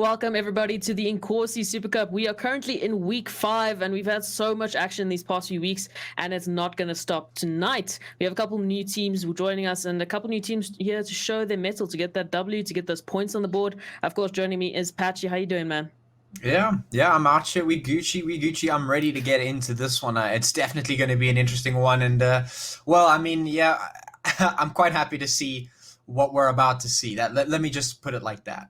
welcome everybody to the Inkosi Super Cup. We are currently in week 5 and we've had so much action these past few weeks and it's not going to stop tonight. We have a couple new teams joining us and a couple new teams here to show their mettle, to get that W, to get those points on the board. Of course, joining me is Patchy. How you doing, man? Yeah, I'm out here. We Gucci. I'm ready to get into this one. It's definitely going to be an interesting one. And, well, I mean, yeah, I'm quite happy to see what we're about to see. Let me just put it like that.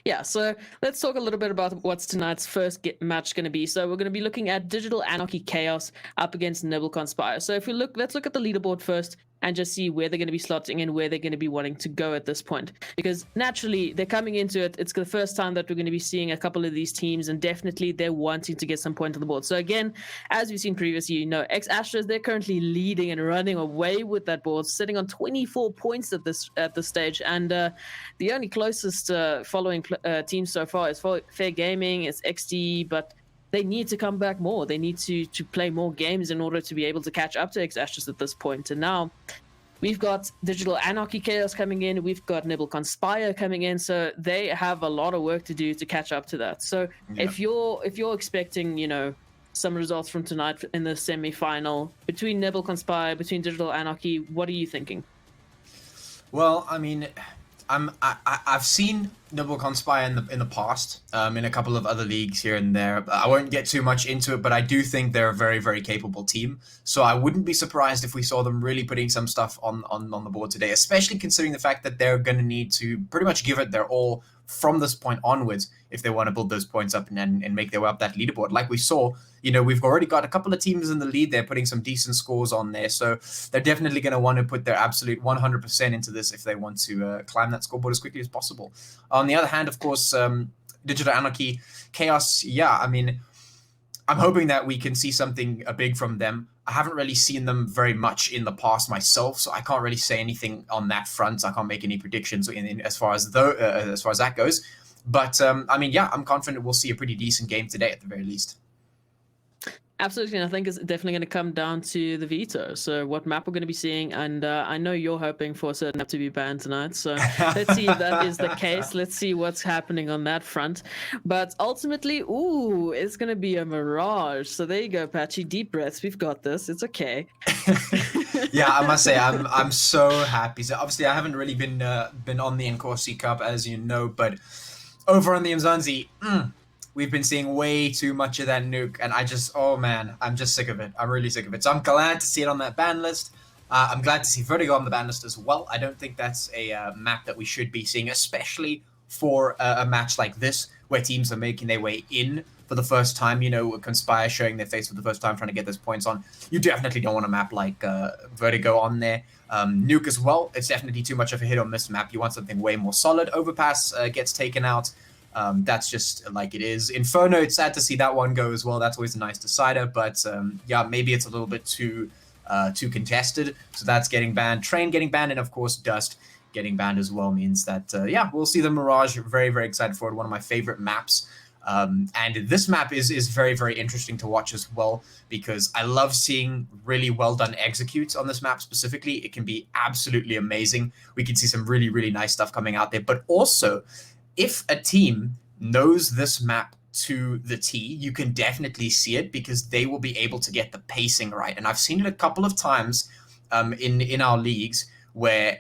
Yeah, so let's talk a little bit about what's tonight's first match going to be. So we're going to be looking at Digital Anarchy Chaos up against Nibble Conspire. So if we let's look at the leaderboard first and just see where they're going to be slotting and where they're going to be wanting to go at this point. Because naturally, they're coming into it. It's the first time that we're going to be seeing a couple of these teams, and definitely they're wanting to get some points on the board. So again, as we've seen previously, you know, ex-Astros, they're currently leading and running away with that board, sitting on 24 points at this stage. And the only closest following team so far is Fair Gaming, it's XD, but they need to come back more. They need to play more games in order to be able to catch up to ex-Astros at this point. And now we've got Digital Anarchy Chaos coming in. We've got Nibble Conspire coming in. So they have a lot of work to do to catch up to that. So yeah, if you're expecting, you know, some results from tonight in the semi-final between Nibble Conspire, between Digital Anarchy, what are you thinking? Well, I mean, I've seen Nodwin Conspire in the past, in a couple of other leagues here and there. I won't get too much into it, but I do think they're a very, very capable team. So I wouldn't be surprised if we saw them really putting some stuff on the board today, especially considering the fact that they're going to need to pretty much give it their all from this point onwards if they want to build those points up and make their way up that leaderboard. Like we saw, you know, we've already got a couple of teams in the lead. They're putting some decent scores on there. So they're definitely going to want to put their absolute 100% into this if they want to climb that scoreboard as quickly as possible. On the other hand, of course, Digital Anarchy Chaos, yeah, I mean, I'm hoping that we can see something big from them. I haven't really seen them very much in the past myself, so I can't really say anything on that front. I can't make any predictions as far as that goes. But I mean, yeah, I'm confident we'll see a pretty decent game today at the very least. Absolutely, and I think it's definitely going to come down to the veto. So what map we're going to be seeing, and I know you're hoping for a certain map to be banned tonight. So let's see if that is the case. Let's see what's happening on that front. But ultimately, ooh, it's going to be a Mirage. So there you go, Patchy. Deep breaths. We've got this. It's okay. Yeah, I must say I'm so happy. So obviously, I haven't really been on the Inkosi Cup, as you know, but over on the Mzansi. We've been seeing way too much of that nuke, and oh man, I'm just sick of it. I'm really sick of it. So I'm glad to see it on that ban list. I'm glad to see Vertigo on the ban list as well. I don't think that's a map that we should be seeing, especially for a match like this, where teams are making their way in for the first time. You know, Conspire showing their face for the first time, trying to get those points on. You definitely don't want a map like Vertigo on there. Nuke as well. It's definitely too much of a hit on this map. You want something way more solid. Overpass gets taken out. That's just like it is. Inferno, it's sad to see that one go as well. That's always a nice decider, but yeah, maybe it's a little bit too contested, so that's getting banned. Train getting banned, and of course Dust getting banned as well means that yeah, we'll see the Mirage. Very, very excited for it. One of my favorite maps. And this map is very, very interesting to watch as well, because I love seeing really well done executes on this map specifically. It can be absolutely amazing. We can see some really, really nice stuff coming out there, but also, if a team knows this map to the T, you can definitely see it because they will be able to get the pacing right. And I've seen it a couple of times in our leagues where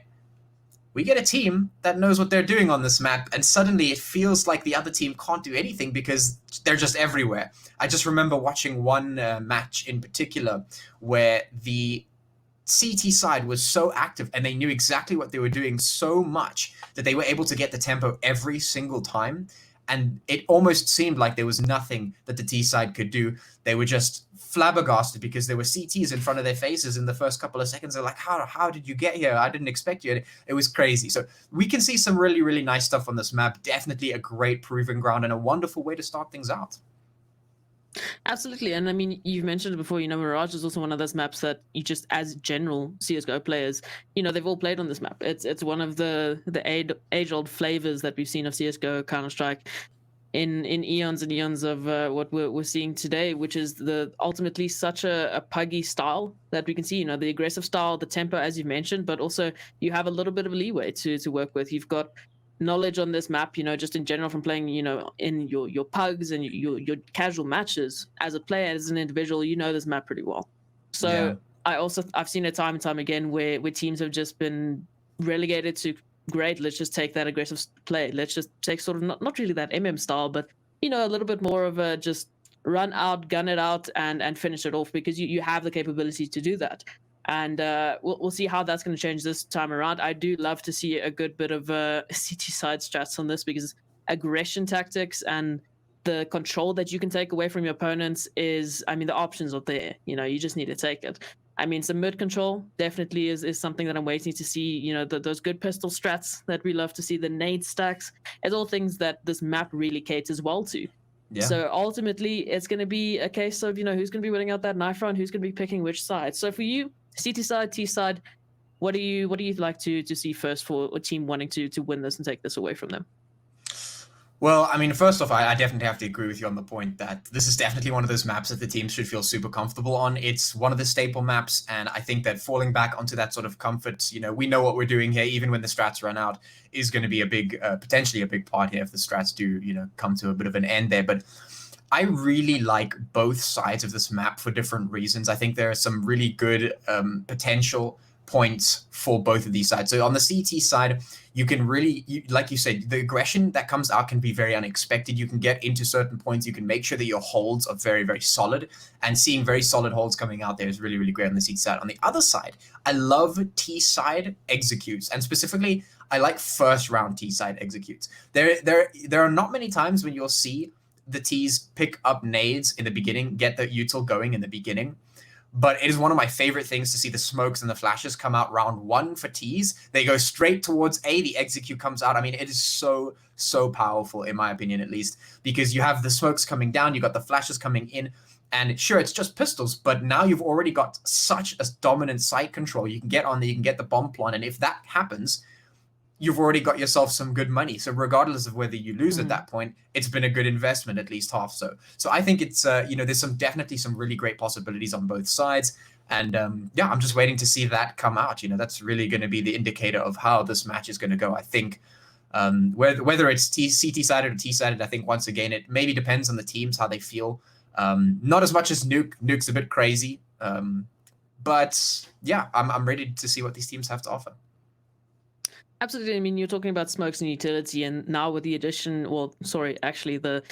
we get a team that knows what they're doing on this map, and suddenly it feels like the other team can't do anything because they're just everywhere. I just remember watching one match in particular where the CT side was so active and they knew exactly what they were doing so much that they were able to get the tempo every single time. And it almost seemed like there was nothing that the T side could do. They were just flabbergasted because there were CTs in front of their faces in the first couple of seconds. They're like, how did you get here? I didn't expect you. It was crazy. So we can see some really, really nice stuff on this map. Definitely a great proving ground and a wonderful way to start things out. Absolutely, and I mean, you've mentioned it before, you know, Mirage is also one of those maps that you just, as general CSGO players, you know, they've all played on this map. It's one of the age-old flavors that we've seen of CSGO, Counter-Strike, in eons and eons of what we're seeing today, which is ultimately such a puggy style that we can see, you know, the aggressive style, the tempo, as you've mentioned, but also you have a little bit of leeway to work with. You've got knowledge on this map, just in general from playing, in your pugs and your casual matches as a player, as an individual, this map pretty well. Yeah. So I've seen it time and time again where teams have just been relegated to, great, let's just take that aggressive play. Let's just take sort of not really that style, but a little bit more of a just run out, gun it out, and finish it off, because you have the capability to do that. And we'll see how that's going to change this time around. I do love to see a good bit of CT side strats on this, because aggression tactics and the control that you can take away from your opponents is, the options are there. You just need to take it. Some mid control definitely is something that I'm waiting to see. Those good pistol strats that we love to see, the nade stacks, it's all things that this map really caters well to. Yeah. So ultimately, it's going to be a case of, who's going to be winning out that knife round, who's going to be picking which side. So for you, CT side, T side, what do you like to see first for a team wanting to win this and take this away from them? Well, first off, I definitely have to agree with you on the point that this is definitely one of those maps that the team should feel super comfortable on. It's one of the staple maps, and I think that falling back onto that sort of comfort, we know what we're doing here, even when the strats run out, is going to be a big, potentially a big part here if the strats do, come to a bit of an end there. But I really like both sides of this map for different reasons. I think there are some really good potential points for both of these sides. So on the CT side, you can really, like you said, the aggression that comes out can be very unexpected. You can get into certain points. You can make sure that your holds are very, very solid. And seeing very solid holds coming out there is really, really great on the CT side. On the other side, I love T side executes. And specifically, I like first round T side executes. There are not many times when you'll see the T's pick up nades in the beginning, get the util going in the beginning. But it is one of my favorite things to see the smokes and the flashes come out round one for T's. They go straight towards A, the execute comes out. It is so, so powerful, in my opinion, at least, because you have the smokes coming down, you got the flashes coming in, and sure, it's just pistols, but now you've already got such a dominant sight control. You can get on there, you can get the bomb plant, and if that happens, you've already got yourself some good money. So regardless of whether you lose at that point, it's been a good investment, at least half so. So I think it's, there's definitely some really great possibilities on both sides. And I'm just waiting to see that come out. That's really going to be the indicator of how this match is going to go. I think whether it's CT-sided or T-sided, I think once again, it maybe depends on the teams, how they feel. Not as much as Nuke. Nuke's a bit crazy. But yeah, I'm ready to see what these teams have to offer. Absolutely. You're talking about smokes and utility, and now with the addition, actually they've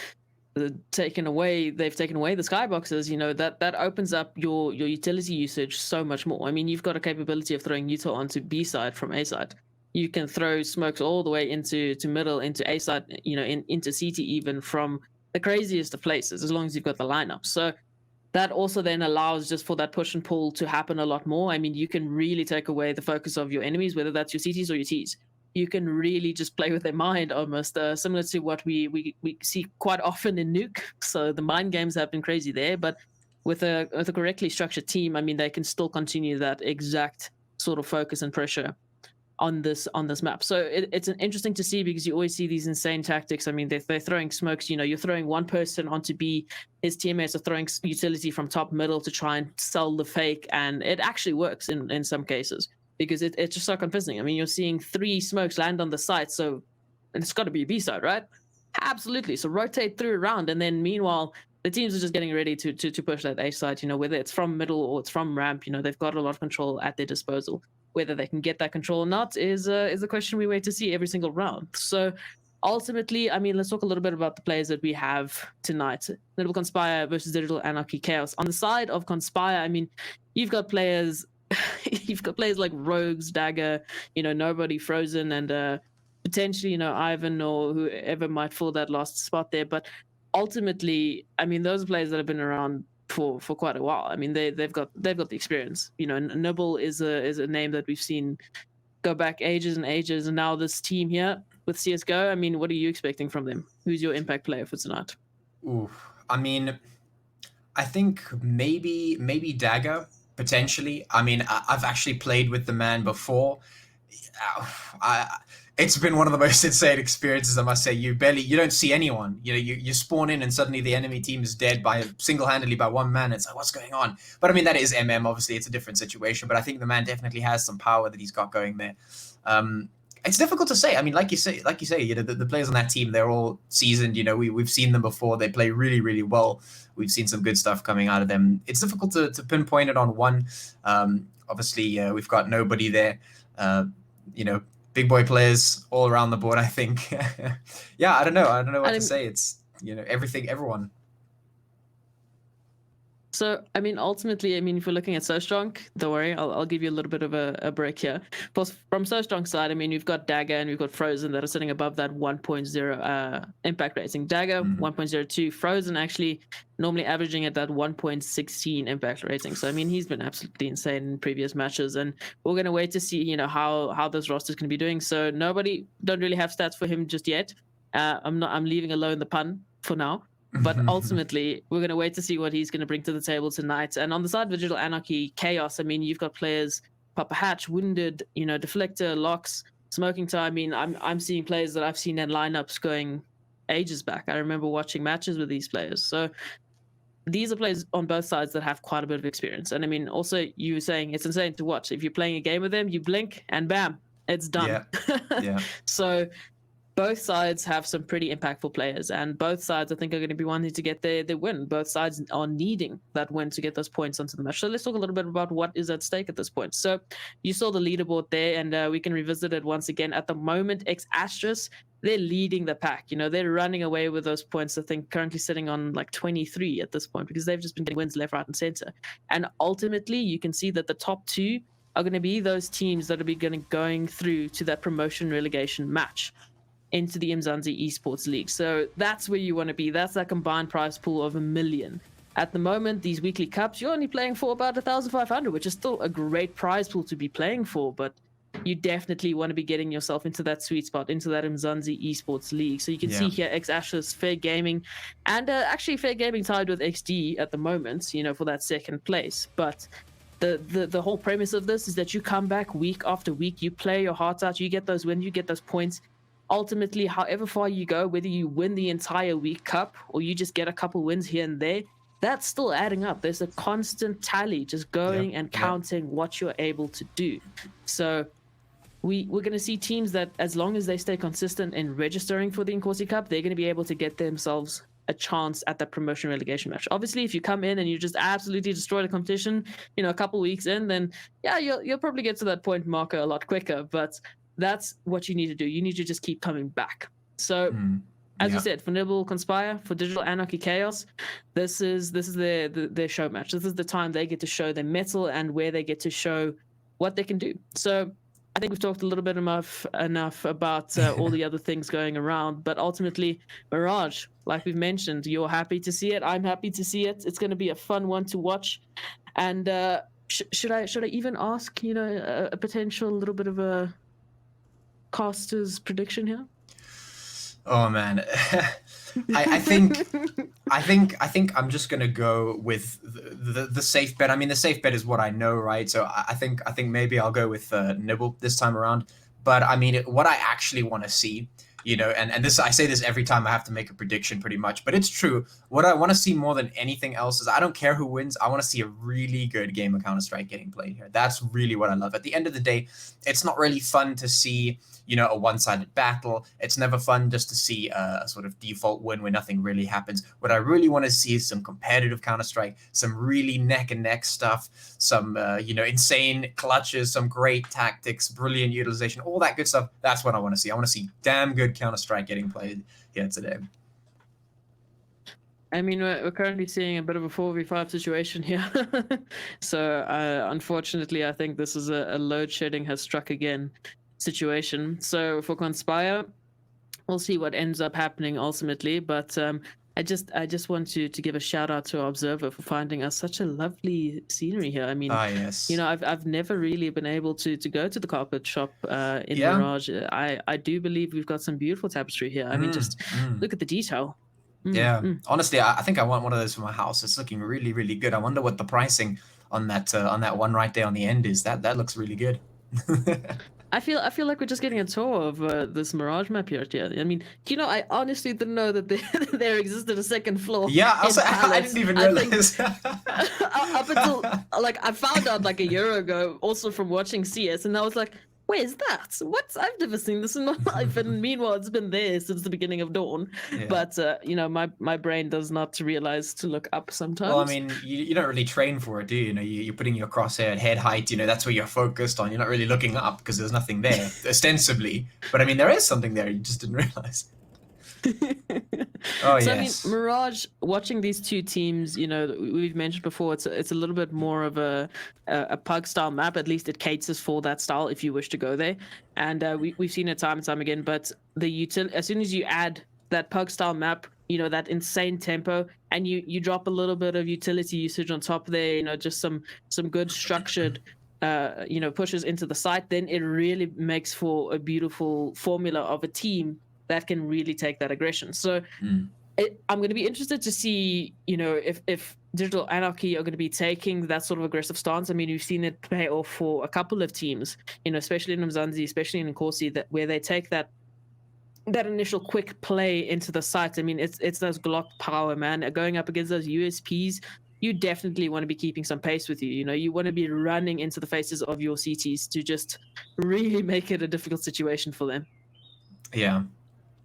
taken away the skyboxes, that opens up your utility usage so much more. You've got a capability of throwing util onto B side from A side. You can throw smokes all the way into middle, into A side, into CT even, from the craziest of places, as long as you've got the lineup. So that also then allows just for that push and pull to happen a lot more. You can really take away the focus of your enemies, whether that's your CTs or your Ts. You can really just play with their mind, almost similar to what we see quite often in Nuke. So the mind games have been crazy there, but with a correctly structured team, they can still continue that exact sort of focus and pressure on this map. So it's interesting to see, because you always see these insane tactics. They're throwing smokes, you're throwing one person onto B, his teammates are throwing utility from top middle to try and sell the fake, and it actually works in some cases, because it's just so convincing. You're seeing 3 smokes land on the site, so, and it's got to be a B side, right? Absolutely. So rotate through around, and then meanwhile the teams are just getting ready to push that A side, whether it's from middle or it's from ramp. They've got a lot of control at their disposal. Whether they can get that control or not is a question we wait to see every single round. So ultimately, let's talk a little bit about the players that we have tonight. Nodwin Conspire versus Digital Anarchy Chaos. On the side of Conspire, you've got players like Rogues, Dagger, Nobody, Frozen, and potentially, Ivan or whoever might fill that last spot there. But ultimately, those are players that have been around for quite a while. They've got the experience. Nibble is a name that we've seen go back ages and ages, and now this team here with CS:GO. What are you expecting from them? Who's your impact player for tonight? Ooh, I think maybe Dagger potentially. I've actually played with the man before. It's been one of the most insane experiences, I must say. You don't see anyone. You spawn in and suddenly the enemy team is dead single-handedly by one man. It's like, what's going on? But that is MM. Obviously, it's a different situation. But I think the man definitely has some power that he's got going there. It's difficult to say. I mean, like you say, you know, the players on that team, they're all seasoned. You know, we've seen them before. They play really, really well. We've seen some good stuff coming out of them. It's difficult to pinpoint it on one. Obviously, we've got nobody there. You know, big boy players all around the board, I think. Yeah, I don't know. I don't know what to say. It's, you know, everyone. So, I mean, ultimately, I mean, if we're looking at So Strong, don't worry, I'll give you a little bit of a break here. From So Strong's side, I mean, we've got Dagger and we've got Frozen that are sitting above that 1.0 impact rating. Dagger, 1.02. Frozen actually normally averaging at that 1.16 impact rating. So, I mean, he's been absolutely insane in previous matches. And we're going to wait to see, you know, how this roster's going to be doing. So, don't really have stats for him just yet. I'm leaving alone the pun for now. But ultimately, we're going to wait to see what he's going to bring to the table tonight. And on the side of Digital Anarchy, Chaos, I mean, you've got players, Papa Hatch, Wounded, you know, Deflector, Locks, Smoking Time. I mean, I'm seeing players that I've seen in lineups going ages back. I remember watching matches with these players. So these are players on both sides that have quite a bit of experience. And I mean, also, you were saying it's insane to watch. If you're playing a game with them, you blink and bam, it's done. Yeah. So both sides have some pretty impactful players, and both sides, I think, are going to be wanting to get their win. Both sides are needing that win to get those points onto the match. So let's talk a little bit about what is at stake at this point. So you saw the leaderboard there, and we can revisit it once again. At the moment, X-Astrus, they're leading the pack. You know, they're running away with those points, I think, currently sitting on like 23 at this point, because they've just been getting wins left, right, and center. And ultimately, you can see that the top two are going to be those teams that are going through to that promotion relegation match into the Mzansi Esports League. So that's where you want to be. That's that combined prize pool of $1 million. At the moment, these weekly cups, you're only playing for about 1,500, which is still a great prize pool to be playing for, but you definitely want to be getting yourself into that sweet spot, into that Mzansi Esports League. So you can see here X-Ashes, Fair Gaming, and actually Fair Gaming tied with XD at the moment, you know, for that second place. But the whole premise of this is that you come back week after week, you play your hearts out, you get those wins, you get those points. Ultimately, however far you go, whether you win the entire week cup or you just get a couple wins here and there, that's still adding up. There's a constant tally just going and counting what you're able to do. So we're going to see teams that, as long as they stay consistent in registering for the Inkosi Cup, they're going to be able to get themselves a chance at that promotion relegation match. Obviously, if you come in and you just absolutely destroy the competition, you know, a couple weeks in, then yeah, you'll probably get to that point marker a lot quicker. But that's what you need to do. You need to just keep coming back. So, as you said, for Nibble Conspire, for Digital Anarchy Chaos, this is their show match. This is the time they get to show their mettle and where they get to show what they can do. So, I think we've talked a little bit enough about all the other things going around, but ultimately, Mirage, like we've mentioned, you're happy to see it. I'm happy to see it. It's going to be a fun one to watch. And should I even ask, you know, a potential little bit of a caster's prediction here? Oh man, I think I'm just gonna go with the safe bet. I mean, the safe bet is what I know, right? So I think maybe I'll go with Nibble this time around. But I mean, what I actually want to see, you know, and this, I say this every time I have to make a prediction pretty much, but it's true. What I want to see more than anything else is, I don't care who wins. I want to see a really good game of Counter-Strike getting played here. That's really what I love. At the end of the day, it's not really fun to see, you know, a one-sided battle. It's never fun just to see a sort of default win where nothing really happens. What I really want to see is some competitive Counter-Strike, some really neck-and-neck stuff, some, you know, insane clutches, some great tactics, brilliant utilization, all that good stuff. That's what I want to see. I want to see damn good Counter-Strike getting played here today. I mean, we're currently seeing a bit of a 4v5 situation here. So, unfortunately, I think this is a load shedding has struck again situation. So for Conspire, we'll see what ends up happening ultimately. But I just want to give a shout out to our Observer for finding us such a lovely scenery here. I mean, yes. you know, I've never really been able to go to the carpet shop in Mirage. I do believe we've got some beautiful tapestry here. I mean, just look at the detail. Honestly, I think I want one of those for my house. It's looking really, really good. I wonder what the pricing on that one right there on the end is. That looks really good. I feel like we're just getting a tour of this Mirage map here. I mean, you know, I honestly didn't know that there existed a second floor. Yeah, I didn't even realize. Up until, like, I found out like a year ago, also from watching CS, and I was like, where's that? What? I've never seen this in my life. And meanwhile, it's been there since the beginning of Dawn. Yeah. But, my brain does not realize to look up sometimes. Well, I mean, you don't really train for it, do you? You're putting your crosshair at head height, that's where you're focused on. You're not really looking up because there's nothing there, ostensibly. But I mean, there is something there, you just didn't realize. Oh, so yes. I mean, Mirage, watching these two teams, we've mentioned before, it's a little bit more of a pug style map. At least it caters for that style if you wish to go there. And we've seen it time and time again. But as soon as you add that pug style map, that insane tempo, and you drop a little bit of utility usage on top there, just some good structured pushes into the site, then it really makes for a beautiful formula of a team that can really take that aggression. So I'm going to be interested to see, if Digital Anarchy are going to be taking that sort of aggressive stance. I mean, we've seen it pay off for a couple of teams, especially in Mzansi, especially in Inkosi, where they take that initial quick play into the site. I mean, it's those Glock power, man. Going up against those USPs, you definitely want to be keeping some pace with you. You want to be running into the faces of your CTs to just really make it a difficult situation for them. Yeah.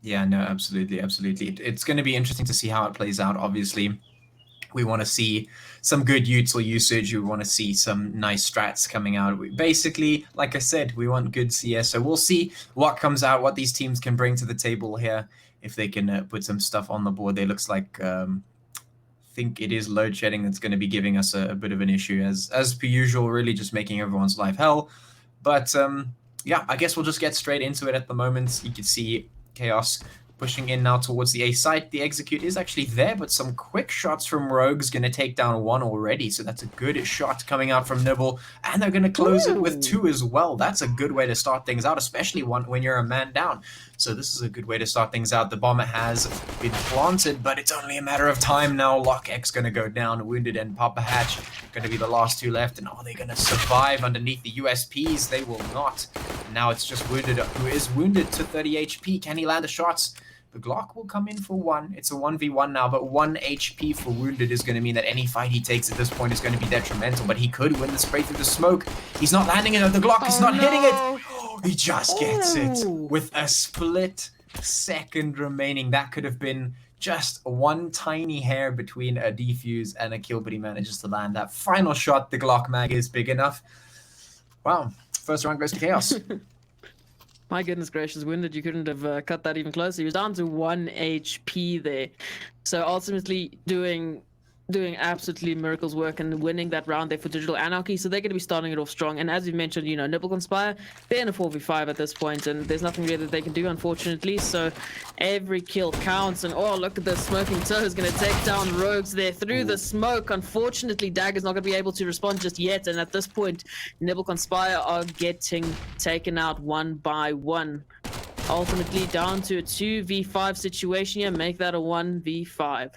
Yeah, no, absolutely. It's going to be interesting to see how it plays out. Obviously, we want to see some good util usage. We want to see some nice strats coming out. Basically, like I said, we want good CS. So we'll see what comes out, what these teams can bring to the table here. If they can put some stuff on the board. There looks like I think it is load shedding that's going to be giving us a bit of an issue, as per usual, really just making everyone's life hell. But yeah, I guess we'll just get straight into it at the moment. You can see Chaos pushing in now towards the A site. The execute is actually there, but some quick shots from Rogue's going to take down one already. So that's a good shot coming out from Nibble. And they're going to close it with two as well. That's a good way to start things out, especially when you're a man down. So this is a good way to start things out. The bomber has been planted, but it's only a matter of time now. LockX going to go down, Wounded and Papa Hatch going to be the last two left. And are they going to survive underneath the USPs? They will not. Now it's just Wounded, who is wounded to 30 HP. Can he land the shots? The Glock will come in for one. It's a 1v1 now, but 1 HP for Wounded is going to mean that any fight he takes at this point is going to be detrimental, but he could win the spray through the smoke. He's not landing it. The Glock is not hitting it. He just gets it with a split second remaining. That could have been just one tiny hair between a defuse and a kill, but he manages to land that final shot. The Glock mag is big enough. Wow. First round goes to Chaos. My goodness gracious, Wounded, you couldn't have cut that even closer. He was down to 1 HP there. So ultimately doing absolutely miracles work and winning that round there for Digital Anarchy. So they're going to be starting it off strong. And as you mentioned, Nibble Conspire, they're in a 4v5 at this point, and there's nothing really that they can do, unfortunately. So every kill counts. And oh, look at the Smoking Toe is going to take down Rogues there through the smoke. Unfortunately, Dagger's not going to be able to respond just yet. And at this point, Nibble Conspire are getting taken out one by one. Ultimately down to a 2v5 situation here. Make that a 1v5.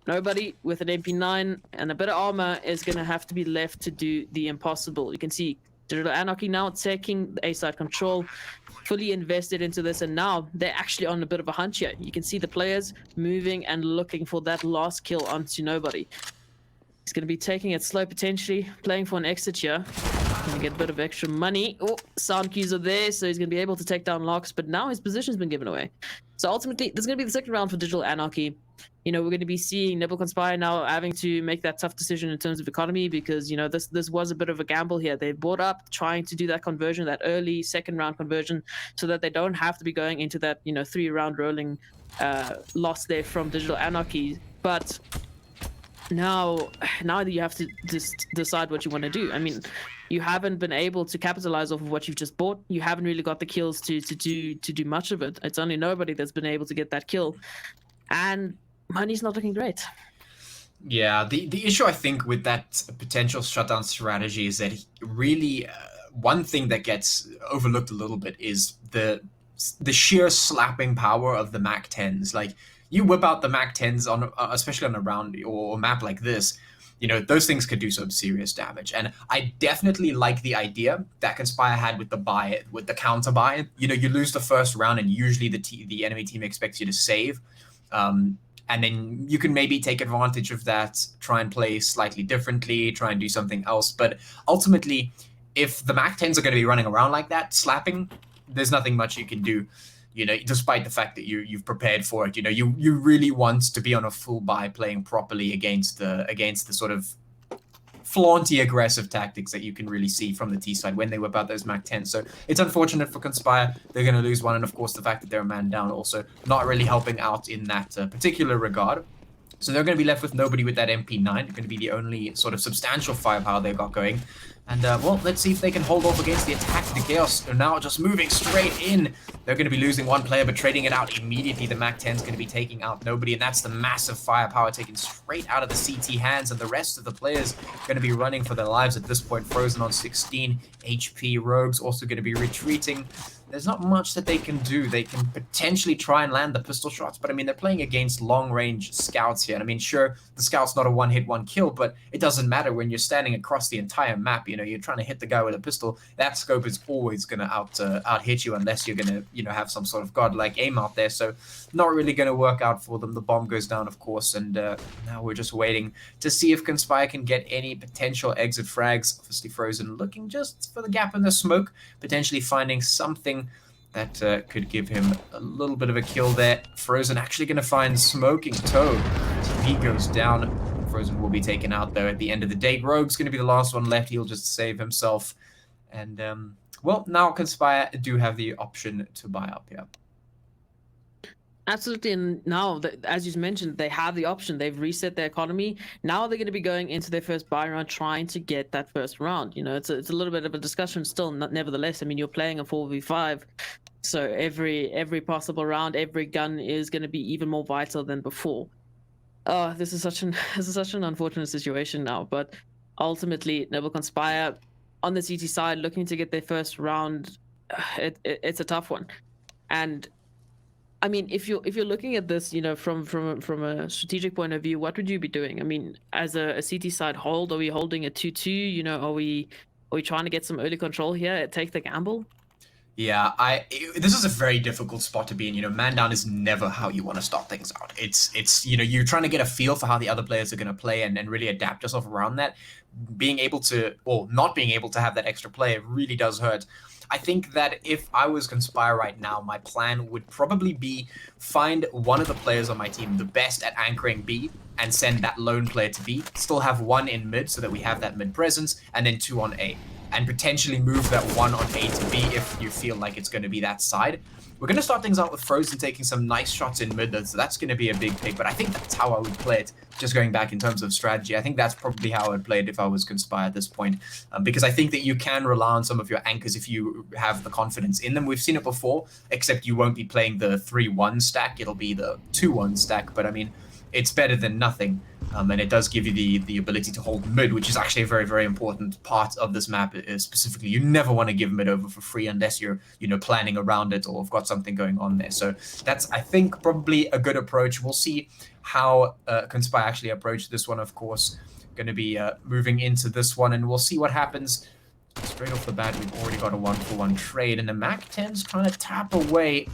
Nobody with an MP9 and a bit of armor is going to have to be left to do the impossible. You can see Digital Anarchy now taking the A-side control, fully invested into this, and now they're actually on a bit of a hunch here. You can see the players moving and looking for that last kill onto Nobody. He's going to be taking it slow, potentially, playing for an exit here. Going to get a bit of extra money. Oh, sound cues are there, so he's going to be able to take down Locks, but now his position's been given away. So ultimately, this is going to be the second round for Digital Anarchy. We're going to be seeing Nibble Conspire now having to make that tough decision in terms of economy because, this was a bit of a gamble here. They bought up trying to do that conversion, that early second round conversion, so that they don't have to be going into that, 3-round rolling loss there from Digital Anarchy. But now that you have to just decide what you want to do. I mean, you haven't been able to capitalize off of what you've just bought. You haven't really got the kills to do much of it. It's only Nobody that's been able to get that kill. And money's not looking great. Yeah, the issue I think with that potential shutdown strategy is that really one thing that gets overlooked a little bit is the sheer slapping power of the Mac 10s. Like, you whip out the Mac 10s on especially on a round or a map like this, those things could do some serious damage. And I definitely like the idea that Conspire had with the counter buy. You lose the first round and usually the enemy team expects you to save. And then you can maybe take advantage of that, try and play slightly differently, try and do something else. But ultimately, if the MAC-10s are going to be running around like that, slapping, there's nothing much you can do. Despite the fact that you've prepared for it, you really want to be on a full buy playing properly against the sort of flaunty aggressive tactics that you can really see from the T side when they whip out those MAC-10s. So it's unfortunate for Conspire. They're going to lose one, and of course the fact that they're a man down also not really helping out in that particular regard. So they're going to be left with nobody with that MP9. They're going to be the only sort of substantial firepower they've got going. And, well, let's see if they can hold off against the attack. The Chaos are now just moving straight in. They're going to be losing one player, but trading it out immediately. The MAC-10 is going to be taking out nobody, and that's the massive firepower taken straight out of the CT hands, and the rest of the players going to be running for their lives at this point. Frozen on 16 HP. Rogues also going to be retreating. There's not much that they can do. They can potentially try and land the pistol shots, but I mean, they're playing against long-range scouts here. And I mean, sure, the scout's not a one-hit, one-kill, but it doesn't matter when you're standing across the entire map. You're trying to hit the guy with a pistol. That scope is always going to out-hit you unless you're going to, have some sort of godlike aim out there. So not really going to work out for them. The bomb goes down, of course, and now we're just waiting to see if Conspire can get any potential exit frags. Obviously, Frozen looking just for the gap in the smoke, potentially finding something that could give him a little bit of a kill there. Frozen actually going to find Smoking Toad. He goes down. Frozen will be taken out, though, at the end of the day. Rogue's going to be the last one left. He'll just save himself. And, well, now Conspire do have the option to buy up here. Absolutely, and now, as you mentioned, they have the option. They've reset their economy. Now they're going to be going into their first buy round, trying to get that first round. It's a little bit of a discussion still, nevertheless. I mean, you're playing a 4v5, so every possible round, every gun is going to be even more vital than before. This is such an unfortunate situation now, but ultimately, Noble Conspire on the CT side looking to get their first round. It's a tough one, and I mean, if you're looking at this, from a strategic point of view, what would you be doing? I mean, as a CT side hold, are we holding a 2-2? Are we trying to get some early control here? Take the gamble? Yeah, this is a very difficult spot to be in. Man down is never how you want to start things out. It's you're trying to get a feel for how the other players are going to play and really adapt yourself around that. Being able to, or not being able to have that extra play really does hurt. I think that if I was Conspire right now, my plan would probably be find one of the players on my team the best at anchoring B and send that lone player to B, still have one in mid so that we have that mid presence, and then two on A. And potentially move that one on A to B if you feel like it's going to be that side. We're going to start things out with Frozen taking some nice shots in mid, so that's going to be a big pick, but I think that's how I would play it, just going back in terms of strategy. I think that's probably how I would play it if I was Conspire at this point, because I think that you can rely on some of your anchors if you have the confidence in them. We've seen it before, except you won't be playing the 3-1 stack, it'll be the 2-1 stack, but I mean, it's better than nothing. And it does give you the ability to hold mid, which is actually a very, very important part of this map. Specifically, you never want to give mid over for free unless you're, planning around it or have got something going on there. So that's, I think, probably a good approach. We'll see how Conspire actually approach this one, of course. Going to be moving into this one, and we'll see what happens. Straight off the bat, we've already got a 1-for-1 trade, and the MAC-10's trying to tap away.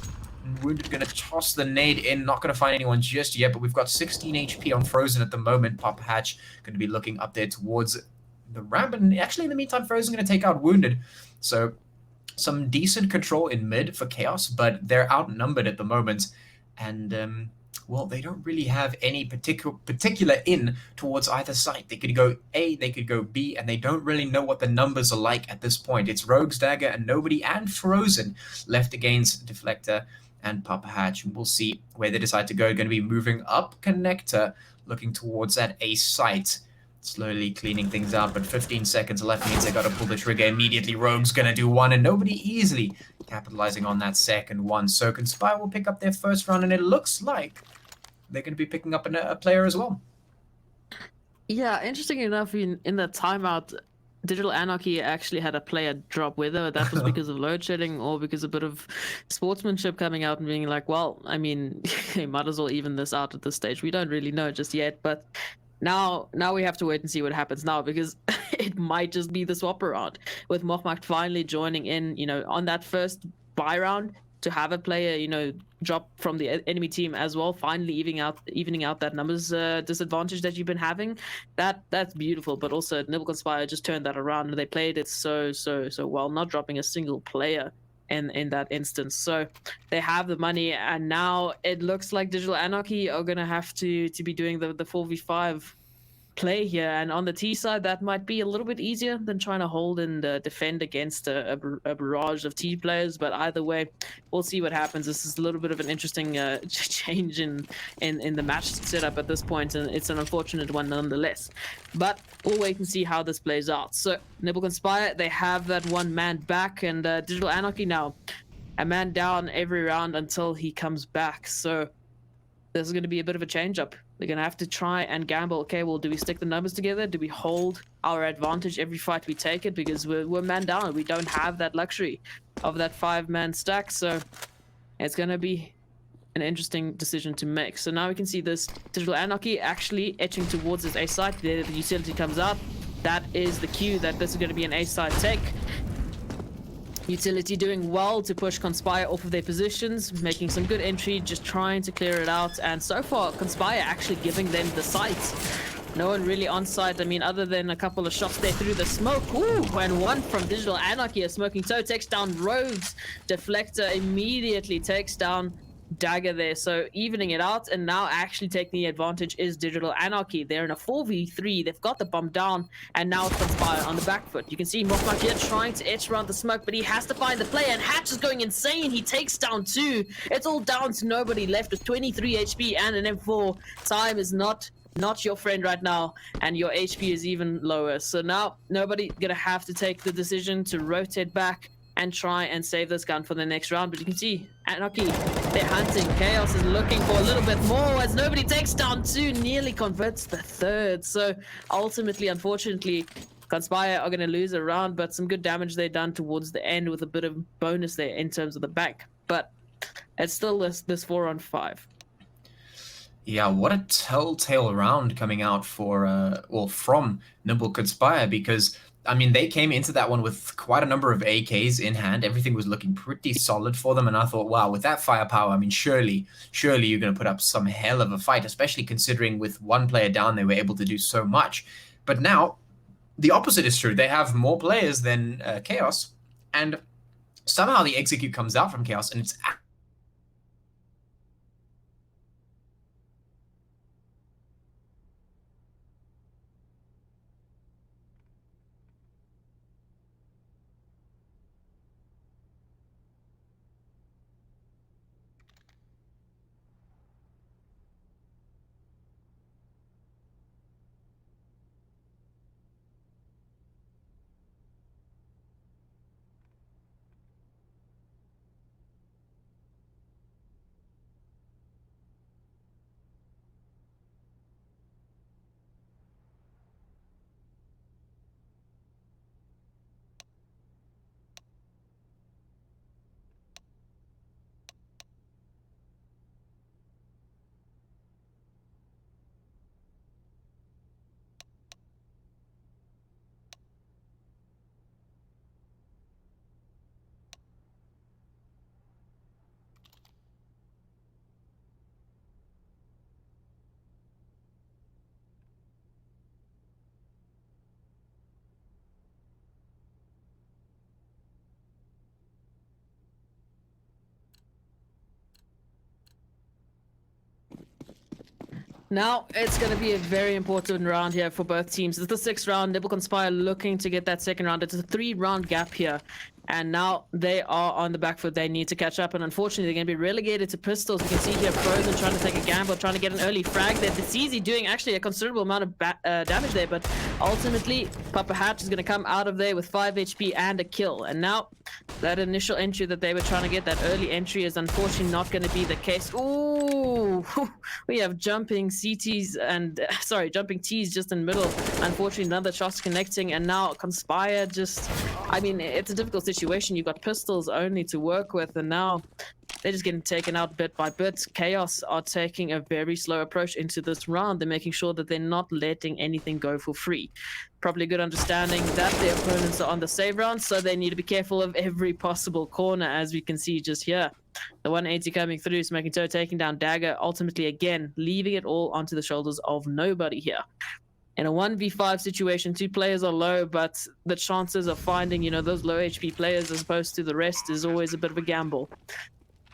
Wounded going to toss the nade in, not going to find anyone just yet, but we've got 16 HP on Frozen at the moment. Papa Hatch going to be looking up there towards the ramp, and actually in the meantime, Frozen going to take out Wounded. So some decent control in mid for Chaos, but they're outnumbered at the moment, and well, they don't really have any particular in towards either side. They could go A, they could go B, and they don't really know what the numbers are like at this point. It's Rogue's Dagger and nobody, and Frozen left against Deflector and Papa Hatch. We'll see where they decide to go. Going to be moving up Connector, looking towards that A site. Slowly cleaning things out, but 15 seconds left means they got to pull the trigger immediately. Rogue's going to do one, and nobody easily capitalizing on that second one. So Conspire will pick up their first round, and it looks like they're going to be picking up a player as well. Yeah, interesting enough, in the timeout, Digital Anarchy actually had a player drop, whether that was because of load shedding or because a bit of sportsmanship coming out and being like, well, I mean, they might as well even this out at this stage. We don't really know just yet, but now we have to wait and see what happens now, because it might just be the swap around with Mohmak finally joining in, on that first buy round. to have a player, you know, drop from the enemy team as well, finally evening out that numbers disadvantage that you've been having. That's beautiful. But also Nibble Conspire just turned that around. They played it so well, not dropping a single player in that instance. So they have the money, and now it looks like Digital Anarchy are gonna have to be doing the 4v5 play here. And on the T side, that might be a little bit easier than trying to hold and defend against a barrage of T players. But either way, we'll see what happens. This is a little bit of an interesting change in the match setup at this point, and it's an unfortunate one nonetheless. But we'll wait and see how this plays out. So Nibble Conspire, they have that one man back, and Digital Anarchy now a man down every round until he comes back. So there's going to be a bit of a change up. They're going to have to try and gamble. Okay, well, do we stick the numbers together? Do we hold our advantage every fight we take it? Because we're man down. We don't have that luxury of that 5-man stack. So it's going to be an interesting decision to make. So now we can see this Digital Anarchy actually etching towards this A site. The utility comes out. That is the cue that this is going to be an A site take. Utility doing well to push Conspire off of their positions, making some good entry, just trying to clear it out. And so far, Conspire actually giving them the site. No one really on site. I mean, other than a couple of shots there through the smoke. Ooh, and one from Digital Anarchy, a smoking toe takes down Rogues. Deflector immediately takes down Dagger there, so evening it out. And now actually taking the advantage is Digital Anarchy. They're in a 4v3. They've got the bomb down, and now it's Conspire on the back foot. You can see Mokmak here trying to etch around the smoke, but he has to find the player, and Hatch is going insane. He takes down 2. It's all down to nobody left with 23 HP and an M4. Time is not your friend right now, and your HP is even lower. So now nobody gonna have to take the decision to rotate back and try and save this gun for the next round. But you can see Anarchy, they're hunting. Chaos is looking for a little bit more as nobody takes down 2, nearly converts the 3rd. So ultimately, unfortunately, Conspire are going to lose a round, but some good damage they've done towards the end with a bit of bonus there in terms of the bank. But it's still this 4-on-5. Yeah, what a telltale round coming out for from Nibble Conspire, because I mean, they came into that one with quite a number of AKs in hand. Everything was looking pretty solid for them. And I thought, wow, with that firepower, I mean, surely you're going to put up some hell of a fight, especially considering with one player down, they were able to do so much. But now the opposite is true. They have more players than Chaos. And somehow the execute comes out from Chaos, and it's Now it's going to be a very important round here for both teams. It's the 6th round. Nibble Conspire looking to get that 2nd round. It's a 3-round gap here. And now they are on the back foot. They need to catch up. And unfortunately, they're going to be relegated to pistols. You can see here Frozen trying to take a gamble, trying to get an early frag there. It's easy doing actually a considerable amount of damage there. But ultimately, Papa Hatch is going to come out of there with 5 HP and a kill. And now that initial entry that they were trying to get, that early entry, is unfortunately not going to be the case. Ooh, we have jumping CTs and, jumping Ts just in the middle. Unfortunately, none of the shots connecting. And now Conspire just, I mean, it's a difficult situation. You've got pistols only to work with, and now they're just getting taken out bit by bit. Chaos are taking a very slow approach into this round. They're making sure that they're not letting anything go for free. Probably a good understanding that their opponents are on the save round, so they need to be careful of every possible corner, as we can see just here. The 180 coming through, Smoking Toe taking down Dagger, ultimately again leaving it all onto the shoulders of nobody here. In a 1v5 situation, 2 players are low, but the chances of finding, those low HP players as opposed to the rest is always a bit of a gamble.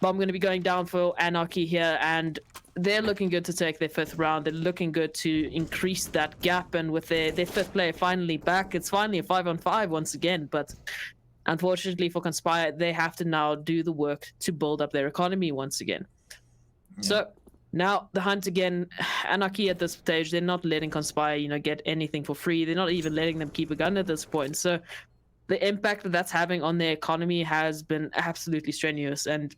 Bomb going to be going down for Anarchy here, and they're looking good to take their 5th round. They're looking good to increase that gap, and with their 5th player finally back, it's finally a 5-on-5 once again, but unfortunately for Conspire, they have to now do the work to build up their economy once again. Yeah. So now the hunt again. Anarchy at this stage, they're not letting Conspire, get anything for free. They're not even letting them keep a gun at this point. So the impact that's having on their economy has been absolutely strenuous. And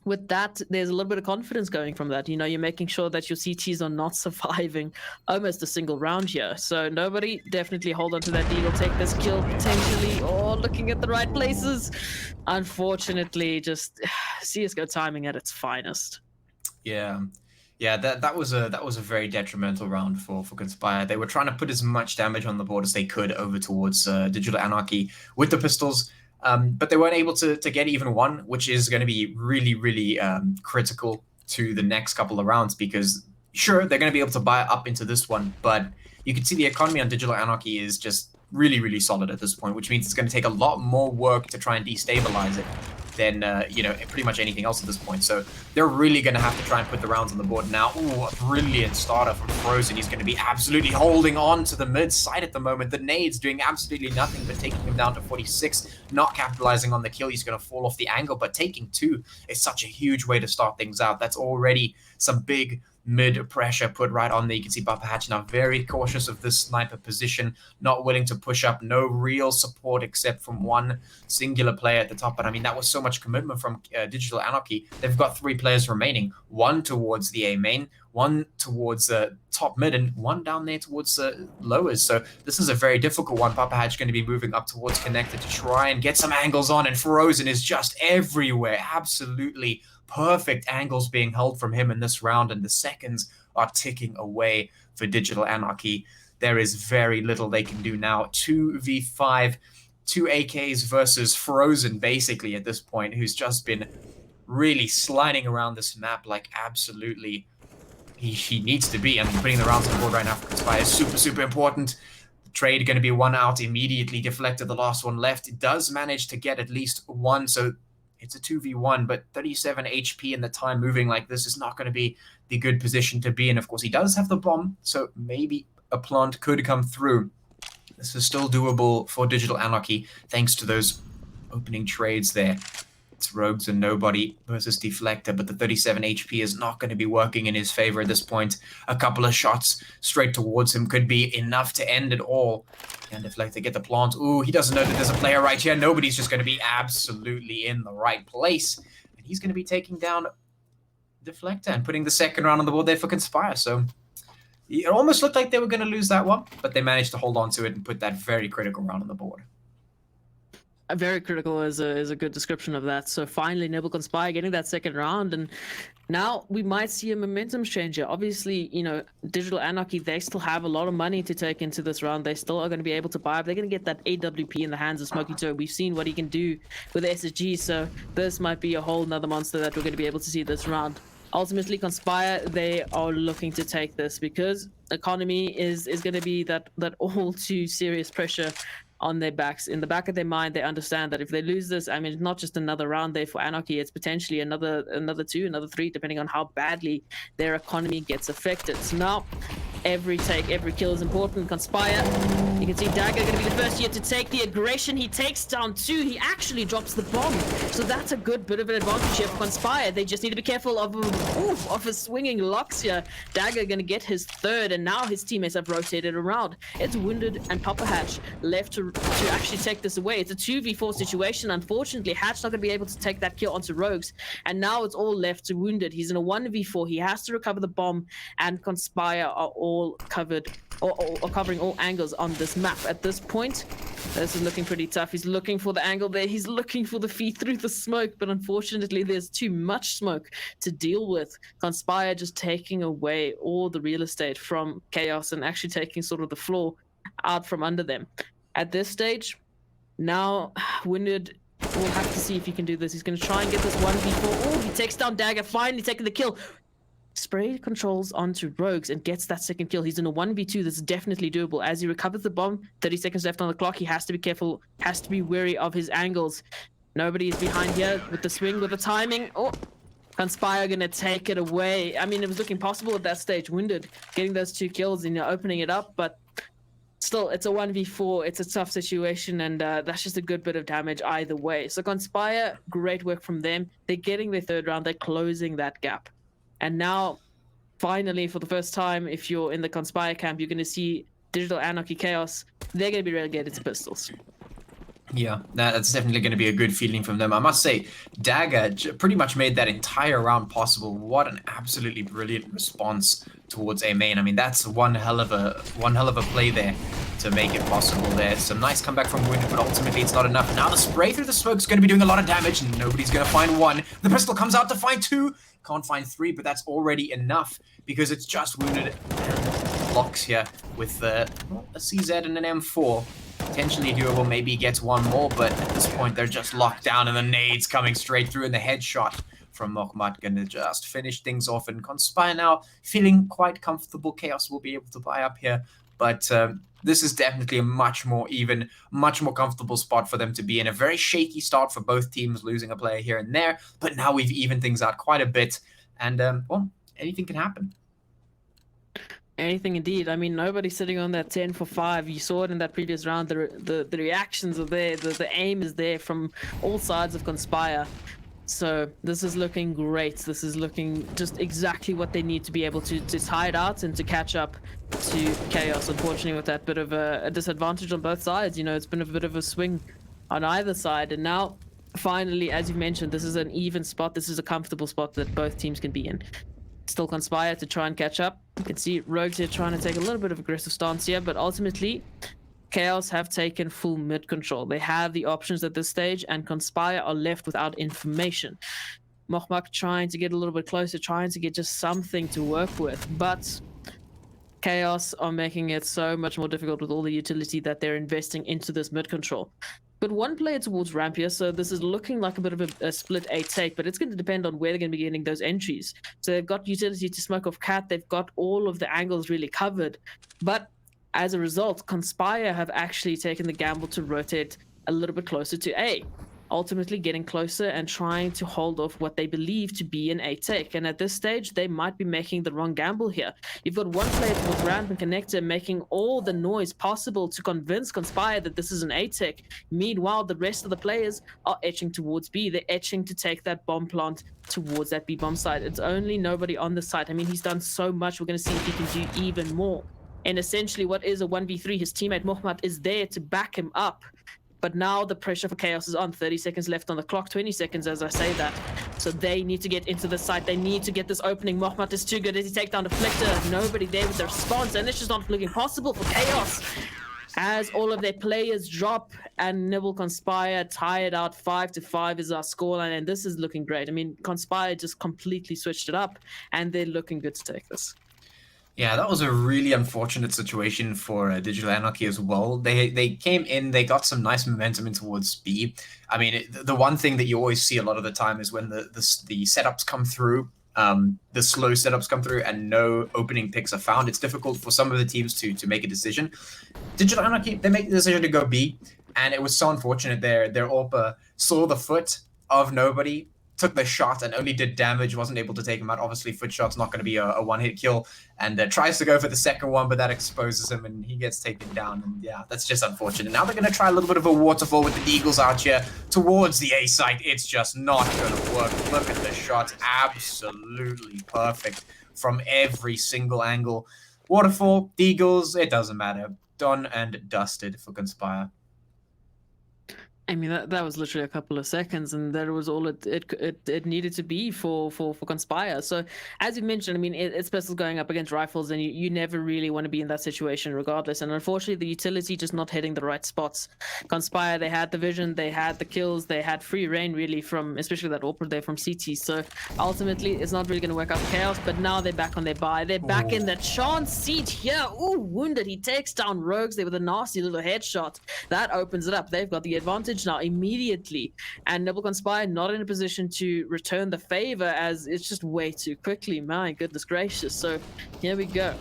with that, there's a little bit of confidence going from that. You're making sure that your CTs are not surviving almost a single round here. So nobody, definitely hold on to that deal. Take this kill potentially. Oh, looking at the right places. Unfortunately, just CSGO timing at its finest. Yeah, that was a very detrimental round for Conspire. They were trying to put as much damage on the board as they could over towards Digital Anarchy with the pistols, but they weren't able to get even one, which is going to be really, really critical to the next couple of rounds, because sure, they're going to be able to buy up into this one, but you can see the economy on Digital Anarchy is just really, really solid at this point, which means it's going to take a lot more work to try and destabilize it than pretty much anything else at this point. So they're really going to have to try and put the rounds on the board now. Ooh, a brilliant starter from Frozen. He's going to be absolutely holding on to the mid side at the moment. The nades doing absolutely nothing but taking him down to 46, not capitalizing on the kill. He's going to fall off the angle, but taking 2 is such a huge way to start things out. That's already some big mid pressure put right on there. You can see Papa Hatch now very cautious of this sniper position, not willing to push up, no real support except from one singular player at the top. But I mean, that was so much commitment from Digital Anarchy. They've got 3 players remaining, 1 towards the A main, 1 towards top mid, and 1 down there towards lowers. So this is a very difficult one. Papa Hatch going to be moving up towards Connected to try and get some angles on, and Frozen is just everywhere. Absolutely perfect angles being held from him in this round, and the seconds are ticking away for Digital Anarchy. There is very little they can do now. 2v5, 2 AKs versus Frozen, basically, at this point, who's just been really sliding around this map like absolutely he needs to be. I mean, putting the rounds on the board right now for Conspire is super, super important. The trade going to be 1 out, immediately deflected the last one left. It does manage to get at least 1, so it's a 2v1, but 37 HP in the time moving like this is not going to be the good position to be in. Of course, he does have the bomb, so maybe a plant could come through. This is still doable for Digital Anarchy, thanks to those opening trades there. It's Rogues and Nobody versus Deflector, but the 37 HP is not going to be working in his favor at this point. A couple of shots straight towards him could be enough to end it all. And Deflector get the plant. Ooh, he doesn't know that there's a player right here. Nobody's just going to be absolutely in the right place. And he's going to be taking down Deflector and putting the 2nd round on the board there for Conspire. So it almost looked like they were going to lose that one, but they managed to hold on to it and put that very critical round on the board. Very critical is a good description of that. So finally, Nibble Conspire getting that 2nd round, and now we might see a momentum change here. Obviously, Digital Anarchy, they still have a lot of money to take into this round. They still are going to be able to buy up. They're going to get that AWP in the hands of Smoky Toe. We've seen what he can do with SSG, so this might be a whole nother monster that we're going to be able to see this round. Ultimately, Conspire, they are looking to take this because economy is going to be that all too serious pressure on their backs. In the back of their mind, they understand that if they lose this, I mean, it's not just another round there for Anarchy, it's potentially another 2, another 3, depending on how badly their economy gets affected. So now, every kill is important. Conspire, you can see Dagger going to be the first here to take the aggression. He takes down 2. He actually drops the bomb. So that's a good bit of an advantage here for Conspire. They just need to be careful of his swinging locks here. Dagger going to get his 3rd, and now his teammates have rotated around. It's Wounded and Papa Hatch left to actually take this away. It's a 2v4 situation. Unfortunately, Hatch not going to be able to take that kill onto Rogues, and now it's all left to Wounded. He's in a 1v4. He has to recover the bomb, and Conspire are all covered or covering all angles on this map. At this point, this is looking pretty tough. He's looking for the angle there. He's looking for the feed through the smoke, but unfortunately, there's too much smoke to deal with. Conspire just taking away all the real estate from Chaos and actually taking sort of the floor out from under them. At this stage, now Wounded will have to see if he can do this. He's going to try and get this 1v4. Oh, he takes down Dagger, finally taking the kill. Spray controls onto Rogues and gets that second kill. He's in a 1v2 that's definitely doable. As he recovers the bomb, 30 seconds left on the clock. He has to be careful, has to be wary of his angles. Nobody is behind here with the swing, with the timing. Oh, Conspire gonna take it away. I mean, it was looking possible at that stage. Wounded getting those 2 kills and opening it up, but still, it's a 1v4. It's a tough situation, and that's just a good bit of damage either way. So Conspire, great work from them. They're getting their 3rd round. They're closing that gap. And now, finally, for the first time, if you're in the Conspire camp, you're going to see Digital Anarchy Chaos. They're going to be relegated to pistols. Yeah, that's definitely going to be a good feeling from them. I must say, Dagger pretty much made that entire round possible. What an absolutely brilliant response towards a main. I mean, that's one hell of a play there to make it possible there. Some nice comeback from Wounded, but ultimately it's not enough. Now the spray through the smoke is going to be doing a lot of damage. Nobody's going to find 1. The pistol comes out to find 2. Can't find 3, but that's already enough because it's just Wounded and Locks here with a CZ and an M4. Potentially doable, maybe he gets 1 more, but at this point they're just locked down and the nades coming straight through and the headshot from Mokhmat gonna just finish things off. And Conspire now feeling quite comfortable. Chaos will be able to buy up here, but this is definitely a much more even, much more comfortable spot for them to be in. A very shaky start for both teams, losing a player here and there, but now we've evened things out quite a bit, and well, anything can happen. Anything indeed. I mean, nobody's sitting on that 10 for 5. You saw it in that previous round. The reactions are there. The aim is there from all sides of Conspire. So this is looking great. This is looking just exactly what they need to be able to tie it out and to catch up to Chaos. Unfortunately, with that bit of a disadvantage on both sides. It's been a bit of a swing on either side. And now, finally, as you mentioned, this is an even spot. This is a comfortable spot that both teams can be in. Still Conspire to try and catch up. You can see Rogues here trying to take a little bit of aggressive stance here, but ultimately Chaos have taken full mid control. They have the options at this stage, and Conspire are left without information. Mokhmak trying to get a little bit closer, trying to get just something to work with, but Chaos are making it so much more difficult with all the utility that they're investing into this mid control. But 1 player towards ramp here, so this is looking like a bit of a split 8 take, but it's going to depend on where they're going to be getting those entries. So they've got utility to smoke off Cat, they've got all of the angles really covered, but as a result, Conspire have actually taken the gamble to rotate a little bit closer to A, ultimately getting closer and trying to hold off what they believe to be an A take. And at this stage, they might be making the wrong gamble here. You've got 1 player towards ramp and connector making all the noise possible to convince Conspire that this is an A take. Meanwhile, the rest of the players are etching towards B. They're etching to take that bomb plant towards that B bomb site. It's only nobody on the site. I mean, he's done so much. We're going to see if he can do even more. And essentially, what is a 1v3, his teammate Mokhmat is there to back him up. But now the pressure for Chaos is on. 30 seconds left on the clock, 20 seconds as I say that. So they need to get into the site. They need to get this opening. Mokhmat is too good. Does he take down Deflector? Nobody there with the response, and it's just not looking possible for Chaos. As all of their players drop and Nibble Conspire tie it out. 5-5 is our scoreline, and this is looking great. I mean, Conspire just completely switched it up, and they're looking good to take this. Yeah, that was a really unfortunate situation for Digital Anarchy as well. They came in, they got some nice momentum in towards B. I mean, the one thing that you always see a lot of the time is when the setups come through, the slow setups come through and no opening picks are found. It's difficult for some of the teams to make a decision. Digital Anarchy, they make the decision to go B, and it was so unfortunate. Their AWPer saw the foot of nobody, took the shot and only did damage, wasn't able to take him out. Obviously, foot shot's not going to be a one-hit kill, and tries to go for the second one, but that exposes him and he gets taken down. And yeah, that's just unfortunate. Now they're going to try a little bit of a waterfall with the Eagles out here towards the A site. It's just not going to work. Look at the shot. Absolutely perfect from every single angle. Waterfall, Eagles, it doesn't matter. Done and dusted for Conspire. I mean, that was literally a couple of seconds, and that was all it needed to be for Conspire. So, as you mentioned, I mean, it's pistols going up against rifles, and you never really want to be in that situation, regardless. And unfortunately, the utility just not hitting the right spots. Conspire, they had the vision, they had the kills, they had free reign really from, especially that AWP there from CT. So ultimately, it's not really going to work out for Chaos. But now they're back on their buy. They're back in the chance seat here. Ooh, wounded. He takes down Rogues there with a nasty little headshot. That opens it up. They've got the advantage now immediately, and Noble Conspire not in a position to return the favor, as it's just way too quickly. My goodness gracious. So here we go.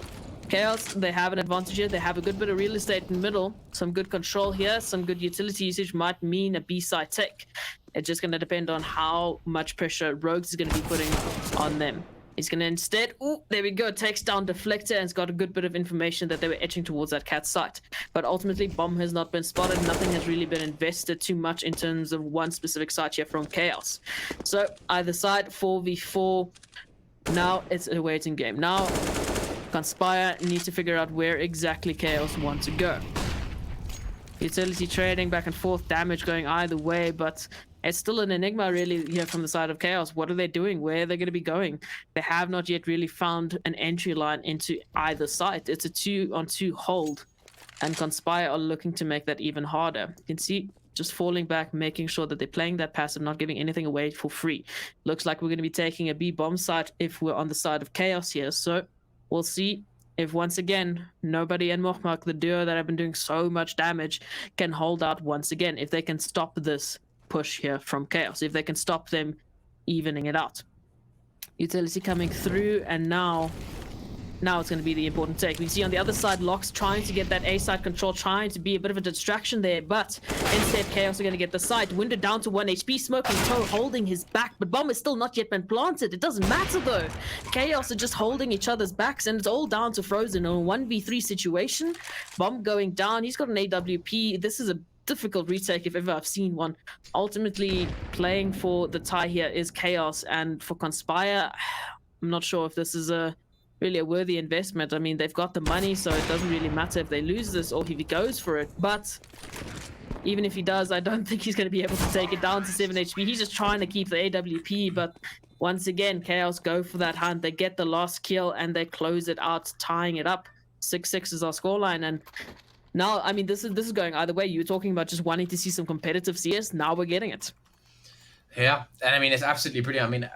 Chaos, they have an advantage here. They have a good bit of real estate in the middle, some good control here, some good utility usage might mean a B-side take. It's just going to depend on how much pressure Rogues is going to be putting on them. He's going to instead, oh, there we go, takes down Deflector and has got a good bit of information that they were etching towards that cat site. But ultimately, bomb has not been spotted. Nothing has really been invested too much in terms of one specific site here from Chaos. So either side, 4v4. Now it's a waiting game. Now Conspire needs to figure out where exactly Chaos want to go. Utility trading back and forth, damage going either way, but it's still an enigma really here from the side of Chaos. What are they doing? Where are they going to be going? They have not yet really found an entry line into either site. It's a 2-on-2 hold, and Conspire are looking to make that even harder. You can see just falling back, making sure that they're playing that passive, not giving anything away for free. Looks like we're going to be taking a B bomb site if we're on the side of Chaos here, so we'll see if once again Nobody and Mohmak, the duo that have been doing so much damage, can hold out once again, if they can stop this push here from Chaos, if they can stop them evening it out. Utility coming through, and now it's going to be the important take. We see on the other side Locks trying to get that A side control, trying to be a bit of a distraction there, but instead Chaos are going to get the site. Winded down to 1 HP, Smoking Toe holding his back, but bomb has still not yet been planted. It doesn't matter though. Chaos are just holding each other's backs, and it's all down to Frozen in a 1v3 situation. Bomb going down, he's got an AWP. This is a difficult retake if ever I've seen one. Ultimately playing for the tie here is Chaos, and for Conspire, I'm not sure if this is really a worthy investment. I mean, they've got the money, so it doesn't really matter if they lose this or if he goes for it. But even if he does, I don't think he's going to be able to take it down to 7 HP. He's just trying to keep the AWP, but once again, Chaos go for that hunt. They get the last kill and they close it out, tying it up. 6-6 is our scoreline, and now, I mean, this is going either way. You were talking about just wanting to see some competitive CS. Now we're getting it. Yeah, and I mean, it's absolutely pretty. I mean,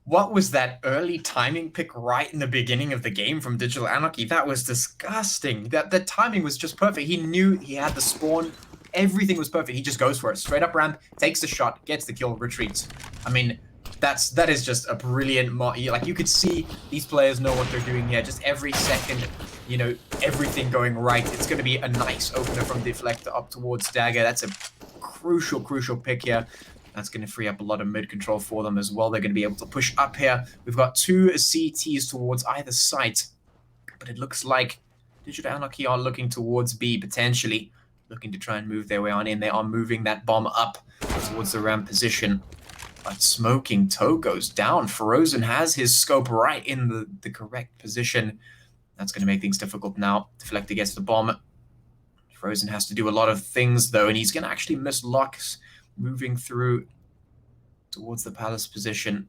what was that early timing pick right in the beginning of the game from Digital Anarchy? That was disgusting. That timing was just perfect. He knew he had the spawn. Everything was perfect. He just goes for it. Straight up ramp, takes the shot, gets the kill, retreats. I mean, that is just a brilliant like, you could see these players know what they're doing here. Just every second, you know, everything going right. It's going to be a nice opener from Deflector up towards Dagger. That's a crucial pick here. That's going to free up a lot of mid control for them as well. They're going to be able to push up here. We've got 2 CTs towards either site, but it looks like Digital Anarchy are looking towards B, potentially looking to try and move their way on in. They are moving that bomb up towards the ramp position. But Smoking Toe goes down. Frozen has his scope right in the correct position. That's going to make things difficult now. Deflector gets the bomb. Frozen has to do a lot of things, though, and he's going to actually miss Locks moving through towards the Palace position.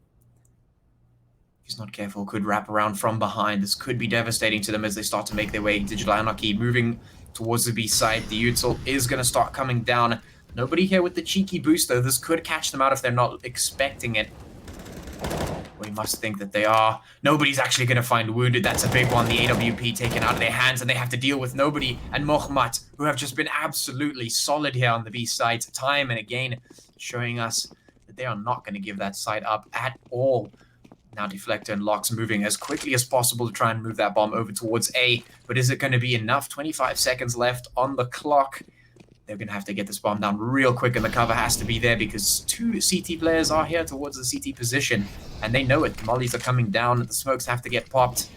If he's not careful, could wrap around from behind. This could be devastating to them as they start to make their way. Digital Anarchy moving towards the B side. The util is going to start coming down. Nobody here with the cheeky boost, though. This could catch them out if they're not expecting it. We must think that they are. Nobody's actually going to find Wounded. That's a big one. The AWP taken out of their hands, and they have to deal with Nobody and Mohmat, who have just been absolutely solid here on the B side, time and again, showing us that they are not going to give that side up at all. Now Deflector and Locks moving as quickly as possible to try and move that bomb over towards A, but is it going to be enough? 25 seconds left on the clock. They're going to have to get this bomb down real quick, and the cover has to be there because 2 CT players are here towards the CT position, and they know it. The mollies are coming down. The smokes have to get popped.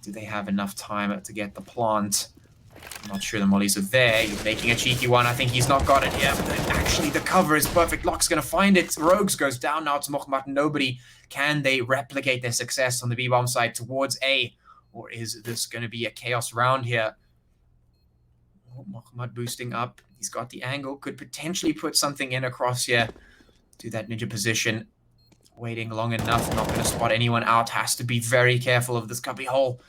Do they have enough time to get the plant? I'm not sure the mollies are there. He's making a cheeky one. I think he's not got it. Yeah, but actually the cover is perfect. Lock's going to find it. Rogues goes down now to Mohmat and Nobody. Can they replicate their success on the B-bomb side towards A, or is this going to be a chaos round here? Mohmat boosting up. He's got the angle, could potentially put something in across here to that ninja position. Waiting long enough, not going to spot anyone out. Has to be very careful of this cubby hole.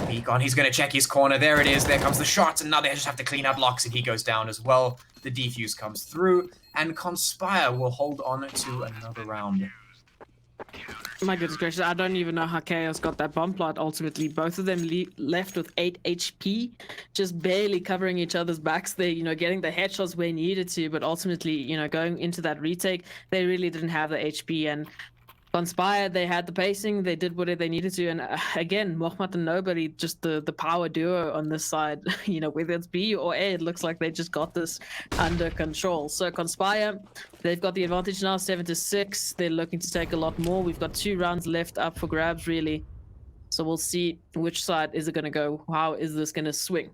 He's going to check his corner. There it is. There comes the shot. And now they just have to clean up locks, and he goes down as well. The defuse comes through, and Conspire will hold on to another round. My goodness gracious, I don't even know how Chaos got that bomb plot ultimately. Both of them left with 8 HP, just barely covering each other's backs. They, getting the headshots where needed to, but ultimately, going into that retake, they really didn't have the HP. And Conspire, they had the pacing, they did what they needed to, and again, Mohamed and Nobody, just the power duo on this side, whether it's B or A, it looks like they just got this under control. So Conspire, they've got the advantage now, 7-6. They're looking to take a lot more. We've got 2 rounds left up for grabs, really. So we'll see which side is it going to go. How is this going to swing?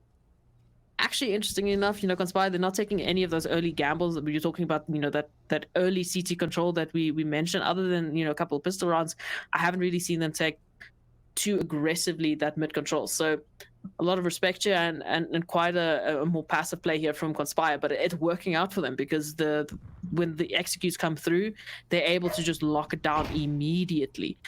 Actually, interestingly enough, Conspire, they're not taking any of those early gambles that we were talking about, that early CT control that we mentioned. Other than, a couple of pistol rounds, I haven't really seen them take too aggressively that mid control. So a lot of respect here and quite a more passive play here from Conspire, but it's working out for them because when the executes come through, they're able to just lock it down immediately.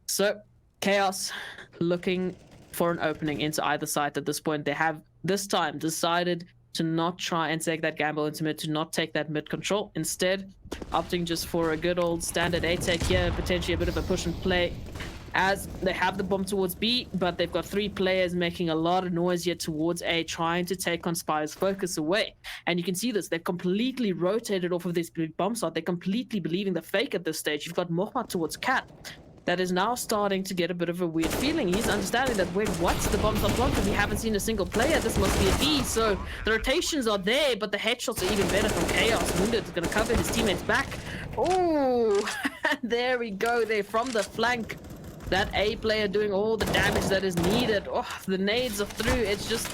So Chaos looking for an opening into either side at this point. They have this time decided to not try and take that gamble into mid, to not take that mid control, instead opting just for a good old standard A take here, potentially a bit of a push and play as they have the bomb towards B, but they've got 3 players making a lot of noise here towards A, trying to take Conspire's focus away. And you can see this, they've completely rotated off of this big bomb site. They're completely believing the fake at this stage. You've got Mohamed towards Cat, that is now starting to get a bit of a weird feeling. He's understanding that, wait, what? The bomb's not blocked, we haven't seen a single player. This must be a B. So the rotations are there, but the headshots are even better from Chaos. Wounded is going to cover his teammates back. Oh, there we go. There from the flank. That A player doing all the damage that is needed. Oh, the nades are through. It's just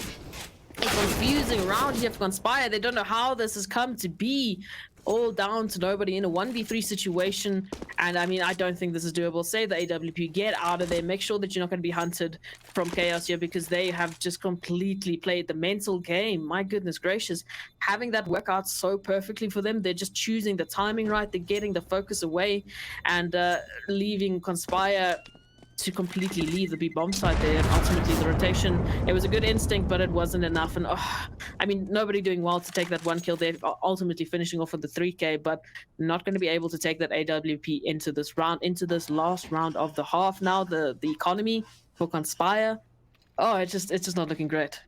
a confusing round here for Conspire. They don't know how this has come to be. All down to Nobody in a 1v3 situation, and I mean, I don't think this is doable. Save the AWP, get out of there, make sure that you're not going to be hunted from Chaos here, because they have just completely played the mental game. My goodness gracious, having that work out so perfectly for them. They're just choosing the timing right, they're getting the focus away, and leaving Conspire to completely leave the B bomb side there. And ultimately the rotation, it was a good instinct, but it wasn't enough. And I mean, Nobody doing well to take that 1 kill there, ultimately finishing off with the 3k, but not going to be able to take that AWP into this round, into this last round of the half. Now the economy for Conspire, it's just not looking great.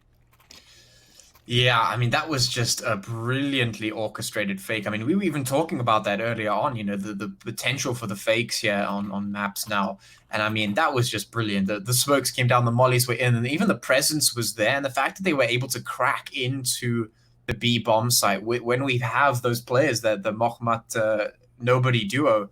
Yeah, I mean, that was just a brilliantly orchestrated fake. I mean, we were even talking about that earlier on, the potential for the fakes here on maps now. And I mean, that was just brilliant. The smokes came down, the mollies were in, and even the presence was there. And the fact that they were able to crack into the B bomb site, when we have those players, the Mohamed Nobody duo,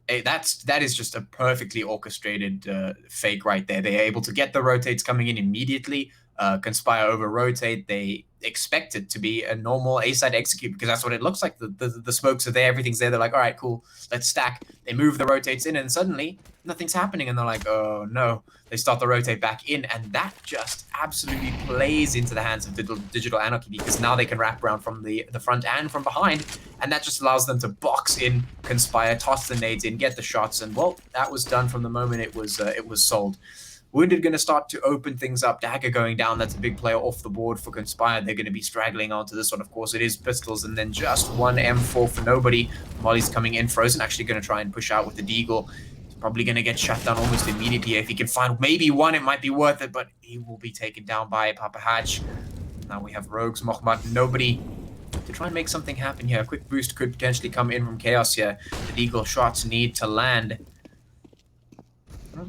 that is just a perfectly orchestrated fake right there. They're able to get the rotates coming in immediately, Conspire over rotate. They expect it to be a normal A side execute because that's what it looks like. The smokes are there, everything's there. They're like, all right, cool, let's stack. They move the rotates in, and suddenly nothing's happening, and they're like, oh no. They start the rotate back in, and that just absolutely plays into the hands of Digital Anarchy, because now they can wrap around from the front and from behind, and that just allows them to box in Conspire, toss the nades in, get the shots, and well, that was done from the moment it was sold. Wounded going to start to open things up. Dagger going down. That's a big player off the board for Conspire. They're going to be straggling onto this one. Of course, it is pistols, and then just one M4 for Nobody. Molly's coming in. Frozen actually going to try and push out with the Deagle. He's probably going to get shut down almost immediately. If he can find maybe one, it might be worth it, but he will be taken down by Papa Hatch. Now we have Rogues, Mohamed, Nobody to try and make something happen here. A quick boost could potentially come in from Chaos here. The Deagle shots need to land.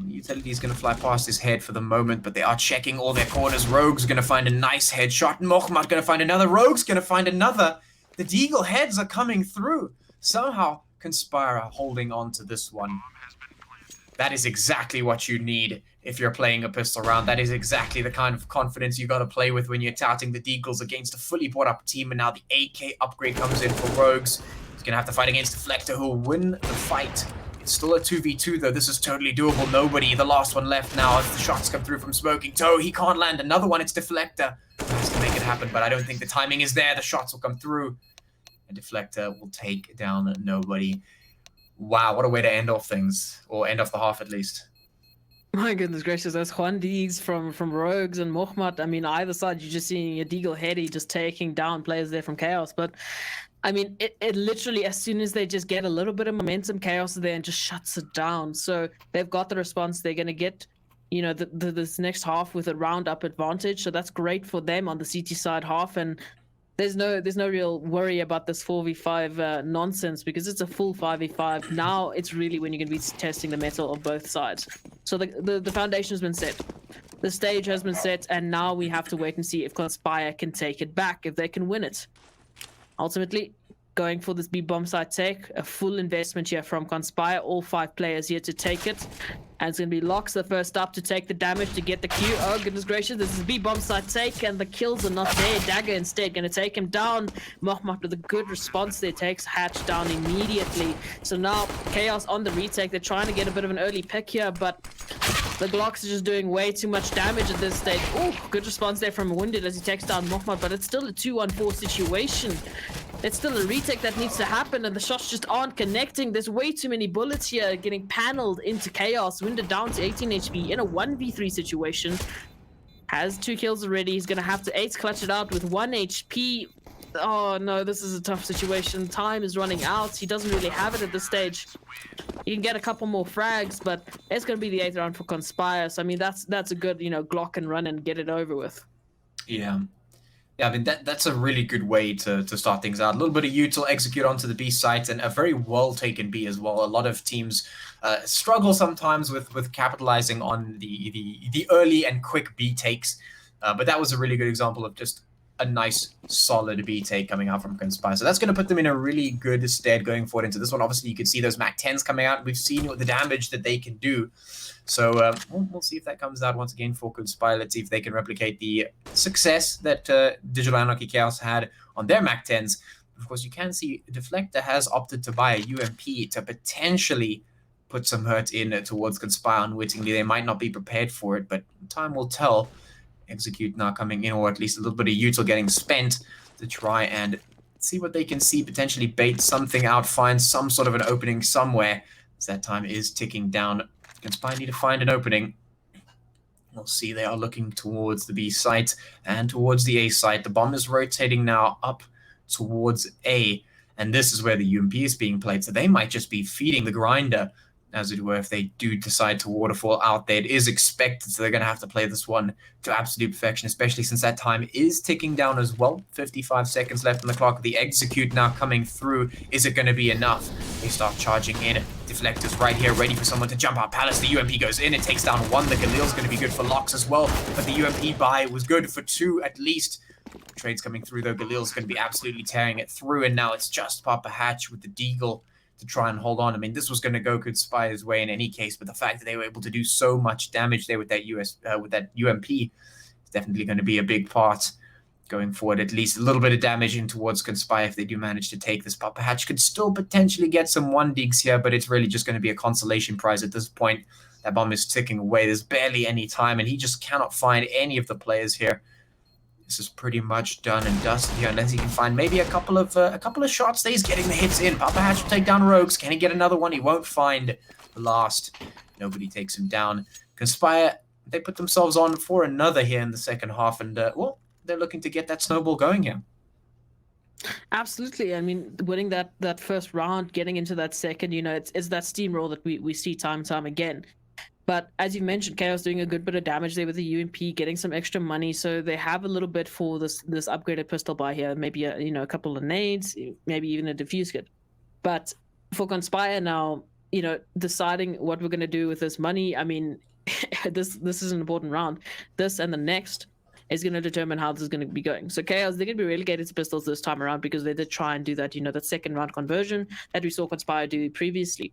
Utility is going to fly past his head for the moment, but they are checking all their corners. Rogue's going to find a nice headshot. Mohamed going to find another. Rogue's going to find another. The Deagle heads are coming through. Somehow, Conspire holding on to this one. That is exactly what you need if you're playing a pistol round. That is exactly the kind of confidence you got to play with when you're touting the Deagles against a fully bought up team. And now the AK upgrade comes in for Rogues. He's going to have to fight against Deflector, who will win the fight. It's still a 2v2 though. This is totally doable. Nobody, the last one left now as the shots come through from Smoking Toe. He can't land another one. It's Deflector who has to make it happen, but I don't think the timing is there. The shots will come through, and Deflector will take down nobody. Wow, what a way to end off things, or end off the half at least. My goodness gracious, those Juandis from Rogues and Mohamed. I mean, either side, you're just seeing a Deagle Heady just taking down players there from Chaos. But I mean, it literally, as soon as they just get a little bit of momentum, Chaos is there and just shuts it down. So they've got the response. They're going to get, you know, this next half with a round-up advantage. So that's great for them on the CT side half. And there's no real worry about this 4v5 nonsense, because it's a full 5v5. Now it's really when you're going to be testing the metal of both sides. So the foundation has been set. The stage has been set, and now we have to wait and see if Conspire can take it back, if they can win it. Ultimately, going for this B-bomb side take, a full investment here from Conspire, all 5 players here to take it. And it's going to be Lox the first up to take the damage to get the Q. Oh, goodness gracious, this is B-bomb side take, and the kills are not there. Dagger instead going to take him down. Mohamed with a good response there, takes Hatch down immediately. So now Chaos on the retake. They're trying to get a bit of an early pick here, but the Glocks are just doing way too much damage at this stage. Oh, good response there from Wounded as he takes down Mohamed, but it's still a 2-on-4 situation. It's still a retake that needs to happen, and the shots just aren't connecting. There's way too many bullets here getting paneled into Chaos. Wounded down to 18 HP in a 1v3 situation. Has 2 kills already. He's going to have to ace clutch it out with 1 HP. Oh no, this is a tough situation. Time is running out. He doesn't really have it at this stage. He can get a couple more frags, but it's going to be the 8th round for Conspire. So I mean, that's a good, you know, Glock and run and get it over with. Yeah. Yeah, I mean, that's a really good way to start things out. A little bit of util, execute onto the B site, and a very well-taken B as well. A lot of teams struggle sometimes with capitalizing on the early and quick B takes, but that was a really good example of just a nice, solid B take coming out from Conspire. So that's going to put them in a really good stead going forward into this one. Obviously, you can see those Mac 10s coming out. We've seen the damage that they can do. So we'll see if that comes out once again for Conspire. Let's see if they can replicate the success that Digital Anarchy Chaos had on their Mac 10s. Of course, you can see Deflector has opted to buy a UMP to potentially put some hurt in towards Conspire unwittingly. They might not be prepared for it, but time will tell. Execute now coming in, or at least a little bit of util getting spent to try and see what they can see, potentially bait something out, find some sort of an opening somewhere, as that time is ticking down. Conspire need to find an opening. We'll see, they are looking towards the B site and towards the A site. The bomb is rotating now up towards A, and this is where the UMP is being played, so they might just be feeding the grinder, as it were, if they do decide to waterfall out there. It is expected, so they're going to have to play this one to absolute perfection, especially since that time is ticking down as well. 55 seconds left on the clock. The execute now coming through. Is it going to be enough? They start charging in. Deflectors right here, ready for someone to jump out. Palace, the UMP goes in. It takes down 1. The Galil's going to be good for Lox as well, but the UMP buy was good for 2 at least. Trades coming through, though. Galil's going to be absolutely tearing it through, and now it's just Papa Hatch with the Deagle to try and hold on. I mean, this was going to go Conspire's way in any case, but the fact that they were able to do so much damage there with that UMP is definitely going to be a big part going forward. At least a little bit of damage in towards Conspire if they do manage to take this. Papa Hatch could still potentially get some 1-digs here, but it's really just going to be a consolation prize at this point. That bomb is ticking away. There's barely any time, and he just cannot find any of the players here. This is pretty much done and dusted here, unless he can find maybe a couple of shots that he's getting the hits in. Papa Hatch will take down Rogues. Can he get another one? He won't find the last. Nobody takes him down. Conspire, they put themselves on for another here in the second half, and well, they're looking to get that snowball going here. Absolutely. I mean, winning that first round, getting into that second, you know, it's that steamroll that we see time and time again. But as you mentioned, Chaos doing a good bit of damage there with the UMP, getting some extra money, so they have a little bit for this upgraded pistol buy here. Maybe a couple of nades, maybe even a diffuse kit. But for Conspire now, you know, deciding what we're going to do with this money. I mean, this is an important round. This and the next is going to determine how this is going to be going. So Chaos, they're going to be relegated to pistols this time around, because they did try and do that, you know, that second round conversion that we saw Conspire do previously.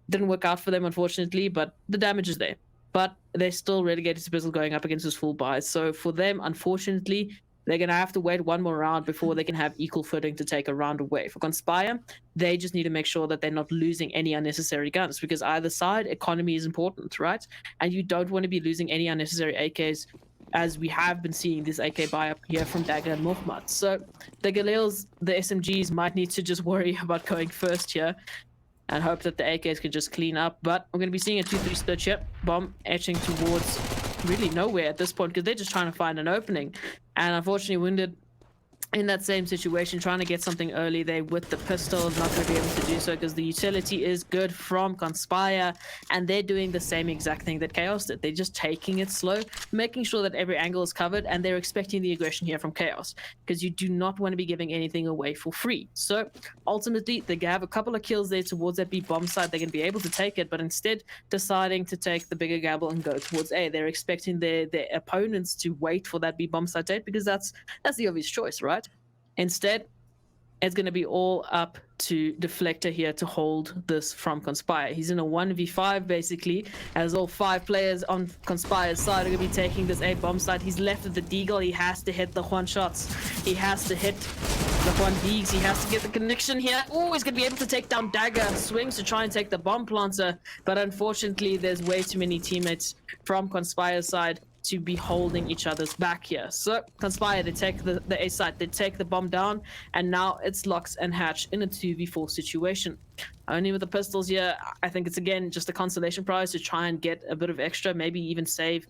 Didn't work out for them, unfortunately, but the damage is there. But they're still relegated to pistol going up against his full buys. So for them, unfortunately, they're going to have to wait one more round before they can have equal footing to take a round away. For Conspire, they just need to make sure that they're not losing any unnecessary guns, because either side, economy is important, right? And you don't want to be losing any unnecessary AKs as we have been seeing this AK buy up here from Dagger and Morphmut. So the Galils, the SMGs might need to just worry about going first here and hope that the AKs can just clean up. But we're going to be seeing a 2-3 stitch here. Bomb etching towards really nowhere at this point because they're just trying to find an opening. And unfortunately, Wounded in that same situation, trying to get something early there with the pistol, not going to be able to do so because the utility is good from Conspire, and they're doing the same exact thing that Chaos did. They're just taking it slow, making sure that every angle is covered, and they're expecting the aggression here from Chaos because you do not want to be giving anything away for free. So ultimately, they have a couple of kills there towards that B bomb side. They're going to be able to take it, but instead deciding to take the bigger gamble and go towards A. They're expecting their opponents to wait for that B bomb side date because that's the obvious choice, right? Instead, it's going to be all up to Deflector here to hold this from Conspire. He's in a 1v5 basically, as all 5 players on Conspire's side are going to be taking this A bomb side. He's left with the Deagle. He has to hit the one shots. He has to hit the one Deags. He has to get the connection here. Oh, he's going to be able to take down Dagger. Swings to try and take the bomb planter, but unfortunately, there's way too many teammates from Conspire's side to be holding each other's back here. So Conspire, they take the A side, they take the bomb down, and now it's Lux and Hatch in a 2v4 situation. Only with the pistols here, I think it's again just a consolation prize to try and get a bit of extra, maybe even save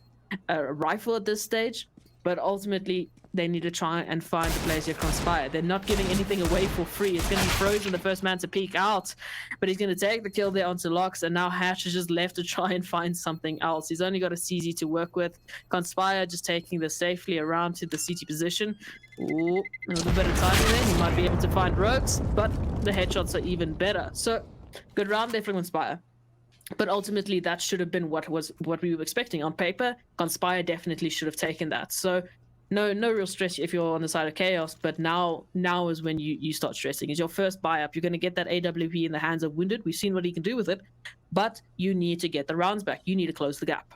a rifle at this stage. But ultimately, they need to try and find the players here Conspire. They're not giving anything away for free. It's going to be Frozen, the first man to peek out, but he's going to take the kill there onto Lux, and now Hatch is just left to try and find something else. He's only got a CZ to work with. Conspire just taking this safely around to the CT position. Ooh, a little bit of timing there. He might be able to find rogues, but the headshots are even better. So, good round there for Conspire. But ultimately, that should have been what we were expecting. On paper, Conspire definitely should have taken that. So, no real stress if you're on the side of Chaos, but now is when you start stressing. It's your first buy up. You're going to get that AWP in the hands of Wounded. We've seen what he can do with it, but you need to get the rounds back. You need to close the gap.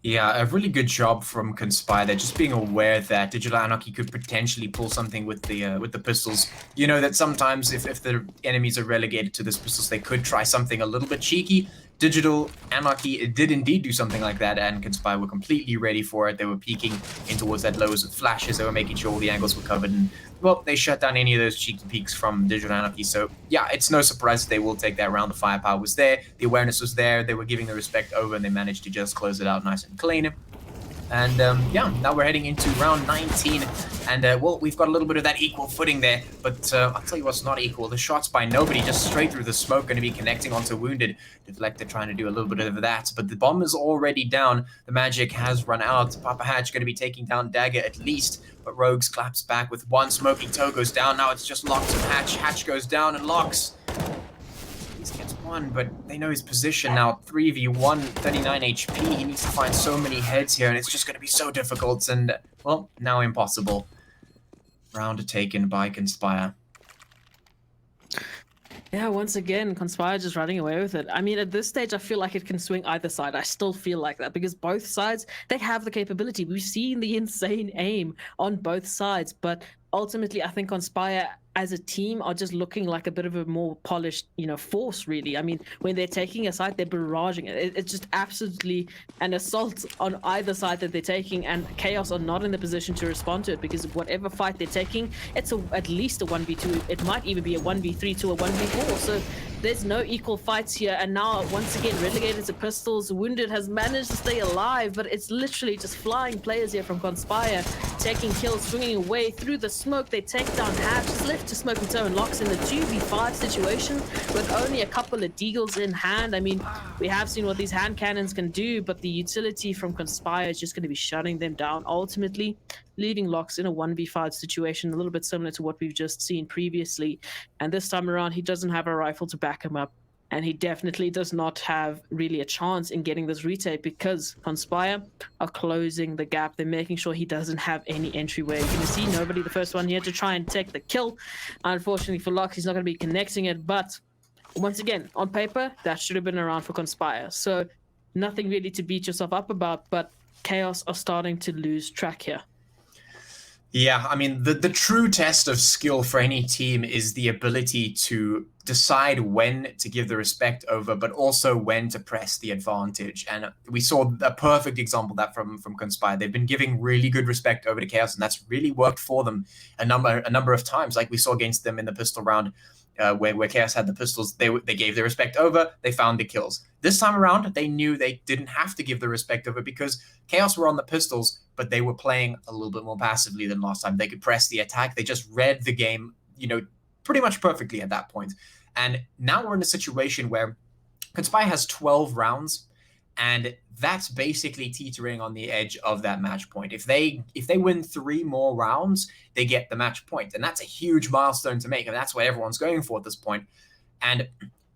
Yeah, a really good job from Conspire. They're just being aware that Digital Anarchy could potentially pull something with the pistols. You know that sometimes if the enemies are relegated to this pistols, they could try something a little bit cheeky. Digital Anarchy did indeed do something like that, and Conspire were completely ready for it. They were peeking in towards that lows with flashes. They were making sure all the angles were covered, and well, they shut down any of those cheeky peeks from Digital Anarchy. So yeah, it's no surprise that they will take that round. The firepower was there, the awareness was there, they were giving the respect over, and they managed to just close it out nice and clean. And yeah, now we're heading into round 19, and well, we've got a little bit of that equal footing there, but I'll tell you what's not equal. The shots by nobody, just straight through the smoke, going to be connecting onto Wounded. Deflector trying to do a little bit of that, but the bomb is already down. The magic has run out. Papa Hatch going to be taking down Dagger at least, but Rogues claps back with one. Smoking Toe goes down. Now it's just Locks and Hatch. Hatch goes down, and Locks gets one, but they know his position now. 3v1, 39 HP. He needs to find so many heads here, and it's just going to be so difficult, and, well, now impossible. Round taken by Conspire. Yeah, once again, Conspire just running away with it. I mean, at this stage, I feel like it can swing either side. I still feel like that because both sides, they have the capability. We've seen the insane aim on both sides, but ultimately, I think Conspire as a team are just looking like a bit of a more polished, force, really. I mean, when they're taking a side, they're barraging it. It's just absolutely an assault on either side that they're taking, and Chaos are not in the position to respond to it because whatever fight they're taking, it's at least a 1v2. It might even be a 1v3 to a 1v4. So there's no equal fights here, and now once again relegated to pistols. Wounded has managed to stay alive, but it's literally just flying players here from Conspire, taking kills, swinging away through the smoke. They take down Hatch, just left to Smoking Toe and Locks in the 2v5 situation with only a couple of deagles in hand. I mean, we have seen what these hand cannons can do, but the utility from Conspire is just going to be shutting them down ultimately, leaving Locks in a 1v5 situation, a little bit similar to what we've just seen previously. And this time around, he doesn't have a rifle to back him up, and he definitely does not have really a chance in getting this retake because Conspire are closing the gap. They're making sure he doesn't have any entryway. You're going to see nobody the first one here to try and take the kill. Unfortunately for Locks, he's not going to be connecting it, but once again, on paper, that should have been around for Conspire. So nothing really to beat yourself up about, but Chaos are starting to lose track here. Yeah, I mean, the true test of skill for any team is the ability to decide when to give the respect over, but also when to press the advantage. And we saw a perfect example of that from Conspire. They've been giving really good respect over to Chaos, and that's really worked for them a number of times. Like we saw against them in the pistol round, where Chaos had the pistols, they gave their respect over, they found the kills. This time around, they knew they didn't have to give the respect over because Chaos were on the pistols, but they were playing a little bit more passively than last time. They could press the attack. They just read the game, pretty much perfectly at that point. And now we're in a situation where Conspire has 12 rounds, and that's basically teetering on the edge of that match point. If they win 3 more rounds, they get the match point, and that's a huge milestone to make, and that's what everyone's going for at this point. And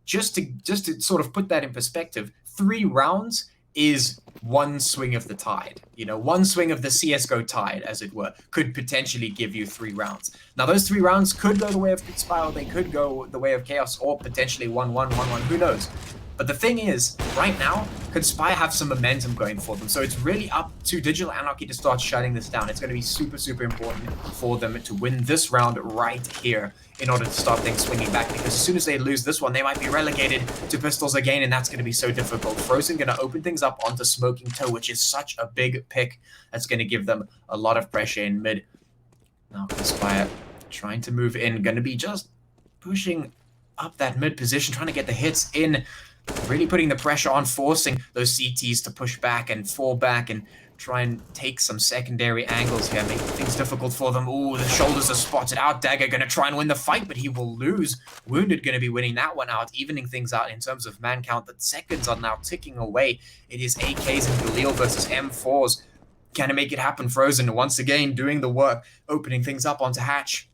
just to sort of put that in perspective, 3 rounds is one swing of the tide. One swing of the CSGO tide, as it were, could potentially give you 3 rounds. Now, those 3 rounds could go the way of Conspire, they could go the way of Chaos, or potentially 1-1, 1-1, who knows? But the thing is, right now, Conspire have some momentum going for them, so it's really up to Digital Anarchy to start shutting this down. It's going to be super, super important for them to win this round right here in order to start things swinging back, because as soon as they lose this one, they might be relegated to pistols again, and that's going to be so difficult. Frozen going to open things up onto Smoking Toe, which is such a big pick. That's going to give them a lot of pressure in mid. Now Conspire trying to move in, going to be just pushing up that mid position, trying to get the hits in, really putting the pressure on, forcing those CTs to push back and fall back and try and take some secondary angles here, making things difficult for them. Ooh, the shoulders are spotted out. Dagger going to try and win the fight, but he will lose. Wounded going to be winning that one out, evening things out in terms of man count. The seconds are now ticking away. It is AKs and Galil versus M4s. Can he make it happen? Frozen once again doing the work, opening things up onto Hatch.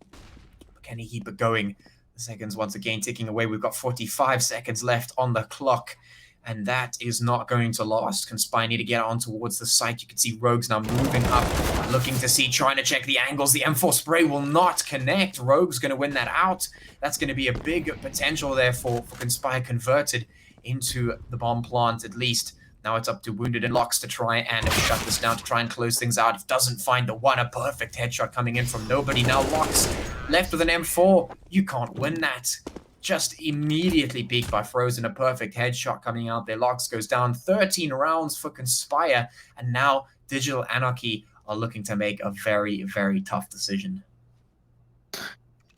But can he keep it going? The seconds once again ticking away. We've got 45 seconds left on the clock, and that is not going to last. Conspire need to get on towards the site. You can see Rogues now moving up, looking to see, trying to check the angles. The M4 spray will not connect. Rogue's going to win that out. That's going to be a big potential there for Conspire, converted into the bomb plant at least. Now it's up to Wounded and Locks to try and shut this down, to try and close things out. If doesn't find the one, a perfect headshot coming in from nobody. Now Locks left with an M4. You can't win that. Just immediately beat by Frozen. A perfect headshot coming out there. Locks goes down. 13 rounds for Conspire. And now Digital Anarchy are looking to make a very, very tough decision.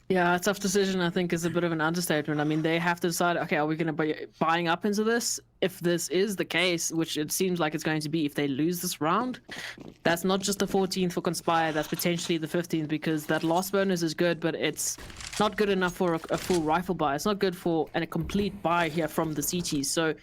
Yeah, a tough decision, I think, is a bit of an understatement. I mean, they have to decide, okay, are we going to be buying up into this? If this is the case, which it seems like it's going to be, if they lose this round, that's not just the 14th for Conspire, that's potentially the 15th, because that loss bonus is good, but it's not good enough for a full rifle buy. It's not good for a complete buy here from the CTs. So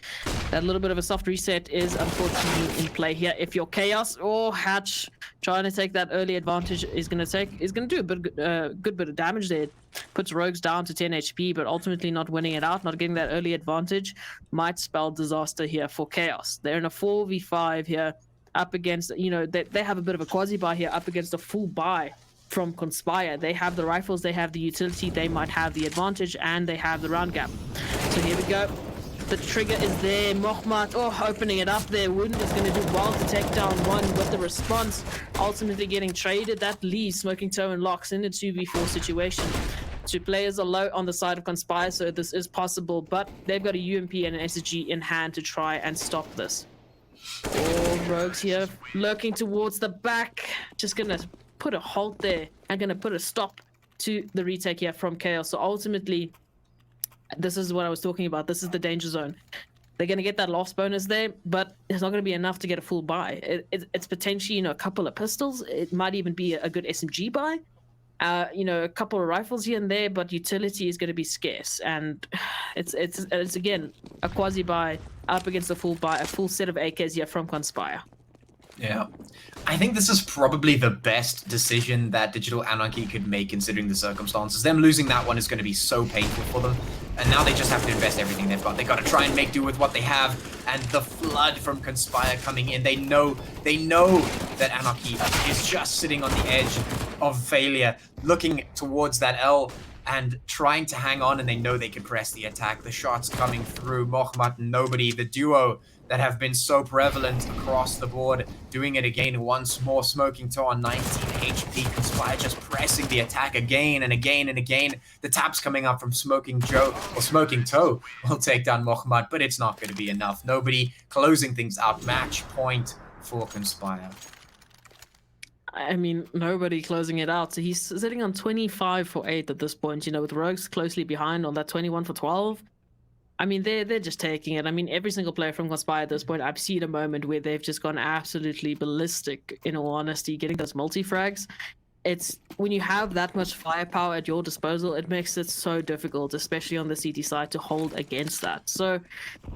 that little bit of a soft reset is unfortunately in play here. If you're Chaos or Hatch trying to take that early advantage, is going to do a good bit of damage there. Puts Rogues down to 10 HP, but ultimately not winning it out, not getting that early advantage, might spell disaster here for Chaos. They're in a 4v5 here, up against, they have a bit of a quasi-buy here, up against a full buy from Conspire. They have the rifles, they have the utility, they might have the advantage, and they have the round gap. So here we go. The trigger is there. Mohamed, opening it up there. Wound is going to do well to take down one with the response. Ultimately getting traded. That leaves Smoking Toe and Locks in a 2v4 situation. 2 players are low on the side of Conspire, so this is possible, but they've got a UMP and an SSG in hand to try and stop this. All Rogues here lurking towards the back. Just going to put a halt there and going to put a stop to the retake here from Chaos. So ultimately, this is what I was talking about. This is the danger zone. They're going to get that loss bonus there, but it's not going to be enough to get a full buy. It's potentially, a couple of pistols. It might even be a good SMG buy. A couple of rifles here and there, but utility is going to be scarce. And it's again, a quasi buy up against a full buy, a full set of AKs here from Conspire. Yeah. I think this is probably the best decision that Digital Anarchy could make considering the circumstances. Them losing that one is going to be so painful for them. And now they just have to invest everything they've got. They've got to try and make do with what they have. And the flood from Conspire coming in. They know that Anarchy is just sitting on the edge of failure, looking towards that L and trying to hang on, and they know they can press the attack. The shots coming through. Mohamed and Nobody, the duo that have been so prevalent across the board. Doing it again once more. Smoking Toe on 19 HP. Conspire just pressing the attack again and again and again. The taps coming up from Smoking Joe or Smoking Toe will take down Mohammad, but it's not going to be enough. Nobody closing things out. Match point for Conspire. I mean, nobody closing it out. So he's sitting on 25 for 8 at this point, you know, with Rogues closely behind on that 21 for 12. I mean, they're just taking it. I mean, every single player from Conspire at this point, I've seen a moment where they've just gone absolutely ballistic, in all honesty, getting those multi-frags. It's when you have that much firepower at your disposal, it makes it so difficult, especially on the CT side, to hold against that. So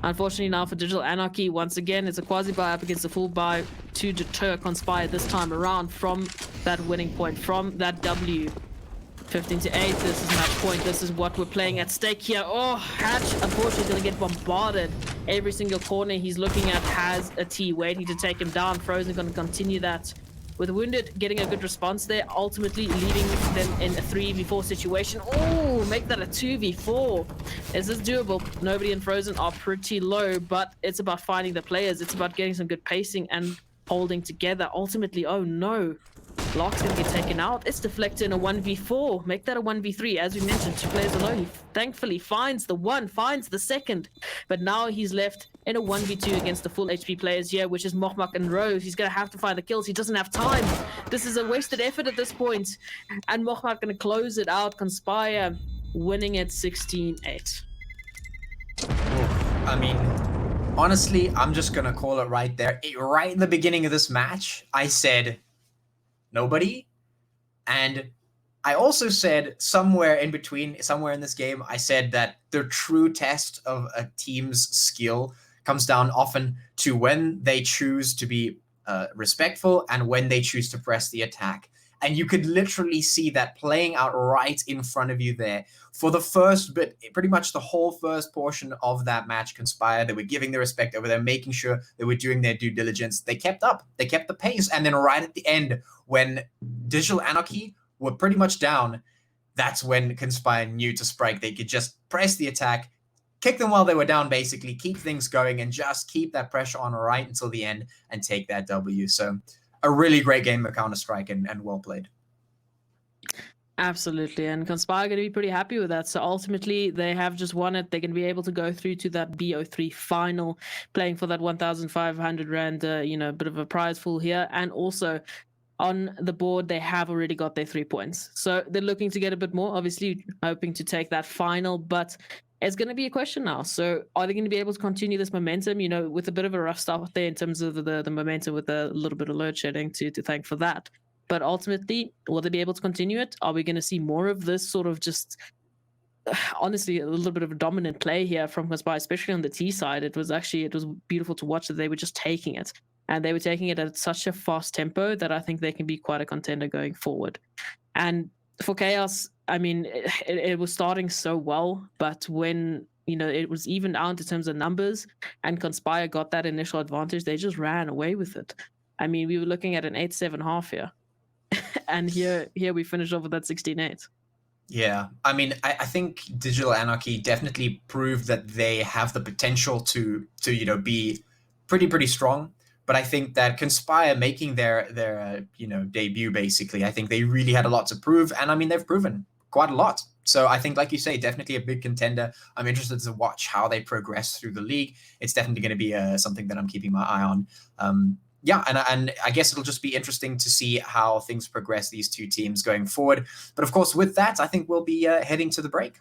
unfortunately now for Digital Anarchy, once again, it's a quasi-buy up against a full buy to deter Conspire this time around from that winning point, from that W. 15 to 8, this is match point, this is what we're playing at stake here. Oh, Hatch unfortunately is going to get bombarded. Every single corner he's looking at has a T waiting to take him down. Frozen going to continue that with Wounded getting a good response there, ultimately leaving them in a 3v4 situation. Oh, make that a 2v4. Is this doable? Nobody in Frozen are pretty low, but it's about finding the players. It's about getting some good pacing and holding together. Ultimately, oh no. Lock's gonna get taken out. It's deflected in a 1v4. Make that a 1v3. As we mentioned, 2 players alone. He thankfully finds the one, finds the second. But now he's left in a 1v2 against the full HP players here, which is Mohmak and Rose. He's gonna have to find the kills. He doesn't have time. This is a wasted effort at this point. And Mohmak gonna close it out. Conspire winning it 16-8. I mean, honestly, I'm just gonna call it right there. Right in the beginning of this match, I said nobody. And I also said somewhere in between, somewhere in this game, I said that the true test of a team's skill comes down often to when they choose to be respectful and when they choose to press the attack. And you could literally see that playing out right in front of you there. For the first bit, pretty much the whole first portion of that match, Conspire, they were giving the respect over there, making sure they were doing their due diligence. They kept up. They kept the pace. And then right at the end, when Digital Anarchy were pretty much down, that's when Conspire knew to strike. They could just press the attack, kick them while they were down, basically, keep things going, and just keep that pressure on right until the end and take that W. So a really great game of Counter-Strike and well played. Absolutely, and Conspire are going to be pretty happy with that. So ultimately, they have just won it. They're going to be able to go through to that BO3 final, playing for that 1,500 Rand, bit of a prize pool here. And also, on the board, they have already got their 3 points. So they're looking to get a bit more, obviously hoping to take that final, but it's going to be a question now. So are they going to be able to continue this momentum, with a bit of a rough start there in terms of the momentum with a little bit of load shedding to thank for that. But ultimately, will they be able to continue it? Are we going to see more of this sort of just, honestly, a little bit of a dominant play here from Conspire, especially on the T side? It was beautiful to watch that they were just taking it. And they were taking it at such a fast tempo that I think they can be quite a contender going forward. And for Chaos, I mean, it was starting so well, but when it was evened out in terms of numbers and Conspire got that initial advantage, they just ran away with it. I mean, we were looking at an 8-7 half here. And here we finished off with that 16-8. Yeah, I mean, I think Digital Anarchy definitely proved that they have the potential to be pretty strong. But I think that Conspire making their debut, basically, I think they really had a lot to prove. And I mean, they've proven quite a lot. So I think, like you say, definitely a big contender. I'm interested to watch how they progress through the league. It's definitely going to be something that I'm keeping my eye on. And I guess it'll just be interesting to see how things progress, these two teams going forward. But of course, with that, I think we'll be heading to the break.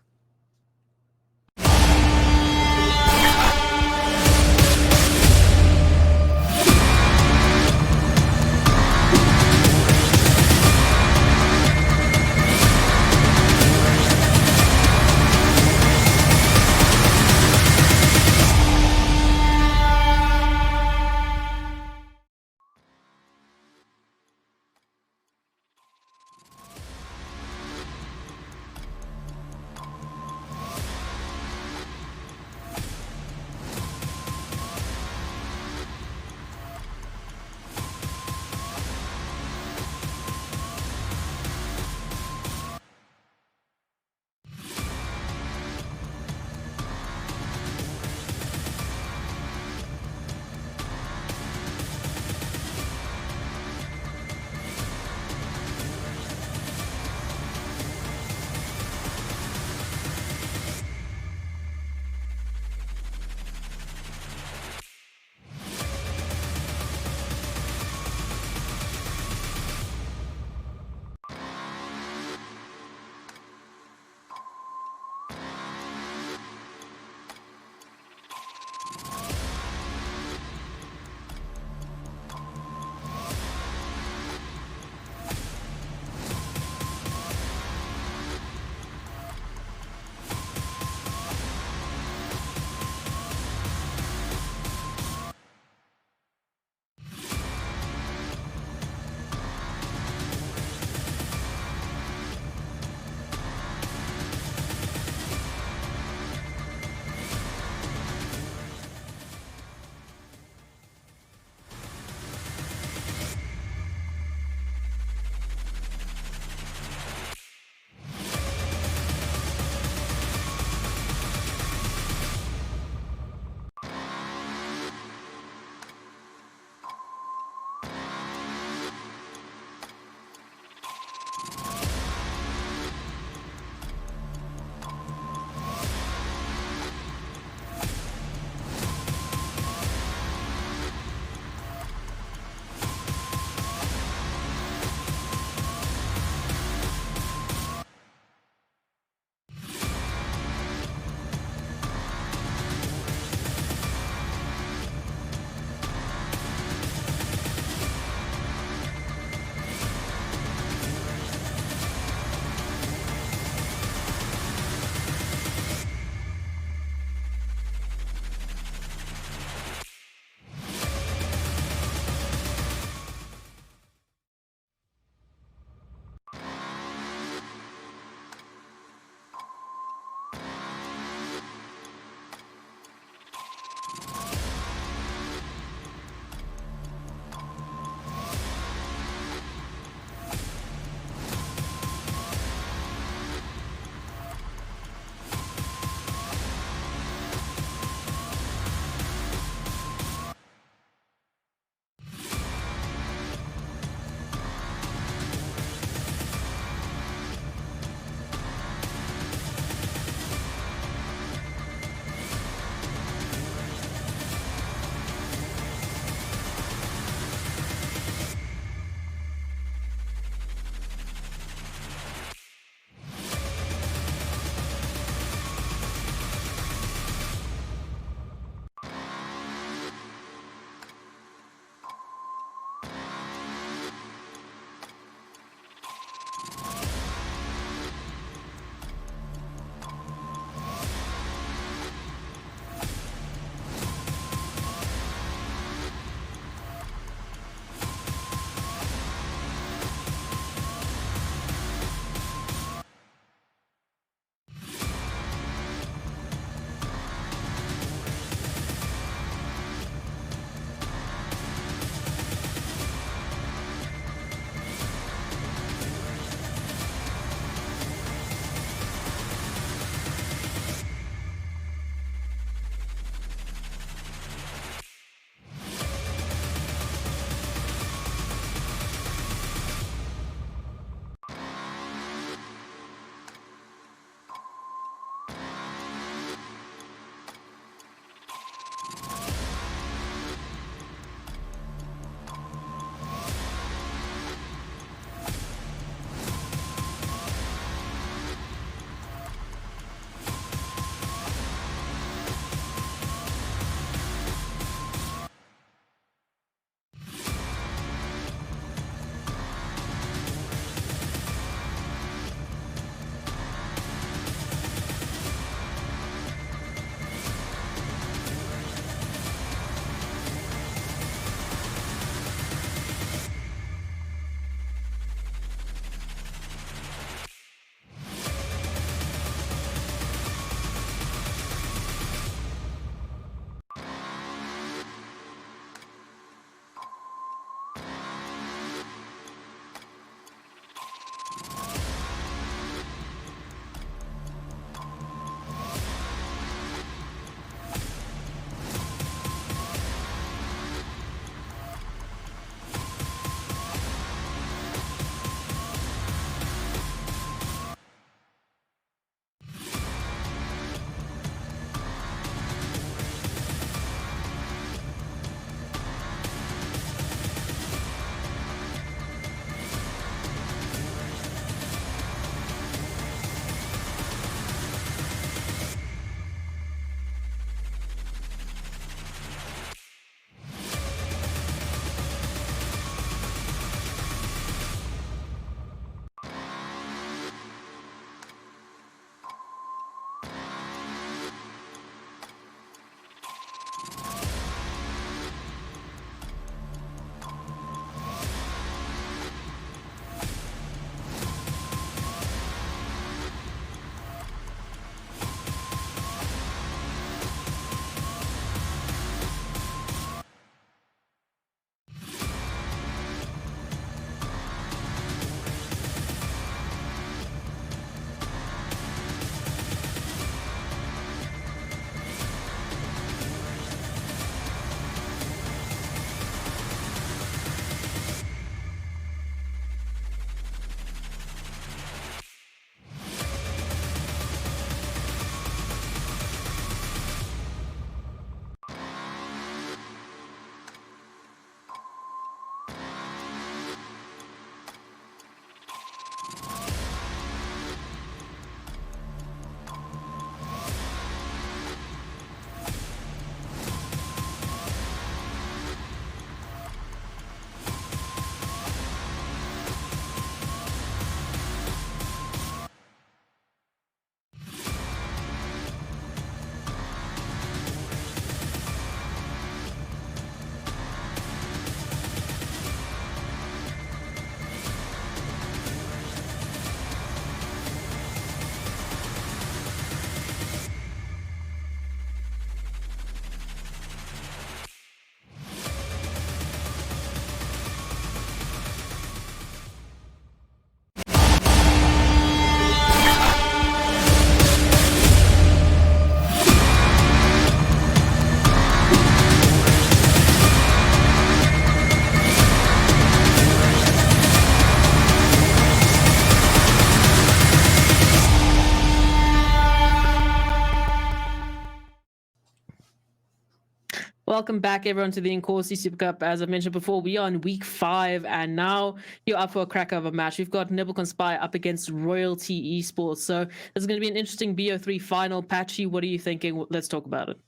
Welcome back, everyone, to the Inkosi Super Cup. As I mentioned before, we are in week 5, and now you're up for a cracker of a match. We've got Nodwin Gaming up against Royalty Esports. So this is going to be an interesting BO3 final. Patchy, what are you thinking? Let's talk about it.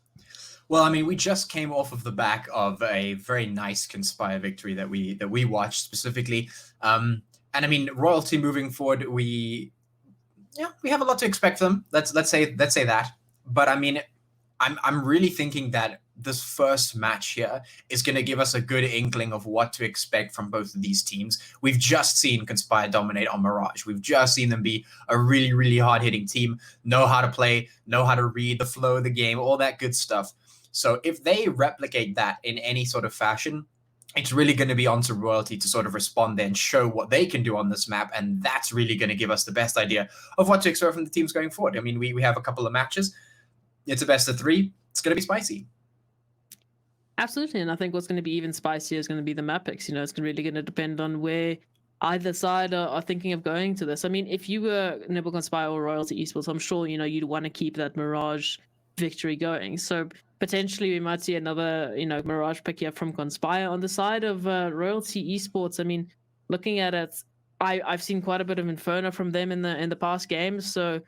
Well, I mean, we just came off of the back of a very nice Conspire victory that we watched specifically, and I mean, Royalty moving forward, we have a lot to expect from them. Let's say that. But I mean, I'm really thinking that this first match here is going to give us a good inkling of what to expect from both of these teams. We've just seen Conspire dominate on Mirage. We've just seen them be a really, really hard-hitting team, know how to play, know how to read the flow of the game, all that good stuff. So if they replicate that in any sort of fashion, it's really going to be onto Royalty to sort of respond there and show what they can do on this map, and that's really going to give us the best idea of what to expect from the teams going forward. I mean, we have a couple of matches. It's a best of 3. It's going to be spicy. Absolutely, and I think what's going to be even spicier is going to be the map picks. You know, it's really going to depend on where either side are thinking of going to this. I mean, if you were Nodwin Gaming or Royalty Esports, I'm sure, you know, you'd want to keep that Mirage victory going. So potentially we might see another, you know, Mirage pick here from Conspire. On the side of Royalty Esports, I mean, looking at it, I've seen quite a bit of Inferno from them in the past games. So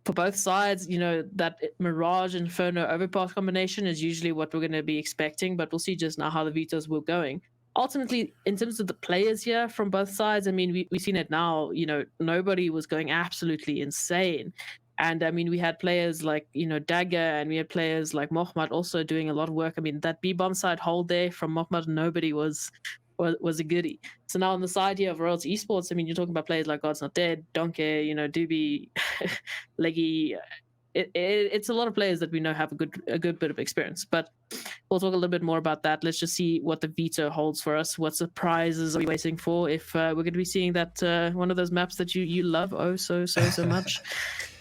for both sides, you know, that Mirage Inferno overpass combination is usually what we're going to be expecting, but we'll see just now how the vetoes will going. Ultimately, in terms of the players here from both sides, I mean, we've seen it now, you know, nobody was going absolutely insane. And I mean, we had players like, you know, Dagger, and we had players like Mohamed also doing a lot of work. I mean, that B-bomb side hold there from Mohamed, nobody was a goodie. So now on the side here of Royalty Esports, I mean, you're talking about players like God's Not Dead, Donkey, you know, Doobie, Leggy. It's a lot of players that we know have a good bit of experience. But we'll talk a little bit more about that. Let's just see what the veto holds for us. What surprises are we waiting for? If we're going to be seeing that one of those maps that you love so much.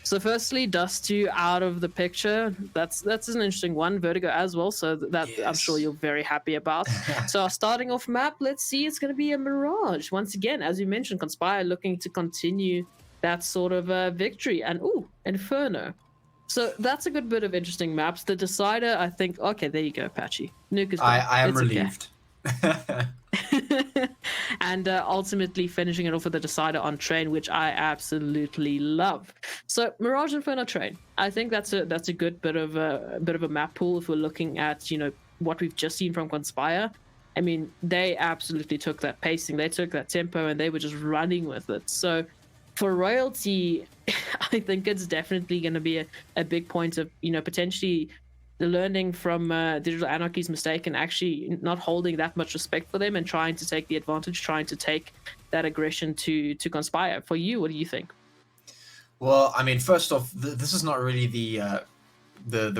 So firstly, Dust2 out of the picture. That's an interesting one. Vertigo as well, so that yes. I'm sure you're very happy about. So our starting off map, let's see, it's going to be a Mirage. Once again, as you mentioned, Conspire looking to continue that sort of victory. And Inferno. So that's a good bit of interesting maps. The Decider, I think, okay, there you go, Patchy. Nuke is I am relieved. Okay. And ultimately finishing it off with the Decider on Train, which I absolutely love. So Mirage Inferno Train, I think that's a good bit of a map pool if we're looking at, you know, what we've just seen from Conspire. I mean, they absolutely took that pacing, they took that tempo, and they were just running with it. So for Royalty, I think it's definitely going to be a big point of, you know, potentially the learning from Digital Anarchy's mistake and actually not holding that much respect for them and trying to take the advantage, trying to take that aggression to Conspire. For you, what do you think? Well, I mean, first off, this is not really the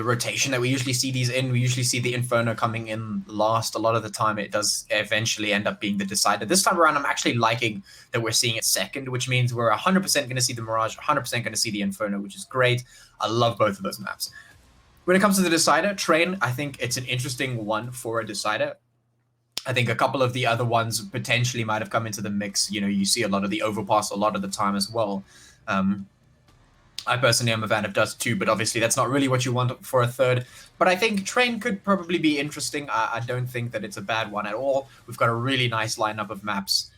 rotation that we usually see these in. We usually see the Inferno coming in last. A lot of the time, it does eventually end up being the Decider. This time around, I'm actually liking that we're seeing it second, which means we're 100% going to see the Mirage, 100% going to see the Inferno, which is great. I love both of those maps. When it comes to the Decider, Train, I think it's an interesting one for a Decider. I think a couple of the other ones potentially might have come into the mix. You know, you see a lot of the overpass a lot of the time as well. I personally am a fan of Dust too, but obviously that's not really what you want for a third. But I think Train could probably be interesting. I don't think that it's a bad one at all. We've got a really nice lineup of maps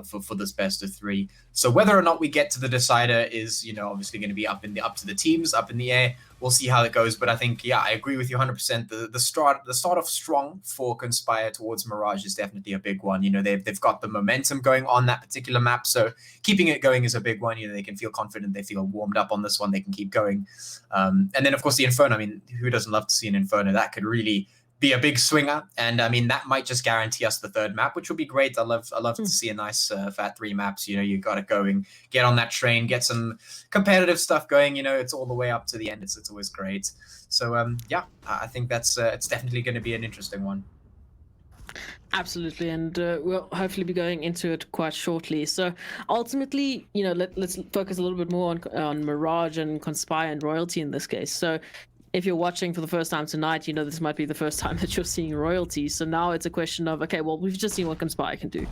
for this best of 3. So whether or not we get to the Decider is, you know, obviously going to be up to the teams, up in the air. We'll see how it goes. But I think, yeah, I agree with you 100%. The start off strong for Conspire towards Mirage is definitely a big one. You know, they've got the momentum going on that particular map. So keeping it going is a big one. You know, they can feel confident. They feel warmed up on this one. They can keep going. And then, of course, the Inferno. I mean, who doesn't love to see an Inferno? That could really be a big swinger, and I mean that might just guarantee us the third map, which would be great. I love to see a nice fat 3 maps. You know, you got to go and get on that train, get some competitive stuff going. You know, it's all the way up to the end. It's always great. So yeah, I think that's it's definitely going to be an interesting one. Absolutely, and we'll hopefully be going into it quite shortly. So ultimately, you know, let's focus a little bit more on Mirage and Conspire and Royalty in this case. So if you're watching for the first time tonight, you know this might be the first time that you're seeing Royalty. So now it's a question of, okay, well, we've just seen what Conspire can do.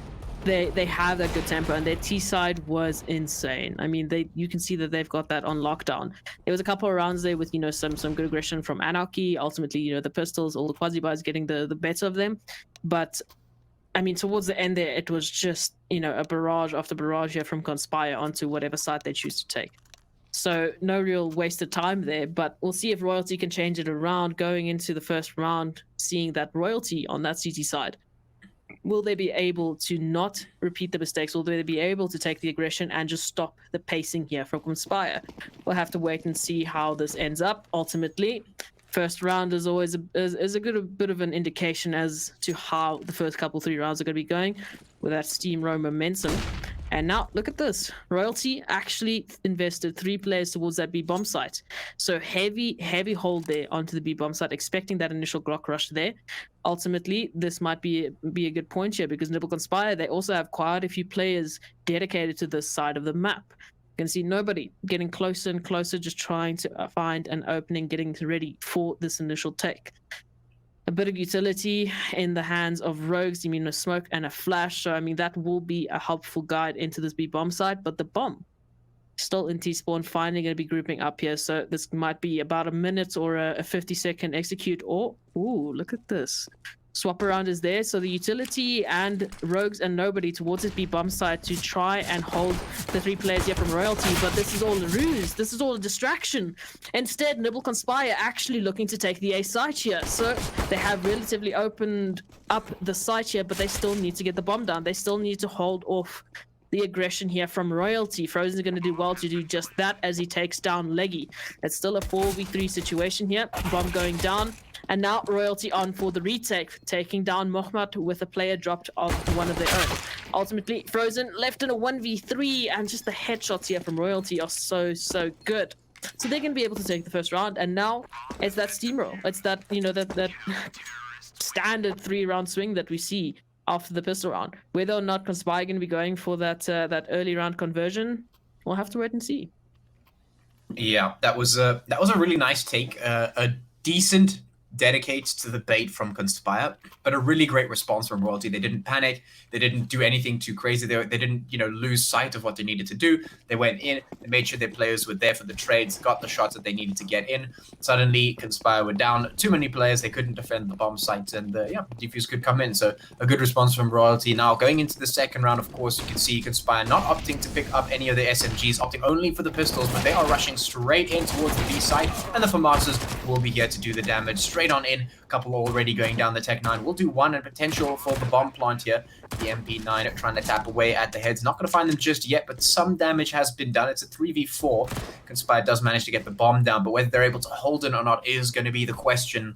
they have that good tempo, and their T side was insane. I mean, you can see that they've got that on lockdown. There was a couple of rounds there with some good aggression from Anarchy. Ultimately, the pistols, all the quasi-buys getting the better of them. But I mean, towards the end there, it was just a barrage after barrage here from Conspire onto whatever side they choose to take. So no real wasted time there, but we'll see if Royalty can change it around going into the first round, seeing that Royalty on that CT side. Will they be able to not repeat the mistakes? Will they be able to take the aggression and just stop the pacing here from Conspire? We'll have to wait and see how this ends up. Ultimately, first round is always a good bit of an indication as to how the first couple 3 rounds are going to be going with that steamroll momentum. And now look at this. Royalty actually invested 3 players towards that B bomb site. So heavy hold there onto the B bomb site, expecting that initial Glock rush there. Ultimately, this might be a good point here because Nibble Conspire, they also have quite a few players dedicated to this side of the map. You can see nobody getting closer and closer, just trying to find an opening, getting ready for this initial take. A bit of utility in the hands of Rogues, a smoke and a flash. So, I mean, that will be a helpful guide into this B bomb site, but the bomb still in T-spawn, finally going to be grouping up here. So this might be about a minute or a 50-second execute. Or, ooh, look at this. Swap around is there, so the utility and Rogues and nobody towards this B bomb site to try and hold the 3 players here from Royalty, but this is all a ruse, this is all a distraction. Instead, Nibble Conspire actually looking to take the A site here, so they have relatively opened up the site here, but they still need to get the bomb down, they still need to hold off the aggression here from Royalty. Frozen's going to do well to do just that as he takes down Leggy. It's still a 4v3 situation here, bomb going down. And now Royalty on for the retake, taking down Mohamed with a player dropped of one of their own. Ultimately, Frozen left in a 1v3, and just the headshots here from Royalty are so good. So they're going to be able to take the first round, and now it's that steamroll. It's that, that standard 3-round swing that we see after the pistol round. Whether or not Conspire going to be going for that early round conversion, we'll have to wait and see. Yeah, that was a really nice take. A decent dedicate to the bait from Conspire, but a really great response from Royalty. They didn't panic. They didn't do anything too crazy. They didn't, lose sight of what they needed to do. They went in, they made sure their players were there for the trades, got the shots that they needed to get in. Suddenly, Conspire were down too many players. They couldn't defend the bomb site, and defuse could come in. So a good response from Royalty. Now, going into the second round, of course, you can see Conspire not opting to pick up any of the SMGs, opting only for the pistols, but they are rushing straight in towards the B site, and the FAMASas will be here to do the damage straight on in. A couple already going down the Tech 9. We'll do one and potential for the bomb plant here. The MP9 trying to tap away at the heads. Not going to find them just yet, but some damage has been done. It's a 3v4. Conspire does manage to get the bomb down, but whether they're able to hold it or not is going to be the question.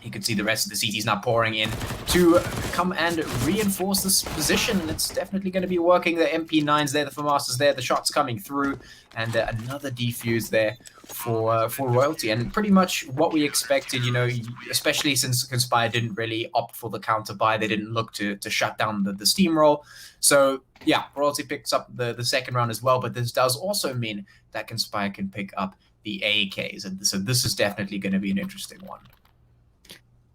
You can see the rest of the CTs now pouring in to come and reinforce this position, and it's definitely going to be working. The MP9s there, the FAMASas there, the shots coming through, and another defuse there for Royalty, and pretty much what we expected, especially since Conspire didn't really opt for the counter buy. They didn't look to shut down the steamroll. So yeah, Royalty picks up the second round as well, but this does also mean that Conspire can pick up the AKs, and so this is definitely going to be an interesting one.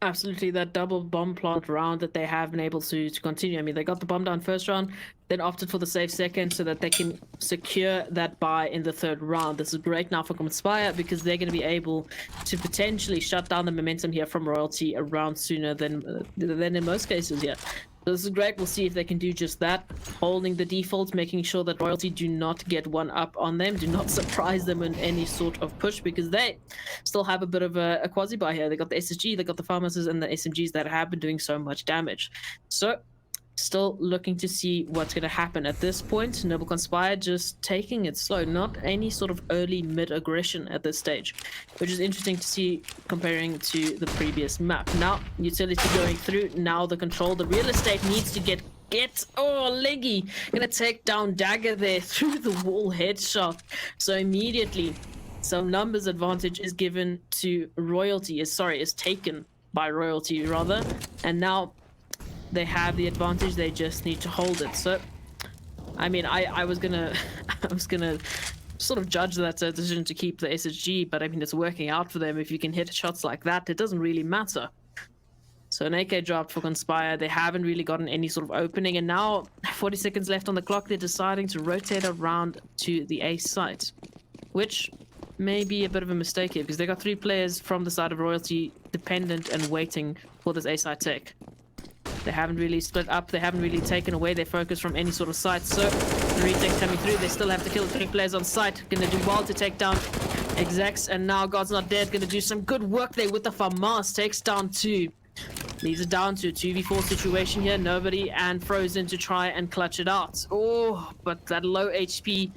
Absolutely, that double bomb plant round that they have been able to continue. I mean, they got the bomb down first round, then opted for the safe second so that they can secure that buy in the third round. This is great now for Conspire because they're going to be able to potentially shut down the momentum here from Royalty around sooner than in most cases here. So this is great. We'll see if they can do just that, holding the defaults, making sure that Royalty do not get one up on them, do not surprise them in any sort of push, because they still have a bit of a quasi-buy here. They got the SSG, they got the FAMASas and the SMGs that have been doing so much damage. So still looking to see what's going to happen at this point. Noble Conspire just taking it slow, not any sort of early mid aggression at this stage, which is interesting to see comparing to the previous map. Now utility going through, now the control, the real estate needs to get oh, Leggy gonna take down Dagger there through the wall headshot. So immediately some numbers advantage is given to Royalty, is taken by Royalty rather, and now they have the advantage. They just need to hold it. So I mean, I was gonna sort of judge that decision to keep the SSG, but I mean, it's working out for them. If you can hit shots like that, it doesn't really matter. So an AK dropped for Conspire. They haven't really gotten any sort of opening, and now 40 seconds left on the clock. They're deciding to rotate around to the A site, which may be a bit of a mistake here because they got 3 players from the side of Royalty dependent and waiting for this A site take. They haven't really split up. They haven't really taken away their focus from any sort of site. So the retake's coming through. They still have to kill 3 players on site. Gonna do well to take down Execs. And now God's Not Dead. Gonna do some good work there with the FAMAS. Takes down 2. Leaves it down to a 2v4 situation here. Nobody and Frozen to try and clutch it out. Oh, but that low HP...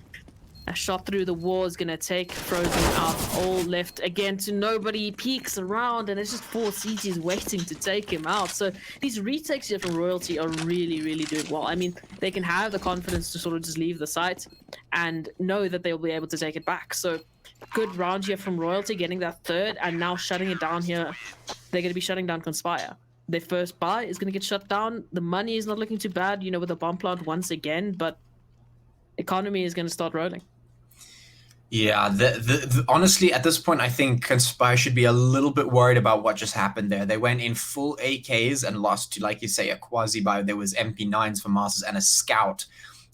A shot through the wall is going to take Frozen out. All left again to nobody. Peeks around and it's just 4 CTs waiting to take him out. So these retakes here from Royalty are really, really doing well. I mean, they can have the confidence to sort of just leave the site and know that they'll be able to take it back. So good round here from Royalty, getting that 3rd and now shutting it down here. They're going to be shutting down Conspire. Their first buy is going to get shut down. The money is not looking too bad, you know, with the bomb plant once again, but economy is going to start rolling. Yeah, honestly, at this point, I think Conspire should be a little bit worried about what just happened there. They went in full AKs and lost to, like you say, a quasi-buy. There was MP9s for Masters and a Scout.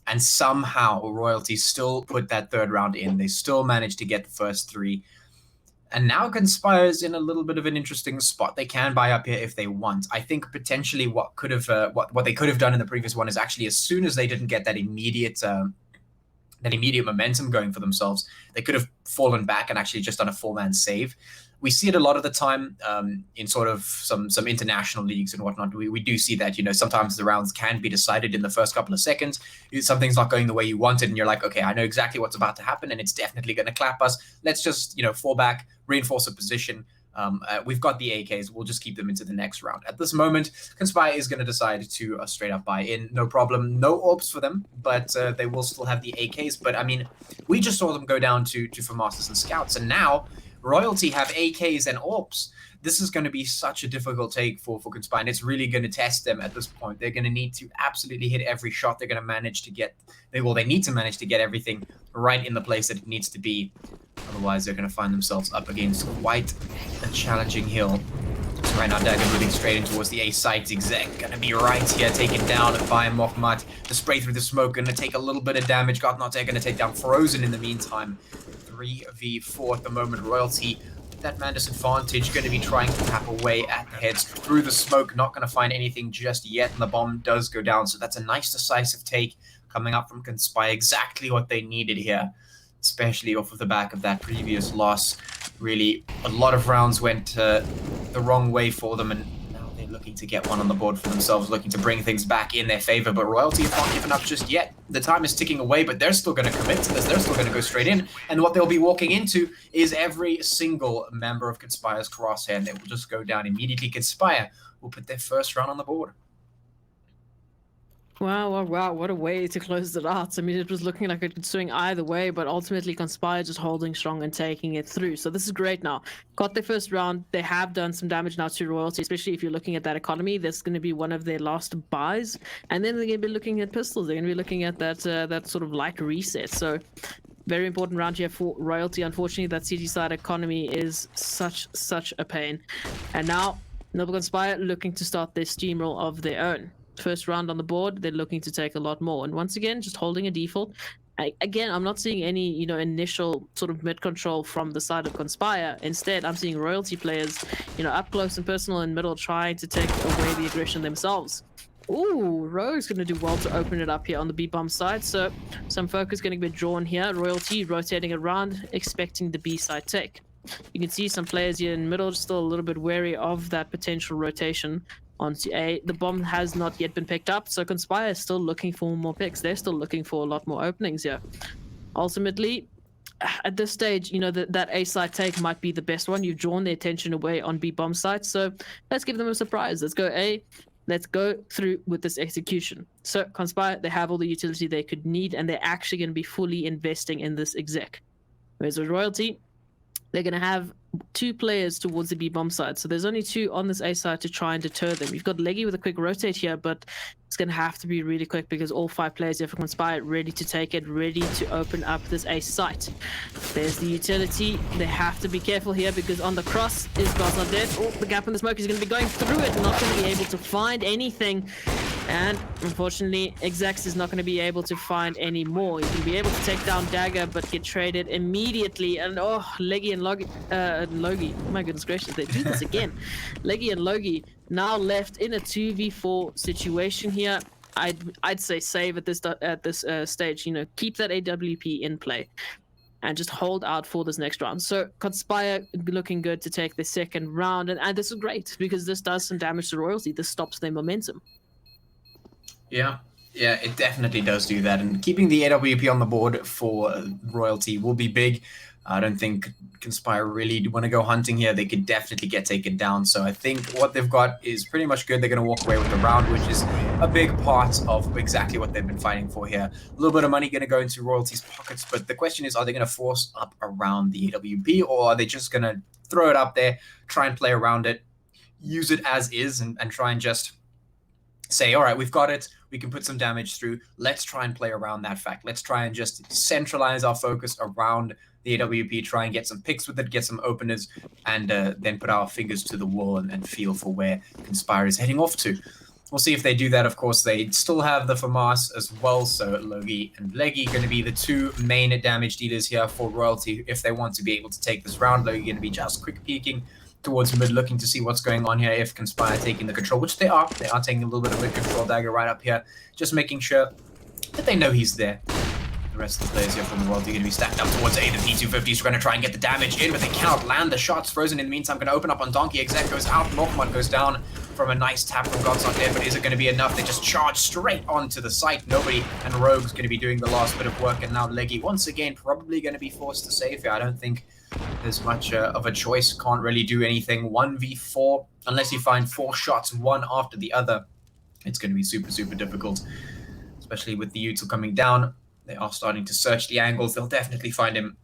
And somehow Royalty still put that 3rd round in. They still managed to get the first 3. And now Conspire is in a little bit of an interesting spot. They can buy up here if they want. I think potentially what they could have done in the previous one is actually as soon as they didn't get that immediate momentum going for themselves, they could have fallen back and actually just done a 4-man save. We see it a lot of the time in sort of some international leagues and whatnot. We do see that, you know, sometimes the rounds can be decided in the first couple of seconds. Something's not going the way you wanted, and you're like, okay, I know exactly what's about to happen, and it's definitely going to clap us. Let's just, you know, fall back, reinforce a position. We've got the AKs. We'll just keep them into the next round. At this moment, Conspire is going to decide to straight up buy in. No problem. No orbs for them, but they will still have the AKs. But, I mean, we just saw them go down to FAMAS and Scouts, and now Royalty have AKs and orbs. This is going to be such a difficult take for Conspire, and it's really going to test them at this point. They're going to need to absolutely hit every shot. They're going to manage to get... they need to manage to get everything right in the place that it needs to be. Otherwise, they're going to find themselves up against quite a challenging hill. So right now, Dagger moving straight in towards the A site. Exec going to be right here, taken down by Mokhmat. The spray through the smoke going to take a little bit of damage. God Not Dead going to take down Frozen in the meantime. 3v4 at the moment. Royalty, that man disadvantage, going to be trying to tap away at the heads through the smoke. Not going to find anything just yet, and the bomb does go down. So that's a nice decisive take coming up from Conspire. Exactly what they needed here, especially off of the back of that previous loss. Really, a lot of rounds went the wrong way for them, and now they're looking to get one on the board for themselves, looking to bring things back in their favor. But Royalty have not given up just yet. The time is ticking away, but they're still going to commit to this. They're still going to go straight in, and what they'll be walking into is every single member of Conspire's crosshair, and they will just go down immediately. Conspire will put their first round on the board. Wow, what a way to close it out. I mean, it was looking like it could swing either way, but ultimately Conspire just holding strong and taking it through. So this is great now. Got their first round. They have done some damage now to Royalty, especially if you're looking at that economy. That's going to be one of their last buys. And then they're going to be looking at pistols. They're going to be looking at that sort of light reset. So very important round here for Royalty. Unfortunately, that CG side economy is such a pain. And now, Noble Conspire looking to start their steamroll of their own. First round on the board, they're looking to take a lot more, and once again just holding a default. Again, I'm not seeing any initial sort of mid control from the side of Conspire. Instead, I'm seeing Royalty players up close and personal in middle trying to take away the aggression themselves. Ooh, Rogue's going to do well to open it up here on the B-bomb side, so some focus going to be drawn here. Royalty rotating around, expecting the B side take. You can see some players here in middle still a little bit wary of that potential rotation onto A. The bomb has not yet been picked up, so Conspire is still looking for more picks. They're still looking for a lot more openings here. Ultimately, at this stage, that A side take might be the best one. You've drawn their attention away on B bomb side, so let's give them a surprise. Let's go A. Let's go through with this execution. So Conspire, they have all the utility they could need, and they're actually going to be fully investing in this exec. Whereas with Royalty, they're going to have 2 players towards the B-bomb side. So there's only 2 on this A side to try and deter them. You've got Leggy with a quick rotate here, but it's going to have to be really quick because all 5 players here for Conspire ready to take it, ready to open up this A site. There's the utility. They have to be careful here because on the cross is God's Not Dead. Oh, the gap in the smoke is going to be going through it, not going to be able to find anything. And unfortunately, Exex is not going to be able to find any more. He's going to be able to take down Dagger, but get traded immediately. And oh, Leggy and Logi, my goodness gracious, they do this again. Leggy and Logi now left in a 2v4 situation here. I'd say save at this stage. You know, keep that AWP in play and just hold out for this next round. So Conspire looking good to take the second round, and this is great because this does some damage to Royalty. This stops their momentum. Yeah, it definitely does do that. And keeping the AWP on the board for Royalty will be big. I don't think Conspire really want to go hunting here. They could definitely get taken down. So I think what they've got is pretty much good. They're going to walk away with the round, which is a big part of exactly what they've been fighting for here. A little bit of money going to go into Royalty's pockets. But the question is, are they going to force up around the AWP, or are they just going to throw it up there, try and play around it, use it as is, and try and just say, all right, we've got it. We can put some damage through. Let's try and play around that fact. Let's try and just centralize our focus around the AWP, try and get some picks with it, get some openers, and then put our fingers to the wall and feel for where Conspire is heading off to. We'll see if they do that. Of course, they still have the FAMAS as well, so Logi and Leggy going to be the two main damage dealers here for Royalty if they want to be able to take this round. Logi going to be just quick peeking towards mid, looking to see what's going on here. If Conspire taking the control, which they are taking a little bit of mid control. Dagger right up here, just making sure that they know he's there. The rest of the players here from Royalty are going to be stacked up towards A. The P250 is going to try and get the damage in, but they cannot land the shots. Frozen in the meantime, going to open up on Donkey. Exec goes out. Northmont goes down from a nice tap from God's Not Dead, but is it going to be enough? They just charge straight onto the site. Nobody, and Rogue's going to be doing the last bit of work, and now Leggy once again probably going to be forced to save here. I don't think there's much of a choice. Can't really do anything. 1v4, unless you find 4 shots, one after the other. It's going to be super, super difficult, especially with the Util coming down. They are starting to search the angles. They'll definitely find him.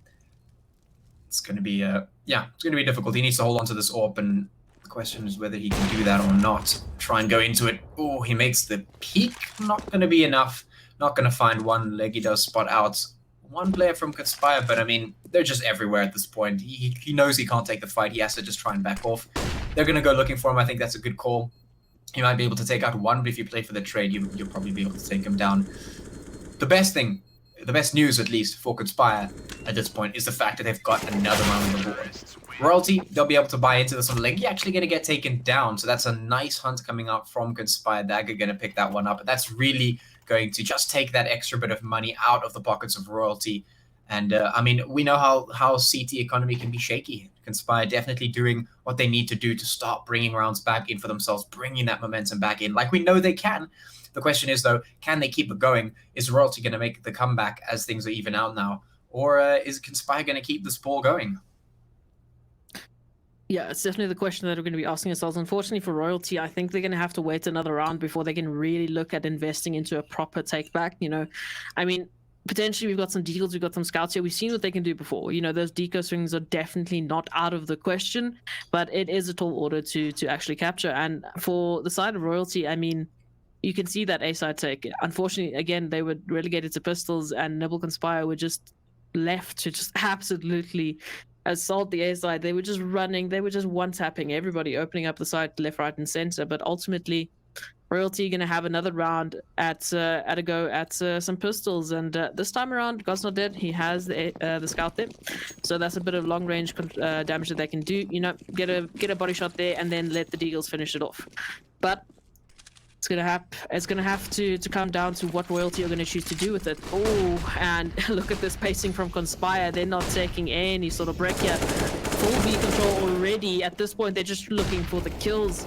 It's going to be, it's going to be difficult. He needs to hold on to this AWP, and the question is whether he can do that or not. Try and go into it. Oh, he makes the peak. Not going to be enough. Not going to find one. Leggy does spot out one player from Conspire, but I mean, they're just everywhere at this point. He knows he can't take the fight. He has to just try and back off. They're going to go looking for him. I think that's a good call. You might be able to take out one, but if you play for the trade, you'll probably be able to take him down. The best news, at least, for Conspire at this point is the fact that they've got another round on the board. Royalty, they'll be able to buy into this one. Leggy actually going to get taken down, so that's a nice hunt coming out from Conspire. Dagger going to pick that one up, but that's really going to just take that extra bit of money out of the pockets of Royalty. And, I mean, we know how CT economy can be shaky. Conspire definitely doing what they need to do to start bringing rounds back in for themselves, bringing that momentum back in, like we know they can. The question is, though, can they keep it going? Is Royalty going to make the comeback as things are even out now? Or is Conspire going to keep this ball going? Yeah, it's definitely the question that we're going to be asking ourselves. Unfortunately for Royalty, I think they're going to have to wait another round before they can really look at investing into a proper take back. You know, I mean, potentially we've got some deals, we've got some scouts here. We've seen what they can do before. You know, those deco swings are definitely not out of the question, but it is a tall order to actually capture. And for the side of Royalty, I mean, you can see that A-side take. Unfortunately, again, they were relegated to pistols, and Nibble Conspire were just left to just absolutely assault the A-side. They were just running. They were just one-tapping everybody, opening up the side left, right, and center. But ultimately, Royalty going to have another round at a go at some pistols, and this time around, God's Not Dead. He has the scout there, so that's a bit of long range damage that they can do. You know, get a body shot there, and then let the Deagles finish it off. But it's gonna have to come down to what Royalty are gonna choose to do with it. Oh, and look at this pacing from Conspire. They're not taking any sort of break here. Full B control already. At this point, they're just looking for the kills.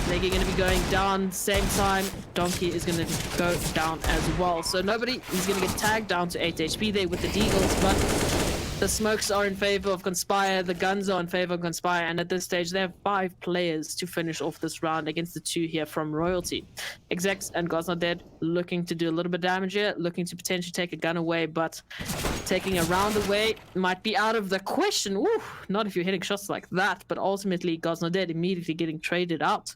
Leggy gonna be going down. Same time, Donkey is gonna go down as well. So he's gonna get tagged down to 8 HP there with the Deagles, but the smokes are in favor of Conspire, the guns are in favor of Conspire, and at this stage they have 5 players to finish off this round against the 2 here from Royalty. Execs and God's Not Dead looking to do a little bit of damage here, looking to potentially take a gun away, but taking a round away might be out of the question. Ooh, not if you're hitting shots like that, but ultimately God's Not Dead immediately getting traded out.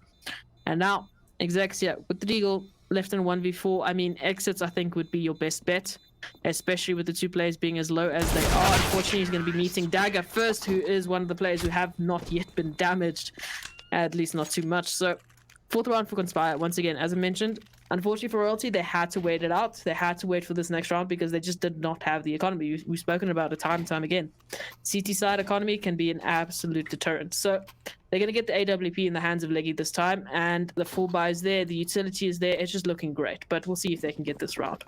And now, Execs, yeah, with the Deagle left in 1v4, I mean, exits I think would be your best bet, especially with the 2 players being as low as they are. Unfortunately, he's going to be meeting Dagger first, who is one of the players who have not yet been damaged, at least not too much. So, 4th round for Conspire. Once again, as I mentioned, Unfortunately for Royalty, they had to wait it out. They had to wait for this next round because they just did not have the economy. We've spoken about it time and time again. CT side economy can be an absolute deterrent. So they're going to get the AWP in the hands of Leggy this time, and the full buy is there, the utility is there. It's just looking great, but we'll see if they can get this round.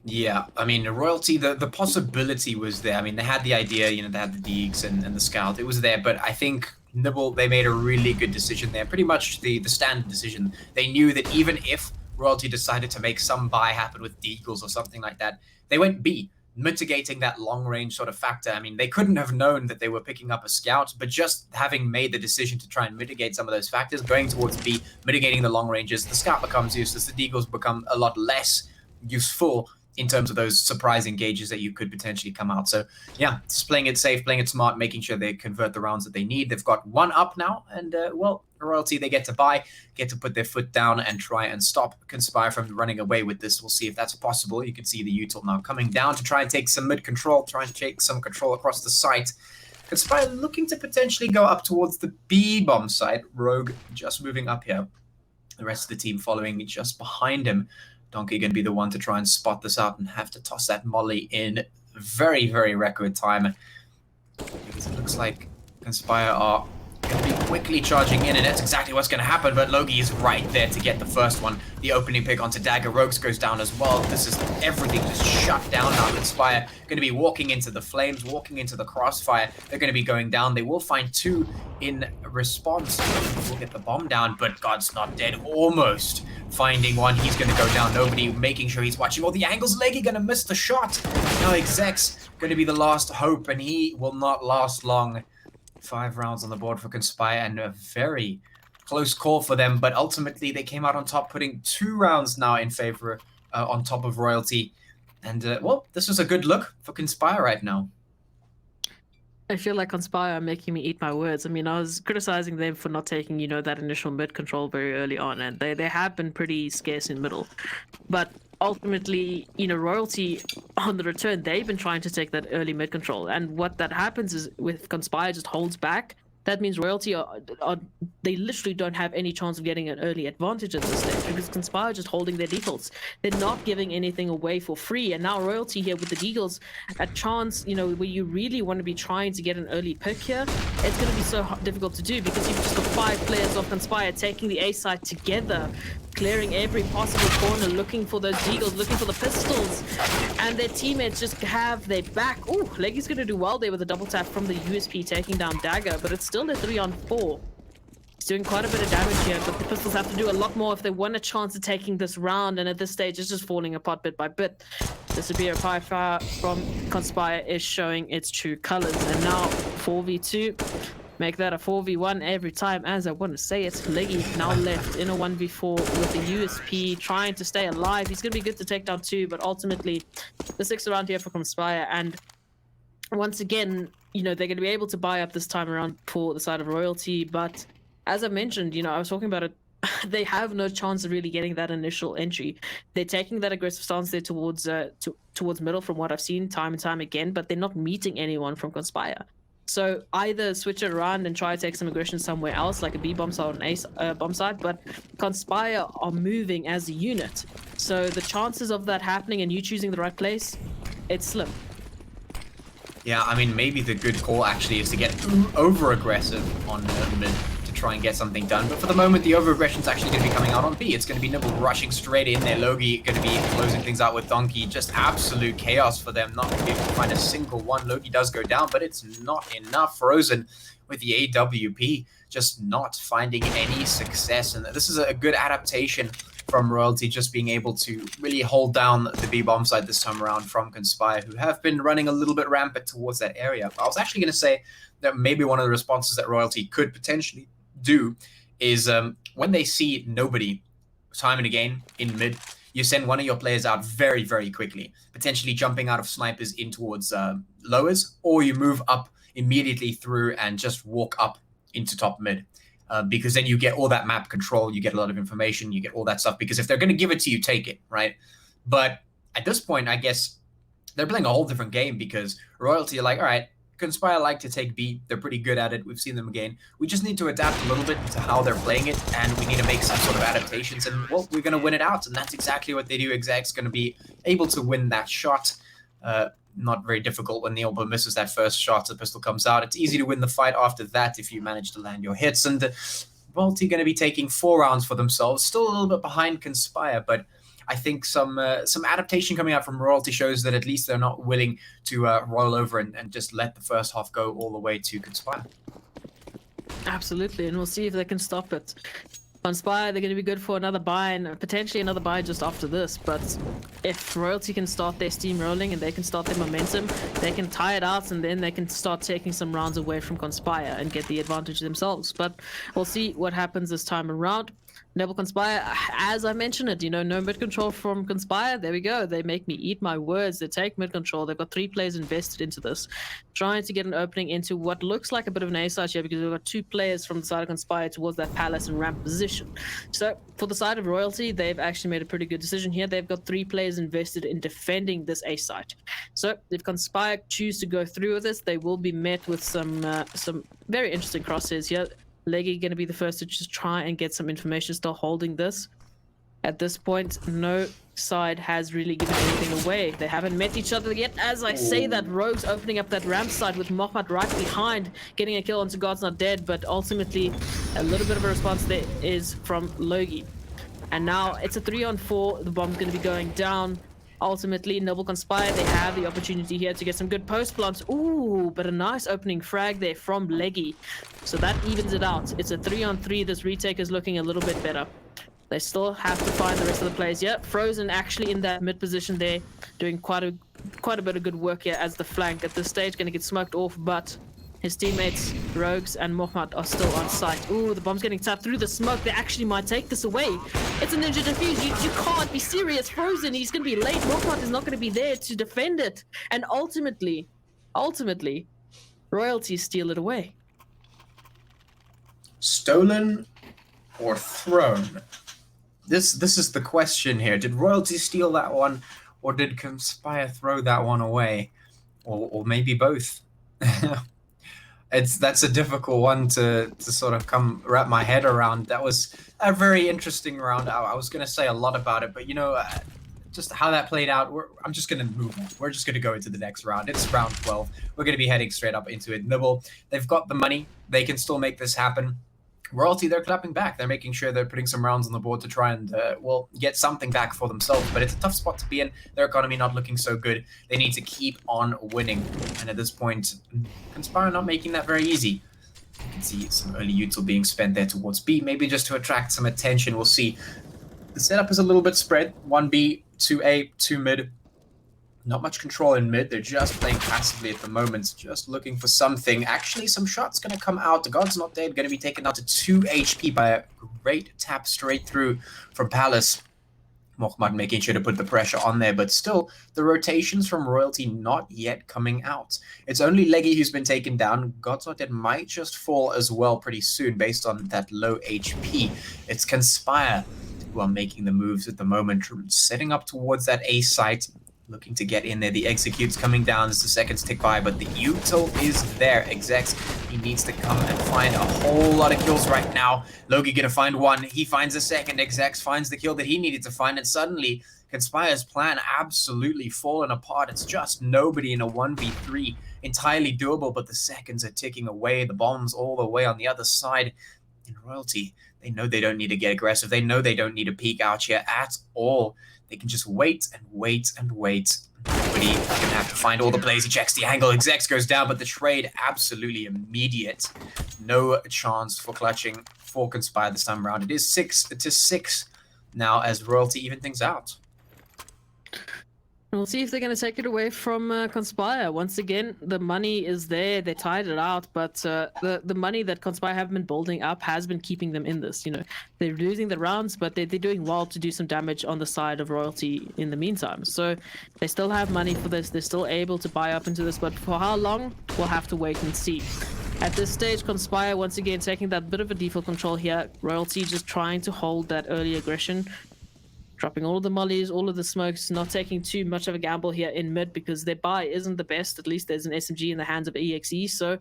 Yeah, I mean, Royalty, the possibility was there. I mean, they had the idea, they had the Deegs and the Scout. It was there, but I think Nibble, they made a really good decision there. Pretty much the standard decision. They knew that even if Royalty decided to make some buy happen with Deagles or something like that, they went B, mitigating that long-range sort of factor. I mean, they couldn't have known that they were picking up a Scout, but just having made the decision to try and mitigate some of those factors, going towards B, mitigating the long ranges, the Scout becomes useless, the Deagles become a lot less useful in terms of those surprise engages that you could potentially come out. So yeah, just playing it safe, playing it smart, making sure they convert the rounds that they need. They've got one up now, and well, Royalty, they get to buy, get to put their foot down and try and stop Conspire from running away with this. We'll see if that's possible. You can see the util now coming down to try and take some mid control, try and take some control across the site. Conspire looking to potentially go up towards the B bomb site. Rogue just moving up here. The rest of the team following just behind him. Donkey going to be the one to try and spot this out and have to toss that molly in very, very record time. Because it looks like Conspire are going to be quickly charging in, and that's exactly what's going to happen, but Logi is right there to get the first one. The opening pick onto Dagger. Rogues goes down as well. This is everything just shut down now. Conspire going to be walking into the flames, walking into the crossfire. They're going to be going down. They will find two in response. We'll get the bomb down, but God's not dead. Almost finding one. He's going to go down. Nobody making sure he's watching all the angles. Leggy going to miss the shot. Now Exec's going to be the last hope, and he will not last long. 5 rounds on the board for Conspire, and a very close call for them, but ultimately they came out on top, putting 2 rounds now in favor on top of Royalty. And, well, this was a good look for Conspire right now. I feel like Conspire are making me eat my words. I mean, I was criticizing them for not taking, that initial mid control very early on, and they have been pretty scarce in middle. But ultimately, Royalty on the return, they've been trying to take that early mid control, and what that happens is with Conspire just holds back. That means Royalty they literally don't have any chance of getting an early advantage at this stage because Conspire are just holding their defaults. They're not giving anything away for free. And now Royalty here with the Deagles, a chance, where you really want to be trying to get an early pick here, it's going to be so difficult to do because you've just got 5 players of Conspire taking the A side together, clearing every possible corner, looking for those Deagles, looking for the pistols, and their teammates just have their back. Oh, Leggy's going to do well there with a double tap from the USP taking down Dagger, but it's still a 3-on-4. He's doing quite a bit of damage here, but the pistols have to do a lot more if they want a chance of taking this round, and at this stage it's just falling apart bit by bit. The Superior Fire from Conspire is showing its true colors, and now 4v2. Make that a 4v1 every time, as I want to say it. Leggy now left in a 1v4 with the USP, trying to stay alive. He's going to be good to take down 2, but ultimately the 6th round here for Conspire, and once again, they're going to be able to buy up this time around for the side of Royalty, but as I mentioned, I was talking about it, they have no chance of really getting that initial entry. They're taking that aggressive stance there towards middle from what I've seen time and time again, but they're not meeting anyone from Conspire. So either switch it around and try to take some aggression somewhere else, like a B bomb side or an A bomb side, but Conspire are moving as a unit. So the chances of that happening and you choosing the right place, it's slim. Yeah, I mean, maybe the good call actually is to get over-aggressive on mid to try and get something done. But for the moment, the over-aggression is actually going to be coming out on B. It's going to be Nibble rushing straight in there. Logi going to be closing things out with Donkey. Just absolute chaos for them. Not going to be able to find a single one. Logi does go down, but it's not enough. Frozen with the AWP, just not finding any success. And this is a good adaptation from Royalty, just being able to really hold down the B bomb side this time around from Conspire, who have been running a little bit rampant towards that area. But I was actually going to say that maybe one of the responses that Royalty could potentially do is when they see nobody time and again in mid, you send one of your players out very, very quickly, potentially jumping out of snipers in towards lowers, or you move up immediately through and just walk up into top mid. Because then you get all that map control, you get a lot of information, you get all that stuff. Because if they're going to give it to you, take it, right? But at this point, I guess they're playing a whole different game because Royalty are like, all right, Conspire like to take B. They're pretty good at it. We've seen them again. We just need to adapt a little bit to how they're playing it, and we need to make some sort of adaptations, and, well, we're going to win it out, and that's exactly what they do. Exec's going to be able to win that shot. Not very difficult when the elbow misses that first shot, the pistol comes out. It's easy to win the fight after that if you manage to land your hits, and Royalty going to be taking 4 rounds for themselves. Still a little bit behind Conspire, but I think some adaptation coming out from Royalty shows that at least they're not willing to roll over and just let the first half go all the way to Conspire. Absolutely, and we'll see if they can stop it. Conspire, they're going to be good for another buy and potentially another buy just after this, but if Royalty can start their steam rolling and they can start their momentum, they can tie it out, and then they can start taking some rounds away from Conspire and get the advantage themselves. But we'll see what happens this time around. Noble Conspire, as I mentioned it, no mid control from Conspire. There we go. They make me eat my words. They take mid control. They've got 3 players invested into this, trying to get an opening into what looks like a bit of an A side here, because we've got 2 players from the side of Conspire towards that palace and ramp position. So for the side of Royalty, they've actually made a pretty good decision here. They've got 3 players invested in defending this A site. So if Conspire choose to go through with this, they will be met with some very interesting crosshairs here. Leggy going to be the first to just try and get some information, still holding this. At this point, no side has really given anything away. They haven't met each other yet. As I say that, Rogue's opening up that ramp side with Mohammed right behind, getting a kill onto God's Not Dead, but ultimately a little bit of a response there is from Logie. And now it's a 3-on-4. The bomb's going to be going down. Ultimately, Noble Conspire, they have the opportunity here to get some good post plants. Ooh, but a nice opening frag there from Leggy. So that evens it out. It's a 3-on-3. This retake is looking a little bit better. They still have to find the rest of the players. Yeah, Frozen actually in that mid position there, doing quite a bit of good work here as the flank. At this stage, going to get smoked off, but his teammates, Rogues and Mohammed, are still on site. Ooh, the bomb's getting tapped through the smoke. They actually might take this away. It's a ninja defuse. You can't be serious. Frozen, he's going to be late. Mohammed is not going to be there to defend it. And ultimately, Royalty steal it away. Stolen or thrown? This is the question here. Did Royalty steal that one, or did Conspire throw that one away? Or maybe both? That's a difficult one to sort of wrap my head around. That was a very interesting round. I was going to say a lot about it, but just how that played out, I'm just going to move on. We're just going to go into the next round. It's round 12. We're going to be heading straight up into it. Nibble, they've got the money. They can still make this happen. Royalty, they're clapping back. They're making sure they're putting some rounds on the board to try and, get something back for themselves. But it's a tough spot to be in. Their economy not looking so good. They need to keep on winning. And at this point, Conspire not making that very easy. You can see some early util being spent there towards B, maybe just to attract some attention. We'll see. The setup is a little bit spread. 1B, 2A, 2 mid. Not much control in mid. They're just playing passively at the moment, just looking for something. Actually, some shots going to come out. The God's Not Dead going to be taken out to 2 HP by a great tap straight through from Palace. Mohammed making sure to put the pressure on there, but still, the rotations from Royalty not yet coming out. It's only Leggy who's been taken down. God's Not Dead might just fall as well pretty soon based on that low HP. It's Conspire who are making the moves at the moment, setting up towards that A site. Looking to get in there. The execute's coming down as the seconds tick by, but the util is there. Execs, he needs to come and find a whole lot of kills right now. Logie gonna find one. He finds a second. Execs finds the kill that he needed to find, and suddenly Conspire's plan absolutely fallen apart. It's just nobody in a 1v3. Entirely doable, but the seconds are ticking away. The bombs all the way on the other side. In Royalty, they know they don't need to get aggressive. They know they don't need to peek out here at all. They can just wait and wait and wait. Nobody is going to have to find all the plays. He checks the angle. Execs goes down, but the trade absolutely immediate. No chance for clutching for Conspire this time around. It is 6-6 now as Royalty even things out. We'll see if they're going to take it away from Conspire. Once again, the money is there. They tied it out, but the money that Conspire have been building up has been keeping them in this. They're losing the rounds, but they're doing well to do some damage on the side of Royalty in the meantime. So they still have money for this. They're still able to buy up into this, but for how long, we'll have to wait and see. At this stage, Conspire once again taking that bit of a default control here. Royalty just trying to hold that early aggression, dropping all of the mollies, all of the smokes, not taking too much of a gamble here in mid because their buy isn't the best. At least there's an SMG in the hands of EXE, so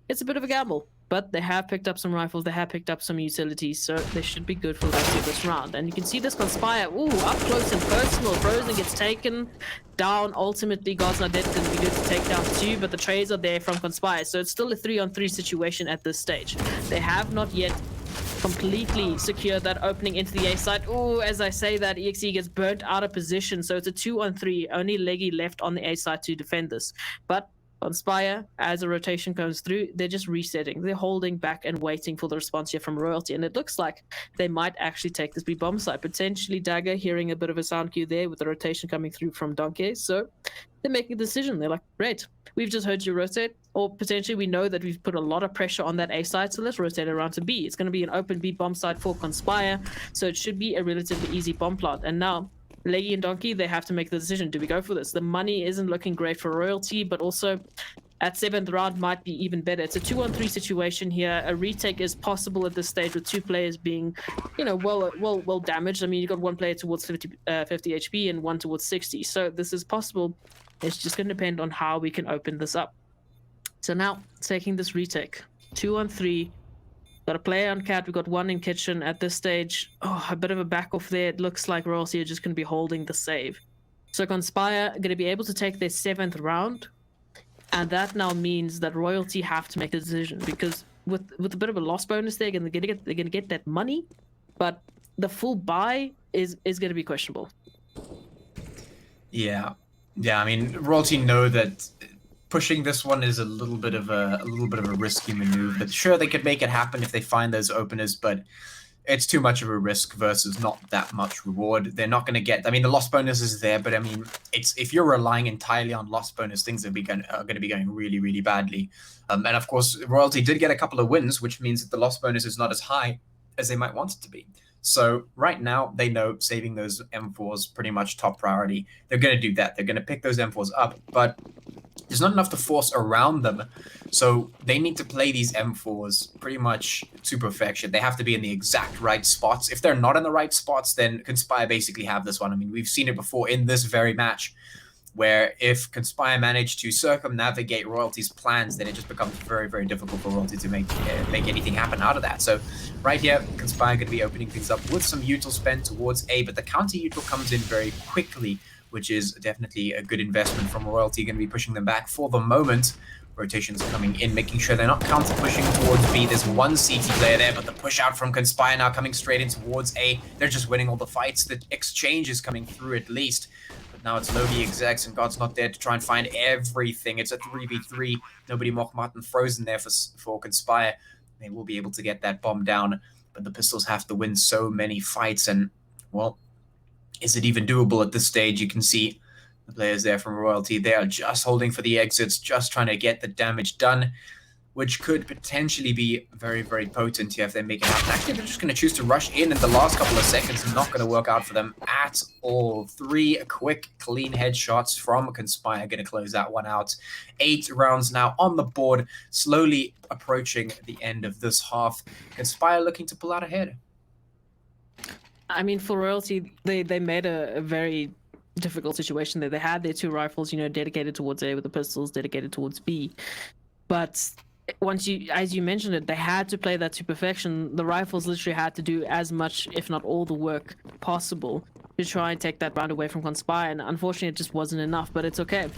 it's a bit of a gamble. But they have picked up some rifles, they have picked up some utilities, so they should be good for the rest of this round. And you can see this Conspire, ooh, up close and personal. Frozen gets taken down. Ultimately, God's Not Dead going to be good to take down too, but the trades are there from Conspire, so it's still a 3-on-3 situation at this stage. They have not yet completely secured that opening into the A side. Oh, as I say that, EXE gets burnt out of position, so it's a 2-on-3. Only Leggy left on the A side to defend this. But Conspire, as a rotation comes through, they're just resetting. They're holding back and waiting for the response here from Royalty, and it looks like they might actually take this B bomb side. Potentially Dagger hearing a bit of a sound cue there with the rotation coming through from Donkey, so they're making a decision. They're like, great, we've just heard you rotate, or potentially we know that we've put a lot of pressure on that A side, so let's rotate it around to B. It's going to be an open B bomb side for Conspire, so it should be a relatively easy bomb plant. And now Leggy and Donkey, they have to make the decision. Do we go for this? The money isn't looking great for Royalty, but also at 7th round might be even better. It's a 2-on-3 situation here. A retake is possible at this stage with 2 players being, you know, well damaged. I mean, you got 1 player towards 50 HP and 1 towards 60. So this is possible. It's just going to depend on how we can open this up. So now, taking this retake. 2-on-3. Got a player on Cat. We've got 1 in Kitchen at this stage. Oh, a bit of a back off there. It looks like Royalty are just going to be holding the save. So Conspire are going to be able to take their 7th round. And that now means that Royalty have to make a decision, because with a bit of a loss bonus, they're gonna get that money, but the full buy is gonna be questionable. Yeah. I mean, Royalty know that pushing this one is a little bit of a risky maneuver. But sure, they could make it happen if they find those openers, but it's too much of a risk versus not that much reward. They're not going to get. I mean, the loss bonus is there, but I mean, it's if you're relying entirely on loss bonus, things are going to be going really, really badly. And of course, Royalty did get a couple of wins, which means that the loss bonus is not as high as they might want it to be. So right now, they know saving those M4s pretty much top priority. They're going to do that. They're going to pick those M4s up, but there's not enough to force around them. So they need to play these M4s pretty much to perfection. They have to be in the exact right spots. If they're not in the right spots, then Conspire basically have this one. I mean, we've seen it before in this very match, where if Conspire manage to circumnavigate Royalty's plans, then it just becomes very, very difficult for Royalty to make anything happen out of that. So right here, Conspire going to be opening things up with some util spent towards A, but the counter util comes in very quickly, which is definitely a good investment from Royalty. Going to be pushing them back for the moment. Rotations coming in, making sure they're not counter pushing towards B. There's 1 CT player there, but the push out from Conspire now coming straight in towards A. They're just winning all the fights. The exchange is coming through at least. But now it's Logi execs and God's Not Dead to try and find everything. It's a 3v3. Nobody Mockmart and Frozen there for Conspire. They will be able to get that bomb down, but the Pistols have to win so many fights, and well, is it even doable at this stage? You can see the players there from Royalty. They are just holding for the exits, just trying to get the damage done, which could potentially be very, very potent here if they make it happen. Actually, they're just going to choose to rush in the last couple of seconds. Not going to work out for them at all. 3 quick, clean headshots from Conspire. Going to close that one out. 8 rounds now on the board, slowly approaching the end of this half. Conspire looking to pull out ahead. I mean, for Royalty, they made a very difficult situation there. They had their 2 rifles, you know, dedicated towards A with the pistols, dedicated towards B. But once as you mentioned it, they had to play that to perfection. The rifles literally had to do as much, if not all, the work possible to try and take that round away from Conspire, and unfortunately it just wasn't enough, but it's okay.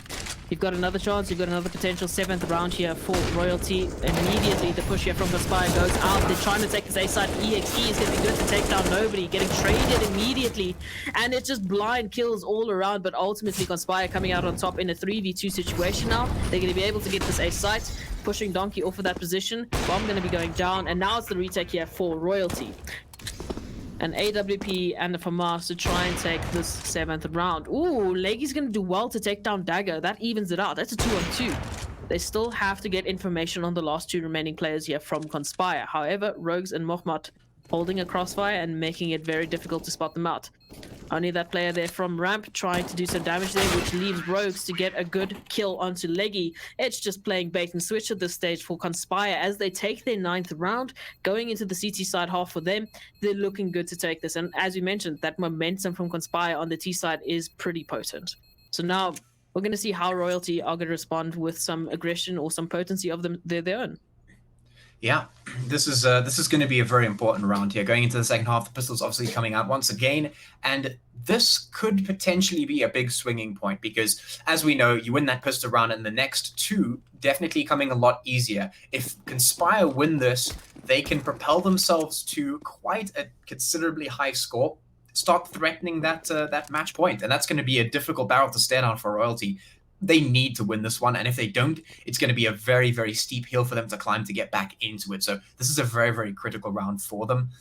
You've got another chance, you've got another potential 7th round here for Royalty. Immediately the push here from Conspire goes out. They're trying to take this A side. EXE is going to be good to take down nobody, getting traded immediately, and it's just blind kills all around, but ultimately Conspire coming out on top in a 3v2 situation now. They're going to be able to get this A site, pushing Donkey off of that position. Bomb going to be going down, and now it's the retake here for Royalty. An AWP and a FAMAS to try and take this 7th round. Ooh, Leggy's going to do well to take down Dagger. That evens it out. That's a 2-on-2. They still have to get information on the last 2 remaining players here from Conspire. However, Rogues and Mokhmat holding a crossfire and making it very difficult to spot them out. Only that player there from ramp trying to do some damage there, which leaves Rogues to get a good kill onto Leggy. It's just playing bait and switch at this stage for Conspire as they take their 9th round. Going into the CT side half for them, they're looking good to take this. And as we mentioned, that momentum from Conspire on the T side is pretty potent. So now we're going to see how Royalty are going to respond with some aggression or some potency of their own. Yeah, this is going to be a very important round here. Going into the second half, the Pistols obviously coming out once again, and this could potentially be a big swinging point because, as we know, you win that pistol round and the next 2 definitely coming a lot easier. If Conspire win this, they can propel themselves to quite a considerably high score, start threatening that match point, and that's going to be a difficult barrel to stand on for Royalty. They need to win this one, and if they don't, it's going to be a very, very steep hill for them to climb to get back into it. So this is a very, very critical round for them.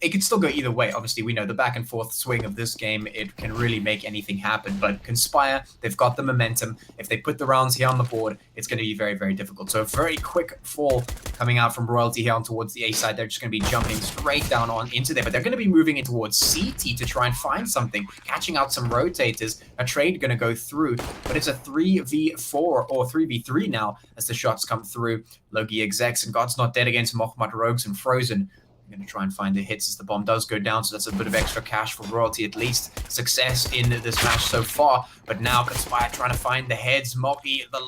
It could still go either way. Obviously, we know the back and forth swing of this game, it can really make anything happen. But Conspire, they've got the momentum. If they put the rounds here on the board, it's going to be very, very difficult. So a very quick fall coming out from Royalty here on towards the A side. They're just going to be jumping straight down on into there. But they're going to be moving in towards CT to try and find something, catching out some rotators. A trade going to go through, but it's a 3v4 or 3v3 now as the shots come through. Logi execs and God's Not Dead against Mohamed, Rogues, and Frozen. I'm going to try and find the hits as the bomb does go down, so that's a bit of extra cash for Royalty, at least. Success in this match so far, but now Conspire trying to find the heads. Mohamed, the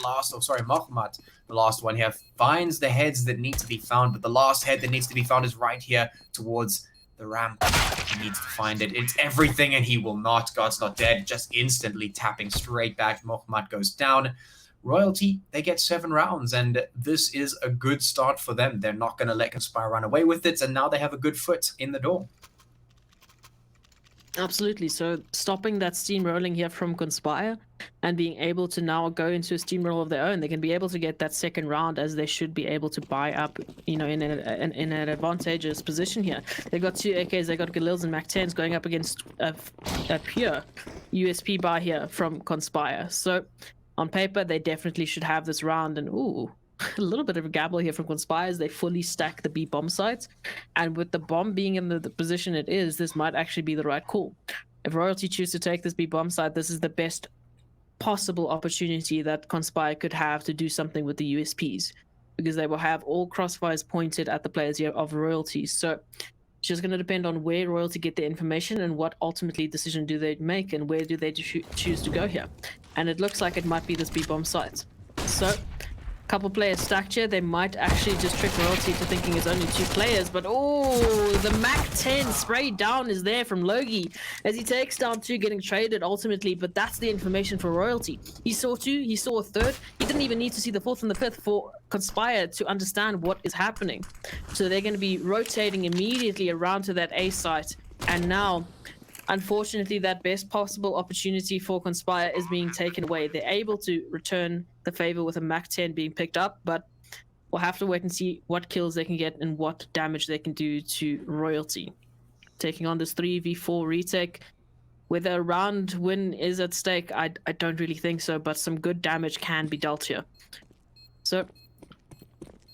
last one here, finds the heads that need to be found, but the last head that needs to be found is right here towards the ramp. He needs to find it. It's everything, and he will not. God's Not Dead, just instantly tapping straight back. Mohamed goes down. Royalty, they get 7 rounds, and this is a good start for them. They're not going to let Conspire run away with it, and now they have a good foot in the door. Absolutely. So stopping that steamrolling here from Conspire and being able to now go into a steamroll of their own, they can be able to get that second round as they should be able to buy up, in an advantageous position here. They've got 2 AKs, they got Galils and Mac-10s going up against a pure USP buy here from Conspire. So on paper, they definitely should have this round, and ooh, a little bit of a gamble here from Conspire as they fully stack the B bomb sites. And with the bomb being in the position it is, this might actually be the right call. If Royalty choose to take this B bomb site, this is the best possible opportunity that Conspire could have to do something with the USPs, because they will have all crossfires pointed at the players here of Royalty. So it's just going to depend on where Royalty get their information and what ultimately decision do they make and where do they choose to go here. And it looks like it might be this B-bomb site. So, couple players stacked here. They might actually just trick Royalty to thinking it's only 2 players. But oh, the Mac-10 spray down is there from Logi as he takes down 2 getting traded ultimately. But that's the information for Royalty. He saw 2, he saw a 3rd. He didn't even need to see the 4th and the 5th for Conspire to understand what is happening. So they're going to be rotating immediately around to that A site. And now, unfortunately, that best possible opportunity for Conspire is being taken away. They're able to return the favor with a Mac-10 being picked up, but we'll have to wait and see what kills they can get and what damage they can do to Royalty. Taking on this 3v4 retake. Whether a round win is at stake, I don't really think so, but some good damage can be dealt here. So,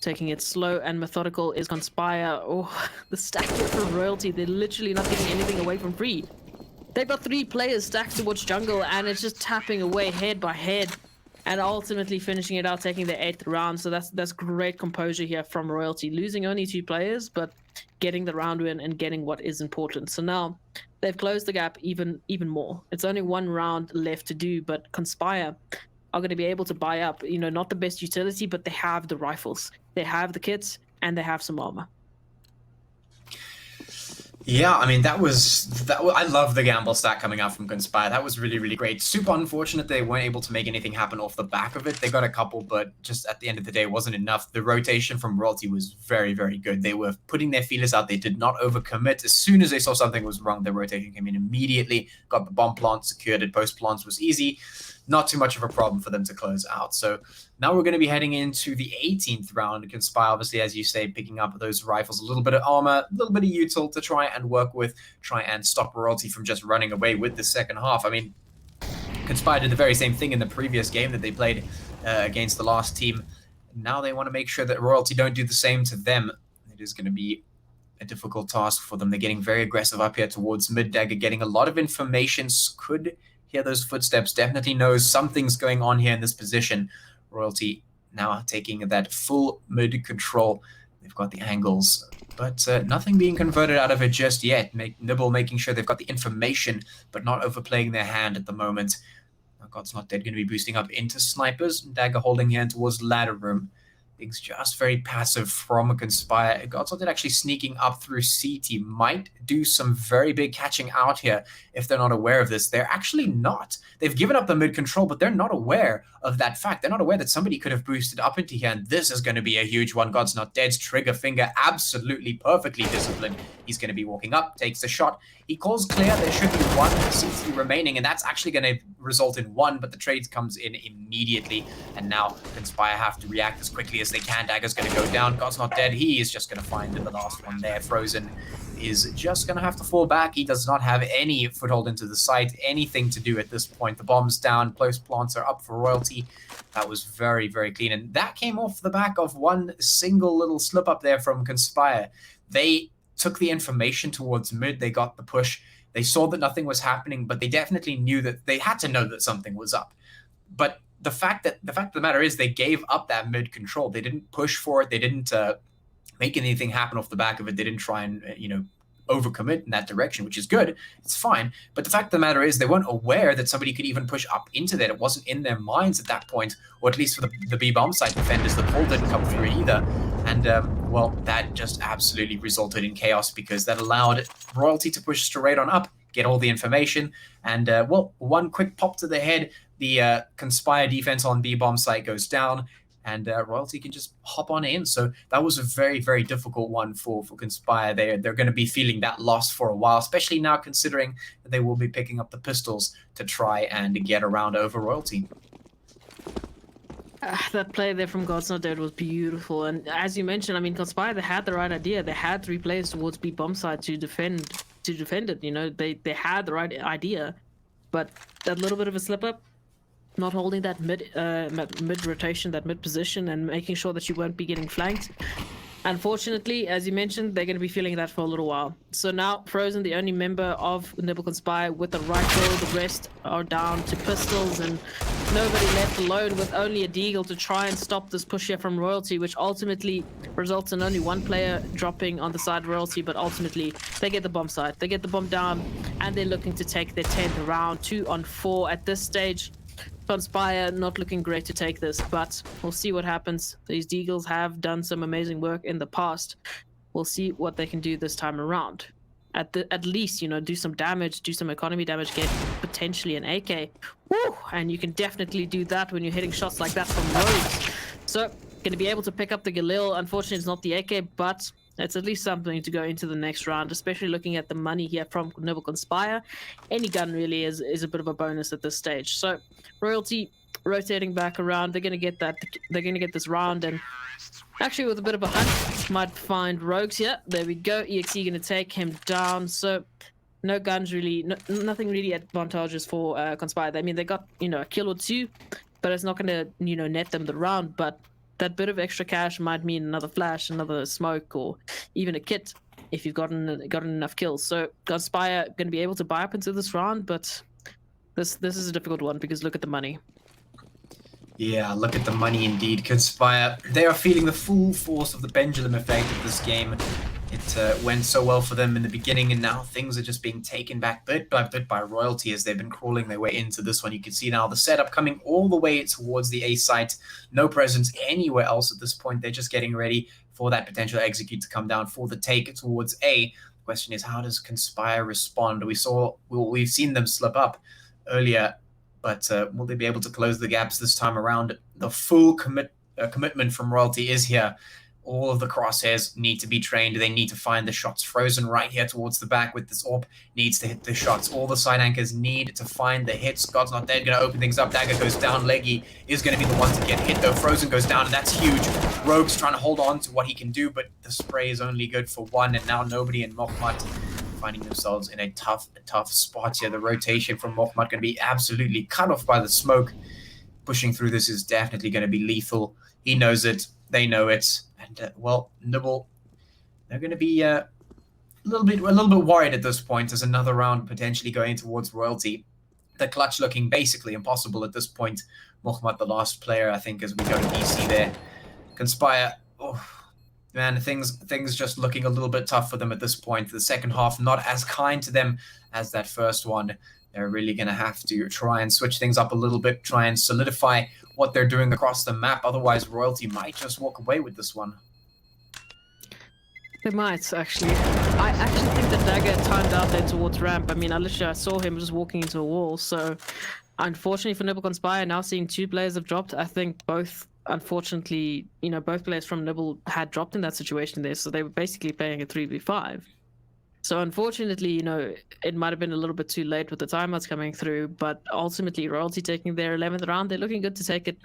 taking it slow and methodical is Conspire. Oh, the stack here for Royalty. They're literally not getting anything away from free. They've got 3 players stacked towards jungle, and it's just tapping away head by head, and ultimately finishing it out, taking the 8th round. So that's great composure here from Royalty, losing only 2 players, but getting the round win and getting what is important. So now they've closed the gap even more. It's only 1 round left to do, but Conspire are going to be able to buy up, not the best utility, but they have the rifles, they have the kits, and they have some armor. Yeah, I mean, that I love the gamble stack coming out from Conspire. That was really, really great. Super unfortunate they weren't able to make anything happen off the back of it. They got a couple, but just at the end of the day, it wasn't enough. The rotation from Royalty was very, very good. They were putting their feelers out. They did not overcommit. As soon as they saw something was wrong, their rotation came in immediately, got the bomb plant secured. It post plants was easy. Not too much of a problem for them to close out. So now we're going to be heading into the 18th round. Conspire, obviously, as you say, picking up those rifles, a little bit of armor, a little bit of util to try and work with, try and stop Royalty from just running away with the second half. I mean, Conspire did the very same thing in the previous game that they played against the last team. Now they want to make sure that Royalty don't do the same to them. It is going to be a difficult task for them. They're getting very aggressive up here towards mid. Dagger getting a lot of information. Could hear those footsteps. Definitely knows something's going on here in this position. Royalty now taking that full mid control. They've got the angles, but nothing being converted out of it just yet. Nibble making sure they've got the information, but not overplaying their hand at the moment. God's Not Dead going to be boosting up into snipers. Dagger holding here towards ladder room. Things just very passive from Conspire. God's Not Dead actually sneaking up through CT. Might do some very big catching out here if they're not aware of this. They're actually not. They've given up the mid control, but they're not aware of that fact. They're not aware that somebody could have boosted up into here, and this is going to be a huge one. God's Not Dead's trigger finger absolutely perfectly disciplined. He's going to be walking up, takes the shot. He calls clear. There should be one CT remaining, and that's actually going to result in one, but the trade comes in immediately, and now Conspire have to react as quickly as they can. Dagger's going to go down. God's Not Dead. He is just going to find the last one there. Frozen is just going to have to fall back. He does not have any foothold into the site, anything to do at this point. The bomb's down. Close plants are up for Royalty. That was very, very clean, and that came off the back of one single little slip up there from Conspire. They took the information towards mid. They got the push. They saw that nothing was happening, but they definitely knew that they had to know that something was up. But the fact of the matter is they gave up that mid control. They didn't push for it. They didn't make anything happen off the back of it. They didn't try and, overcommit in that direction, which is good. It's fine. But the fact of the matter is they weren't aware that somebody could even push up into that. It wasn't in their minds at that point, or at least for the B-bomb site defenders. The pull didn't come through either. And, that just absolutely resulted in chaos because that allowed Royalty to push straight on up, get all the information, and, one quick pop to the head, the Conspire defense on B-bomb site goes down, and Royalty can just hop on in. So that was a very, very difficult one for Conspire. They're going to be feeling that loss for a while, especially now considering that they will be picking up the pistols to try and get around over Royalty. That play there from God's Not Dead was beautiful. And as you mentioned, I mean, Conspire, they had the right idea. They had 3 players towards B-bomb side to defend it. You know, they had the right idea. But that little bit of a slip-up, not holding that mid rotation, that mid position, and making sure that you won't be getting flanked. Unfortunately, as you mentioned, they're going to be feeling that for a little while. So now, Frozen, the only member of Nibble Conspire with the rifle, the rest are down to pistols, and nobody left alone with only a deagle to try and stop this push here from Royalty, which ultimately results in only one player dropping on the side of Royalty, but ultimately they get the bomb site. They get the bomb down, and they're looking to take their 10th round, 2-on-4 at this stage. Conspire not looking great to take this, but we'll see what happens. These Deagles have done some amazing work in the past. We'll see what they can do this time around. At least, do some damage, do some economy damage, get potentially an AK. Woo! And you can definitely do that when you're hitting shots like that from roads. So, going to be able to pick up the Galil. Unfortunately, it's not the AK, but it's at least something to go into the next round, especially looking at the money here from Nibble Conspire. Any gun really is a bit of a bonus at this stage. So Royalty rotating back around. They're gonna get that. They're gonna get this round, and actually with a bit of a hunt, might find Rogues here. There we go. EXE gonna take him down. So no guns really, nothing really advantageous for Conspire. I mean, they got a kill or 2, but it's not gonna net them the round. But that bit of extra cash might mean another flash, another smoke, or even a kit if you've gotten enough kills. So Conspire going to be able to buy up into this round, but this is a difficult one because look at the money. Yeah, look at the money indeed. Conspire, they are feeling the full force of the pendulum effect of this game. It went so well for them in the beginning, and now things are just being taken back bit by bit by Royalty as they've been crawling their way into this one. You can see now the setup coming all the way towards the A site. No presence anywhere else at this point. They're just getting ready for that potential execute to come down for the take towards A. The question is, how does Conspire respond? We've seen them slip up earlier, but will they be able to close the gaps this time around? The full commitment from Royalty is here. All of the crosshairs need to be trained. They need to find the shots. Frozen right here towards the back with this orb needs to hit the shots. All the side anchors need to find the hits. God's Not Dead going to open things up. Dagger goes down. Leggy is going to be the one to get hit, though. Frozen goes down, and that's huge. Rogue's trying to hold on to what he can do, but the spray is only good for one, and now nobody in Mokhmat finding themselves in a tough spot here. The rotation from Mokhmat going to be absolutely cut off by the smoke. Pushing through this is definitely going to be lethal. He knows it. They know it. And, Nibble, they're going to be a little bit worried at this point. As another round potentially going towards Royalty. The clutch looking basically impossible at this point. Mohamed, the last player, I think, as we go to DC there. Conspire, oh, man, things just looking a little bit tough for them at this point. The second half not as kind to them as that first one. They're really going to have to try and switch things up a little bit, try and solidify what they're doing across the map. Otherwise, Royalty might just walk away with this one. They might, actually. I actually think the dagger timed out there towards ramp. I mean, I saw him just walking into a wall. So, unfortunately for Nibble Conspire, now seeing 2 players have dropped. I think both, unfortunately, both players from Nibble had dropped in that situation there. So, they were basically playing a 3v5. So, unfortunately, it might have been a little bit too late with the timeouts coming through. But ultimately, Royalty taking their 11th round, they're looking good to take it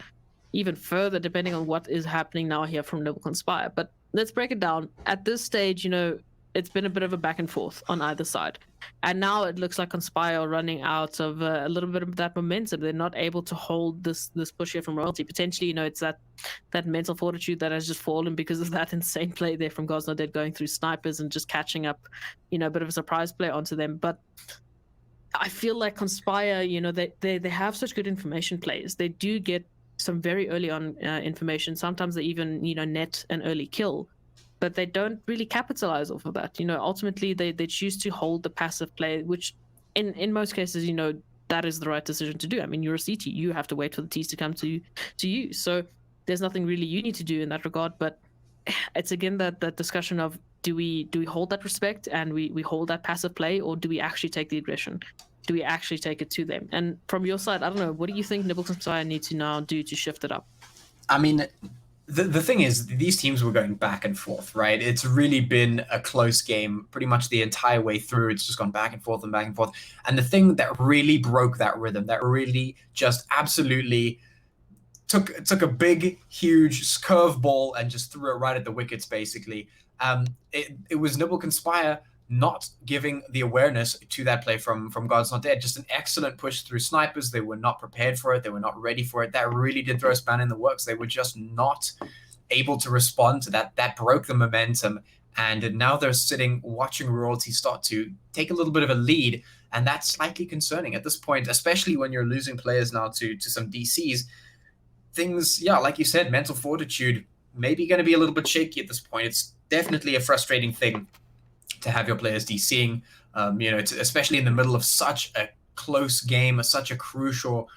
even further, depending on what is happening now here from Nibble Conspire. But let's break it down. At this stage, it's been a bit of a back and forth on either side. And now it looks like Conspire are running out of a little bit of that momentum. They're not able to hold this push here from Royalty. Potentially, it's that mental fortitude that has just fallen because of that insane play there from Gosnoded going through snipers and just catching up, a bit of a surprise play onto them. But I feel like Conspire, they have such good information plays. They do get some very early on information. Sometimes they even, net an early kill, but they don't really capitalize off of that. Ultimately they choose to hold the passive play, which in most cases, that is the right decision to do. I mean, you're a CT, you have to wait for the T's to come to you. So there's nothing really you need to do in that regard. But it's again that discussion of do we hold that respect and we hold that passive play, or do we actually take the aggression? Do we actually take it to them? And from your side, I don't know, what do you think Nibble Conspire need to now do to shift it up? I mean, the thing is, these teams were going back and forth, right? It's really been a close game pretty much the entire way through. It's just gone back and forth and back and forth. And the thing that really broke that rhythm, that really just absolutely took a big, huge curveball and just threw it right at the wickets, basically. It was Nibble Conspire not giving the awareness to that play from God's Not Dead. Just an excellent push through snipers. They were not prepared for it. They were not ready for it. That really did throw a span in the works. They were just not able to respond to that. That broke the momentum. And now they're sitting watching Royalty start to take a little bit of a lead. And that's slightly concerning at this point, especially when you're losing players now to some DCs. Things, yeah, like you said, mental fortitude maybe going to be a little bit shaky at this point. It's definitely a frustrating thing to have your players DCing, especially in the middle of such a close game, such a crucial,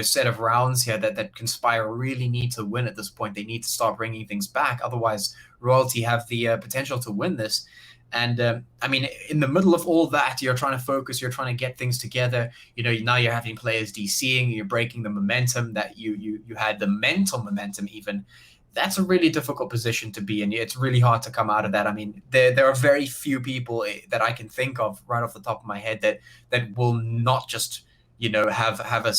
set of rounds here that Conspire really need to win at this point. They need to start bringing things back. Otherwise, Royalty have the potential to win this. And I mean, in the middle of all that, you're trying to focus, you're trying to get things together. Now you're having players DCing, you're breaking the momentum that you had, the mental momentum even. That's a really difficult position to be in. It's really hard to come out of that. I mean, there are very few people that I can think of right off the top of my head that will not just, have a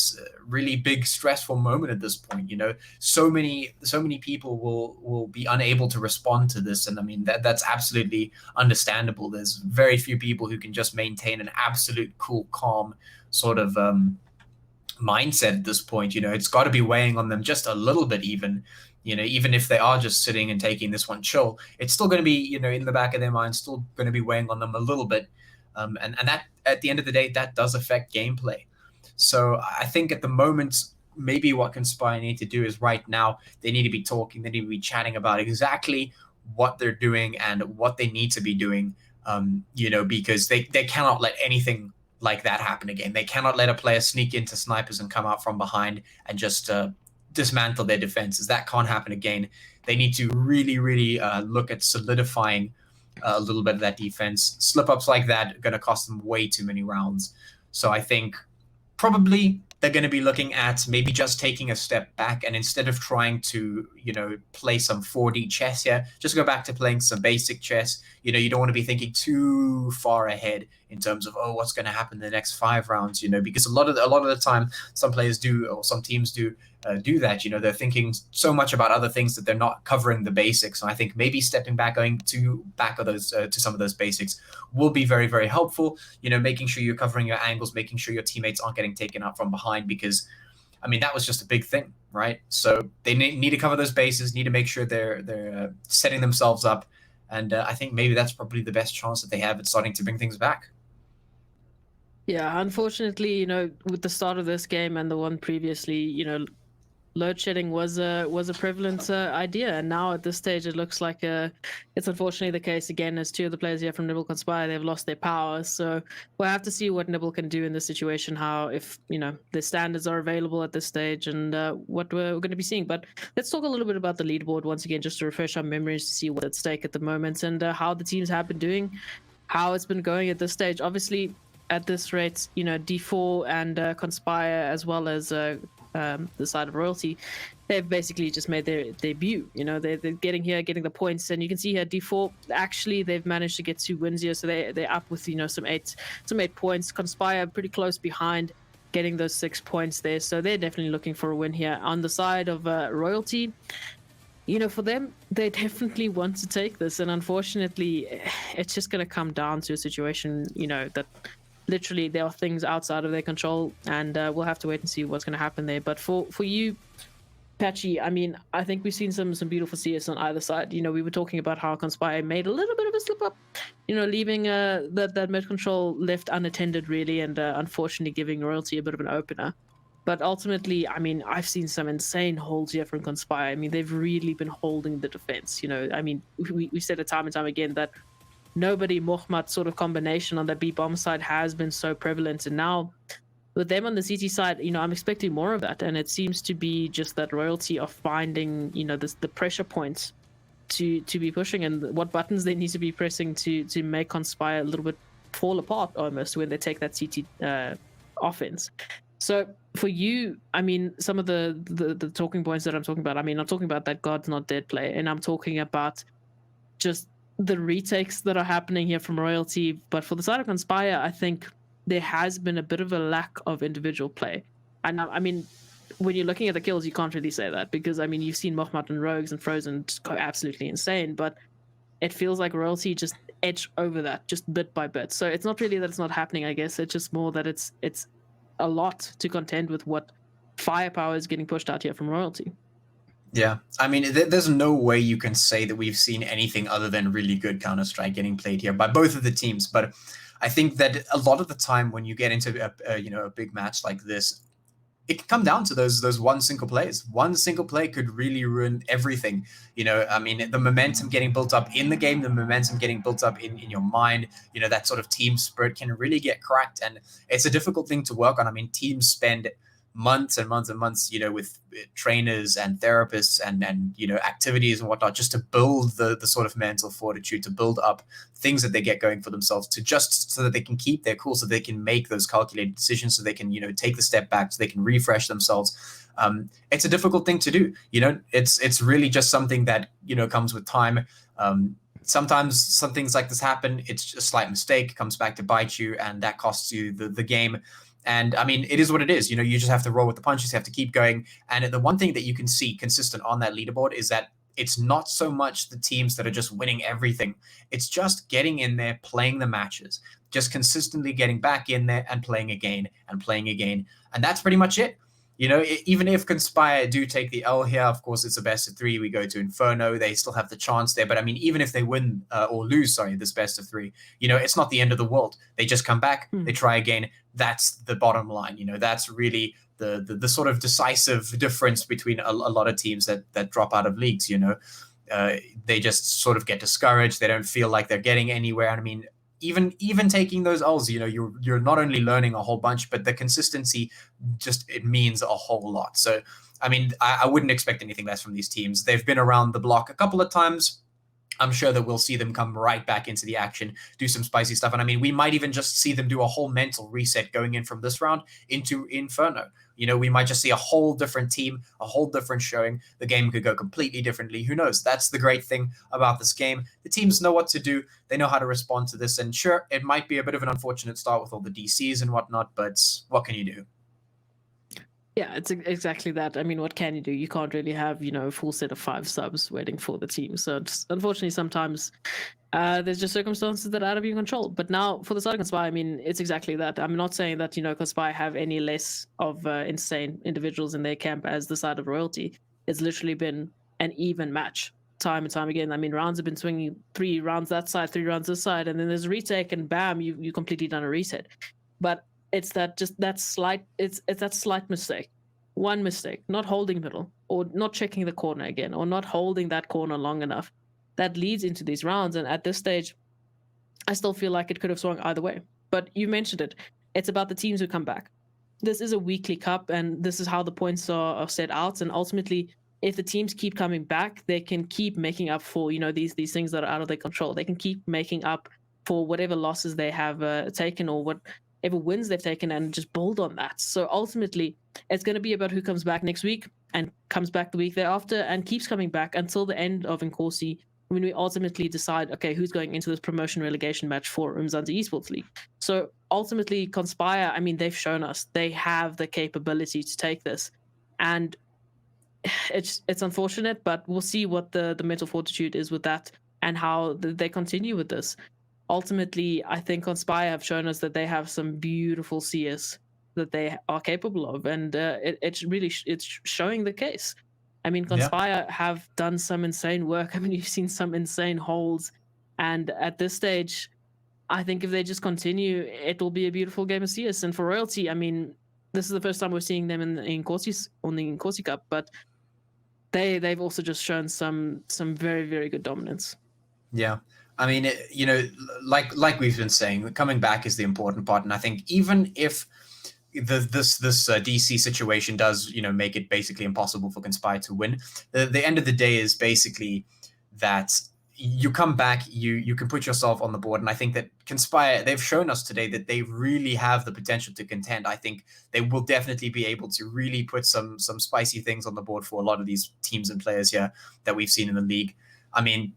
really big stressful moment at this point. So many people will be unable to respond to this, and I mean that's absolutely understandable. There's very few people who can just maintain an absolute cool, calm sort of mindset at this point. It's got to be weighing on them just a little bit, even if they are just sitting and taking this one chill, it's still going to be, in the back of their mind, still going to be weighing on them a little bit. And that, at the end of the day, that does affect gameplay. So I think at the moment, maybe what Conspire need to do is right now, they need to be talking, they need to be chatting about exactly what they're doing and what they need to be doing, because they cannot let anything like that happen again. They cannot let a player sneak into snipers and come out from behind and just dismantle their defenses. That can't happen again. They need to really, really look at solidifying a little bit of that defense. Slip-ups like that are going to cost them way too many rounds. So I think probably they're going to be looking at maybe just taking a step back, and instead of trying to, play some 4D chess here, just go back to playing some basic chess. You don't want to be thinking too far ahead in terms of, what's going to happen in the next 5 rounds, because a lot of the time, some players do, or some teams do that. They're thinking so much about other things that they're not covering the basics. And I think maybe stepping back, going to back of those to some of those basics will be very, very helpful. Making sure you're covering your angles, making sure your teammates aren't getting taken out from behind, because I mean, that was just a big thing, right? So they need to cover those bases, need to make sure they're setting themselves up And I think maybe that's probably the best chance that they have at starting to bring things back. Yeah, unfortunately, with the start of this game and the one previously, load shedding was a prevalent idea, and now at this stage it looks like it's unfortunately the case again, as two of the players here from Nibble Conspire, they've lost their power. So we'll have to see what Nibble can do in this situation, how, if the standards are available at this stage, and what we're going to be seeing. But let's talk a little bit about the leaderboard once again, just to refresh our memories, to see what's at stake at the moment, and how the teams have been doing, how it's been going at this stage. Obviously at this rate, D4 and Conspire, as well as the side of Royalty, they've basically just made their debut. They're getting the points, and you can see here D4 actually they've managed to get 2 wins here, so they're up with some eight points. Conspire pretty close behind, getting those 6 points there, so they're definitely looking for a win here. On the side of Royalty, for them, they definitely want to take this, and unfortunately it's just going to come down to a situation that literally there are things outside of their control, and we'll have to wait and see what's going to happen there. But for you, Patchy, I think we've seen some beautiful CS on either side. We were talking about how Conspire made a little bit of a slip up, leaving that mid control left unattended really, and unfortunately giving Royalty a bit of an opener. But ultimately, I've seen some insane holds here from Conspire. They've really been holding the defense. We said it time and time again that nobody Mohamed sort of combination on the B bomb side has been so prevalent, and now with them on the CT side, I'm expecting more of that. And it seems to be just that Royalty of finding the pressure points to be pushing, and what buttons they need to be pressing to make Conspire a little bit fall apart almost when they take that CT offense. So for you, some of the talking points that I'm talking about, I'm talking about that God's Not Dead play, and I'm talking about just the retakes that are happening here from Royalty. But for the side of Conspire, I think there has been a bit of a lack of individual play. And when you're looking at the kills, you can't really say that, because you've seen Mohamed and Rogues and Frozen just go absolutely insane, but it feels like Royalty just edge over that just bit by bit. So it's not really that it's not happening, I guess. It's just more that it's a lot to contend with what firepower is getting pushed out here from Royalty. Yeah, there's no way you can say that we've seen anything other than really good Counter-Strike getting played here by both of the teams. But I think that a lot of the time when you get into a big match like this, it can come down to those one single plays. One single play could really ruin everything. The momentum getting built up in the game, the momentum getting built up in your mind, that sort of team spirit can really get cracked. And it's a difficult thing to work on. Teams spend months and months and months, with trainers and therapists and activities and whatnot, just to build the sort of mental fortitude, to build up things that they get going for themselves, to just so that they can keep their cool, so they can make those calculated decisions, so they can take the step back, so they can refresh themselves. It's a difficult thing to do. It's really just something that comes with time. Sometimes some things like this happen. It's a slight mistake, comes back to bite you, and that costs you the game. And it is what it is. You just have to roll with the punches, you have to keep going. And the one thing that you can see consistent on that leaderboard is that it's not so much the teams that are just winning everything. It's just getting in there, playing the matches, just consistently getting back in there and playing again and playing again. And that's pretty much it. Even if Conspire do take the L here, of course, it's a best of 3. We go to Inferno. They still have the chance there. But even if they win or lose, this best of 3, it's not the end of the world. They just come back, they try again. That's the bottom line. That's really the sort of decisive difference between a lot of teams that drop out of leagues. They just sort of get discouraged. They don't feel like they're getting anywhere. And even taking those L's, you're not only learning a whole bunch, but the consistency it means a whole lot. So, I wouldn't expect anything less from these teams. They've been around the block a couple of times. I'm sure that we'll see them come right back into the action, do some spicy stuff. And we might even just see them do a whole mental reset going in from this round into Inferno. We might just see a whole different team, a whole different showing. The game could go completely differently. Who knows? That's the great thing about this game. The teams know what to do. They know how to respond to this. And sure, it might be a bit of an unfortunate start with all the DCs and whatnot, but what can you do? Yeah, it's exactly that. What can you do? You can't really have, a full set of 5 subs waiting for the team. So unfortunately, sometimes there's just circumstances that are out of your control. But now for the side of Conspire, it's exactly that. I'm not saying that, Conspire have any less of insane individuals in their camp as the side of Royalty. It's literally been an even match time and time again. I mean, rounds have been swinging 3 rounds that side, 3 rounds this side, and then there's a retake, and bam, you completely done a reset. But it's that slight mistake, one mistake, not holding middle, or not checking the corner again, or not holding that corner long enough, that leads into these rounds. And at this stage, I still feel like it could have swung either way. But you mentioned it. It's about the teams who come back. This is a weekly cup, and this is how the points are set out. And ultimately, if the teams keep coming back, they can keep making up for, these things that are out of their control. They can keep making up for whatever losses they have taken, or whatever wins they've taken, and just build on that. So ultimately, it's going to be about who comes back next week and comes back the week thereafter and keeps coming back until the end of Inkosi, when we ultimately decide, okay, who's going into this promotion relegation match for Mzansi Esports League. So ultimately, Conspire, I mean, they've shown us they have the capability to take this. And it's unfortunate, but we'll see what the mental fortitude is with that and how they continue with this. Ultimately, I think Conspire have shown us that they have some beautiful CS that they are capable of, and it's showing the case. I mean, Conspire have done some insane work. I mean, you've seen some insane holds, and at this stage, I think if they just continue, it will be a beautiful game of CS. And for Royalty, I mean, this is the first time we're seeing them in on the Inkosi Cup, but they've also just shown some very, very good dominance. Yeah. I mean, like we've been saying, coming back is the important part. And I think even if this DC situation does, make it basically impossible for Conspire to win, the end of the day is basically that you come back, you can put yourself on the board. And I think that Conspire, they've shown us today that they really have the potential to contend. I think they will definitely be able to really put some spicy things on the board for a lot of these teams and players here that we've seen in the league. I mean,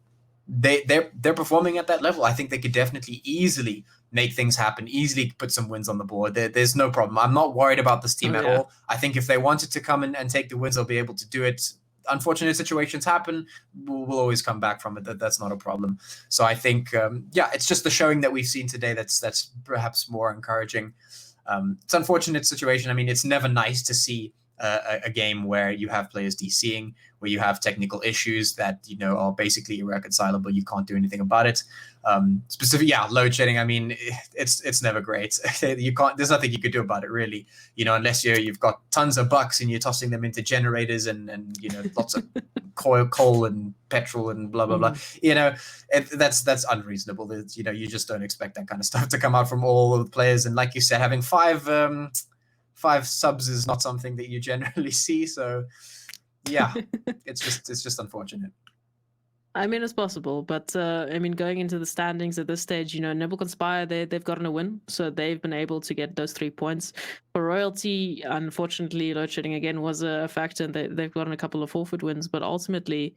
they're performing at that level. I think they could definitely easily make things happen, easily put some wins on the board. There's no problem. I'm not worried about this team at all. I think if they wanted to come in and take the wins, they'll be able to do it. Unfortunate situations happen. We'll always come back from it. That's not a problem. So I think, it's just the showing that we've seen today that's perhaps more encouraging. It's an unfortunate situation. I mean, it's never nice to see a game where you have players DCing, where you have technical issues that are basically irreconcilable. You can't do anything about it. Load shedding. I mean, it's never great. You can't. There's nothing you could do about it, really. You've got tons of bucks and you're tossing them into generators and lots of coal and petrol and blah blah blah. That's unreasonable. You just don't expect that kind of stuff to come out from all of the players. And like you said, having five subs is not something that you generally see. So yeah, it's just unfortunate. I mean, it's possible, but I mean, going into the standings at this stage, Noble Conspire, they've gotten a win, so they've been able to get those 3 points. For Royalty, unfortunately, load shedding again was a factor, and they've gotten a couple of forfeit wins. But ultimately,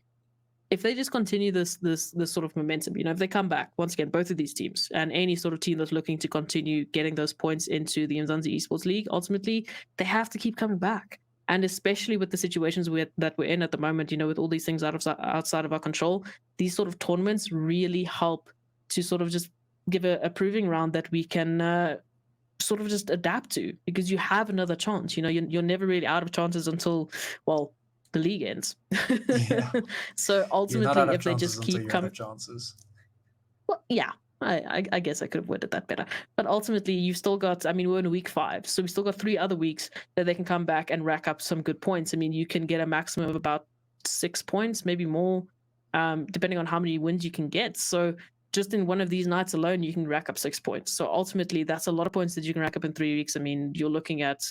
if they just continue this sort of momentum, if they come back once again, both of these teams, and any sort of team that's looking to continue getting those points into the Mzansi Esports League, ultimately they have to keep coming back. And especially with the situations that we're in at the moment, with all these things outside of our control, these sort of tournaments really help to sort of just give a proving round that we can sort of just adapt to, because you have another chance. You're never really out of chances until, well, the league ends. Yeah. So ultimately, if they just keep coming, chances. Well, yeah. I guess I could have worded that better. But ultimately, you've still got, I mean, we're in week 5, so we've still got 3 other weeks that they can come back and rack up some good points. I mean, you can get a maximum of about 6 points, maybe more, depending on how many wins you can get. So just in one of these nights alone, you can rack up 6 points. So ultimately, that's a lot of points that you can rack up in 3 weeks. I mean, you're looking at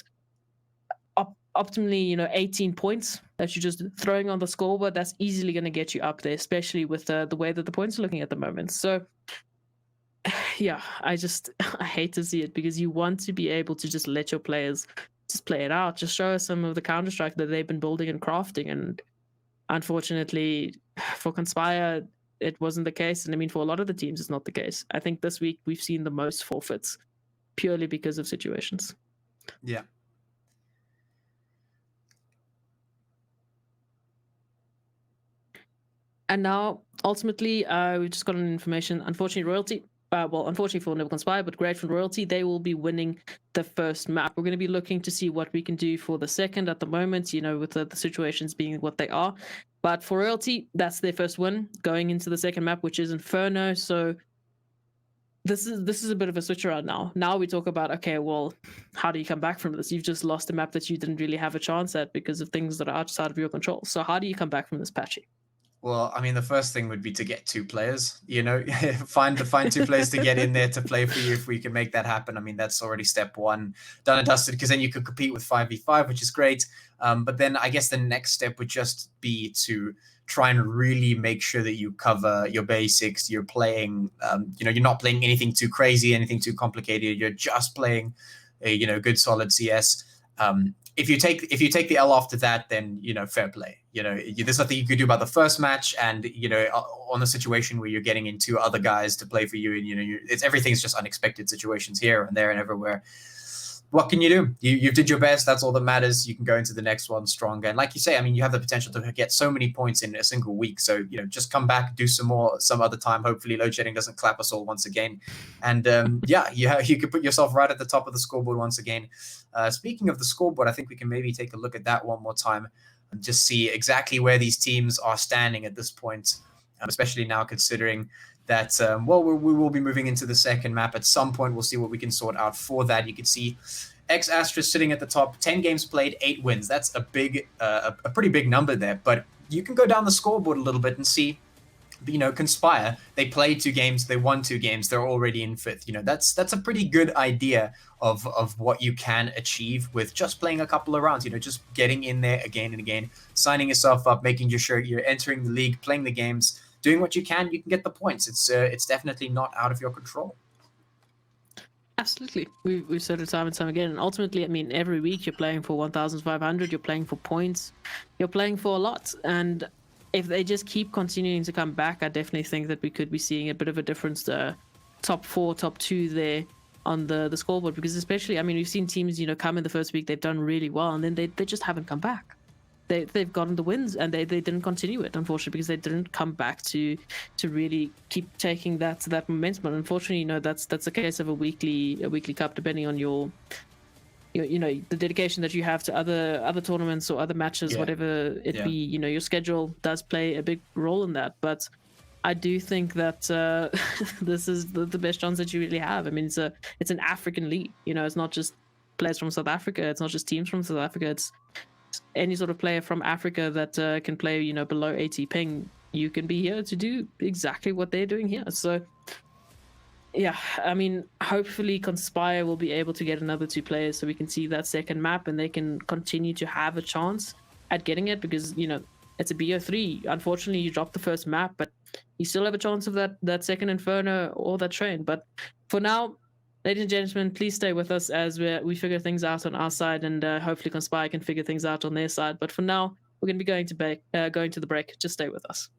optimally, 18 points that you're just throwing on the scoreboard. That's easily going to get you up there, especially with the way that the points are looking at the moment. So yeah, I hate to see it, because you want to be able to just let your players just play it out, just show us some of the Counter-Strike that they've been building and crafting. And unfortunately for Conspire, it wasn't the case. And I mean, for a lot of the teams, it's not the case. I think this week we've seen the most forfeits purely because of situations. Yeah. And now, ultimately, we've just got an information. Unfortunately, Royalty, unfortunately for Noble Conspire, but great for Royalty, they will be winning the first map. We're going to be looking to see what we can do for the second at the moment, with the situations being what they are. But for Royalty, that's their first win going into the second map, which is Inferno. So this is a bit of a switch around now. Now we talk about, okay, well, how do you come back from this? You've just lost a map that you didn't really have a chance at because of things that are outside of your control. So how do you come back from this, Patchy? Well, I mean, the first thing would be to get 2 players. You know, find 2 players to get in there to play for you. If we can make that happen, I mean, that's already step one done and dusted. Because then you could compete with 5v5, which is great. But then I guess the next step would just be to try and really make sure that you cover your basics. You're playing, you know, you're not playing anything too crazy, anything too complicated. You're just playing a, you know, good solid CS. If you take the L after that, then, you know, fair play. You know, there's nothing you could do about the first match, and, you know, on the situation where you're getting in 2 other guys to play for you, and, you know, it's everything's just unexpected situations here and there and everywhere. What can you do? You did your best. That's all that matters. You can go into the next one stronger. And like you say, I mean, you have the potential to get so many points in a single week. So, you know, just come back, do some more some other time. Hopefully load shedding doesn't clap us all once again. And yeah, you could put yourself right at the top of the scoreboard once again. Speaking of the scoreboard, I think we can maybe take a look at that one more time and just see exactly where these teams are standing at this point, especially now considering that, well, we will be moving into the second map at some point. We'll see what we can sort out for that. You can see X Astra sitting at the top, 10 games played, 8 wins. That's a pretty big number there. But you can go down the scoreboard a little bit and see, you know, Conspire, they played 2 games, they won 2 games, they're already in 5th. You know, that's a pretty good idea of what you can achieve with just playing a couple of rounds. You know, just getting in there again and again, signing yourself up, making sure you're entering the league, playing the games, doing what you can get the points. It's definitely not out of your control. Absolutely. We've said it time and time again. And ultimately, I mean, every week you're playing for 1,500, you're playing for points, you're playing for a lot. And if they just keep continuing to come back, I definitely think that we could be seeing a bit of a difference, top 4, top 2 there on the scoreboard. Because especially, I mean, we've seen teams, you know, come in the first week, they've done really well, and then they just haven't come back. They've gotten the wins, and they didn't continue it, unfortunately, because they didn't come back to really keep taking that momentum. And unfortunately, you know, that's the case of a weekly cup, depending on your you know, the dedication that you have to other tournaments or other matches, whatever it be. You know, your schedule does play a big role in that. But I do think that this is the best chance that you really have. I mean, it's an African league. You know, it's not just players from South Africa. It's not just teams from South Africa. It's any sort of player from Africa that can play, you know, below 80 ping. You can be here to do exactly what they're doing here. So yeah, I mean, hopefully Conspire will be able to get another 2 players so we can see that second map and they can continue to have a chance at getting it, because, you know, it's a BO3. Unfortunately, you dropped the first map, but you still have a chance of that second Inferno or that train. But for now, ladies and gentlemen, please stay with us as we figure things out on our side, and hopefully Conspire can figure things out on their side. But for now, we're going to be going to the break. Just stay with us.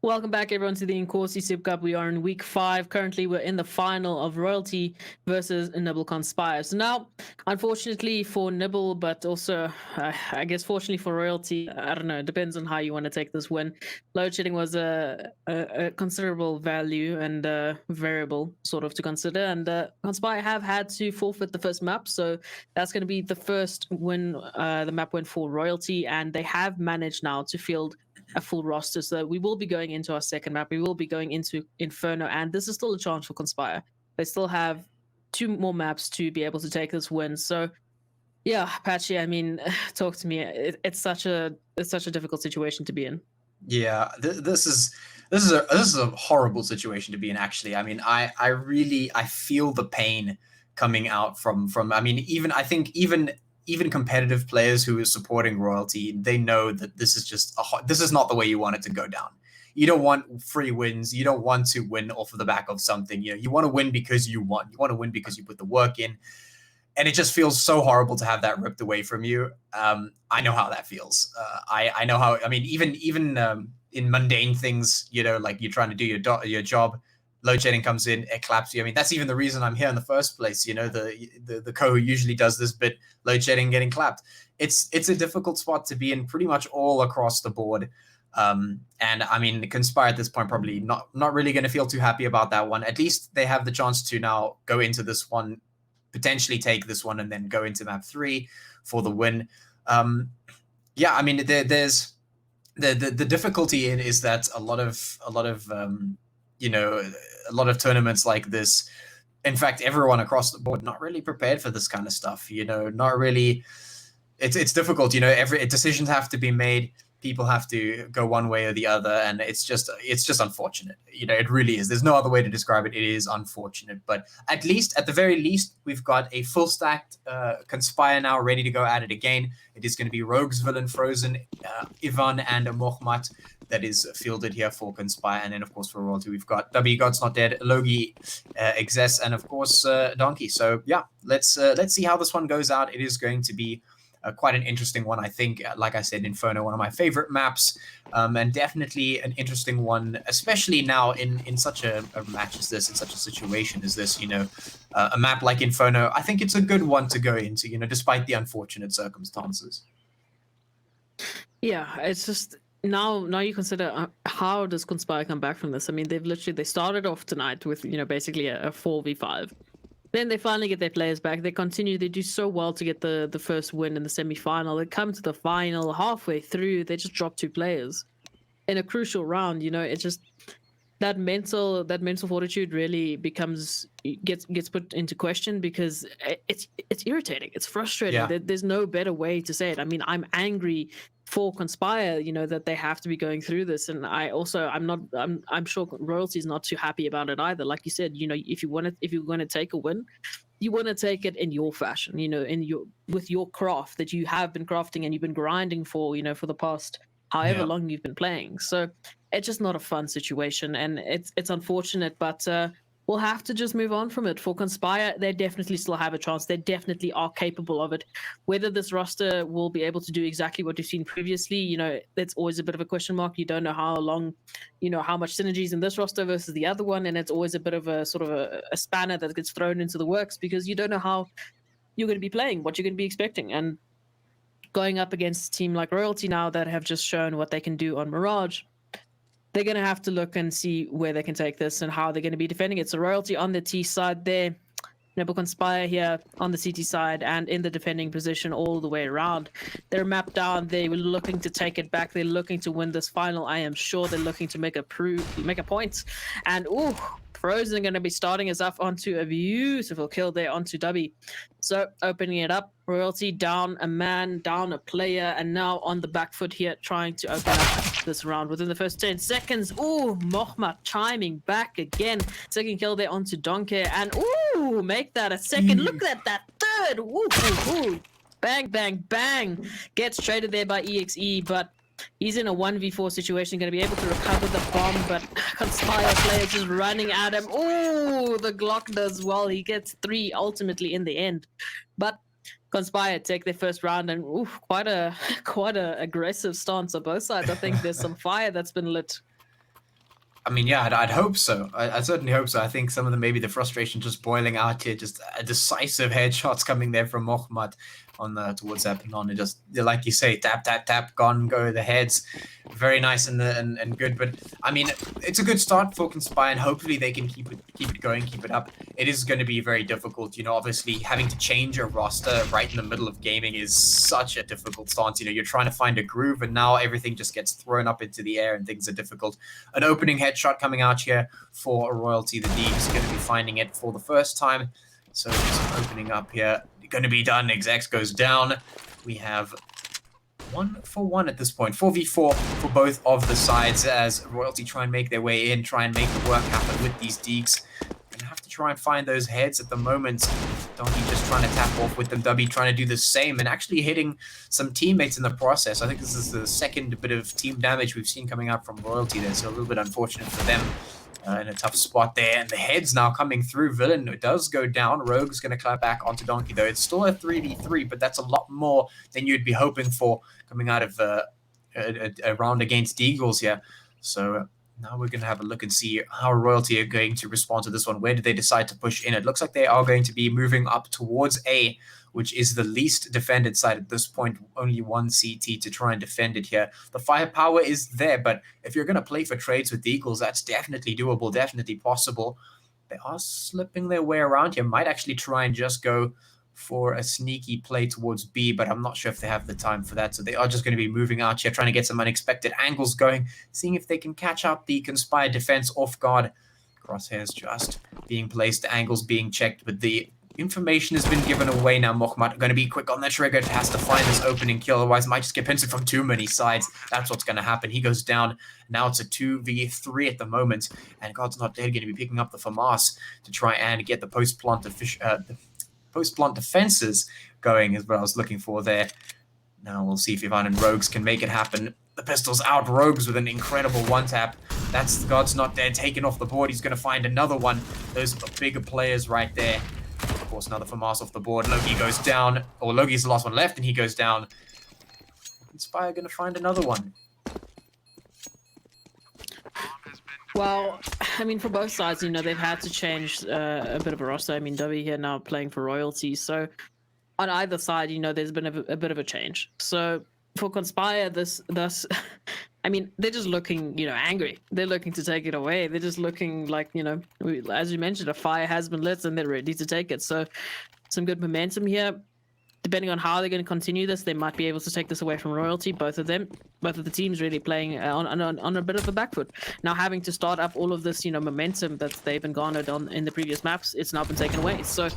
Welcome back, everyone, to the Inkosi Super Cup. We are in week 5. Currently, we're in the final of Royalty versus Nibble Conspire. So now, unfortunately for Nibble, but also, I guess, fortunately for Royalty, I don't know, it depends on how you want to take this win. Load shedding was a considerable value and variable, sort of, to consider. And Conspire have had to forfeit the first map, so that's going to be the first win, the map win for Royalty, and they have managed now to field a full roster. So we will be going into our second map. We will be going into Inferno, and this is still a chance for Conspire. They still have 2 more maps to be able to take this win. So yeah, Patchy, I mean, talk to me. It's such a difficult situation to be in. Yeah, this is a horrible situation to be in. Actually, I mean, I really feel the pain coming out from. I mean, even competitive players who are supporting Royalty, they know that this is not the way you want it to go down. You don't want free wins. You don't want to win off of the back of something. You know, you want to win because you want. You want to win because you put the work in. And it just feels so horrible to have that ripped away from you. I know how that feels. I know how. I mean, even in mundane things, you know, like you're trying to do your job, load shedding comes in, it claps you. I mean, that's even the reason I'm here in the first place. You know, the co who usually does this bit, load shedding, getting clapped. It's a difficult spot to be in, pretty much all across the board. And I mean, Conspire at this point probably not really going to feel too happy about that one. At least they have the chance to now go into this one, potentially take this one, and then go into map 3 for the win. Yeah, I mean, there's the difficulty in is that a lot of you know, a lot of tournaments like this, in fact, everyone across the board not really prepared for this kind of stuff. You know, not really. It's difficult. You know, every decisions have to be made. People have to go one way or the other, and it's just unfortunate. You know, it really is. There's no other way to describe it. It is unfortunate, but at the very least, we've got a full stacked Conspire now ready to go at it again. It is going to be Rogues, Villain, Frozen, Ivan, and Mohmat that is fielded here for Conspire, and then of course for Royalty we've got W God's Not Dead, Logi, Exess, and of course Donkey. So yeah, let's see how this one goes out. It is going to be quite an interesting one, I think. Like I said, Inferno, one of my favorite maps, and definitely an interesting one, especially now in such a match as this, in such a situation as this. You know, a map like Inferno, I think it's a good one to go into, you know, despite the unfortunate circumstances. Yeah, it's just now you consider how does Conspire come back from this? I mean, they started off tonight with, you know, basically a 4v5. Then they finally get their players back. They continue. They do so well to get the first win in the semi-final. They come to the final. Halfway through, they just drop 2 players in a crucial round. You know, it's just that mental fortitude really gets put into question, because it's irritating. It's frustrating. Yeah. There's no better way to say it. I mean, I'm angry for Conspire, you know, that they have to be going through this, and I'm sure Royalty is not too happy about it either. Like you said, you know, if you're going to take a win, you want to take it in your fashion, you know, with your craft that you have been crafting and you've been grinding for, you know, for the past however long you've been playing. So it's just not a fun situation, and it's unfortunate, but we'll have to just move on from it. For Conspire, they definitely still have a chance. They definitely are capable of it. Whether this roster will be able to do exactly what we've seen previously, you know, that's always a bit of a question mark. You don't know how long, you know, how much synergies in this roster versus the other one, and it's always a bit of a sort of a spanner that gets thrown into the works, because you don't know how you're going to be playing, what you're going to be expecting. And going up against a team like Royalty now that have just shown what they can do on Mirage, they're going to have to look and see where they can take this and how they're going to be defending it. So Royalty on the T side there, Nibble Conspire here on the CT side and in the defending position all the way around. They're mapped down. They were looking to take it back. They're looking to win this final. I am sure they're looking to make a point. And ooh, Frozen going to be starting us off onto a beautiful kill there onto Dubby. So opening it up, Royalty down a man, down a player, and now on the back foot here, trying to open up this round within the first 10 seconds. Ooh, Mohma chiming back again. Second kill there onto Donkey, and ooh, make that a second. Look at that third. Ooh, ooh, ooh. Bang, bang, bang. Gets traded there by EXE, but he's in a 1v4 situation, going to be able to recover the bomb, but Conspire player just running at him. Ooh, the Glock does well. He gets 3 ultimately in the end. But Conspire take their first round, and ooh, quite a aggressive stance on both sides. I think there's some fire that's been lit. I mean, yeah, I'd hope so. I certainly hope so. I think some of them, maybe the frustration just boiling out here, just decisive headshots coming there from Mohamed on towards that Panon. It just, like you say, tap, tap, tap, gone, go the heads. Very nice and good. But I mean, it's a good start for Conspire, and hopefully they can keep it going, keep it up. It is going to be very difficult. You know, obviously having to change a roster right in the middle of gaming is such a difficult stance. You know, you're trying to find a groove, and now everything just gets thrown up into the air, and things are difficult. An opening headshot coming out here for Royalty. The D is going to be finding it for the first time. So just opening up here. Going to be done. Exex goes down. We have 1-for-1 at this point. 4v4 for both of the sides as Royalty try and make their way in, try and make the work happen with these Deeks. Gonna have to try and find those heads at the moment. Donkey just trying to tap off with them. W trying to do the same and actually hitting some teammates in the process. I think this is the second bit of team damage we've seen coming out from Royalty there, so a little bit unfortunate for them. In a tough spot there, and the heads now coming through. Villain does go down. Rogue's going to clap back onto Donkey, though. It's still a 3v3, but that's a lot more than you'd be hoping for coming out of a round against Deagles here. So now we're going to have a look and see how Royalty are going to respond to this one. Where did they decide to push in? It looks like they are going to be moving up towards A, which is the least defended side at this point. Only one CT to try and defend it here. The firepower is there, but if you're going to play for trades with the Eagles, that's definitely doable, definitely possible. They are slipping their way around here. Might actually try and just go for a sneaky play towards B, but I'm not sure if they have the time for that. So they are just going to be moving out here, trying to get some unexpected angles going, seeing if they can catch up the Conspire defense off guard. Crosshairs just being placed, angles being checked, but the information has been given away now. Mohamed going to be quick on the trigger. It has to find this opening kill, otherwise might just get pinched from too many sides. That's what's going to happen. He goes down. Now it's a 2v3 at the moment, and God's Not Dead going to be picking up the FAMAS to try and get the post-plant defenses going, is what I was looking for there. Now we'll see if Ivan and Rogues can make it happen. The pistol's out. Rogues with an incredible one-tap. That's God's Not Dead taken off the board. He's going to find another one. Those are the bigger players right there. Of course, another FAMAS off the board. Loki goes down. Or Loki's the last one left, and he goes down. Inspire going to find another one. Well, I mean, for both sides, you know, they've had to change a bit of a roster. I mean, W here now playing for Royalty. So on either side, you know, there's been a bit of a change. So for Conspire, this I mean, they're just looking, you know, angry. They're looking to take it away. They're just looking like, you know, as you mentioned, a fire has been lit and they're ready to take it. So some good momentum here. Depending on how they're going to continue this, they might be able to take this away from Royalty. Both of the teams really playing on a bit of a back foot. Now having to start up all of this, you know, momentum that they've been garnered on in the previous maps, it's now been taken away. So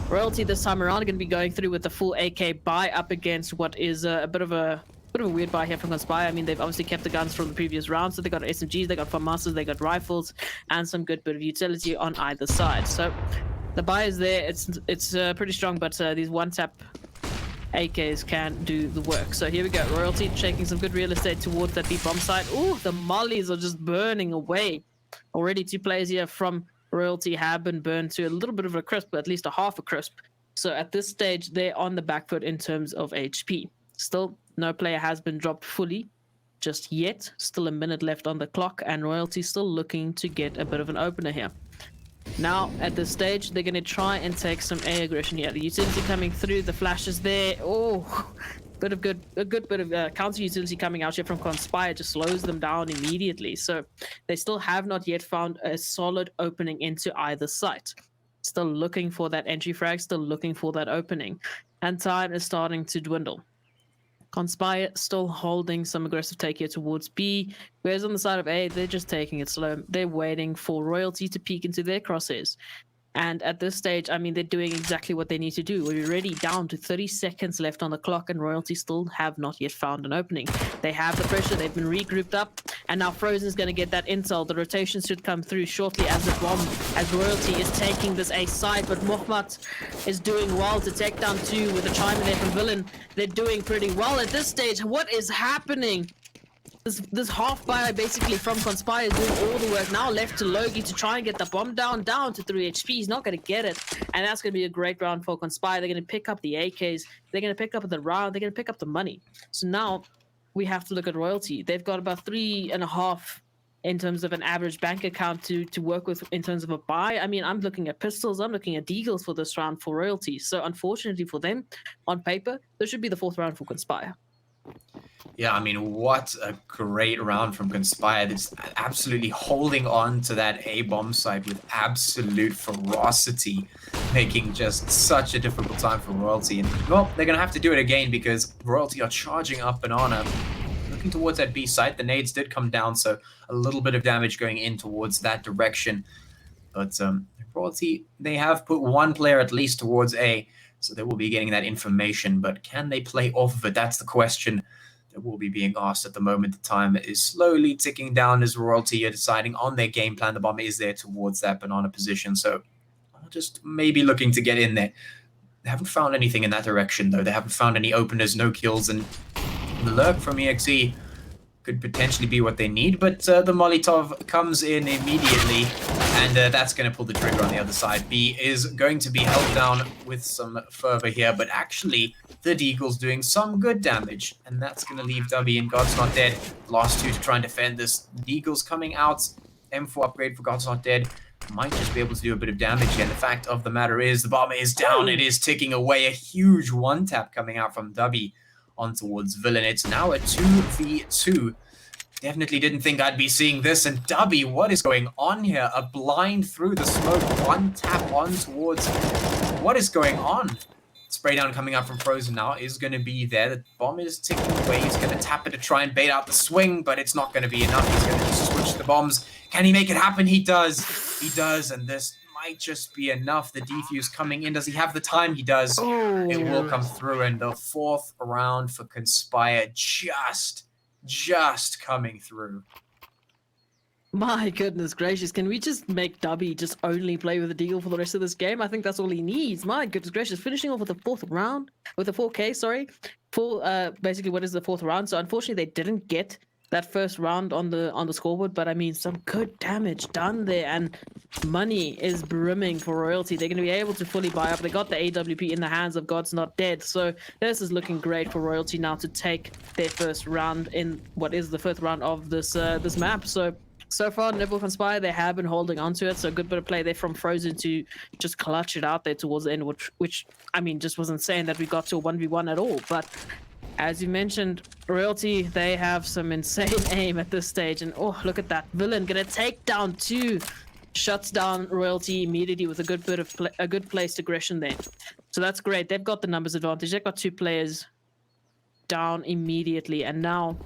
Royalty this time around are going to be going through with the full AK buy up against what is a bit of a weird buy here from Conspire. I mean, they've obviously kept the guns from the previous round, so they got SMGs, they got FAMASs, they got rifles, and some good bit of utility on either side. So the buy is there. It's pretty strong, but these one-tap AKs can do the work. So here we go. Royalty taking some good real estate towards that B bomb site. Oh, the mollies are just burning away. Already 2 players here from Royalty have been burned to a little bit of a crisp, but at least a half a crisp. So at this stage, they're on the back foot in terms of HP. Still, no player has been dropped fully just yet. Still a minute left on the clock, and Royalty still looking to get a bit of an opener here. Now, at this stage, they're going to try and take some A aggression here. The utility coming through, the flashes there. Oh, a good bit of counter utility coming out here from Conspire just slows them down immediately. So they still have not yet found a solid opening into either site. Still looking for that entry frag, still looking for that opening. And time is starting to dwindle. Conspire still holding some aggressive take here towards B, whereas on the side of A, they're just taking it slow. They're waiting for Royalty to peek into their crosshairs. And at this stage, I mean, they're doing exactly what they need to do. We're already down to 30 seconds left on the clock, and Royalty still have not yet found an opening. They have the pressure. They've been regrouped up, and now Frozen's going to get that intel. The rotation should come through shortly as the bomb, as Royalty is taking this A side, but Mohamed is doing well to take down 2 with a chime in there from Villain. They're doing pretty well at this stage. What is happening? This half buy basically from Conspire is doing all the work. Now left to Logi to try and get the bomb down to 3 HP. He's not going to get it. And that's going to be a great round for Conspire. They're going to pick up the AKs. They're going to pick up the round. They're going to pick up the money. So now we have to look at Royalty. They've got about 3.5 in terms of an average bank account to work with in terms of a buy. I mean, I'm looking at pistols, I'm looking at deagles for this round for Royalty. So unfortunately for them, on paper, this should be the 4th round for Conspire. Yeah, I mean, what a great round from Conspire. That's absolutely holding on to that A-bomb site with absolute ferocity, making just such a difficult time for Royalty. And, well, they're going to have to do it again because Royalty are charging up Banana. Looking towards that B site, the nades did come down, so a little bit of damage going in towards that direction. But Royalty, they have put one player at least towards A, so they will be getting that information. But can they play off of it? That's the question that will be being asked at the moment. The time is slowly ticking down as Royalty are deciding on their game plan. The bomb is there towards that Banana position, so just maybe looking to get in there. They haven't found anything in that direction, though. They haven't found any openers, no kills, and the lurk from EXE could potentially be what they need, but the Molotov comes in immediately, and that's going to pull the trigger on the other side. B is going to be held down with some fervor here, but actually the Deagle's doing some good damage, and that's going to leave W and God's Not Dead. Last two to try and defend this. Deagle's coming out. M4 upgrade for God's Not Dead. Might just be able to do a bit of damage here. And the fact of the matter is, the bomb is down. It is ticking away. A huge one-tap coming out from W on towards Villain. It's now a 2v2. Definitely didn't think I'd be seeing this. And W, what is going on here? A blind through the smoke. One tap on towards... What is going on? Spray down coming out from Frozen now is going to be there. The bomb is ticking away. He's going to tap it to try and bait out the swing, but it's not going to be enough. He's going to just switch the bombs. Can he make it happen? He does. He does, and this might just be enough. The defuse coming in. Does he have the time? He does. Oh. It will come through, and the 4th round for Conspire just coming through. My goodness gracious, can we just make Dubby just only play with the Deagle for the rest of this game? I think that's all he needs. My goodness gracious, finishing off with the 4th round, with a 4K, sorry. Basically what is the 4th round? So unfortunately they didn't get that first round on the scoreboard, but I mean some good damage done there, and money is brimming for Royalty. They're going to be able to fully buy up. They got the AWP in the hands of God's Not Dead, so this is looking great for Royalty now to take their first round in what is the 5th round of this this map. So far, Nodwin Conspire, they have been holding on to it, so a good bit of play there from Frozen to just clutch it out there towards the end, which I mean, just wasn't saying that we got to a 1v1 at all, but as you mentioned, Royalty, they have some insane aim at this stage, and oh, look at that. Villain gonna take down 2, shuts down Royalty immediately with a good bit of a good placed aggression there. So that's great. They've got the numbers advantage. They've got 2 players down immediately, and now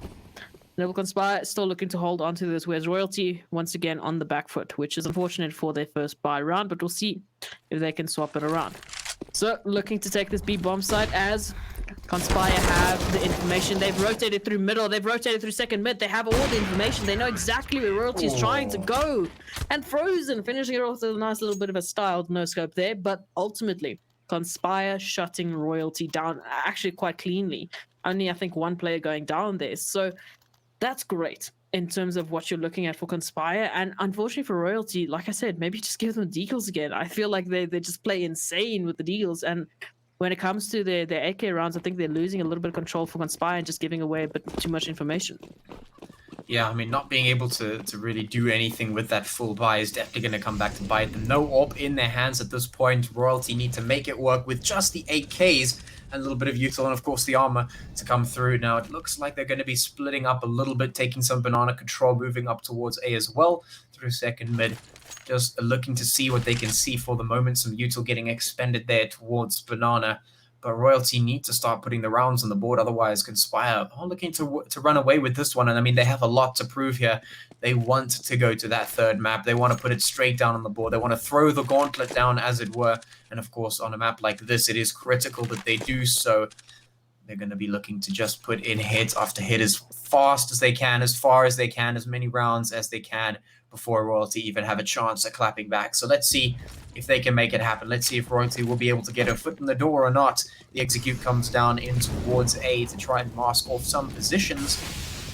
Nodwin Conspire still looking to hold on to this, whereas Royalty once again on the back foot, which is unfortunate for their first buy round, but we'll see if they can swap it around. So looking to take this B bomb site as Conspire have the information. They've rotated through middle, they've rotated through second mid, they have all the information, they know exactly where Royalty is trying to go. And Frozen finishing it off with a nice little bit of a styled no scope there, but ultimately Conspire shutting Royalty down actually quite cleanly. Only I think 1 player going down there. So that's great in terms of what you're looking at for Conspire. And unfortunately for Royalty, like I said, maybe just give them Deagles again. I feel like they just play insane with the Deagles. And when it comes to their AK rounds, I think they're losing a little bit of control for Conspire and just giving away a bit too much information. Yeah, I mean, not being able to really do anything with that full buy is definitely going to come back to bite them. No AWP in their hands at this point. Royalty need to make it work with just the AKs and a little bit of util and, of course, the armor to come through. Now, it looks like they're going to be splitting up a little bit, taking some banana control, moving up towards A as well through second mid. Just looking to see what they can see for the moment. Some util getting expended there towards banana. But Royalty need to start putting the rounds on the board, otherwise Conspire are looking to run away with this one. And I mean, they have a lot to prove here. They want to go to that 3rd map. They want to put it straight down on the board. They want to throw the gauntlet down, as it were. And of course, on a map like this, it is critical that they do so. They're going to be looking to just put in hit after hit as fast as they can, as far as they can, as many rounds as they can, before Royalty even have a chance at clapping back. So let's see if they can make it happen. Let's see if Royalty will be able to get a foot in the door or not. The execute comes down in towards A to try and mask off some positions,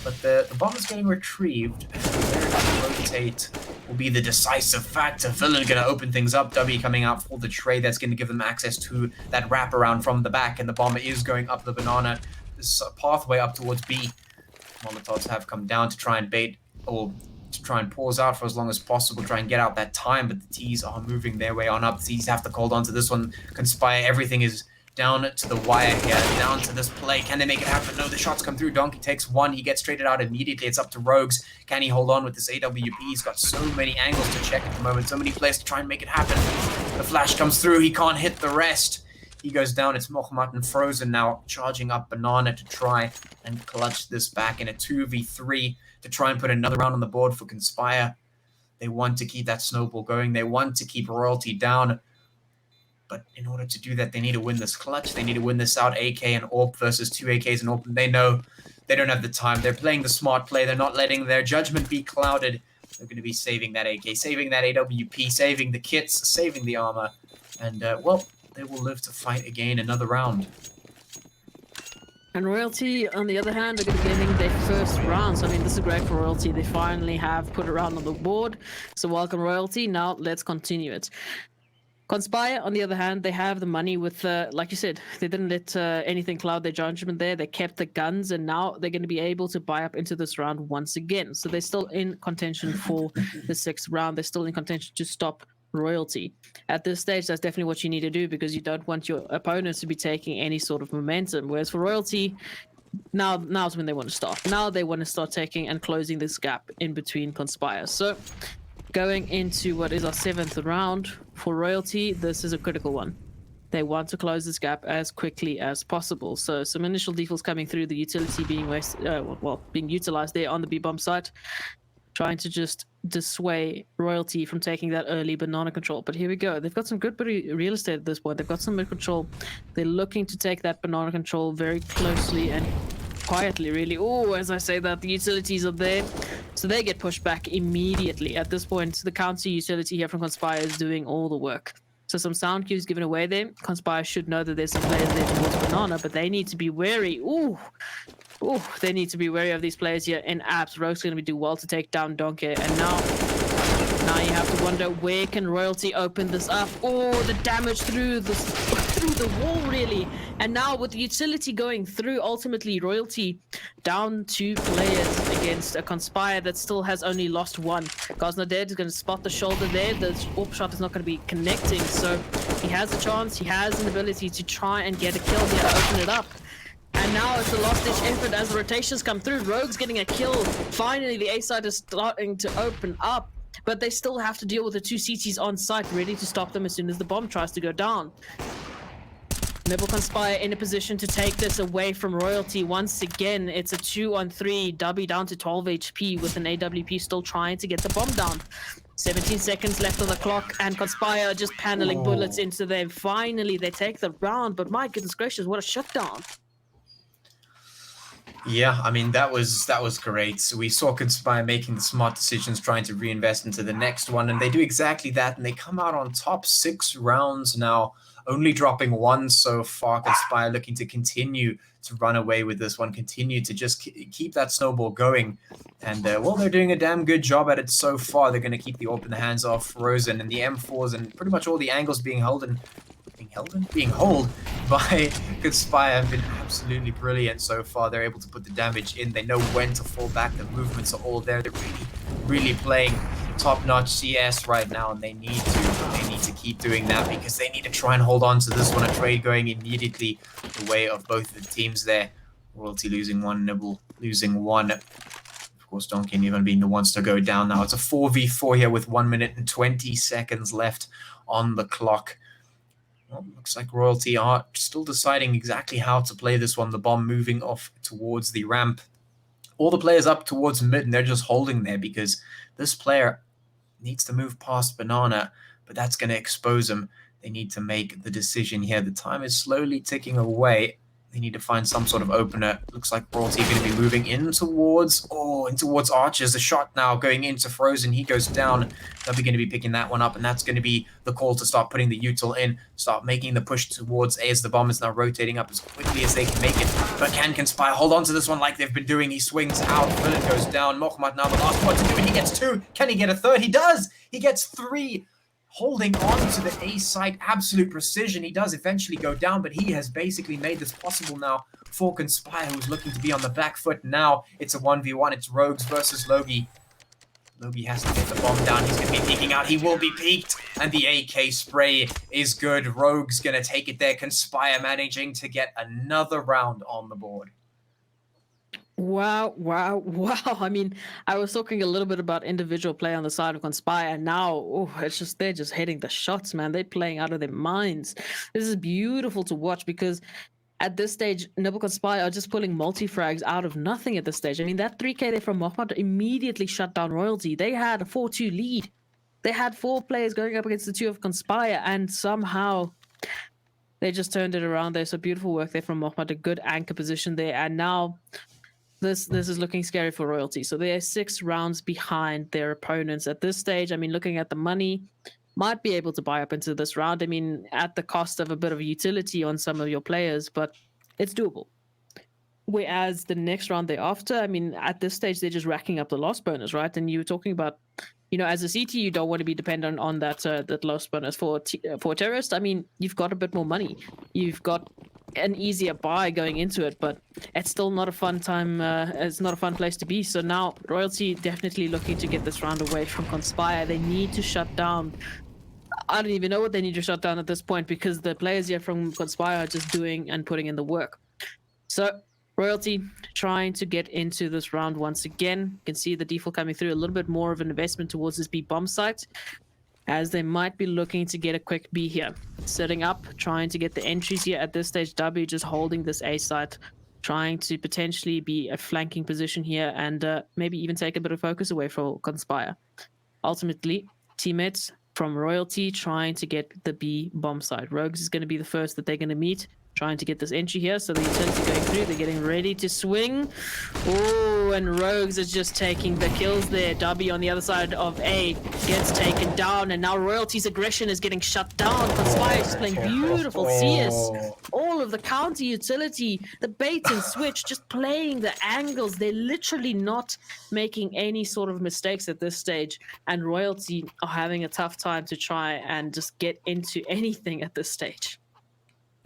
but the bomb is getting retrieved. Where rotate will be the decisive factor. Villain going to open things up. W coming out for the trade. That's going to give them access to that wraparound from the back, and the bomber is going up the banana. This pathway up towards B. Molotovs have come down to try and bait, or to try and pause out for as long as possible, try and get out that time, but the T's are moving their way on up. The T's have to hold on to this one. Conspire, everything is down to the wire here, down to this play. Can they make it happen? No, the shots come through. Donkey takes one. He gets traded out immediately. It's up to Rogues. Can he hold on with this AWP? He's got so many angles to check at the moment, so many players to try and make it happen. The flash comes through. He can't hit the rest. He goes down. It's Mohamed and Frozen now charging up Banana to try and clutch this back in a 2v3 to try and put another round on the board for Conspire. They want to keep that snowball going. They want to keep Royalty down. But in order to do that, they need to win this clutch. They need to win this out. AK and AWP versus 2 AKs and AWP. They know they don't have the time. They're playing the smart play. They're not letting their judgment be clouded. They're going to be saving that AK, saving that AWP, saving the kits, saving the armor. And, well, they will live to fight again another round. And Royalty, on the other hand, are going to be getting their first round. So, I mean, this is great for Royalty. They finally have put a round on the board. So, welcome, Royalty. Now, let's continue it. Conspire, on the other hand, they have the money with, like you said, they didn't let anything cloud their judgment there. They kept the guns, and now they're going to be able to buy up into this round once again. So they're still in contention for the 6th round. They're still in contention to stop Royalty. At this stage, that's definitely what you need to do, because you don't want your opponents to be taking any sort of momentum. Whereas for Royalty, now's when they want to start. Now they want to start taking and closing this gap in between Conspire. So going into what is our 7th round for Royalty, this is a critical one. They want to close this gap as quickly as possible. So some initial defaults coming through, the utility being being utilized there on the B-bomb site, trying to just dissuade Royalty from taking that early banana control. But here we go. They've got some good real estate at this point. They've got some mid control. They're looking to take that banana control very closely and quietly, really. Oh, as I say that, the utilities are there, so they get pushed back immediately. At this point, the counter utility here from Conspire is doing all the work. So some sound cues given away there. Conspire should know that there's some players there towards Banana, but they need to be wary. Ooh, they need to be wary of these players here in apps. Rogue's going to do well to take down Donkey, and now you have to wonder, where can Royalty open this up? Oh, the damage through the wall, really. And now with the utility going through, ultimately Royalty down 2 players against a Conspire that still has only lost 1. Gosnoded is going to spot the shoulder there. The AWP shot is not going to be connecting, so he has a chance. He has an ability to try and get a kill here, open it up. And now it's a last-ditch effort as the rotations come through. Rogue's getting a kill. Finally, the A side is starting to open up, but they still have to deal with the 2 CTs on site, ready to stop them as soon as the bomb tries to go down. Nibble Conspire in a position to take this away from Royalty. Once again, it's a 2-on-3. Dubby down to 12 HP with an AWP still trying to get the bomb down. 17 seconds left on the clock, and Conspire just paneling bullets into them. Finally, they take the round, but my goodness gracious, what a shutdown. Yeah, I mean, that was great. We saw Conspire making the smart decisions, trying to reinvest into the next one, and they do exactly that, and they come out on top. 6 rounds now, only dropping 1 so far. Conspire looking to continue to run away with this one, continue to just keep that snowball going. And, well, they're doing a damn good job at it so far. They're going to keep the AWP in the hands of Frozen, and the M4s and pretty much all the angles being held by Conspire have been absolutely brilliant so far. They're able to put the damage in. They know when to fall back. The movements are all there. They're really playing top-notch CS right now, and they need to keep doing that, because they need to try and hold on to this one. A trade going immediately the way of both the teams there. Royalty losing 1, Nibble losing 1. Of course, Donkey and Ivan being the ones to go down now. It's a 4v4 here with 1 minute and 20 seconds left on the clock. Well, looks like Royalty are still deciding exactly how to play this one. The bomb moving off towards the ramp. All the players up towards mid, and they're just holding there because this player needs to move past Banana, but that's going to expose him. They need to make the decision here. The time is slowly ticking away. They need to find some sort of opener. Looks like Royalty are going to be moving in towards Archers. The shot now going into Frozen. He goes down. They'll be going to be picking that one up, and that's going to be the call to start putting the util in, start making the push towards A as the bomb is now rotating up as quickly as they can make it. But can Conspire hold on to this one like they've been doing? He swings out. Villain goes down. Mohamed now the last one to do it. He gets 2. Can he get a 3rd? He does. He gets 3. Holding on to the A site, absolute precision. He does eventually go down, but he has basically made this possible now for Conspire, who's looking to be on the back foot now. It's a 1v1. It's Rogues versus Logie. Logie has to get the bomb down. He's going to be peeking out. He will be peeked. And the AK spray is good. Rogue's going to take it there. Conspire managing to get another round on the board. Wow. I mean, I was talking a little bit about individual play on the side of Conspire, and now they're just hitting the shots, man. They're playing out of their minds. This is beautiful to watch because at this stage, Nibble Conspire are just pulling multi-frags out of nothing at this stage. I mean, that 3K there from Mohamed immediately shut down Royalty. They had a 4-2 lead. They had 4 players going up against the 2 of Conspire, and somehow they just turned it around there. So beautiful work there from Mohamed, a good anchor position there. And now this is looking scary for Royalty. So they're 6 rounds behind their opponents at this stage. I mean, looking at the money, might be able to buy up into this round. I mean, at the cost of a bit of utility on some of your players, but it's doable. Whereas the next round thereafter, I mean, at this stage, they're just racking up the loss bonus, right? And you were talking about, you know, as a CT, you don't want to be dependent on that loss bonus for terrorist. I mean, you've got a bit more money. You've got an easier buy going into it, but it's still not a fun time. It's not a fun place to be. So now Royalty definitely looking to get this round away from Conspire. They need to shut down. I don't even know what they need to shut down at this point because the players here from Conspire are just doing and putting in the work. So Royalty trying to get into this round once again. You can see the default coming through, a little bit more of an investment towards this B bomb site, as they might be looking to get a quick B here. Setting up, trying to get the entries here at this stage. W just holding this A site, trying to potentially be a flanking position here and maybe even take a bit of focus away from Conspire. Ultimately, teammates from Royalty trying to get the B bomb site. Rogues is going to be the first that they're going to meet, trying to get this entry here. So the utility going through, they're getting ready to swing. Oh, and Rogues is just taking the kills there. W on the other side of A gets taken down, and now Royalty's aggression is getting shut down. Conspire is playing beautiful CS. All of the counter utility, the bait and switch, just playing the angles. They're literally not making any sort of mistakes at this stage, and Royalty are having a tough time to try and just get into anything at this stage.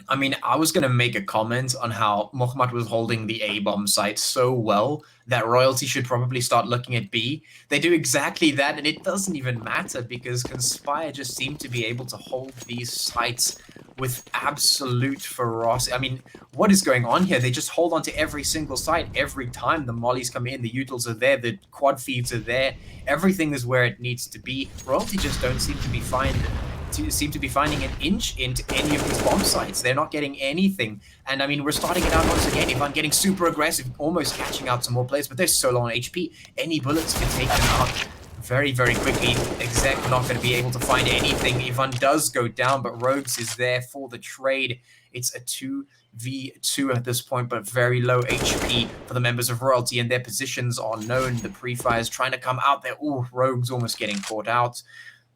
I mean, I was going to make a comment on how Mohamed was holding the A-bomb site so well that Royalty should probably start looking at B. They do exactly that, and it doesn't even matter because Conspire just seem to be able to hold these sites with absolute ferocity. I mean, what is going on here? They just hold on to every single site every time the mollies come in, the utils are there, the quad feeds are there, everything is where it needs to be. Royalty just don't seem to be finding an inch into any of these bomb sites. They're not getting anything. And I mean, we're starting it out once again. Ivan getting super aggressive, almost catching out some more players, but they're so low on HP. Any bullets can take them out very, very quickly. Exec not going to be able to find anything. Ivan does go down, but Rogues is there for the trade. It's a 2v2 at this point, but very low HP for the members of Royalty, and their positions are known. The pre-fire is trying to come out there. Ooh, Rogues almost getting caught out.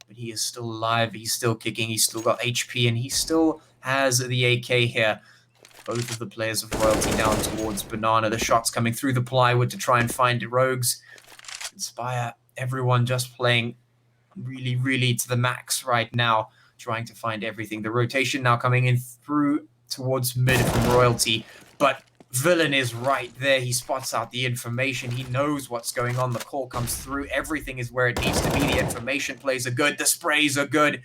But he is still alive, he's still kicking, he's still got HP, and he still has the AK here. Both of the players of Royalty down towards Banana. The shots coming through the plywood to try and find Rogues. Inspire, everyone just playing really, really to the max right now, trying to find everything. The rotation now coming in through towards mid from Royalty, but Villain is right there. He spots out the information. He knows what's going on. The call comes through. Everything is where it needs to be. The information plays are good. The sprays are good.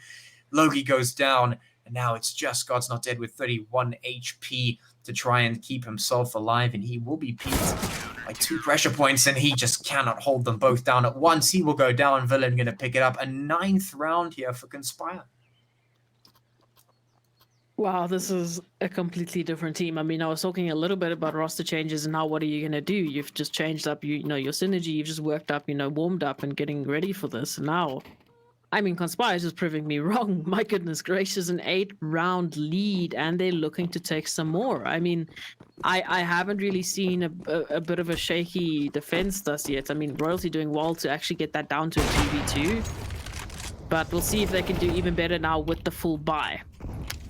Logie goes down. And now it's just God's Not Dead with 31 HP to try and keep himself alive. And he will be peaked by 2 pressure points. And he just cannot hold them both down at once. He will go down. Villain going to pick it up. A 9th round here for Conspire. Wow, this is a completely different team. I mean, I was talking a little bit about roster changes and now what are you going to do? You've just changed up, you know, your synergy. You've just worked up, you know, warmed up and getting ready for this. Now, I mean, Conspire is just proving me wrong. My goodness gracious, an 8-round lead and they're looking to take some more. I mean, I haven't really seen a bit of a shaky defense thus yet. I mean, Royalty doing well to actually get that down to a 2v2. But we'll see if they can do even better now with the full buy.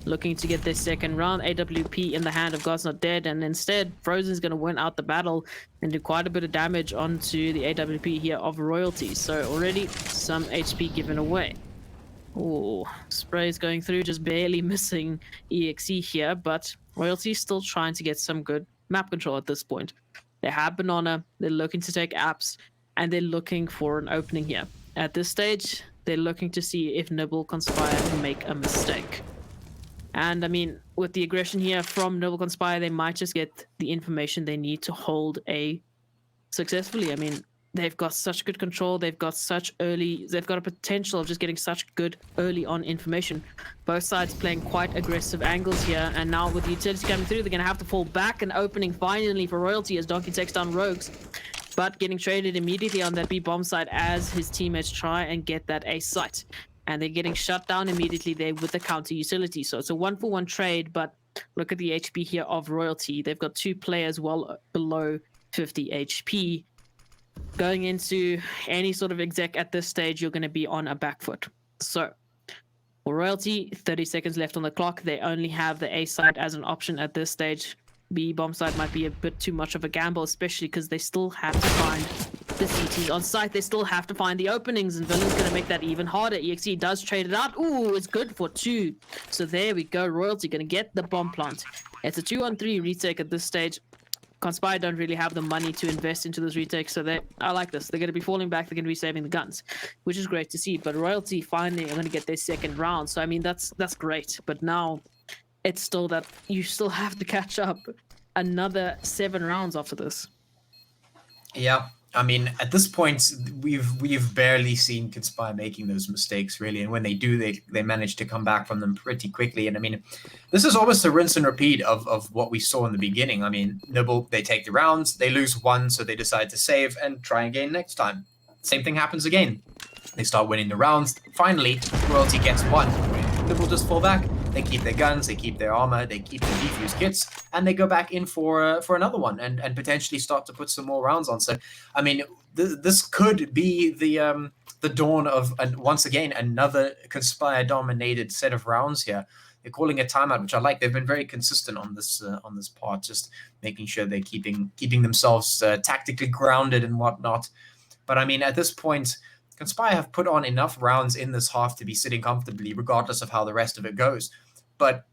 Looking to get their second round, AWP in the hand of God's Not Dead, and instead Frozen's going to win out the battle and do quite a bit of damage onto the AWP here of Royalty. So already some HP given away. Oh, sprays going through, just barely missing EXE here, but Royalty still trying to get some good map control at this point. They have Banana, they're looking to take apps. and they're looking for an opening here. At this stage, they're looking to see if Nibble Conspire can make a mistake. And I mean, with the aggression here from Nibble Conspire, they might just get the information they need to hold A successfully. I mean, they've got such good control. They've got a potential of just getting such good early on information. Both sides playing quite aggressive angles here. And now with the utility coming through, they're going to have to fall back. An opening finally for Royalty as Donkey takes down Rogues. But getting traded immediately on that B bomb side as his teammates try and get that A site. And they're getting shut down immediately there with the counter utility. So it's a 1-for-1 trade, but look at the HP here of Royalty. They've got 2 players well below 50 HP. Going into any sort of exec at this stage, you're going to be on a back foot. So for Royalty, 30 seconds left on the clock. They only have the A side as an option at this stage. B bomb side might be a bit too much of a gamble, especially because they still have to find the CTs on site. They still have to find the openings, and Villain's going to make that even harder. EXE does trade it out. Ooh, it's good for 2. So there we go. Royalty going to get the bomb plant. It's a 2-on-3 retake at this stage. Conspire don't really have the money to invest into those retakes, so I like this. They're going to be falling back. They're going to be saving the guns, which is great to see. But Royalty finally are going to get their second round. So I mean, that's great. But now it's still that you still have to catch up another 7 rounds after this. Yeah, I mean, at this point, we've barely seen Conspire making those mistakes, really. And when they do, they manage to come back from them pretty quickly. And I mean, this is almost a rinse and repeat of what we saw in the beginning. I mean, Nibble, they take the rounds, they lose 1, so they decide to save and try again next time. Same thing happens again. They start winning the rounds. Finally, Royalty gets 1. Nibble just fall back. They keep their guns, they keep their armor, they keep their defuse kits, and they go back in for another one and potentially start to put some more rounds on. So, I mean, this could be the dawn of once again another Conspire-dominated set of rounds here. They're calling a timeout, which I like. They've been very consistent on this part, just making sure they're keeping themselves tactically grounded and whatnot. But I mean, at this point, Conspire have put on enough rounds in this half to be sitting comfortably, regardless of how the rest of it goes. But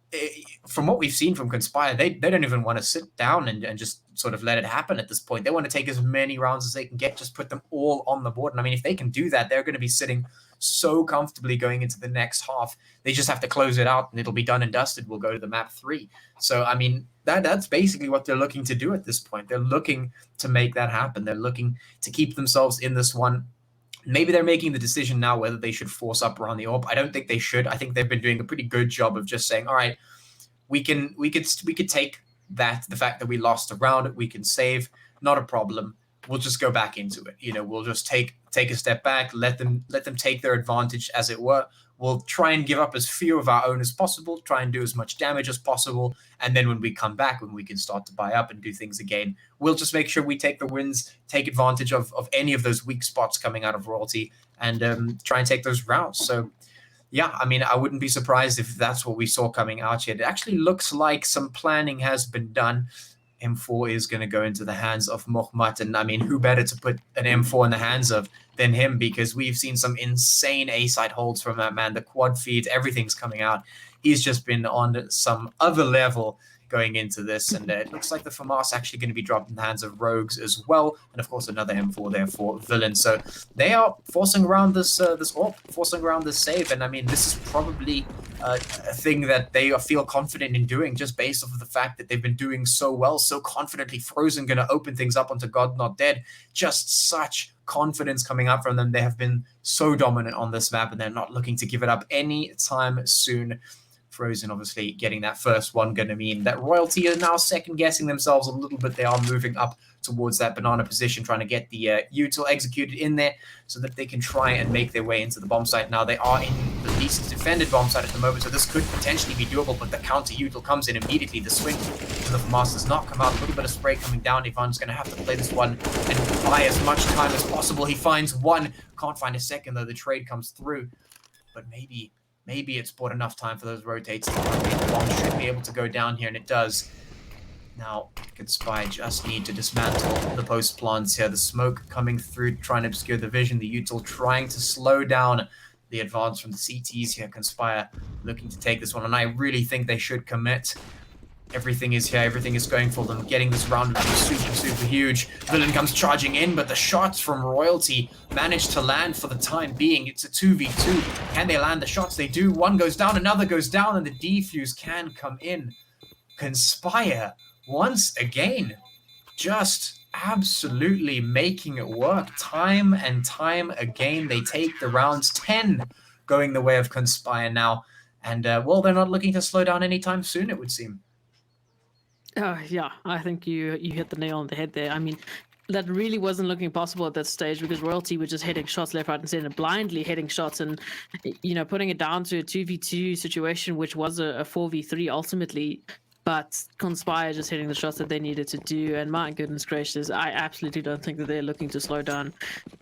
from what we've seen from Conspire, they don't even want to sit down and just sort of let it happen at this point. They want to take as many rounds as they can get, just put them all on the board. And I mean, if they can do that, they're going to be sitting so comfortably going into the next half. They just have to close it out and it'll be done and dusted. We'll go to the map 3. So, I mean, that's basically what they're looking to do at this point. They're looking to make that happen. They're looking to keep themselves in this one. Maybe they're making the decision now whether they should force up around the AWP. I don't think they should. I think they've been doing a pretty good job of just saying, all right, we could take that, the fact that we lost a round, we can save, not a problem. We'll just go back into it. You know, we'll just take a step back, let them take their advantage, as it were. We'll try and give up as few of our own as possible, try and do as much damage as possible. And then when we come back, when we can start to buy up and do things again, we'll just make sure we take the wins, take advantage of any of those weak spots coming out of Royalty, and try and take those rounds. So, yeah, I mean, I wouldn't be surprised if that's what we saw coming out here. It actually looks like some planning has been done. M4 is going to go into the hands of Mohamed, and I mean, who better to put an M4 in the hands of than him, because we've seen some insane A-side holds from that man. The quad feeds, everything's coming out. He's just been on some other level going into this, and it looks like the FAMAS actually going to be dropped in the hands of Rogues as well, and of course another M4 there for Villain. So they are forcing around this AWP, forcing around this save, and I mean, this is probably a thing that they feel confident in doing, just based off of the fact that they've been doing so well, so confidently. Frozen going to open things up onto God Not Dead. Just such confidence coming out from them. They have been so dominant on this map, and they're not looking to give it up any time soon. Frozen obviously getting that first one going to mean that Royalty are now second-guessing themselves a little bit. They are moving up towards that banana position, trying to get the util executed in there so that they can try and make their way into the bomb site. Now, they are in the least defended bomb site at the moment, so this could potentially be doable, but the counter util comes in immediately. The swing to the FAMAS does not come out. A little bit of spray coming down. Ivan's going to have to play this one and buy as much time as possible. He finds one. Can't find a second, though. The trade comes through. But maybe it's bought enough time for those rotates. The bomb should be able to go down here, and it does. Now, Conspire just need to dismantle the post plants here. The smoke coming through, trying to obscure the vision. The util trying to slow down the advance from the CTs here. Conspire looking to take this one, and I really think they should commit. Everything is here. Everything is going for them. Getting this round would be super, super huge. Villain comes charging in, but the shots from Royalty manage to land for the time being. It's a 2v2. Can they land the shots? They do. One goes down, another goes down, and the defuse can come in. Conspire, once again, just absolutely making it work. Time and time again, they take the rounds. 10 going the way of Conspire now. And, well, they're not looking to slow down anytime soon, it would seem. Yeah, I think you hit the nail on the head there. I mean, that really wasn't looking possible at that stage because Royalty were just hitting shots left, right, and center, blindly hitting shots, and putting it down to a 2v2 situation, which was a 4v3 ultimately. But Conspire just hitting the shots that they needed to do, and my goodness gracious, I absolutely don't think that they're looking to slow down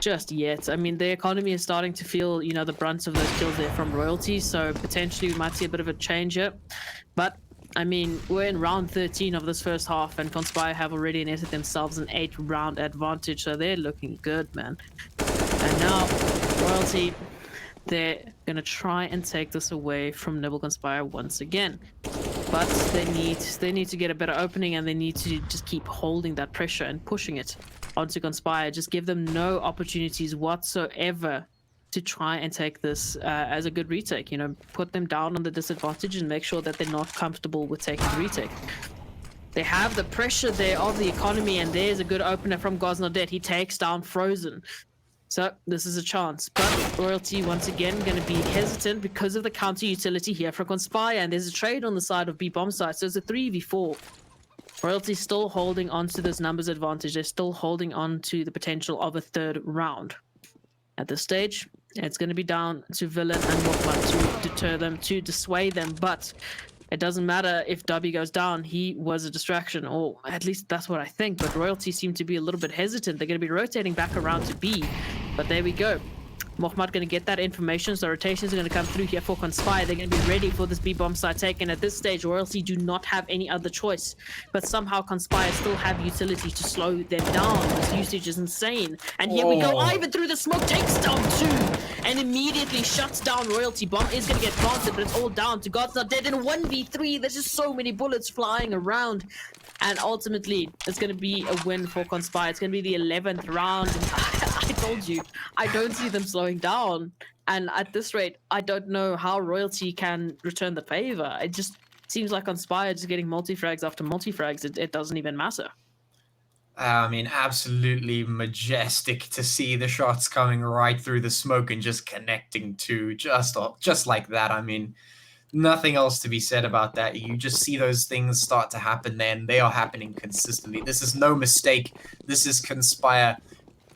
just yet. I mean, the economy is starting to feel, the brunt of those kills there from Royalty, so potentially we might see a bit of a change here. But I mean, we're in round 13 of this first half, and Conspire have already netted themselves an 8-round advantage, so they're looking good, man. And now, Royalty, they're going to try and take this away from Nibble Conspire once again. But they need to get a better opening, and they need to just keep holding that pressure and pushing it onto Conspire. Just give them no opportunities whatsoever to try and take this as a good retake. Put them down on the disadvantage and make sure that they're not comfortable with taking the retake. They have the pressure there of the economy, and there's a good opener from Gosnodet. He takes down Frozen. So this is a chance, but Royalty once again going to be hesitant because of the counter utility here for Conspire, and there's a trade on the side of B bomb side, so it's a 3v4. Royalty still holding on to this numbers advantage. They're still holding on to the potential of a third round. At this stage, it's going to be down to Villain and Mokma to deter them, to dissuade them, but it doesn't matter if W goes down. He was a distraction, or at least that's what I think. But Royalty seem to be a little bit hesitant. They're going to be rotating back around to B. But there we go. Mohamed going to get that information, so rotations are going to come through here for Conspire. They're going to be ready for this B-bomb side take, and at this stage, Royalty do not have any other choice. But somehow Conspire still have utility to slow them down. This usage is insane. And here we go. Ivan through the smoke takes down 2 and immediately shuts down Royalty. Bomb is going to get planted, but it's all down to God's Not Dead in 1v3. There's just so many bullets flying around. And ultimately, it's going to be a win for Conspire. It's going to be the 11th round. And I told you, I don't see them slowing down. And at this rate, I don't know how Royalty can return the favor. It just seems like Conspire just getting multi-frags after multi-frags. It doesn't even matter. I mean, absolutely majestic to see the shots coming right through the smoke and just connecting to just like that. I mean, nothing else to be said about that. You just see those things start to happen then. They are happening consistently. This is no mistake. This is Conspire,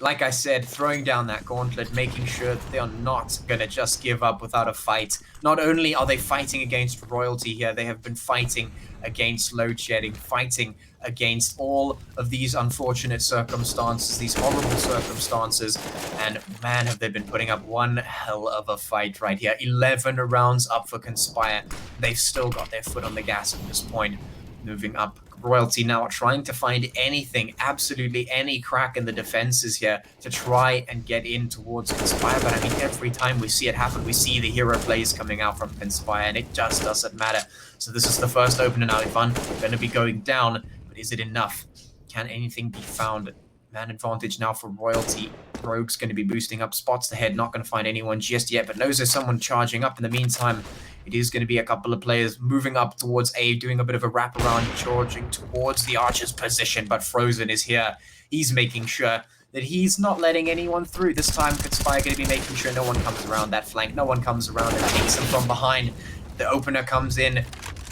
like I said, throwing down that gauntlet, making sure that they are not going to just give up without a fight. Not only are they fighting against Royalty here, they have been fighting against load shedding, fighting against all of these unfortunate circumstances, these horrible circumstances, and man, have they been putting up one hell of a fight right here. 11 rounds up for Conspire. They've still got their foot on the gas at this point. Moving up, Royalty now trying to find anything, absolutely any crack in the defenses here to try and get in towards Conspire. But I mean, every time we see it happen, we see the hero plays coming out from Conspire, and it just doesn't matter. So this is the first opener now. Ivan going to be going down, but is it enough? Can anything be found? Man advantage now for Royalty. Rogue's going to be boosting up spots ahead, not going to find anyone just yet, but knows there's someone charging up. In the meantime, it is going to be a couple of players moving up towards A, doing a bit of a wraparound, charging towards the Archer's position, but Frozen is here. He's making sure that he's not letting anyone through. This time, Conspire going to be making sure no one comes around that flank. No one comes around and takes them from behind. The opener comes in.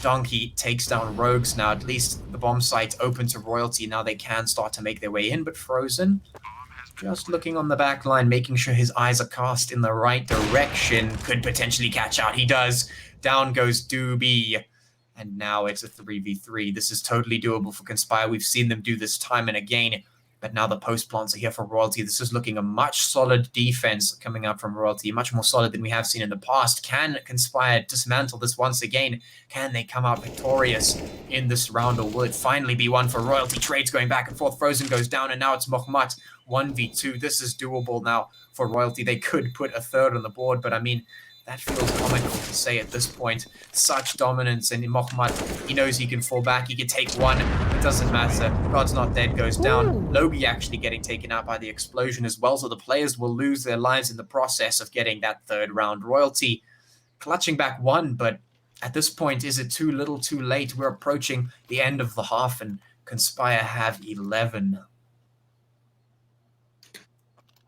Donkey takes down Rogues now. At least the bomb site's open to Royalty. Now they can start to make their way in, but Frozen just looking on the back line, making sure his eyes are cast in the right direction. Could potentially catch out. He does. Down goes Doobie. And now it's a 3v3. This is totally doable for Conspire. We've seen them do this time and again. But now the post plants are here for Royalty. This is looking a much solid defense coming out from Royalty. Much more solid than we have seen in the past. Can Conspire dismantle this once again? Can they come out victorious in this round, or will it finally be one for Royalty? Trades going back and forth. Frozen goes down, and now it's Mokhmat 1v2. This is doable now for Royalty. They could put a third on the board, but I mean, that feels comical to say at this point. Such dominance, and Mohamed, he knows he can fall back, he can take one, it doesn't matter. God's Not Dead goes down. Ooh. Lobi actually getting taken out by the explosion as well, so the players will lose their lives in the process of getting that third round royalty. Clutching back one, but at this point, is it too little too late? We're approaching the end of the half, and Conspire have 11.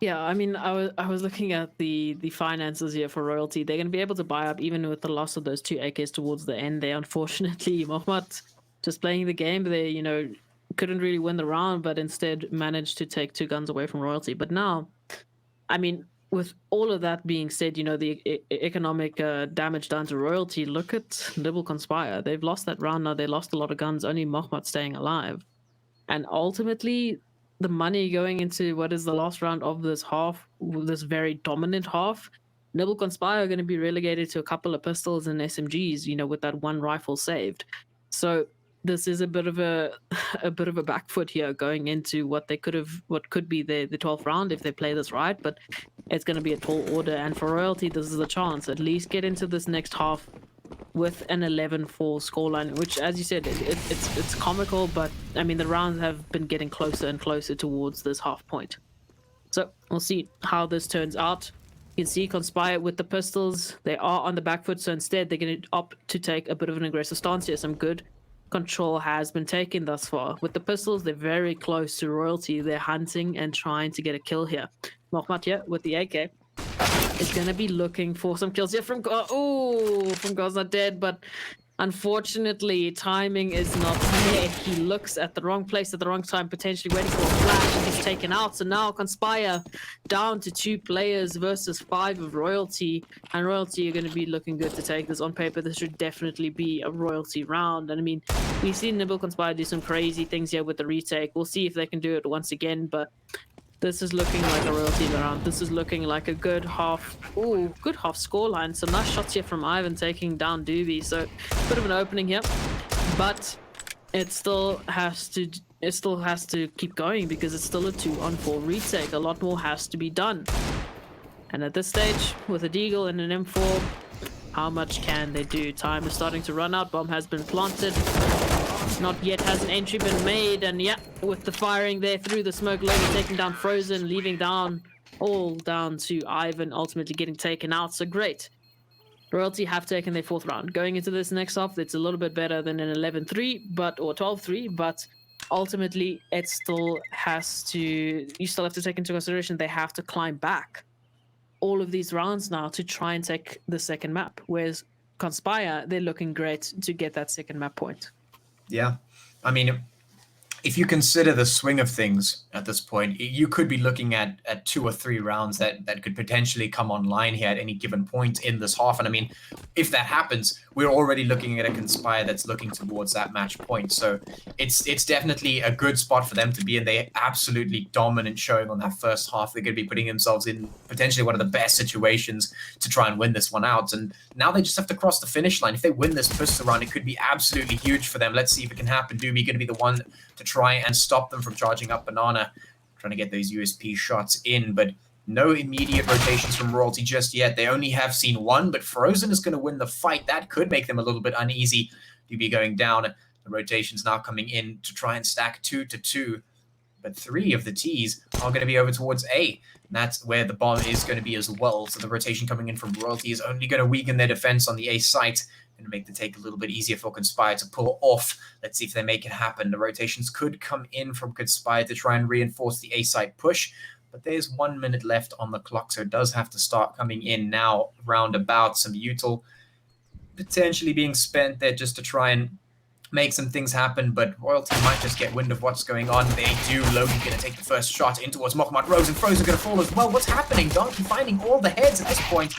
Yeah, I mean, I was looking at the finances here for royalty. They're going to be able to buy up even with the loss of those 2 AKs towards the end. They unfortunately, Mohamed just playing the game. They couldn't really win the round, but instead managed to take 2 guns away from royalty. But now, I mean, with all of that being said, the economic damage done to royalty. Look at Nibble Conspire. They've lost that round now. They lost a lot of guns. Only Mohamed staying alive, and ultimately, the money going into what is the last round of this half, this very dominant half, Nibble Conspire are going to be relegated to a couple of pistols and SMGs, with that 1 rifle saved. So this is a bit of a back foot here going into what could be the 12th round if they play this right, but it's going to be a tall order. And for royalty, this is a chance at least get into this next half with an 11-4 scoreline, which, as you said, it's comical, but I mean the rounds have been getting closer and closer towards this half point. So we'll see how this turns out. You can see Conspire with the pistols. They are on the back foot, so instead they're going to opt to take a bit of an aggressive stance here. Some good control has been taken thus far. With the pistols, they're very close to royalty. They're hunting and trying to get a kill here. Mohamed here with the AK is going to be looking for some kills here from God's Not Dead, but unfortunately timing is not there. He looks at the wrong place at the wrong time, potentially waiting for a flash, and he's taken out. So now Conspire down to 2 players versus 5 of royalty, and royalty are going to be looking good to take this. On paper, this should definitely be a royalty round, and I mean, we've seen Nibble Conspire do some crazy things here with the retake. We'll see if they can do it once again, but this is looking like a royalty round. This is looking like a good half. Ooh, good half scoreline. Some nice shots here from Ivan taking down Doobie. So bit of an opening here, but it still has to keep going because it's still a 2-on-4 retake. A lot more has to be done. And at this stage, with a Deagle and an M4, how much can they do? Time is starting to run out. Bomb has been planted. Not yet has an entry been made, and yeah, with the firing there through the smoke, Logan taking down Frozen, leaving all down to Ivan, ultimately getting taken out. So great. Royalty have taken their 4th round. Going into this next half, it's a little bit better than an 11-3, or 12-3, but ultimately you still have to take into consideration they have to climb back all of these rounds now to try and take the second map, whereas Conspire, they're looking great to get that second map point. Yeah, I mean, if you consider the swing of things at this point, you could be looking at 2 or 3 rounds that could potentially come online here at any given point in this half. And I mean, if that happens, we're already looking at a Conspire that's looking towards that match point. So it's definitely a good spot for them to be in. They absolutely dominant showing on that first half. They're going to be putting themselves in potentially one of the best situations to try and win this one out. And now they just have to cross the finish line. If they win this pistol round, it could be absolutely huge for them. Let's see if it can happen. Doobie going to be the one to try and stop them from charging up Banana, trying to get those USP shots in, but no immediate rotations from royalty just yet. They only have seen 1, but Frozen is going to win the fight. That could make them a little bit uneasy. DB going down. The rotations now coming in to try and stack 2 to 2, but 3 of the T's are going to be over towards A. And that's where the bomb is going to be as well. So the rotation coming in from royalty is only going to weaken their defense on the A site and make the take a little bit easier for Conspire to pull off. Let's see if they make it happen. The rotations could come in from Conspire to try and reinforce the A site push, but there's 1 minute left on the clock, so it does have to start coming in now. Roundabout, some util potentially being spent there just to try and make some things happen, but royalty might just get wind of what's going on. They do. Logan going to take the first shot in towards Mohamed Rose, and Frozen going to fall as well. What's happening? Donkey finding all the heads at this point.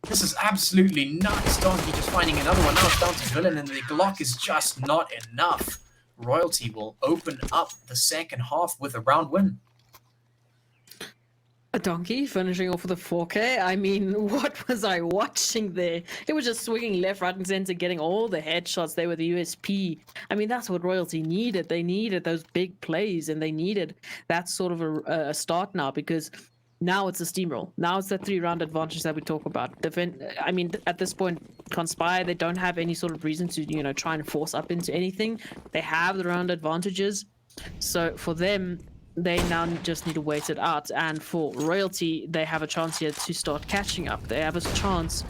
This is absolutely nuts. Donkey just finding another one. Now it's down to Villain, and the Glock is just not enough. Royalty will open up the second half with a round win. A Donkey finishing off with a 4K. I mean, what was I watching there? It was just swinging left, right, and center, getting all the headshots. They were the USP. I mean, that's what royalty needed. They needed those big plays, and they needed that sort of a start now, because now it's a steamroll. Now it's that 3-round advantage that we talk about. I mean, at this point, Conspire, they don't have any sort of reason to, you know, try and force up into anything. They have the round advantages. So for them, they now just need to wait it out. And for Royalty, they have a chance here to start catching up. They have a chance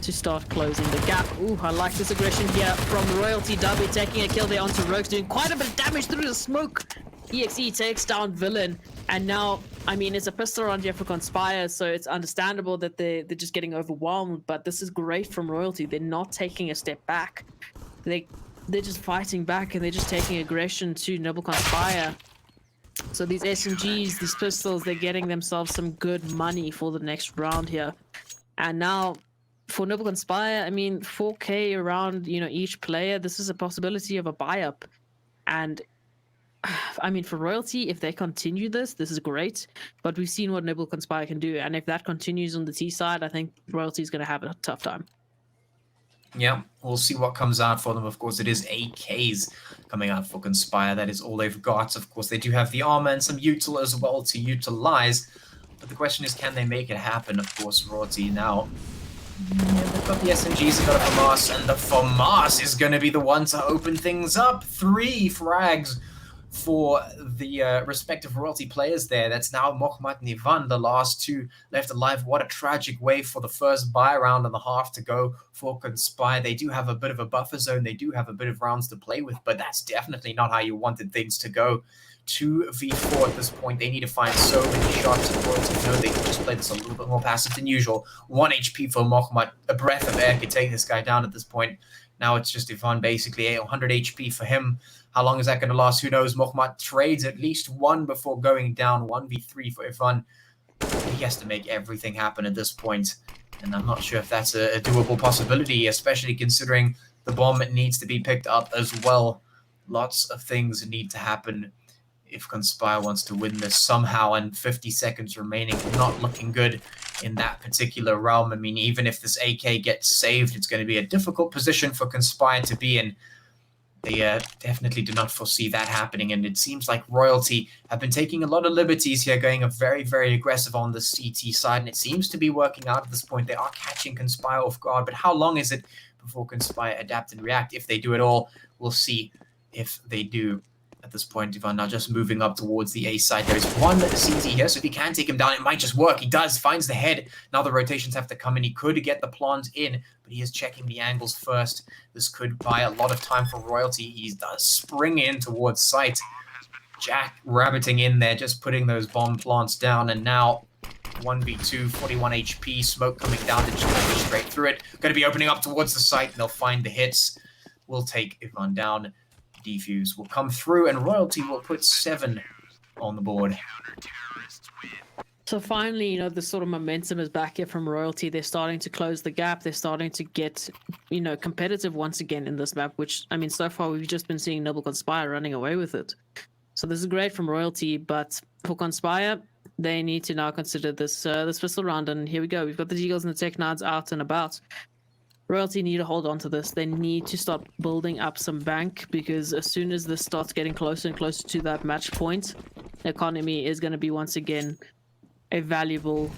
to start closing the gap. Ooh, I like this aggression here from Royalty. W taking a kill there onto Rogues, doing quite a bit of damage through the smoke. EXE takes down Villain, and now, I mean, it's a pistol round here for Conspire, so it's understandable that they're just getting overwhelmed, but this is great from Royalty. They're not taking a step back. They're just fighting back, and they're just taking aggression to Noble Conspire. So these SMGs, these pistols, they're getting themselves some good money for the next round here. And now, for Noble Conspire, I mean, 4K around, you know, each player, this is a possibility of a buy-up. And I mean, for Royalty, if they continue this is great. But we've seen what Noble Conspire can do, and if that continues on the T side, I think Royalty is going to have a tough time. Yeah, we'll see what comes out for them. Of course, it is AKs coming out for Conspire. That is all they've got. Of course, they do have the armor and some util as well to utilize. But the question is, can they make it happen? Of course, Royalty now. Yeah, they've got the SMGs, they've got a FAMAS, and the FAMAS is going to be the one to open things up. 3 frags for the respective Royalty players there. That's now Mohamed and Ivan, the last 2 left alive. What a tragic way for the first buy round and a half to go for Conspire. They do have a bit of a buffer zone. They do have a bit of rounds to play with, but that's definitely not how you wanted things to go. 2v4 at this point. They need to find so many shots, and Royalty know they can just play this a little bit more passive than usual. 1 HP for Mohamed. A breath of air could take this guy down at this point. Now it's just Ivan, basically 100 HP for him. How long is that going to last? Who knows? Mohamed trades at least 1 before going down. 1v3 for Ivan. He has to make everything happen at this point. And I'm not sure if that's a doable possibility, especially considering the bomb needs to be picked up as well. Lots of things need to happen if Conspire wants to win this somehow, and 50 seconds remaining. Not looking good in that particular realm. I mean, even if this AK gets saved, it's going to be a difficult position for Conspire to be in. They definitely do not foresee that happening, and it seems like Royalty have been taking a lot of liberties here, going very, very aggressive on the CT side, and it seems to be working out at this point. They are catching Conspire off guard, but how long is it before Conspire adapt and react? If they do at all, we'll see if they do. At this point, Ivan now just moving up towards the A side. There's 1 CT here, so if he can take him down, it might just work. He does, finds the head. Now the rotations have to come in. He could get the plant in, but he is checking the angles first. This could buy a lot of time for Royalty. He does spring in towards site. Jack rabbiting in there, just putting those bomb plants down, and now 1v2, 41 HP, smoke coming down to just straight through it. Going to be opening up towards the site, and they'll find the hits. We'll take Ivan down. Defuse will come through, and Royalty will put 7 on the board. So finally, you know, the sort of momentum is back here from Royalty. They're starting to close the gap. They're starting to get, you know, competitive once again in this map, which, I mean, so far we've just been seeing Noble Conspire running away with it. So this is great from Royalty, but for Conspire, they need to now consider this this pistol round, and here we go. We've got the Eagles and the Tech Nods out and about. Royalty need to hold on to this. They need to start building up some bank, because as soon as this starts getting closer and closer to that match point, economy is going to be once again a valuable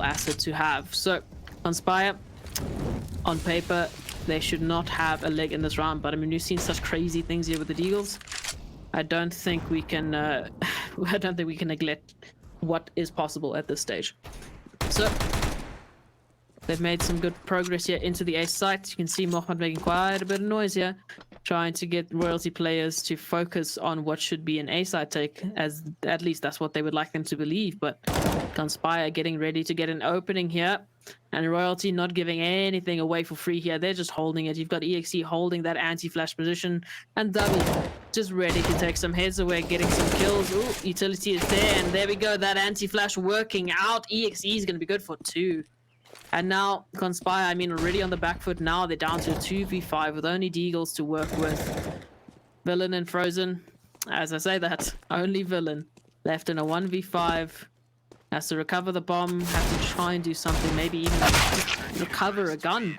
asset to have. So Conspire, on paper, they should not have a leg in this round, but I mean, we've seen such crazy things here with the Eagles. I don't think we can neglect what is possible at this stage. So they've made some good progress here into the A site. You can see Mohamed making quite a bit of noise here, trying to get Royalty players to focus on what should be an A site take, as at least that's what they would like them to believe. But Conspire getting ready to get an opening here, and Royalty not giving anything away for free here. They're just holding it. You've got EXE holding that anti-flash position, and Double just ready to take some heads away, getting some kills. Ooh, utility is there, and there we go. That anti-flash working out. EXE is going to be good for 2. And now Conspire, I mean, already on the back foot now. They're down to a 2v5 with only Deagles to work with. Villain and Frozen. As I say that, only Villain left in a 1v5. Has to recover the bomb, have to try and do something, maybe even recover a gun.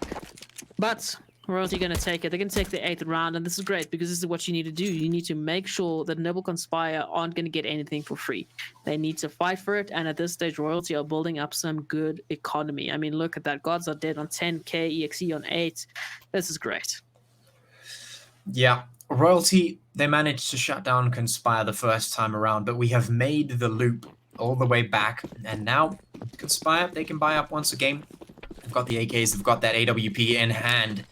But Royalty going to take it. They're going to take the 8th round, and this is great because this is what you need to do. You need to make sure that Noble Conspire aren't going to get anything for free. They need to fight for it, and at this stage, Royalty are building up some good economy. I mean, look at that. Gods Are Dead on 10k, EXE on 8. This is great. Yeah, Royalty, they managed to shut down Conspire the first time around, but we have made the loop all the way back, and now Conspire, they can buy up once again. They've got the AKs, they've got that AWP in hand.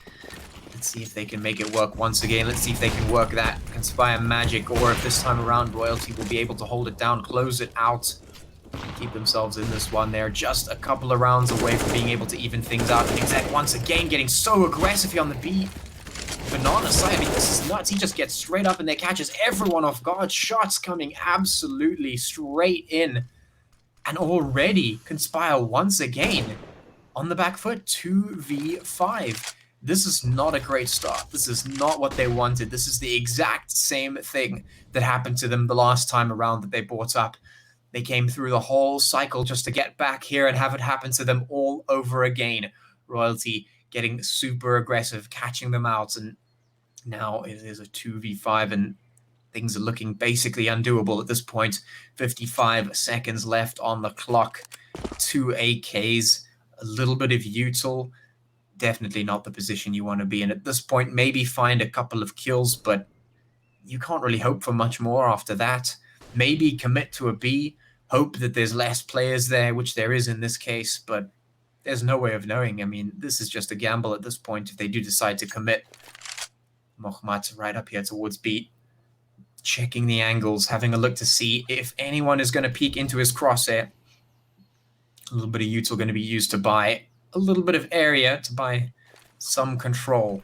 Let's see if they can make it work once again. Let's see if they can work that Conspire magic, or if this time around Royalty will be able to hold it down, close it out, keep themselves in this one. They're just a couple of rounds away from being able to even things out. And Exec once again getting so aggressive here on the B. Banana side, I mean, this is nuts. He just gets straight up and there, catches everyone off guard. Shots coming absolutely straight in. And already Conspire once again on the back foot, 2v5. This is not a great start. This is not what they wanted. This is the exact same thing that happened to them the last time around that they brought up. They came through the whole cycle just to get back here and have it happen to them all over again. Royalty getting super aggressive, catching them out, and now it is a 2v5, and things are looking basically undoable at this point. 55 seconds left on the clock. 2 AKs, a little bit of util. Definitely not the position you want to be in at this point. Maybe find a couple of kills, but you can't really hope for much more after that. Maybe commit to a B, hope that there's less players there, which there is in this case, but there's no way of knowing. I mean, this is just a gamble at this point if they do decide to commit. Mohamed right up here towards B, checking the angles, having a look to see if anyone is going to peek into his crosshair. A little bit of util going to be used to buy a little bit of area, to buy some control,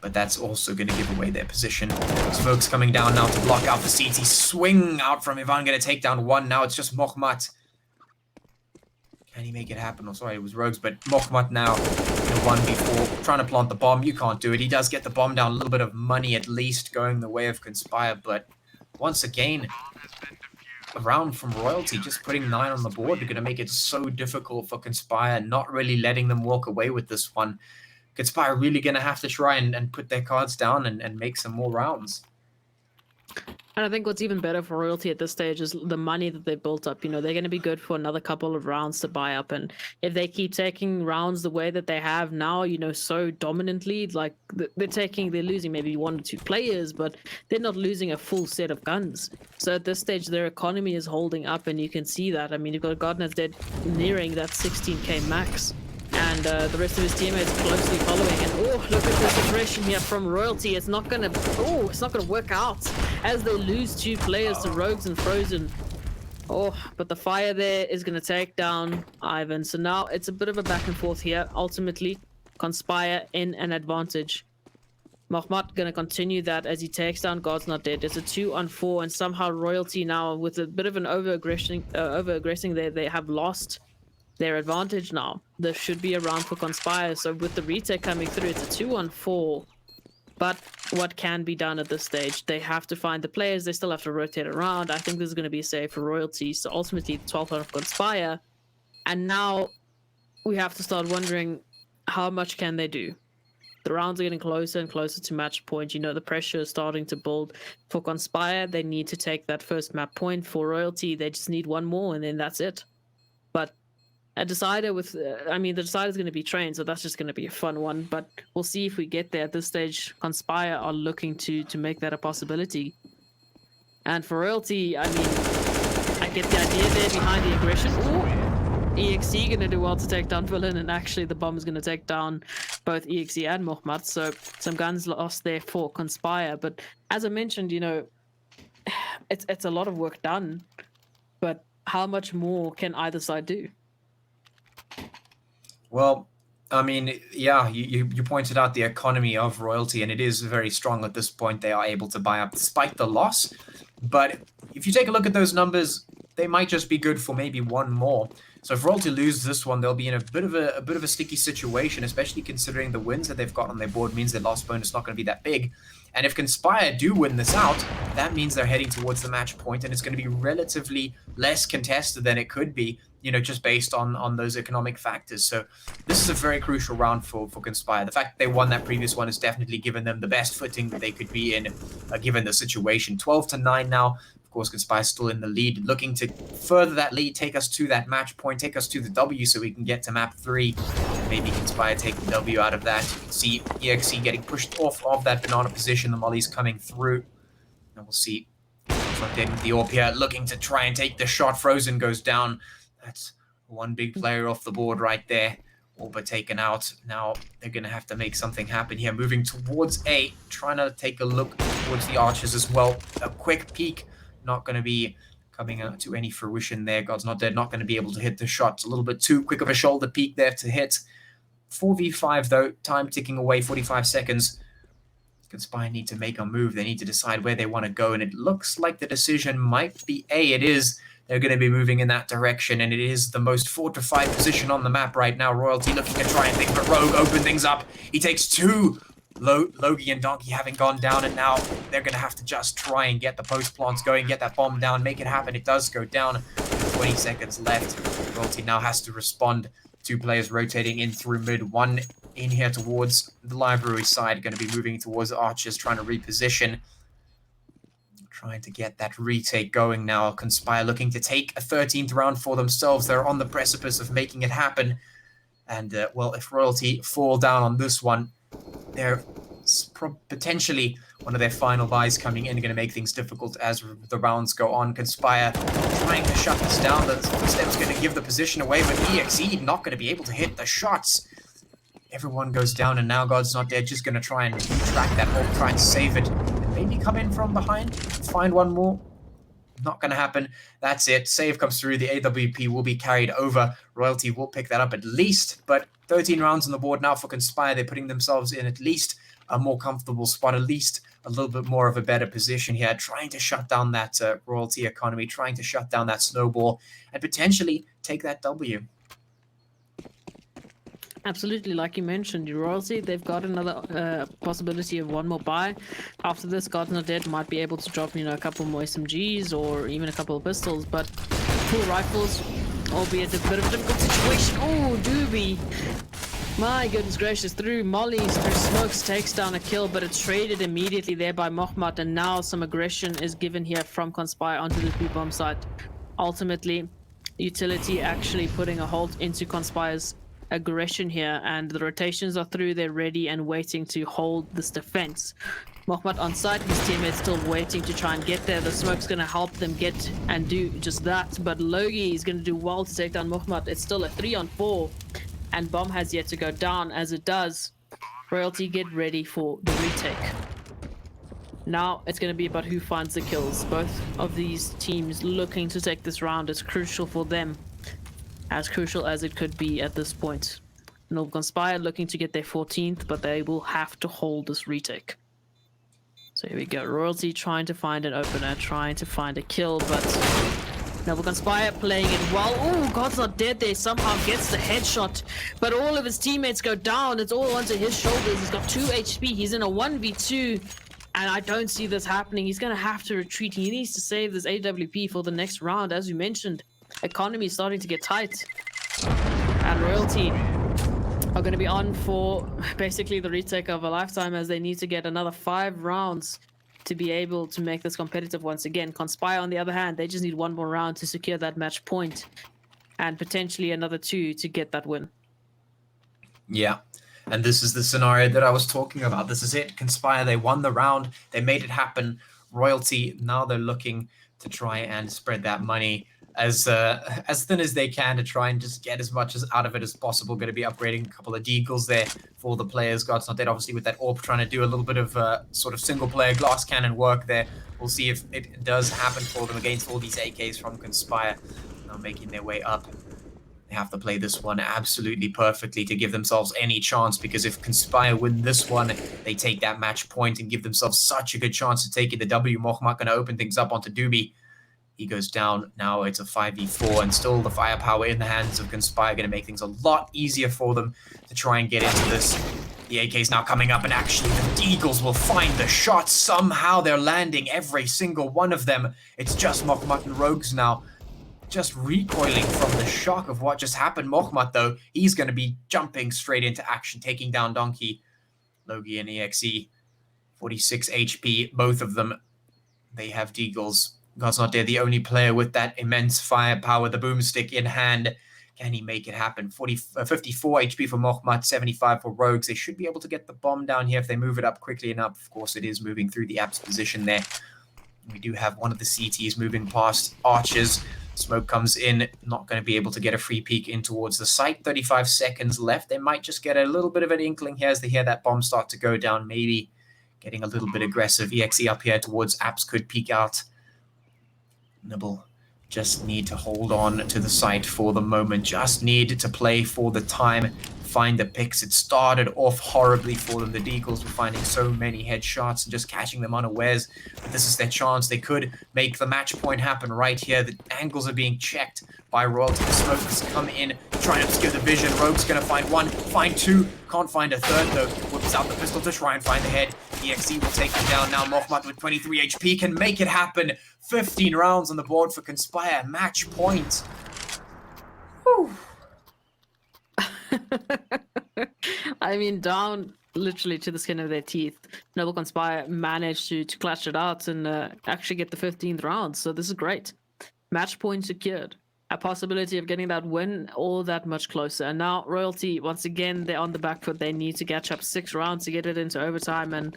but that's also going to give away their position. Smoke's coming down now to block out the CT. Swing out from Ivan, going to take down one. Now it's just Mohamed. Can he make it happen? Oh, sorry, it was Rogues, but Mohamed now in a 1v4, trying to plant the bomb. You can't do it. He does get the bomb down. A little bit of money at least going the way of Conspire, but once again, a round from Royalty, just putting 9 on the board. They're going to make it so difficult for Conspire, not really letting them walk away with this one. Conspire really going to have to try and put their cards down and make some more rounds. And I think what's even better for Royalty at this stage is the money that they've built up. You know, they're going to be good for another couple of rounds to buy up. And if they keep taking rounds the way that they have now, you know, so dominantly, like they're losing maybe 1 or 2 players, but they're not losing a full set of guns. So at this stage, their economy is holding up, and you can see that. I mean, you've got Gardener's Dead nearing that 16k max. And the rest of his teammates closely following. And oh, look at this aggression here from Royalty. It's not gonna work out as they lose 2 players to Rogues and Frozen. Oh, but the fire there is gonna take down Ivan. So now it's a bit of a back and forth here. Ultimately, Conspire in an advantage. Mohamed gonna continue that as he takes down God's Not Dead. It's a 2-on-4, and somehow Royalty now with a bit of an over-aggressing there, they have lost their advantage now. There should be a round for Conspire, so with the retake coming through, it's a 2-on-4. But what can be done at this stage? They have to find the players, they still have to rotate around. I think this is going to be a save for Royalty, so ultimately 12 out of Conspire. And now we have to start wondering, how much can they do? The rounds are getting closer and closer to match point. You know, the pressure is starting to build. For Conspire, they need to take that first map point. For Royalty, they just need 1 more, and then that's it. But a decider with, the decider is going to be trained, so that's just going to be a fun one. But we'll see if we get there. At this stage, Conspire are looking to make that a possibility. And for Royalty, I mean, I get the idea there behind the aggression. Ooh, EXE going to do well to take down Villain, and actually the bomb is going to take down both EXE and Mohamed. So some guns lost there for Conspire. But as I mentioned, you know, it's a lot of work done. But how much more can either side do? Well, I mean, yeah, you pointed out the economy of Royalty, and it is very strong at this point. They are able to buy up despite the loss. But if you take a look at those numbers, they might just be good for maybe 1 more. So if Royalty lose this one, they'll be in a bit of a sticky situation, especially considering the wins that they've got on their board means their loss bonus is not going to be that big. And if Conspire do win this out, that means they're heading towards the match point, and it's going to be relatively less contested than it could be just based on those economic factors. So this is a very crucial round for Conspire. The fact that they won that previous one has definitely given them the best footing that they could be in, given the situation. 12-9 now. Of course, Conspire still in the lead, looking to further that lead, take us to that match point, take us to the W so we can get to map 3. And maybe Conspire take the W out of that. You can see EXE getting pushed off of that banana position. The molly's coming through. And we'll see. Getting the AWP here, looking to try and take the shot. Frozen goes down. That's one big player off the board right there. Orba taken out. Now they're going to have to make something happen here. Moving towards A, trying to take a look towards the archers as well. A quick peek. Not going to be coming to any fruition there. God's Not Dead, not going to be able to hit the shot. A little bit too quick of a shoulder peek there to hit. 4v5 though, time ticking away, 45 seconds. Conspire need to make a move. They need to decide where they want to go, and it looks like the decision might be A. It is. They're going to be moving in that direction, and it is the most fortified position on the map right now. Royalty looking to try and think, but Rogue open things up. He takes 2. Logie and Donkey having gone down, and now they're going to have to just try and get the post plants going, get that bomb down, make it happen. It does go down. 20 seconds left. Royalty now has to respond. 2 players rotating in through mid. 1 in here towards the library side, going to be moving towards archers, trying to reposition. Trying to get that retake going now. Conspire looking to take a 13th round for themselves. They're on the precipice of making it happen. And, well, if Royalty fall down on this one, they're potentially one of their final buys coming in, going to make things difficult as the rounds go on. Conspire trying to shut this down. The footsteps going to give the position away, but EXE not going to be able to hit the shots. Everyone goes down, and now God's Not Dead, just going to try and track that hole, try and save it. And maybe come in from behind, find one more. Not going to happen. That's it. Save comes through. The AWP will be carried over. Royalty will pick that up at least, but 13 rounds on the board now for Conspire. They're putting themselves in at least a more comfortable spot, at least a little bit more of a better position here, trying to shut down that Royalty economy, trying to shut down that snowball, and potentially take that W. Absolutely, like you mentioned, Royalty, they've got another possibility of one more buy. After this, God's Not Dead might be able to drop, a couple more SMGs or even a couple of pistols, but full rifles, albeit a bit of a difficult situation. Oh, Doobie! My goodness gracious, through mollies, through smokes, takes down a kill, but it's traded immediately there by Mohamed, and now some aggression is given here from Conspire onto the B-bomb site. Ultimately, Utility actually putting a halt into Conspire's aggression here, and the rotations are through. They're ready and waiting to hold this defense. Mohamed on site, his teammates still waiting to try and get there. The smoke's going to help them get and do just that, but Logie is going to do well to take down Mohamed. It's still a 3-on-4, and bomb has yet to go down. As it does, Royalty get ready for the retake. Now it's going to be about who finds the kills. Both of these teams looking to take this round is crucial for them, as crucial as it could be at this point. Nodwin Conspire looking to get their 14th, but they will have to hold this retake. So here we go. Royalty trying to find an opener, trying to find a kill, but Nodwin Conspire playing it well. Oh, God's Not Dead there. Somehow gets the headshot, but all of his teammates go down. It's all onto his shoulders. He's got 2 HP. He's in a 1v2, and I don't see this happening. He's going to have to retreat. He needs to save this AWP for the next round, as you mentioned. Economy is starting to get tight, and Royalty are going to be on for basically the retake of a lifetime, as they need to get another 5 rounds to be able to make this competitive once again. Conspire, on the other hand, they just need 1 more round to secure that match point, and potentially another 2 to get that win. Yeah, and this is the scenario that I was talking about. This is it. Conspire, they won the round. They made it happen. Royalty, now they're looking to try and spread that money as thin as they can to try and just get as much out of it as possible. Going to be upgrading a couple of deagles there for the players. God's Not Dead, obviously, with that AWP, trying to do a little bit of sort of single-player glass cannon work there. We'll see if it does happen for them against all these AKs from Conspire. Now making their way up. They have to play this one absolutely perfectly to give themselves any chance, because if Conspire win this one, they take that match point and give themselves such a good chance to take it. The W. Mohamed going to open things up onto Doobie. He goes down. Now it's a 5v4, and still the firepower in the hands of Conspire going to make things a lot easier for them to try and get into this. The AK's now coming up, and actually the Deagles will find the shots. Somehow they're landing every single one of them. It's just Mohamed and Rogues now. just recoiling from the shock of what just happened. Mohamed, though, he's going to be jumping straight into action, taking down Donkey. Logie and EXE, 46 HP, both of them. They have deagles. God's not there, the only player with that immense firepower, the boomstick in hand. Can he make it happen? 54 HP for Mohamed, 75 for Rogues. They should be able to get the bomb down here if they move it up quickly enough. Of course, it is moving through the app's position there. We do have one of the CTs moving past Archers. Smoke comes in, not going to be able to get a free peek in towards the site. 35 seconds left. They might just get a little bit of an inkling here as they hear that bomb start to go down. Maybe getting a little bit aggressive. EXE up here towards apps could peek out. Nibble just need to hold on to the site for the moment. Just need to play for the time. Find the picks. It started off horribly for them. The Deagles were finding so many headshots and just catching them unawares. But this is their chance. They could make the match point happen right here. The angles are being checked by Royalty. The smoke has come in, trying to obscure the vision. Rogue's going to find one, find two. Can't find a third, though. Whips out the pistol to try and find the head. EXE will take him down now. Mohamed with 23 HP can make it happen. 15 rounds on the board for Conspire. Match point. Whew. I mean, down literally to the skin of their teeth, Noble Conspire managed to clutch it out and actually get the 15th round. So this is great. Match point secured. A possibility of getting that win all that much closer. And now Royalty, once again, they're on the back foot. They need to catch up 6 rounds to get it into overtime, and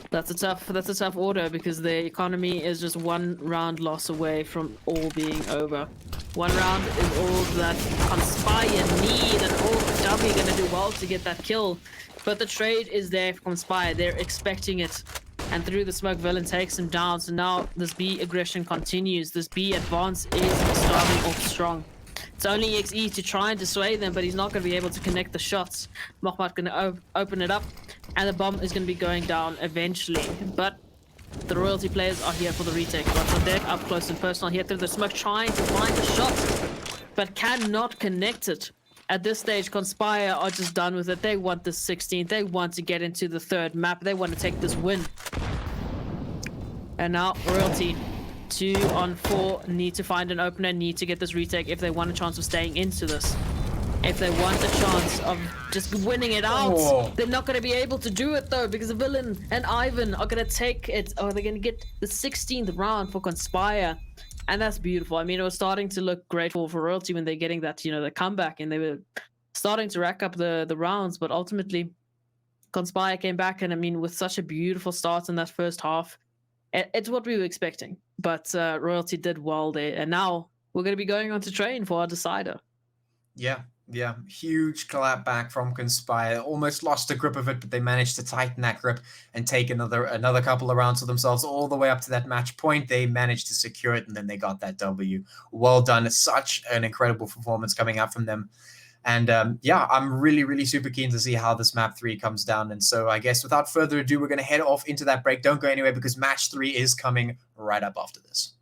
that's a tough order because the economy is just 1 round loss away from all being over. 1 round is all that Conspire need, and all W gonna do well to get that kill. But the trade is there for Conspire. They're expecting it. And through the smoke, Villain takes him down. So now this B aggression continues. This B advance is starting off strong. It's only EXE to try and dissuade them, but he's not going to be able to connect the shots. Mohamed going to open it up, and the bomb is going to be going down eventually. But the Royalty players are here for the retake. What's on deck, up close and personal here through the smoke, trying to find the shot, but cannot connect it. At this stage, Conspire are just done with it. They want the 16th. They want to get into the 3rd map. They want to take this win. And now Royalty, 2 on 4, need to find an opener, need to get this retake if they want a chance of staying into this. If they want a chance of just winning it out, they're not going to be able to do it though, because the Villain and Ivan are going to take it, or they're going to get the 16th round for Conspire. And that's beautiful. I mean, it was starting to look great for Royalty when they're getting that, you know, the comeback, and they were starting to rack up the rounds, but ultimately Conspire came back, and I mean, with such a beautiful start in that first half, it's what we were expecting. But Royalty did well there, and now we're going to be going on to train for our decider. Yeah, huge clap back from Conspire. Almost lost the grip of it, but they managed to tighten that grip and take another couple of rounds for themselves all the way up to that match point. They managed to secure it, and then they got that W. Well done. Such an incredible performance coming out from them. And yeah, I'm really super keen to see how this map 3 comes down. And so I guess without further ado, we're going to head off into that break. Don't go anywhere, because match 3 is coming right up after this.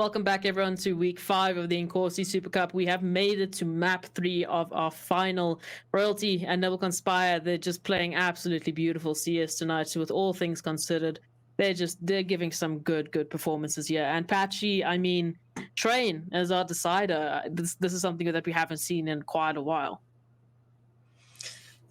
Welcome back, everyone, to week 5 of the Inkosi Super Cup. We have made it to map 3 of our final. Royalty and Noble Conspire, they're just playing absolutely beautiful CS tonight. So with all things considered, they're giving some good performances here. And Patchy, I mean, Train as our decider. This is something that we haven't seen in quite a while.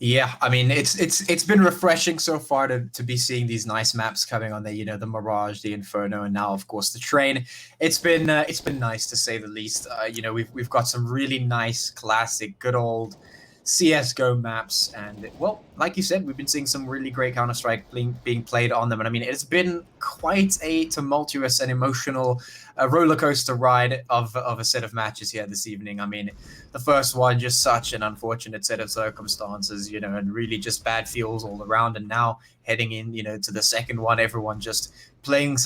Yeah, I mean, it's been refreshing so far to be seeing these nice maps coming on there. You know, the Mirage, the Inferno, and now of course the Train. It's been nice to say the least. You know, we've got some really nice, classic, good old CS:GO maps, and well, like you said, we've been seeing some really great Counter-Strike being played on them. And I mean, it's been quite a tumultuous and emotional roller coaster ride of a set of matches here this evening. I mean, the first one, just such an unfortunate set of circumstances, you know, and really just bad feels all around. And now heading in, you know, to the second one, everyone just playing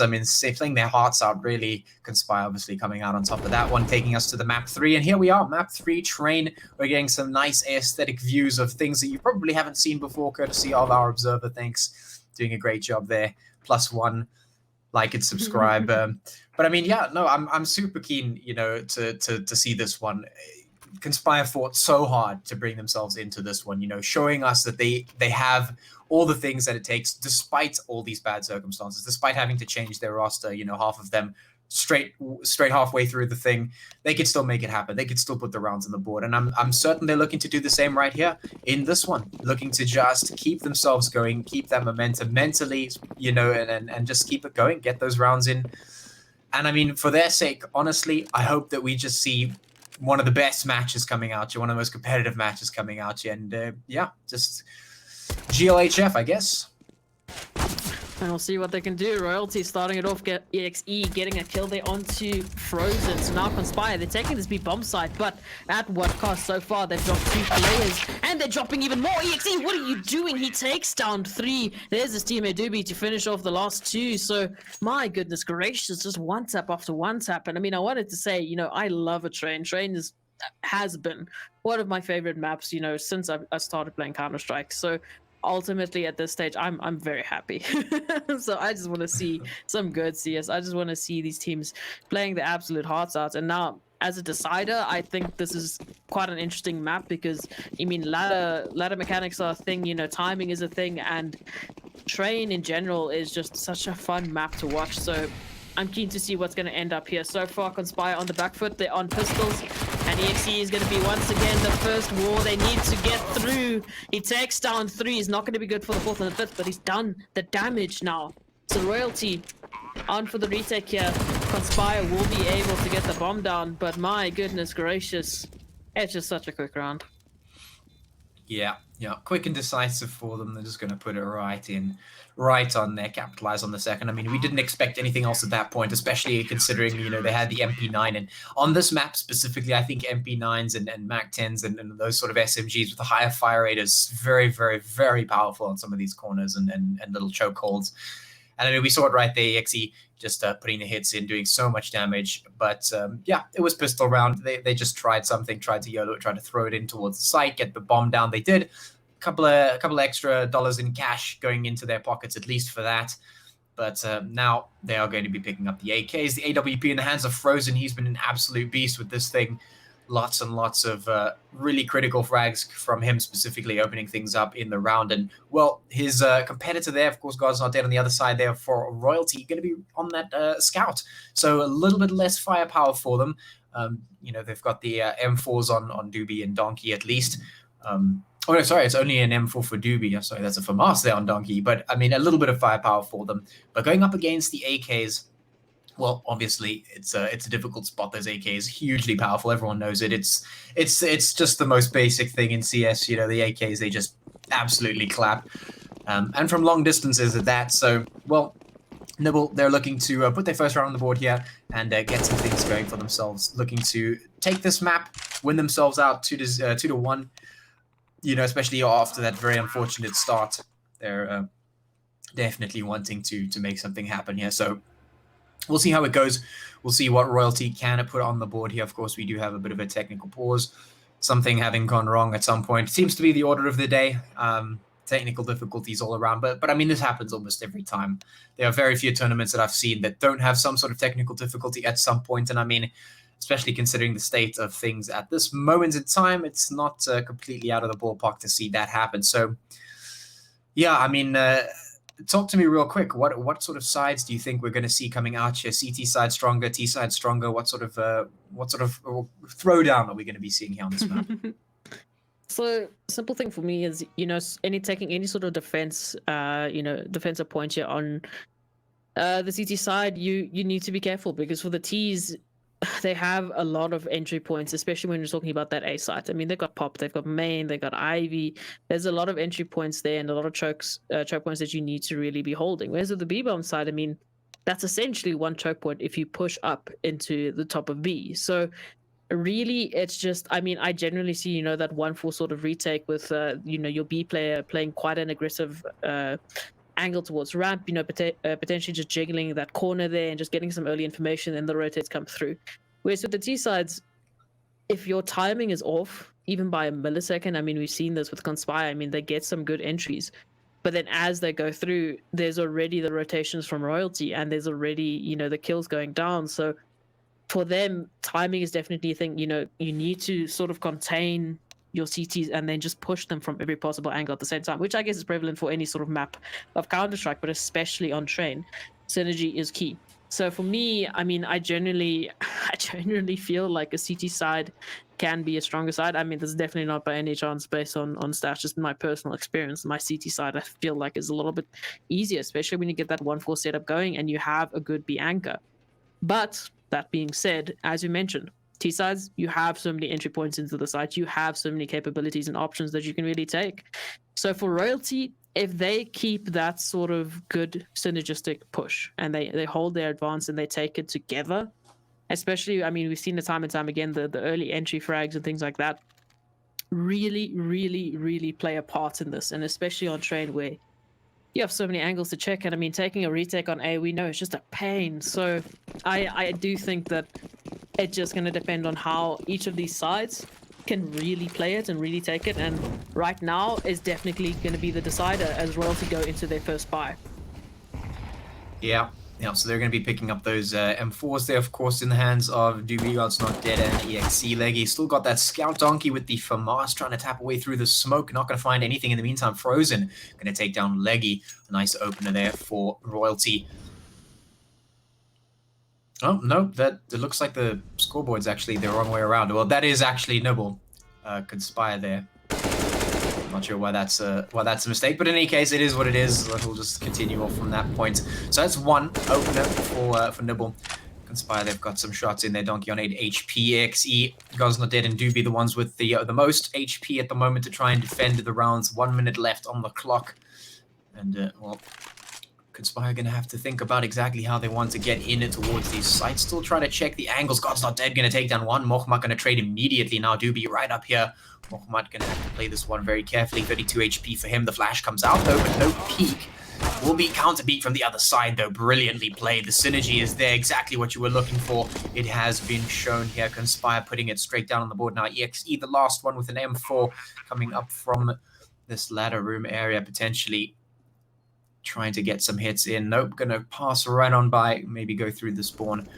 their hearts out, really. Conspire obviously coming out on top of that one, taking us to the map 3. And here we are, map 3, Train. We're getting some nice aesthetic views of things that you probably haven't seen before, courtesy of our observer. Thanks, doing a great job there. +1, like and subscribe. But I mean, yeah, no, I'm super keen, you know, to see this one. Conspire fought so hard to bring themselves into this one, you know, showing us that they have all the things that it takes, despite all these bad circumstances, despite having to change their roster, you know, half of them straight halfway through the thing, they could still make it happen. They could still put the rounds on the board. And I'm certain they're looking to do the same right here in this one, looking to just keep themselves going, keep that momentum mentally, you know, and just keep it going, get those rounds in. And I mean, for their sake, honestly, I hope that we just see one of the best matches coming out here, one of the most competitive matches coming out here. And yeah, just GLHF, I guess. And we'll see what they can do. Royalty starting it off, get EXE getting a kill there onto Frozen. So now Conspire, they're taking this B bomb site, but at what cost? So far they've dropped 2 players, and they're dropping even more. EXE, what are you doing? He takes down 3. There's his teammate Doobie to finish off the last 2. So my goodness gracious, just one tap after one tap. And I mean, I wanted to say, you know, I love a Train. Train has been one of my favorite maps, you know, since I started playing Counter-Strike. So ultimately at this stage I'm very happy. So I just want to see some good CS. I just want to see these teams playing the absolute hearts out. And now as a decider, I think this is quite an interesting map, because I mean, ladder mechanics are a thing, you know, timing is a thing, and Train in general is just such a fun map to watch. So I'm keen to see what's going to end up here. So far, Conspire on the back foot. They're on pistols. And EXE is going to be, once again, the first war they need to get through. He takes down 3. He's not going to be good for the 4th and the 5th, but he's done the damage now. So Royalty on for the retake here. Conspire will be able to get the bomb down, but my goodness gracious. It's just such a quick round. Yeah, quick and decisive for them. They're just going to put it right on there, capitalize on the second. I mean, we didn't expect anything else at that point, especially considering, you know, they had the MP9. And on this map specifically, I think MP9s and MAC-10s and those sort of SMGs with the higher fire rate is very, very, very powerful on some of these corners and little chokeholds. And I mean, we saw it right there, EXE just putting the hits in, doing so much damage. But yeah, it was pistol round. They just tried something, tried to YOLO it, tried to throw it in towards the site, get the bomb down. They did. A couple of extra dollars in cash going into their pockets, at least for that. But now they are going to be picking up the AKs. The AWP in the hands of Frozen. He's been an absolute beast with this thing. Lots and lots of really critical frags from him, specifically opening things up in the round. And, well, his competitor there, of course, God's Not Dead on the other side there for Royalty, going to be on that scout. So a little bit less firepower for them. You know, they've got the M4s on Doobie and Donkey at least. Oh, no, sorry, it's only an M4 for Doobie. Sorry, that's a FAMAS there on Donkey. But, I mean, a little bit of firepower for them. But going up against the AKs, well, obviously, it's a difficult spot. Those AKs hugely powerful. Everyone knows it. It's just the most basic thing in CS. You know, the AKs, they just absolutely clap. And from long distances at that. So, well, Nibble, they're looking to put their first round on the board here and get some things going for themselves. Looking to take this map, win themselves out 2-1. You know, especially after that very unfortunate start. They're definitely wanting to make something happen here. So we'll see how it goes. We'll see what Royalty can put on the board here. Of course, we do have a bit of a technical pause. Something having gone wrong at some point. Seems to be the order of the day. technical difficulties all around. But I mean, this happens almost every time. There are very few tournaments that I've seen that don't have some sort of technical difficulty at some point. And I mean, especially considering the state of things at this moment in time, it's not completely out of the ballpark to see that happen. So, yeah, I mean, talk to me real quick. What sort of sides do you think we're going to see coming out here? CT side stronger, T side stronger. What sort of throwdown are we going to be seeing here on this map? So simple thing for me is, taking any sort of defense, defensive point here on the CT side, you need to be careful, because for the Ts, they have a lot of entry points, especially when you're talking about that A site. I mean, they've got Pop, they've got Main, they've got Ivy. There's a lot of entry points there and a lot of choke points that you need to really be holding. Whereas with the B-bomb side, I memean, that's essentially one choke point if you push up into the top of B. So really, it's just, I mean, I generally see, that 1-4 sort of retake with, your B player playing quite an aggressive angle towards ramp, potentially just jiggling that corner there and just getting some early information, and the rotates come through. Whereas with the T sides, if your timing is off, even by a millisecond, I mean, we've seen this with Conspire, I mean, they get some good entries. But then as they go through, there's already the rotations from Royalty, and there's already, the kills going down. So for them, timing is definitely a thing. You need to sort of contain your CTs and then just push them from every possible angle at the same time, which I guess is prevalent for any sort of map of Counter-Strike, but especially on Train. Synergy is key. So for me, I mean, I genuinely feel like a CT side can be a stronger side. I mean, this is definitely not by any chance based on stats, just my personal experience. My CT side, I feel like, is a little bit easier, especially when you get that 1-4 setup going and you have a good B anchor. But that being said, as you mentioned, T sides, you have so many entry points into the site, you have so many capabilities and options that you can really take. So for Royalty, if they keep that sort of good synergistic push and they hold their advance and they take it together, especially, I mean, we've seen it time and time again, the early entry frags and things like that really, really, really play a part in this. And especially on Train, where you have so many angles to check. And I mean, taking a retake on A, we know it's just a pain. So I do think that it's just going to depend on how each of these sides can really play it and really take it. And right now is definitely going to be the decider as Royalty go into their first buy. Yeah, so they're going to be picking up those M4s there, of course, in the hands of Doobie God's Not Dead and EXE Leggy. Still got that Scout Donkey with the FAMAS trying to tap away through the smoke. Not going to find anything in the meantime. Frozen going to take down Leggy. A nice opener there for Royalty. Oh, no, it looks like the scoreboard's actually the wrong way around. Well, that is actually Noble. Conspire there. Not sure why that's a mistake, but in any case, it is what it is. We'll just continue off from that point. So that's one opener for Nibble. Conspire, they've got some shots in there. Donkey on 8 HP. EXE, God's Not Dead, and Doobie, the ones with the most HP at the moment to try and defend the rounds. 1 minute left on the clock. And, well, Conspire going to have to think about exactly how they want to get in towards these sites. Still trying to check the angles. God's Not Dead going to take down one. Mohamed going to trade immediately now. Doobie right up here. Mohamed going to have to play this one very carefully. 32 HP for him. The flash comes out though, but no peek. Will be counterbeat from the other side though. Brilliantly played. The synergy is there. Exactly what you were looking for. It has been shown here. Conspire putting it straight down on the board now. EXE, the last one with an M4 coming up from this ladder room area, potentially trying to get some hits in. Nope, gonna pass right on by, maybe go through the spawn.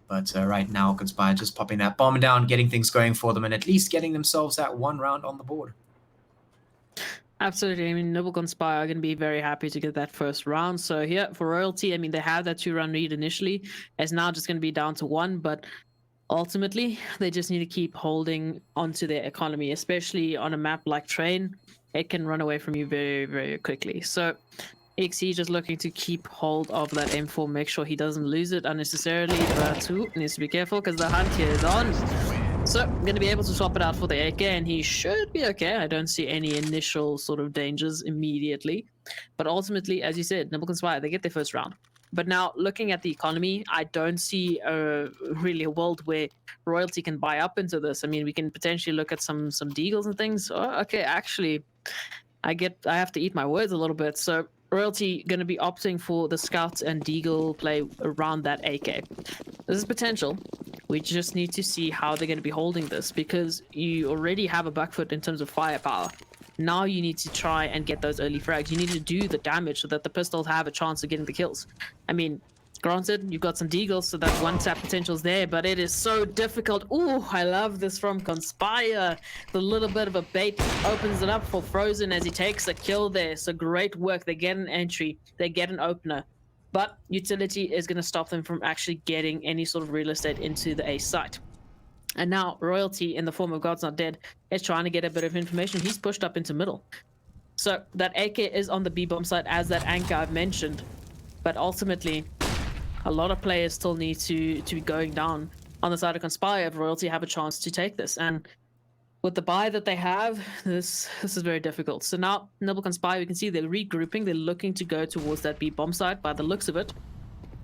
But right now, Conspire just popping that bomb down, getting things going for them, and at least getting themselves that one round on the board. Absolutely. I mean, Noble Conspire are going to be very happy to get that first round. So here for Royalty, I mean, they have that 2-round lead initially. It's now just going to be down to 1, but ultimately, they just need to keep holding onto their economy, especially on a map like Train. It can run away from you very, very quickly. So EXE just looking to keep hold of that M4, make sure he doesn't lose it unnecessarily. Ratu needs to be careful because the hunt here is on. So, going to be able to swap it out for the AK, and he should be okay. I don't see any initial sort of dangers immediately. But ultimately, as you said, Nimble Conspire, they get their first round. But now, looking at the economy, I don't see really a world where Royalty can buy up into this. I mean, we can potentially look at some deagles and things. Oh, okay, actually, I have to eat my words a little bit. So Royalty going to be opting for the Scout and Deagle play around that AK. This is potential. We just need to see how they're going to be holding this, because you already have a back foot in terms of firepower. Now you need to try and get those early frags. You need to do the damage so that the pistols have a chance of getting the kills. I mean, granted, you've got some deagles, so that one tap potential's there, but it is so difficult. Ooh, I love this from Conspire. The little bit of a bait opens it up for Frozen as he takes a kill there. So great work. They get an entry, they get an opener, but utility is going to stop them from actually getting any sort of real estate into the A site. And now Royalty, in the form of God's Not Dead, is trying to get a bit of information. He's pushed up into middle. So that AK is on the B bomb site as that anchor I've mentioned. But ultimately, a lot of players still need to be going down on the side of Conspire if Royalty have a chance to take this. And with the buy that they have, this is very difficult. So now, Nibble Conspire, we can see they're regrouping. They're looking to go towards that B bomb site by the looks of it.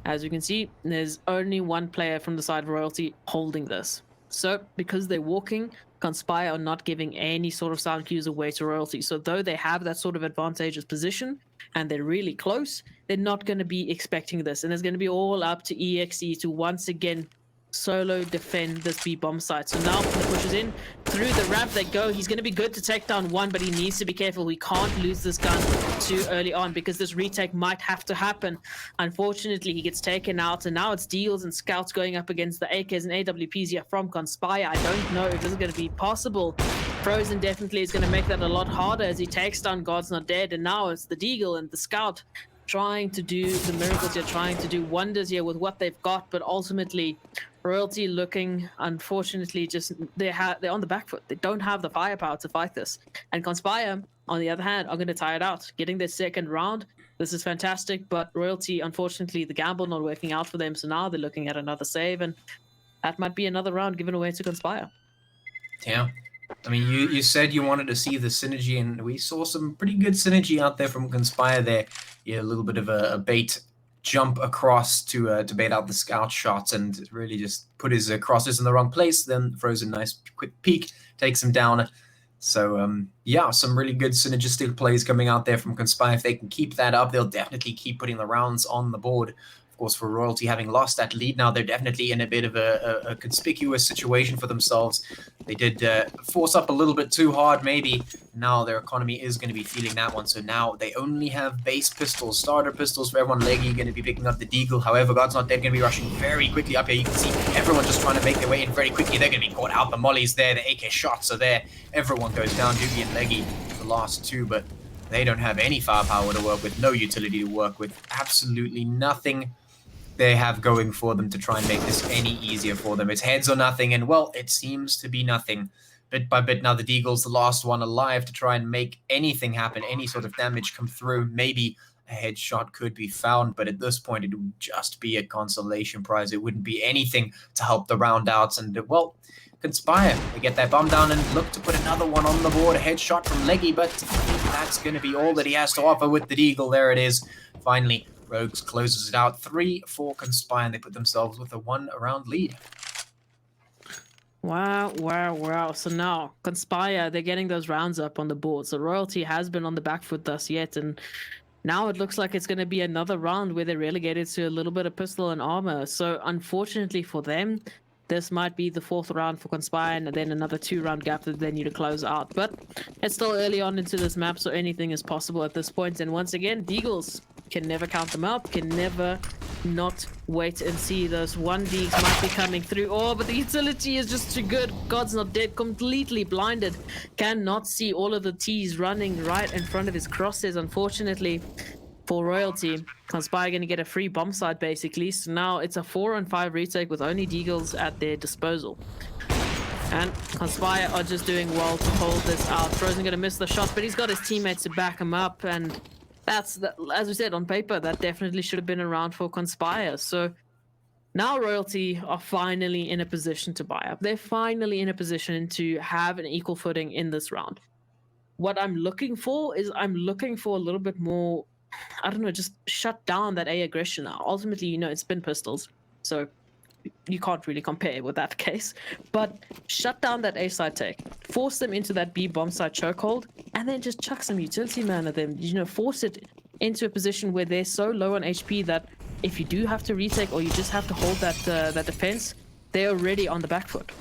As you can see, there's only one player from the side of Royalty holding this. So because they're walking, Conspire are not giving any sort of sound cues away to Royalty. So though they have that sort of advantageous position and they're really close, they're not going to be expecting this. And it's going to be all up to EXE to once again solo defend this B bomb site. So now the push is in through the ramp they go. He's going to be good to take down one, but he needs to be careful. We can't lose this gun too early on because this retake might have to happen. Unfortunately, he gets taken out, and now it's Deals and Scouts going up against the AKs and AWPs here from Conspire. I don't know if this is going to be possible. Frozen definitely is going to make that a lot harder as he takes down God's Not Dead, and now it's the Deagle and the Scout trying to do the miracles here, trying to do wonders here with what they've got, but ultimately Royalty looking, unfortunately, just they're on the back foot. They don't have the firepower to fight this. And Conspire, on the other hand, are going to tie it out, getting their second round. This is fantastic, but Royalty, unfortunately, the gamble not working out for them. So now they're looking at another save, and that might be another round given away to Conspire. Yeah. I mean, you said you wanted to see the synergy, and we saw some pretty good synergy out there from Conspire there. Yeah, a little bit of a bait jump across to bait out the scout shots and really just put his crosses in the wrong place. Then Frozen, nice quick peek, takes him down. So, yeah, some really good synergistic plays coming out there from Conspire. If they can keep that up, they'll definitely keep putting the rounds on the board. Of course, for Royalty having lost that lead now, they're definitely in a bit of a conspicuous situation for themselves. They did force up a little bit too hard, maybe. Now their economy is going to be feeling that one. So now they only have base pistols, starter pistols for everyone. Leggy going to be picking up the Deagle. However, God's Not Dead going to be rushing very quickly up here. You can see everyone just trying to make their way in very quickly. They're going to be caught out. The mollies there, the AK shots are there. Everyone goes down. Doogie and Leggy, the last two, but they don't have any firepower to work with, no utility to work with, absolutely nothing they have going for them to try and make this any easier for them. It's heads or nothing, and well, it seems to be nothing. Bit by bit now, the Deagle's the last one alive to try and make anything happen, any sort of damage come through. Maybe a headshot could be found, but at this point, it would just be a consolation prize. It wouldn't be anything to help the round outs, and well, Conspire, they get that bomb down and look to put another one on the board. A headshot from Leggy, but that's going to be all that he has to offer with the Deagle. There it is. Finally, Rogues closes it out. 3-4 Conspire, and they put themselves with a 1-round lead. Wow. So now, Conspire, they're getting those rounds up on the board. So Royalty has been on the back foot thus yet, and now it looks like it's going to be another round where they're relegated to a little bit of pistol and armor. So unfortunately for them, this might be the 4th round for Conspire, and then another 2-round gap that they need to close out. But it's still early on into this map, so anything is possible at this point. And once again, Deagles can never count them out, can never not wait and see. Those 1Ds might be coming through. Oh, but the utility is just too good. God's Not Dead, completely blinded. Cannot see all of the T's running right in front of his crosses, unfortunately. For Royalty, Conspire going to get a free bomb site basically. So now it's a 4-on-5 retake with only Deagles at their disposal. And Conspire are just doing well to hold this out. Frozen going to miss the shot, but he's got his teammates to back him up. And that's, as we said on paper, that definitely should have been a round for Conspire. So now Royalty are finally in a position to buy up. They're finally in a position to have an equal footing in this round. What I'm looking for is a little bit more, I don't know, just shut down that A aggression now. Ultimately, you know, it's been pistols, so you can't really compare with that case. But shut down that A side take, force them into that B bomb side chokehold, and then just chuck some utility man at them. You know, force it into a position where they're so low on HP that if you do have to retake or you just have to hold that that defense, they're already on the back foot.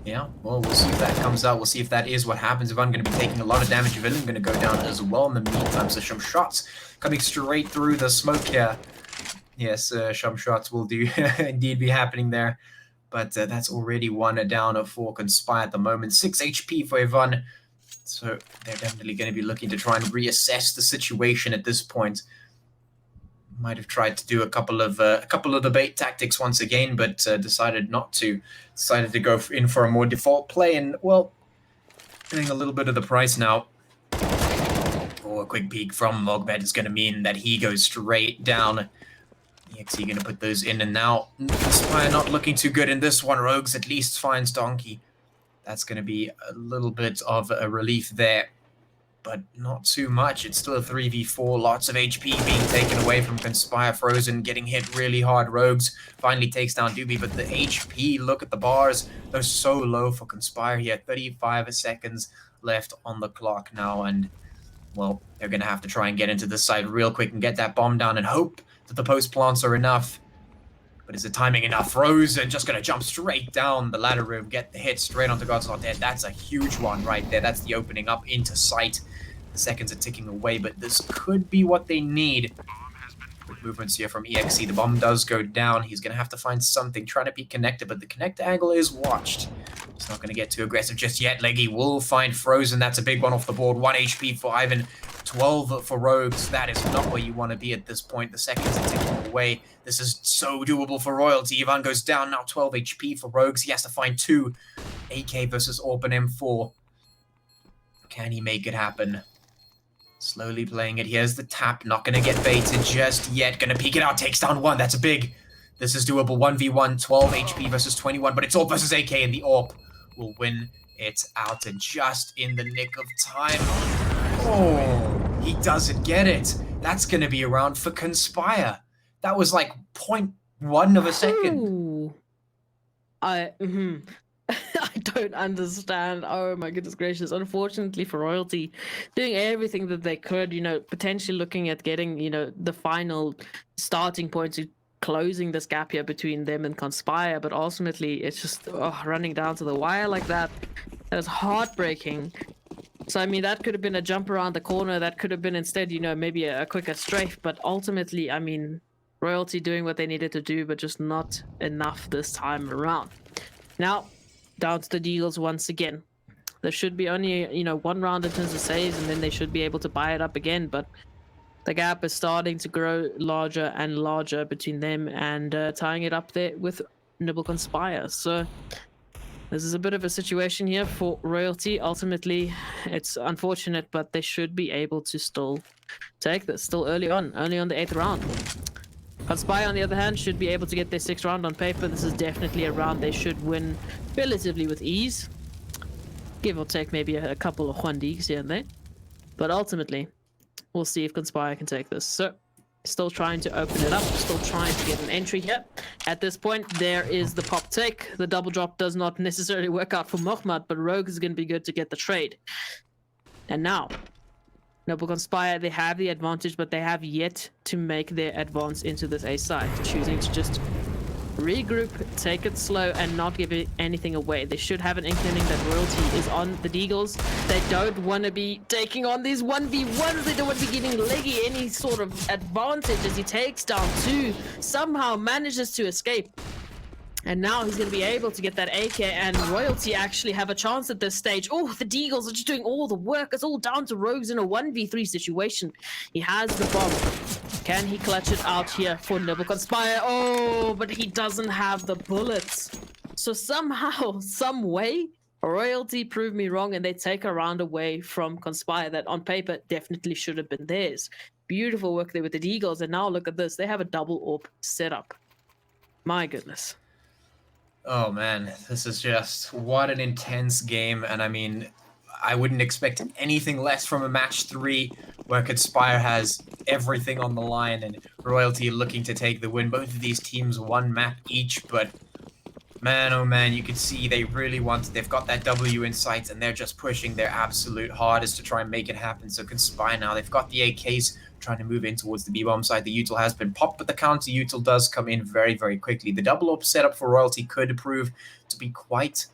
Yeah, well, we'll see if that comes out. We'll see if that is what happens. If I'm going to be taking a lot of damage, Villain going to go down as well in the meantime. So some shots coming straight through the smoke here. Yes, some shots will do indeed be happening there. But that's already one down for Conspire at the moment. 6 HP for Ivan. So they're definitely going to be looking to try and reassess the situation at this point. Might have tried to do a couple of debate tactics once again, but decided not to. Decided to go in for a more default play, and well, getting a little bit of the price now. Oh, a quick peek from Mogbet is going to mean that he goes straight down. EXE going to put those in, and now Spire not looking too good in this one. Rogues at least finds Donkey. That's going to be a little bit of a relief there, but not too much. It's still a 3v4, lots of HP being taken away from Conspire. Frozen getting hit really hard. Rogues finally takes down Doobie, but the HP, look at the bars, they're so low for Conspire here. 35 seconds left on the clock now, and well, they're going to have to try and get into this side real quick and get that bomb down and hope that the post plants are enough. But is the timing enough? Frozen just going to jump straight down the ladder room, get the hit straight onto God's Not Dead. That's a huge one right there. That's the opening up into sight. The seconds are ticking away, but this could be what they need. With movements here from EXE, the bomb does go down. He's going to have to find something, trying to be connected, but the connect angle is watched. He's not going to get too aggressive just yet. Leggy will find Frozen. That's a big one off the board. 1 HP for Ivan, 12 for Rogues. That is not where you want to be at this point. The seconds are ticking away. This is so doable for Royalty. Ivan goes down, now 12 HP for Rogues. He has to find 2. AK versus Orban M4. Can he make it happen? Slowly playing it. Here's the tap. Not going to get baited just yet. Going to peek it out. Takes down 1. That's a big. This is doable. 1v1. 12 HP versus 21. But it's AWP versus AK, and the AWP will win it out. And just in the nick of time. Oh, he doesn't get it. That's going to be around for Conspire. That was like 0.1 of a second. Ooh. I don't understand. Oh my goodness gracious. Unfortunately for Royalty, doing everything that they could, potentially looking at getting, the final starting point to closing this gap here between them and Conspire, but ultimately it's just running down to the wire like that. That is heartbreaking. So, I mean, that could have been a jump around the corner. That could have been instead, maybe a quicker strafe. But ultimately, I mean, Royalty doing what they needed to do, but just not enough this time around. Now, down to the Deagles once again. There should be only, 1 round in terms of saves, and then they should be able to buy it up again. But the gap is starting to grow larger and larger between them and tying it up there with Nibble Conspire. So this is a bit of a situation here for Royalty. Ultimately, it's unfortunate, but they should be able to still take this. Still only on the 8th round. Conspire, on the other hand, should be able to get their 6th round on paper. This is definitely a round they should win relatively with ease. Give or take maybe a couple of Juandigs here and there. But ultimately, we'll see if Conspire can take this. So, still trying to open it up. Still trying to get an entry here. At this point, there is the pop take. The double drop does not necessarily work out for Mohamed, but Rogue is going to be good to get the trade. And now, Noble Conspire, they have the advantage, but they have yet to make their advance into this A side, choosing to just regroup, take it slow, and not give anything away. They should have an inkling that Royalty is on the Deagles. They don't want to be taking on these 1v1s. They don't want to be giving Leggy any sort of advantage as he takes down 2, somehow manages to escape. And now he's going to be able to get that AK, and Royalty actually have a chance at this stage. Oh, the Deagles are just doing all the work. It's all down to Rogues in a 1v3 situation. He has the bomb. Can he clutch it out here for Nibble Conspire? Oh, but he doesn't have the bullets. So somehow, some way, Royalty proved me wrong, and they take a round away from Conspire that on paper definitely should have been theirs. Beautiful work there with the Deagles, and now look at this. They have a double AWP setup. My goodness. Oh man, this is just what an intense game, and I mean, I wouldn't expect anything less from a match 3 where Conspire has everything on the line and Royalty looking to take the win. Both of these teams 1 map each, but man, oh man, you can see they really want it. They've got that W in sight, and they're just pushing their absolute hardest to try and make it happen. So Conspire now, they've got the AKs trying to move in towards the B-bomb side. The util has been popped, but the counter util does come in very, very quickly. The double AWP setup for Royalty could prove to be quite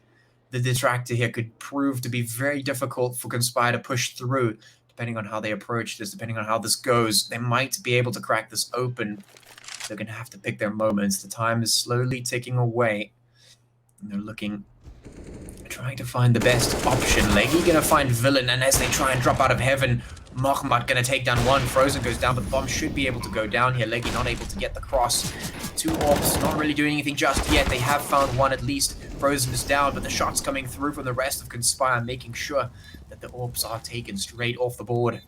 the detractor here could prove to be very difficult for Conspire to push through. Depending on how they approach this, depending on how this goes, they might be able to crack this open. They're going to have to pick their moments. The time is slowly ticking away. And they're trying to find the best option. Leggy going to find Villain, and as they try and drop out of heaven, Mohamed going to take down one. Frozen goes down, but the bomb should be able to go down here. Leggy not able to get the cross. Two orbs, not really doing anything just yet. They have found one at least. Frozen is down, but the shots coming through from the rest of Conspire, making sure that the orbs are taken straight off the board.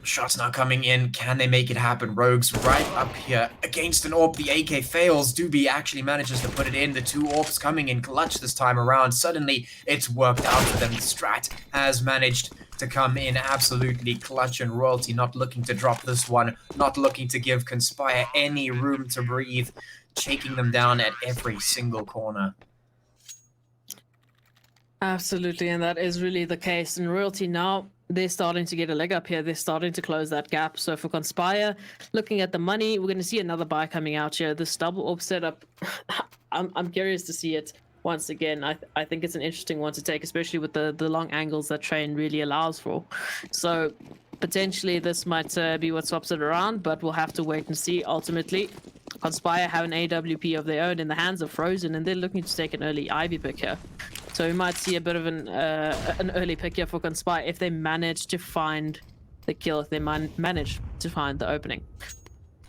Shots now coming in. Can they make it happen? Rogues right up here against an orb. The AK fails. Doobie actually manages to put it in. The two orbs coming in clutch this time around. Suddenly, it's worked out for them. The Strat has managed to come in absolutely clutch, and Royalty not looking to drop this one. Not looking to give Conspire any room to breathe. Shaking them down at every single corner. Absolutely, and that is really the case. And Royalty now, they're starting to get a leg up here. They're starting to close that gap. So for Conspire, looking at the money, we're going to see another buy coming out here. This double orb setup, I'm curious to see it once again. I think it's an interesting one to take, especially with the long angles that Train really allows for. So potentially this might be what swaps it around, but we'll have to wait and see. Ultimately, Conspire have an AWP of their own in the hands of Frozen, and they're looking to take an early Ivy pick here. So we might see a bit of an early pick here for Conspire if they manage to find the kill, if they manage to find the opening.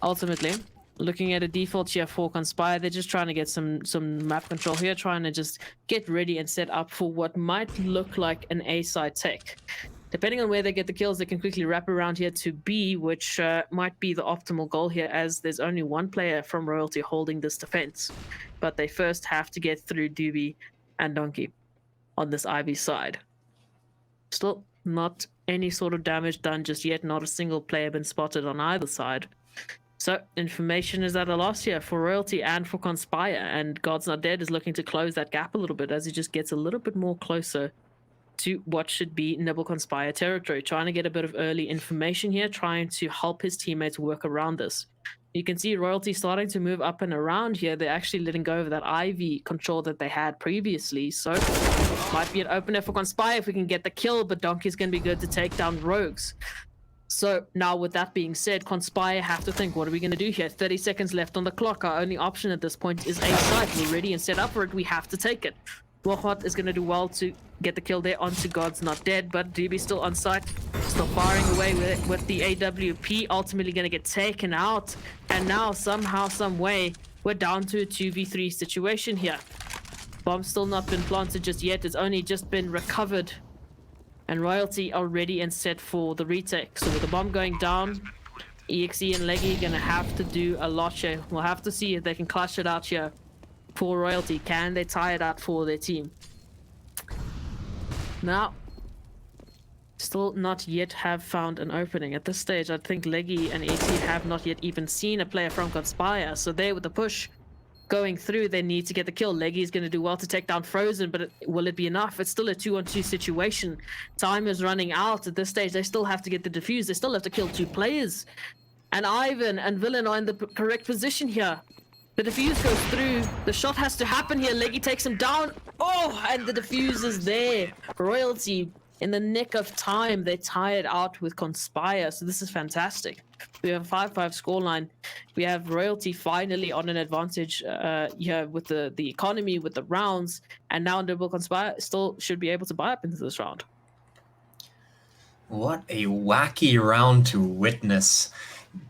Ultimately, looking at a default here for Conspire, they're just trying to get some map control here, trying to just get ready and set up for what might look like an A-side take. Depending on where they get the kills, they can quickly wrap around here to B, which might be the optimal goal here, as there's only one player from Royalty holding this defense. But they first have to get through Doobie and Donkey on this Ivy side. Still not any sort of damage done just yet. Not a single player been spotted on either side. So information is at a loss here for Royalty and for Conspire, and God's Not Dead is looking to close that gap a little bit as he just gets a little bit more closer to what should be Nibble Conspire territory, trying to get a bit of early information here, trying to help his teammates work around this. You can see Royalty starting to move up and around here. They're actually letting go of that Ivy control that they had previously. So might be an opener for Conspire if we can get the kill, but Donkey's going to be good to take down Rogues. So now with that being said, Conspire have to think, what are we going to do here? 30 seconds left on the clock. Our only option at this point is a site. We're ready and set up for it. We have to take it. Wohot is going to do well to get the kill there onto God's Not Dead, but DB still on site, still firing away with the AWP, ultimately going to get taken out. And now somehow, some way, we're down to a 2v3 situation here. Bomb's still not been planted just yet. It's only just been recovered. And Royalty are ready and set for the retake. So with the bomb going down, EXE and Leggy going to have to do a lot here. We'll have to see if they can clutch it out here for Royalty. Can they tie it out for their team? Now, still not yet have found an opening. At this stage, I think Leggy and EXE have not yet even seen a player from Conspire. So there with the push going through, they need to get the kill. Leggy is going to do well to take down Frozen, but will it be enough? It's still a 2-on-2 situation. Time is running out at this stage. They still have to get the defuse. They still have to kill 2 players. And Ivan and Villain are in the correct position here. The defuse goes through. The shot has to happen here. Leggy takes him down. Oh, and the defuse is there. Royalty, in the nick of time, they tie it out with Conspire. So this is fantastic. We have a 5-5 scoreline. We have Royalty finally on an advantage here with the economy, with the rounds. And now Nibble Conspire still should be able to buy up into this round. What a wacky round to witness.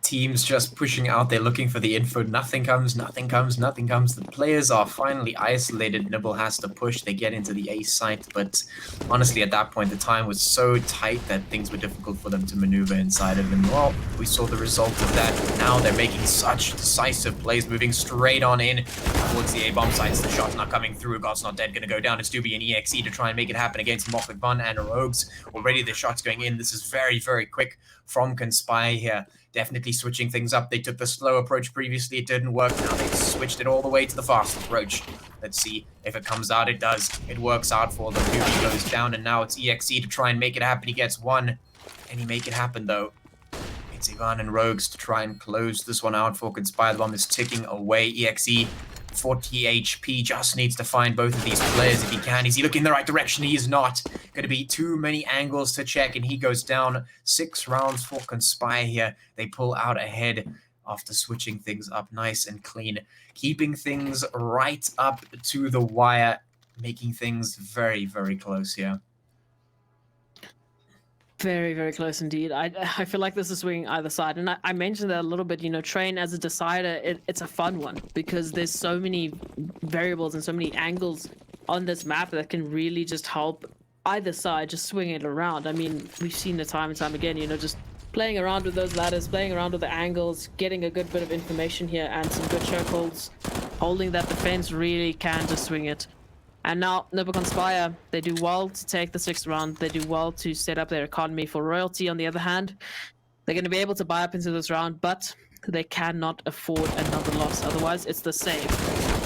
Teams just pushing out there looking for the info. Nothing comes, nothing comes, nothing comes. The players are finally isolated. Nibble has to push. They get into the A site, but honestly at that point the time was so tight that things were difficult for them to maneuver inside of. And well, we saw the result of that. Now they're making such decisive plays, moving straight on in towards the A bomb sites. The shot's not coming through. God's Not Dead gonna go down. It's Doobie and EXE to try and make it happen against Moffat Bun and Rogues. Already the shot's going in. This is very, very quick from Conspire here. Definitely switching things up. They took the slow approach previously. It didn't work. Now they've switched it all the way to the fast approach. Let's see if it comes out. It does. It works out for them. Doobie goes down, and now it's EXE to try and make it happen. He gets one. Can he make it happen, though? It's Ivan and Rogues to try and close this one out for Conspire. The bomb is ticking away. EXE 40 HP, just needs to find both of these players if he can. Is he looking in the right direction? He is not. Going to be too many angles to check, and he goes down. 6 rounds for Conspire here. They pull out ahead after switching things up nice and clean, keeping things right up to the wire, making things very, very close here. Very, very close indeed. I feel like this is swinging either side. And I mentioned that a little bit, you know, Train as a decider, it's a fun one because there's so many variables and so many angles on this map that can really just help either side just swing it around. I mean, we've seen it time and time again, you know, just playing around with those ladders, playing around with the angles, getting a good bit of information here and some good chokeholds, holding that defense really can just swing it. And now, Nodwin Conspire, they do well to take the 6th round. They do well to set up their economy for Royalty. On the other hand, they're going to be able to buy up into this round, but they cannot afford another loss. Otherwise, it's the save.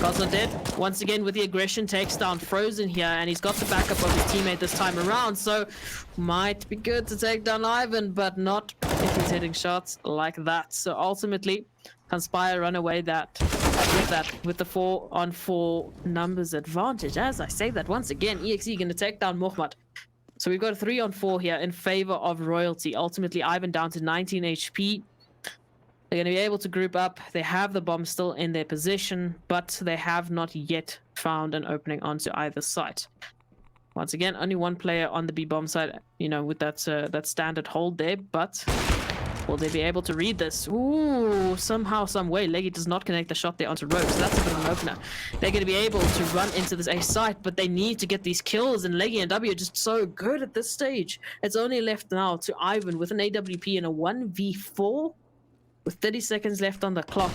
Gosler dead. Once again, with the aggression, takes down Frozen here, and he's got the backup of his teammate this time around. So, might be good to take down Ivan, but not if he's hitting shots like that. So, ultimately, Conspire run away with the 4-on-4 numbers advantage. As I say that once again, EXE going to take down Mohamed. So we've got a 3-on-4 here in favor of Royalty. Ultimately, Ivan down to 19 HP. They're going to be able to group up. They have the bomb still in their position, but they have not yet found an opening onto either side. Once again, only one player on the B bomb side, you know, with that standard hold there, but will they be able to read this? Ooh, somehow, some way, Leggy does not connect the shot there onto Rogue, so that's a bit of an opener. They're going to be able to run into this A site, but they need to get these kills, and Leggy and W are just so good at this stage. It's only left now to Ivan with an AWP and a 1v4 with 30 seconds left on the clock.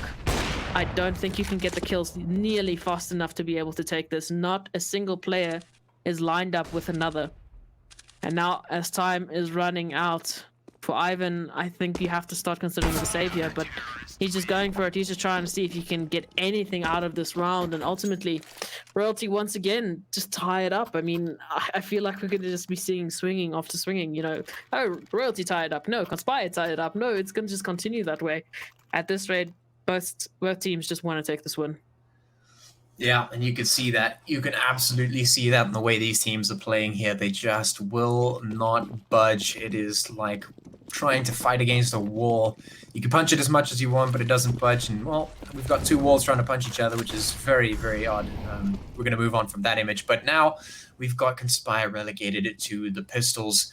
I don't think you can get the kills nearly fast enough to be able to take this. Not a single player is lined up with another. And now, as time is running out, for Ivan, I think you have to start considering the save here, but he's just going for it. He's just trying to see if he can get anything out of this round, and ultimately, Royalty once again just tie it up. I mean, I feel like we're going to just be seeing swinging after swinging, you know. Oh, Royalty tie it up. No, Conspire tie it up. No, it's going to just continue that way. At this rate, both teams just want to take this win. Yeah, and you can see that. You can absolutely see that in the way these teams are playing here. They just will not budge. It is like trying to fight against a wall. You can punch it as much as you want, but it doesn't budge. And, well, we've got 2 walls trying to punch each other, which is very, very odd. We're going to move on from that image. But now we've got Conspire relegated to the Pistols.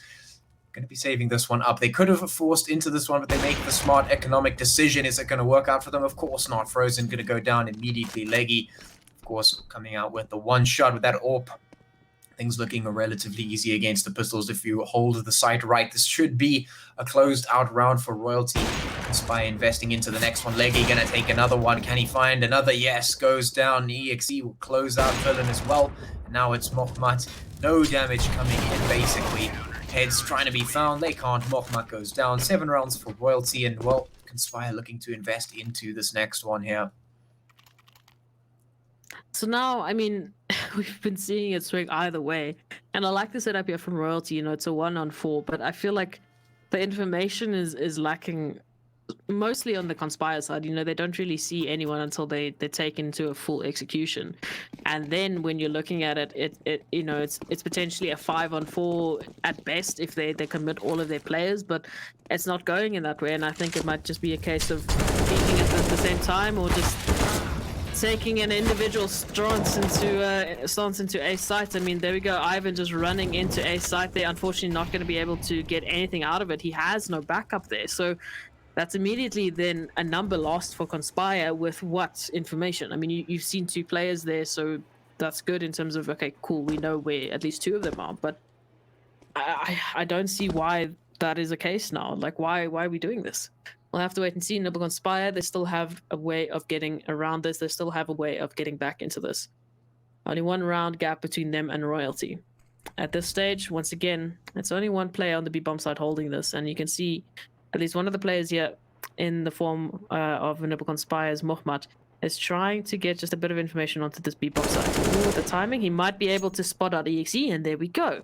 Going to be saving this one up. They could have forced into this one, but they make the smart economic decision. Is it going to work out for them? Of course not. Frozen going to go down immediately. Leggy, of course, coming out with the 1 shot with that AWP. Things looking relatively easy against the Pistols if you hold the site right. This should be a closed out round for Royalty. Conspire investing into the next one. Leggy going to take another one. Can he find another? Yes, goes down. EXE will close out Villain as well. And now it's Mohamed. No damage coming in, basically. Heads trying to be found. They can't. Mohamed goes down. 7 rounds for Royalty. And, well, Conspire looking to invest into this next one here. So now, I mean, we've been seeing it swing either way. And I like the setup here from Royalty, you know, it's a 1-on-4, but I feel like the information is lacking mostly on the Conspire side. You know, they don't really see anyone until they're taken to a full execution. And then when you're looking at it you know, it's potentially a 5-on-4 at best if they commit all of their players, but it's not going in that way. And I think it might just be a case of beating it at the same time, or just taking an individual stance into A site. I mean, there we go. Ivan just running into A site. They're unfortunately not going to be able to get anything out of it. He has no backup there. So that's immediately then a number lost for Conspire with what information? I mean, you've seen 2 players there, so that's good in terms of, okay, cool, we know where at least 2 of them are. But I don't see why that is the case now. Like, why are we doing this? We'll have to wait and see. Nodwin Conspire, they still have a way of getting around this. They still have a way of getting back into this. Only 1 round gap between them and Royalty. At this stage, once again, it's only 1 player on the B-bomb side holding this. And you can see at least one of the players here in the form of Nodwin Conspire's Mohamed is trying to get just a bit of information onto this B-bomb side. Ooh, with the timing, he might be able to spot out EXE, and there we go.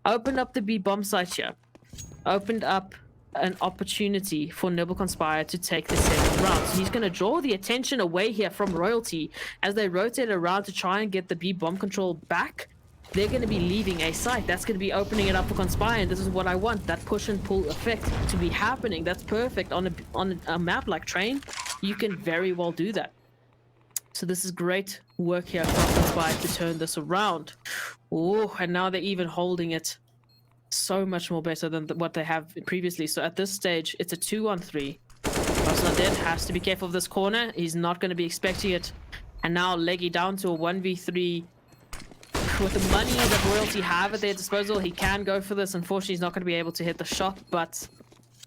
Opened up the B-bomb site here. Opened up an opportunity for Noble Conspire to take the 7th round. So he's going to draw the attention away here from Royalty as they rotate around to try and get the B bomb control back. They're going to be leaving a site. That's going to be opening it up for Conspire, and this is what I want, that push and pull effect to be happening. That's perfect on a map like Train. You can very well do that. So this is great work here from Conspire to turn this around. Oh, and now they're even holding it so much more better than what they have previously. So at this stage, it's a 2-on-3. Not has to be careful of this corner. He's not going to be expecting it. And now Leggy down to a 1v3. With the money that Royalty have at their disposal, he can go for this. Unfortunately, he's not going to be able to hit the shot, but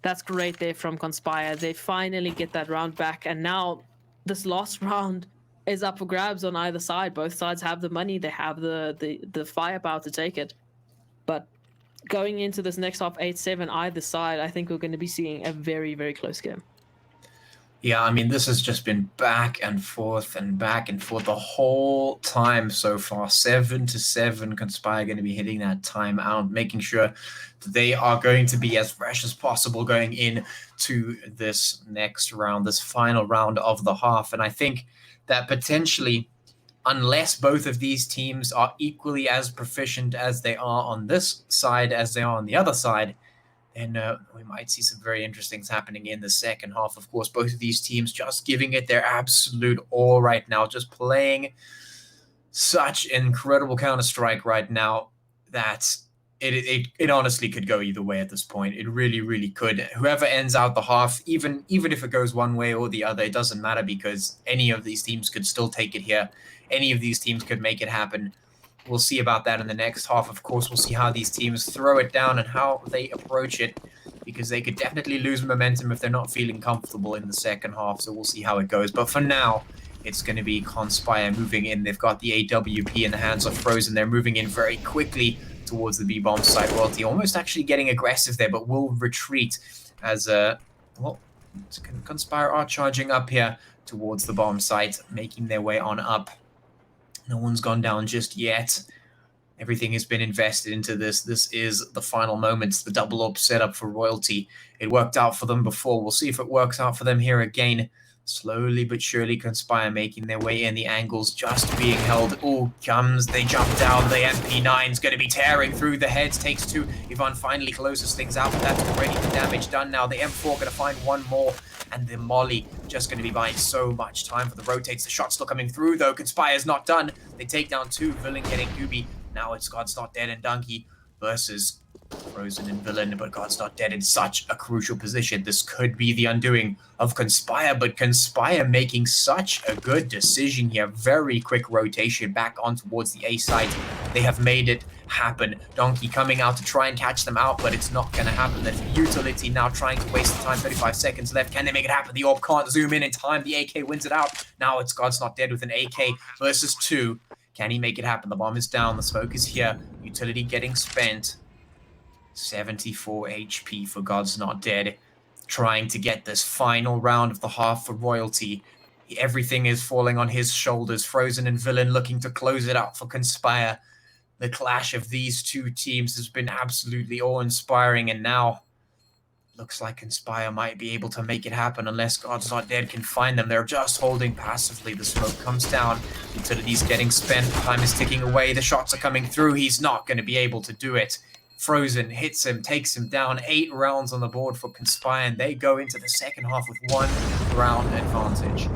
that's great there from Conspire. They finally get that round back, and now this last round is up for grabs on either side. Both sides have the money, they have the firepower to take it. But going into this next half, 8-7 either side, I think we're going to be seeing a very, very close game. Yeah, I mean, this has just been back and forth the whole time so far. 7-7, Conspire going to be hitting that timeout, making sure that they are going to be as fresh as possible going in to this next round, this final round of the half. And I think that potentially, unless both of these teams are equally as proficient as they are on this side as they are on the other side, and we might see some very interesting things happening in the second half. Of course, both of these teams just giving it their absolute all right now, just playing such incredible Counter-Strike right now that it honestly could go either way at this point. It really, really could. Whoever ends out the half, even if it goes one way or the other, it doesn't matter because any of these teams could still take it here. Any of these teams could make it happen. We'll see about that in the next half. Of course, we'll see how these teams throw it down and how they approach it, because they could definitely lose momentum if they're not feeling comfortable in the second half. So we'll see how it goes. But for now, it's going to be Conspire moving in. They've got the AWP in the hands of Frozen. They're moving in very quickly towards the B-bomb site. Royalty almost actually getting aggressive there, but will retreat as Conspire are charging up here towards the bomb site, making their way on up. No one's gone down just yet. Everything has been invested into this. This is the final moments, the double up setup for Royalty. It worked out for them before. We'll see if it works out for them here again. Slowly but surely, Conspire making their way in. The angles just being held. Oh, they jump down. The MP9's going to be tearing through the heads. Takes two. Yvonne finally closes things out, but that's already the damage done now. The M4 going to find one more. And the Molly just going to be buying so much time for the rotates. The shot's still coming through, though. Conspire's not done. They take down two. Villain getting Gooby. Now it's God's Not Dead and Donkey versus Frozen and Villain. But God's Not Dead in such a crucial position. This could be the undoing of Conspire. But Conspire making such a good decision here. Very quick rotation back on towards the A side. They have made it happen. Donkey coming out to try and catch them out, but it's not going to happen. There's Utility now trying to waste the time. 35 seconds left. Can they make it happen? The orb can't zoom in time. The AK wins it out. Now it's God's Not Dead with an AK versus two. Can he make it happen? The bomb is down. The smoke is here. Utility getting spent. 74 HP for God's Not Dead. Trying to get this final round of the half for Royalty. Everything is falling on his shoulders. Frozen and Villain looking to close it out for Conspire. The clash of these two teams has been absolutely awe-inspiring, and now looks like Conspire might be able to make it happen unless God's Not Dead can find them. They're just holding passively. The smoke comes down. Utility's getting spent. Time is ticking away. The shots are coming through. He's not going to be able to do it. Frozen hits him, takes him down. 8 rounds on the board for Conspire, and they go into the second half with 1 round advantage.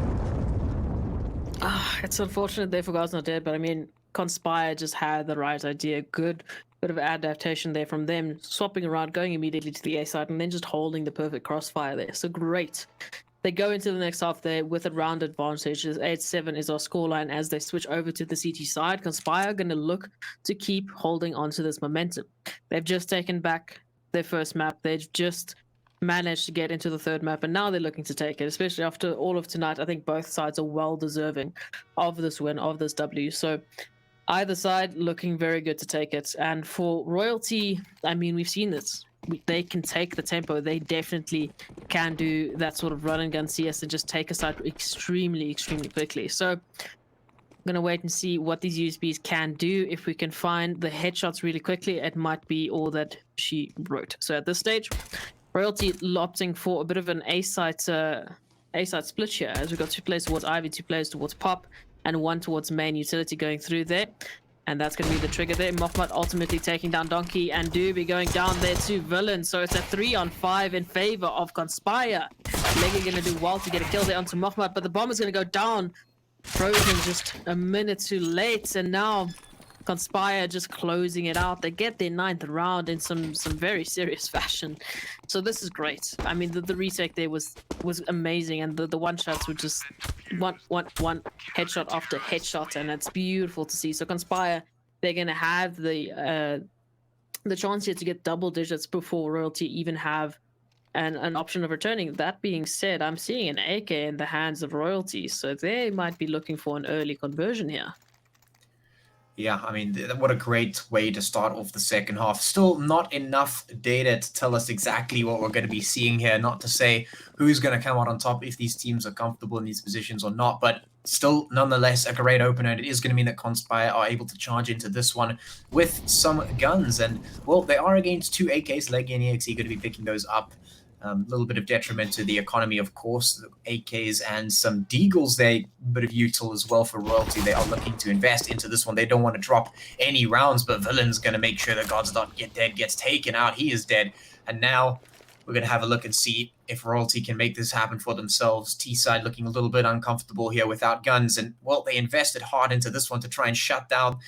It's unfortunate they forgot Not Dead, but I mean, Conspire just had the right idea. Good bit of adaptation there from them, swapping around, going immediately to the A side, and then just holding the perfect crossfire there. So great. They go into the next half there with a round advantage. 8-7 is our scoreline as they switch over to the CT side. Conspire are going to look to keep holding on to this momentum. They've just taken back their first map. They've just managed to get into the third map, and now they're looking to take it, especially after all of tonight. I think both sides are well deserving of this win, of this W. So either side looking very good to take it. And for Royalty, I mean, we've seen this. They can take the tempo. They definitely can do that sort of run and gun CS and just take a side extremely, extremely quickly. So I'm going to wait and see what these USBs can do. If we can find the headshots really quickly, it might be all that she wrote. So at this stage, Royalty opting for a bit of an A-site split here, as we've got 2 players towards Ivy, 2 players towards Pop, and 1 towards main utility going through there. And that's going to be the trigger there. Mohammed ultimately taking down Donkey, and Doobie going down there to Villain. So it's a 3-on-5 in favor of Conspire. Leggy going to do well to get a kill there onto Mohammed, but the bomb is going to go down. Frozen just a minute too late, and now Conspire just closing it out. They get their 9th round in some very serious fashion. So this is great. I mean, the retake there was amazing, and the one shots were just one headshot after headshot, and it's beautiful to see. So Conspire, they're gonna have the chance here to get double digits before Royalty even have an option of returning. That being said, I'm seeing an AK in the hands of Royalty, so they might be looking for an early conversion here. Yeah, I mean, what a great way to start off the second half. Still not enough data to tell us exactly what we're going to be seeing here, not to say who's going to come out on top, if these teams are comfortable in these positions or not, but still, nonetheless, a great opener. It is going to mean that Conspire are able to charge into this one with some guns, and, well, they are against 2 AKs. Leggy and EXE going to be picking those up. A little bit of detriment to the economy, of course. The AKs and some Deagles there, a bit of util as well for Royalty. They are looking to invest into this one. They don't want to drop any rounds, but Villain's going to make sure that God's not get dead, gets taken out. He is dead. And now we're going to have a look and see if Royalty can make this happen for themselves. T-side looking a little bit uncomfortable here without guns. And, well, they invested hard into this one to try and shut down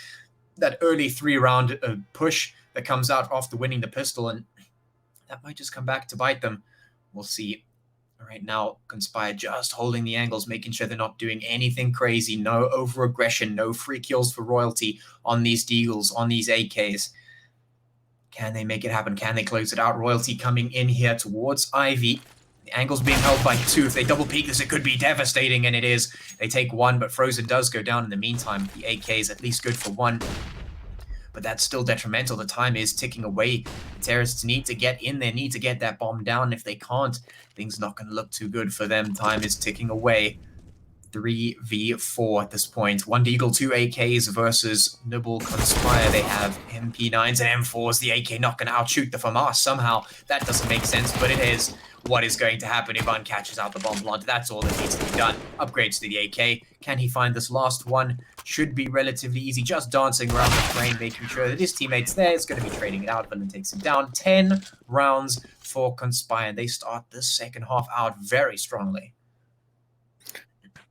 that early 3-round push that comes out after winning the pistol. And that might just come back to bite them. We'll see. Right now, Conspire just holding the angles, making sure they're not doing anything crazy. No over-aggression, no free kills for Royalty on these Deagles, on these AKs. Can they make it happen? Can they close it out? Royalty coming in here towards Ivy. The angle's being held by 2. If they double peek this, it could be devastating, and it is. They take 1, but Frozen does go down in the meantime. The AK is at least good for 1. But that's still detrimental. The time is ticking away. The terrorists need to get in there, need to get that bomb down. If they can't, things not going to look too good for them. Time is ticking away. 3v4 at this point. 1 Deagle, 2 AKs versus Nibble Conspire. They have MP9s and M4s. The AK not going to outshoot the FAMAS somehow. That doesn't make sense, but it is what is going to happen. Ivan catches out the bomb blunt. That's all that needs to be done. Upgrades to the AK. Can he find this last one? Should be relatively easy. Just dancing around the frame, making sure that his teammate's there. It's going to be trading it out. Villain takes him down. 10 rounds for Conspire. They start this second half out very strongly.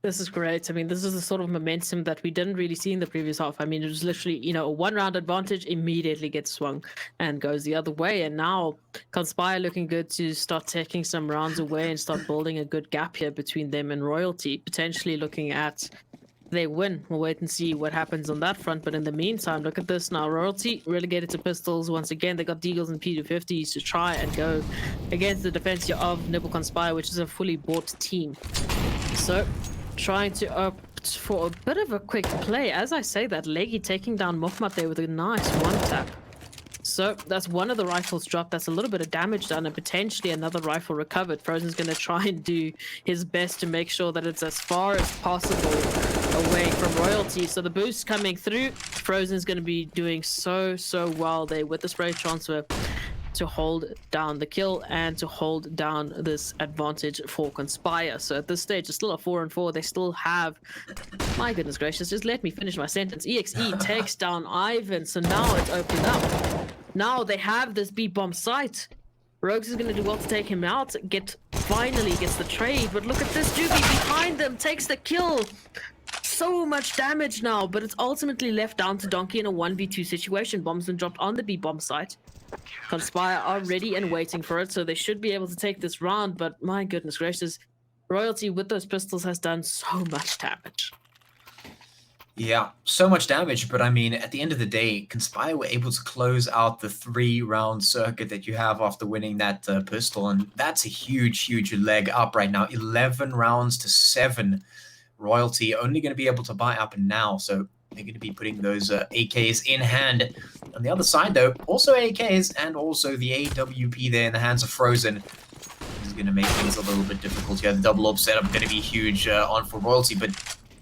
This is great. I mean, this is the sort of momentum that we didn't really see in the previous half. I mean, it was literally, a 1-round advantage immediately gets swung and goes the other way. And now Conspire looking good to start taking some rounds away and start building a good gap here between them and Royalty, potentially looking at they win. We'll wait and see what happens on that front. But in the meantime, look at this now. Royalty relegated to pistols. Once again, they got Deagles and P250s to try and go against the defense here of Nibble Conspire, which is a fully bought team. So trying to opt for a bit of a quick play. As I say that, Leggy taking down Mohammed there with a nice one-tap. So that's one of the rifles dropped. That's a little bit of damage done and potentially another rifle recovered. Frozen's going to try and do his best to make sure that it's as far as possible away from Royalty. So the boost coming through. Frozen's going to be doing so well there with the spray transfer to hold down the kill and to hold down this advantage for Conspire. So at this stage, it's still a 4-4. They still have, my goodness gracious, just let me finish my sentence. EXE takes down Ivan, so now it's opened up. Now they have this B-bomb site. Rogues is going to do well to take him out. Finally gets the trade, but look at this. Doobie behind them takes the kill. So much damage now, but it's ultimately left down to Donkey in a 1v2 situation. Bombs been dropped on the B-bomb site. Conspire are ready and waiting for it, so they should be able to take this round, but my goodness gracious, Royalty with those pistols has done so much damage. Yeah, so much damage, but I mean, at the end of the day, Conspire were able to close out the 3-round circuit that you have after winning that pistol, and that's a huge leg up right now. 11 rounds to 7. Royalty only going to be able to buy up now, so they're going to be putting those AKs in hand. On the other side, though, also AKs and also the AWP there in the hands of Frozen. This is going to make things a little bit difficult here. The double orb setup going to be huge on for Royalty, but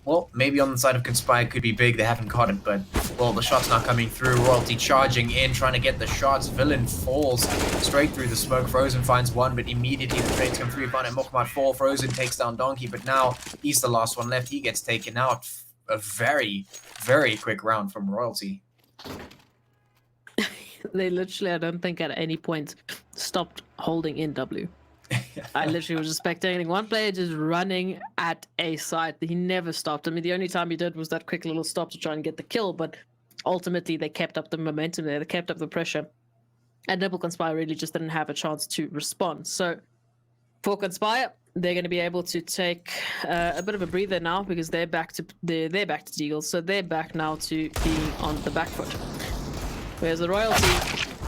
well, maybe on the side of Conspire could be big. They haven't caught it, but, well, the shot's not coming through. Royalty charging in, trying to get the shots. Villain falls straight through the smoke. Frozen finds one, but immediately the trades come through. Find Mokmat fall. Frozen takes down Donkey, but now he's the last one left. He gets taken out. A very, very quick round from Royalty. They literally, I don't think at any point stopped holding in W. I literally was just spectating one player just running at a site. He never stopped. I mean, the only time he did was that quick little stop to try and get the kill, but ultimately they kept up the momentum there. They kept up the pressure. And Nibble Conspire really just didn't have a chance to respond. So for Conspire, they're going to be able to take a bit of a breather now because they're back to Deagles. So they're back now to being on the back foot. Whereas the Royalty,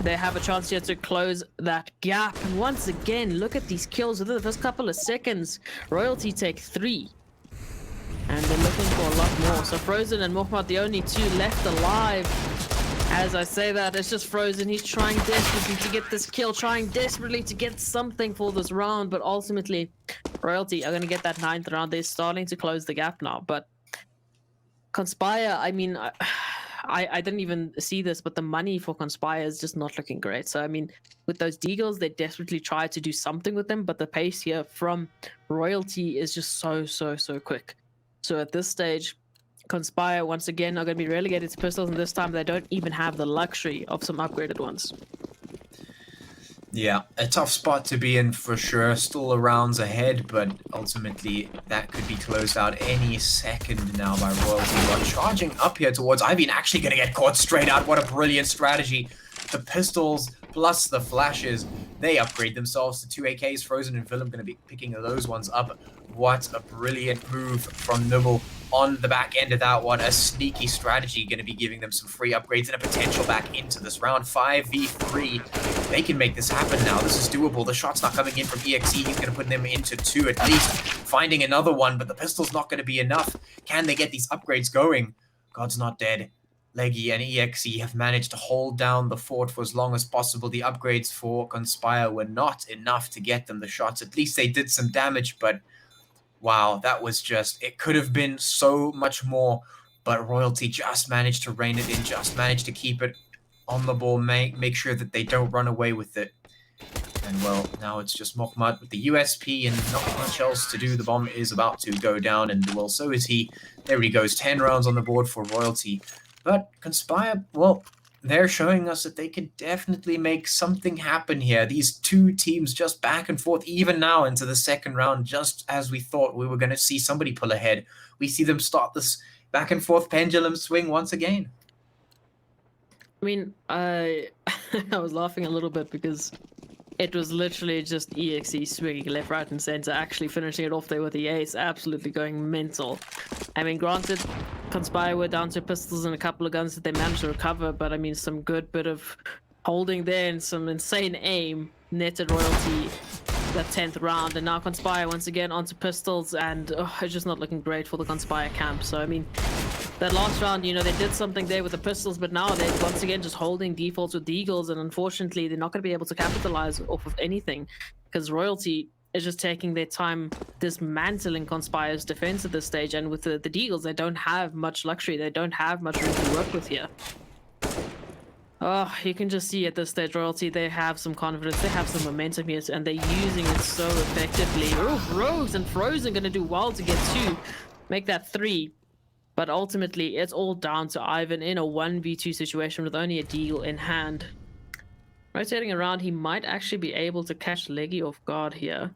they have a chance here to close that gap. And once again, look at these kills within the first couple of seconds. Royalty take 3. And they're looking for a lot more. So Frozen and Mohmad, the only 2 left alive. As I say that, it's just Frozen. He's trying desperately to get this kill, trying desperately to get something for this round. But ultimately, Royalty are going to get that 9th round. They're starting to close the gap now. But Conspire, I mean... I didn't even see this, but the money for Conspire is just not looking great. So, I mean, with those Deagles, they desperately tried to do something with them, but the pace here from Royalty is just so quick. So at this stage, Conspire, once again, are going to be relegated to pistols, and this time they don't even have the luxury of some upgraded ones. Yeah, a tough spot to be in for sure. Still a rounds ahead, but ultimately that could be closed out any second now by Royalty. But charging up here towards Ivy, actually going to get caught straight out. What a brilliant strategy. The pistols plus the flashes, they upgrade themselves to 2 AKs. Frozen and Willem going to be picking those ones up. What a brilliant move from Nibble on the back end of that one. A sneaky strategy going to be giving them some free upgrades and a potential back into this round. 5v3. They can make this happen now. This is doable. The shot's not coming in from EXE. He's going to put them into 2 at least. Finding another one, but the pistol's not going to be enough. Can they get these upgrades going? God's not dead. Leggy and EXE have managed to hold down the fort for as long as possible. The upgrades for Conspire were not enough to get them the shots. At least they did some damage, but wow, that was just... It could have been so much more, but Royalty just managed to rein it in, just managed to keep it on the ball, make sure that they don't run away with it. And, well, now it's just Mokhmat with the USP and not much else to do. The bomb is about to go down, and, well, so is he. There he goes, 10 rounds on the board for Royalty. But Conspire, well, they're showing us that they can definitely make something happen here. These 2 teams just back and forth, even now into the second round, just as we thought we were going to see somebody pull ahead. We see them start this back and forth pendulum swing once again. I mean, I was laughing a little bit because it was literally just EXE swinging left, right, and center, actually finishing it off there with the ace, absolutely going mental. I mean, granted, Conspire were down to pistols and a couple of guns that they managed to recover, but I mean, some good bit of holding there and some insane aim netted Royalty that 10th round. And now Conspire once again onto pistols, and it's just not looking great for the Conspire camp. So, I mean, that last round, you know, they did something there with the pistols, but now they're once again just holding defaults with the Eagles, and unfortunately, they're not going to be able to capitalize off of anything because Royalty is just taking their time dismantling Conspire's defense at this stage. And with the Deagles, they don't have much luxury. They don't have much room to work with here. Oh, you can just see at this stage, Royalty, they have some confidence. They have some momentum here, and they're using it so effectively. Oh, Rose and Frozen going to do well to get 2, make that 3. But ultimately, it's all down to Ivan in a 1v2 situation with only a Deagle in hand. Rotating around, he might actually be able to catch Leggy off guard here,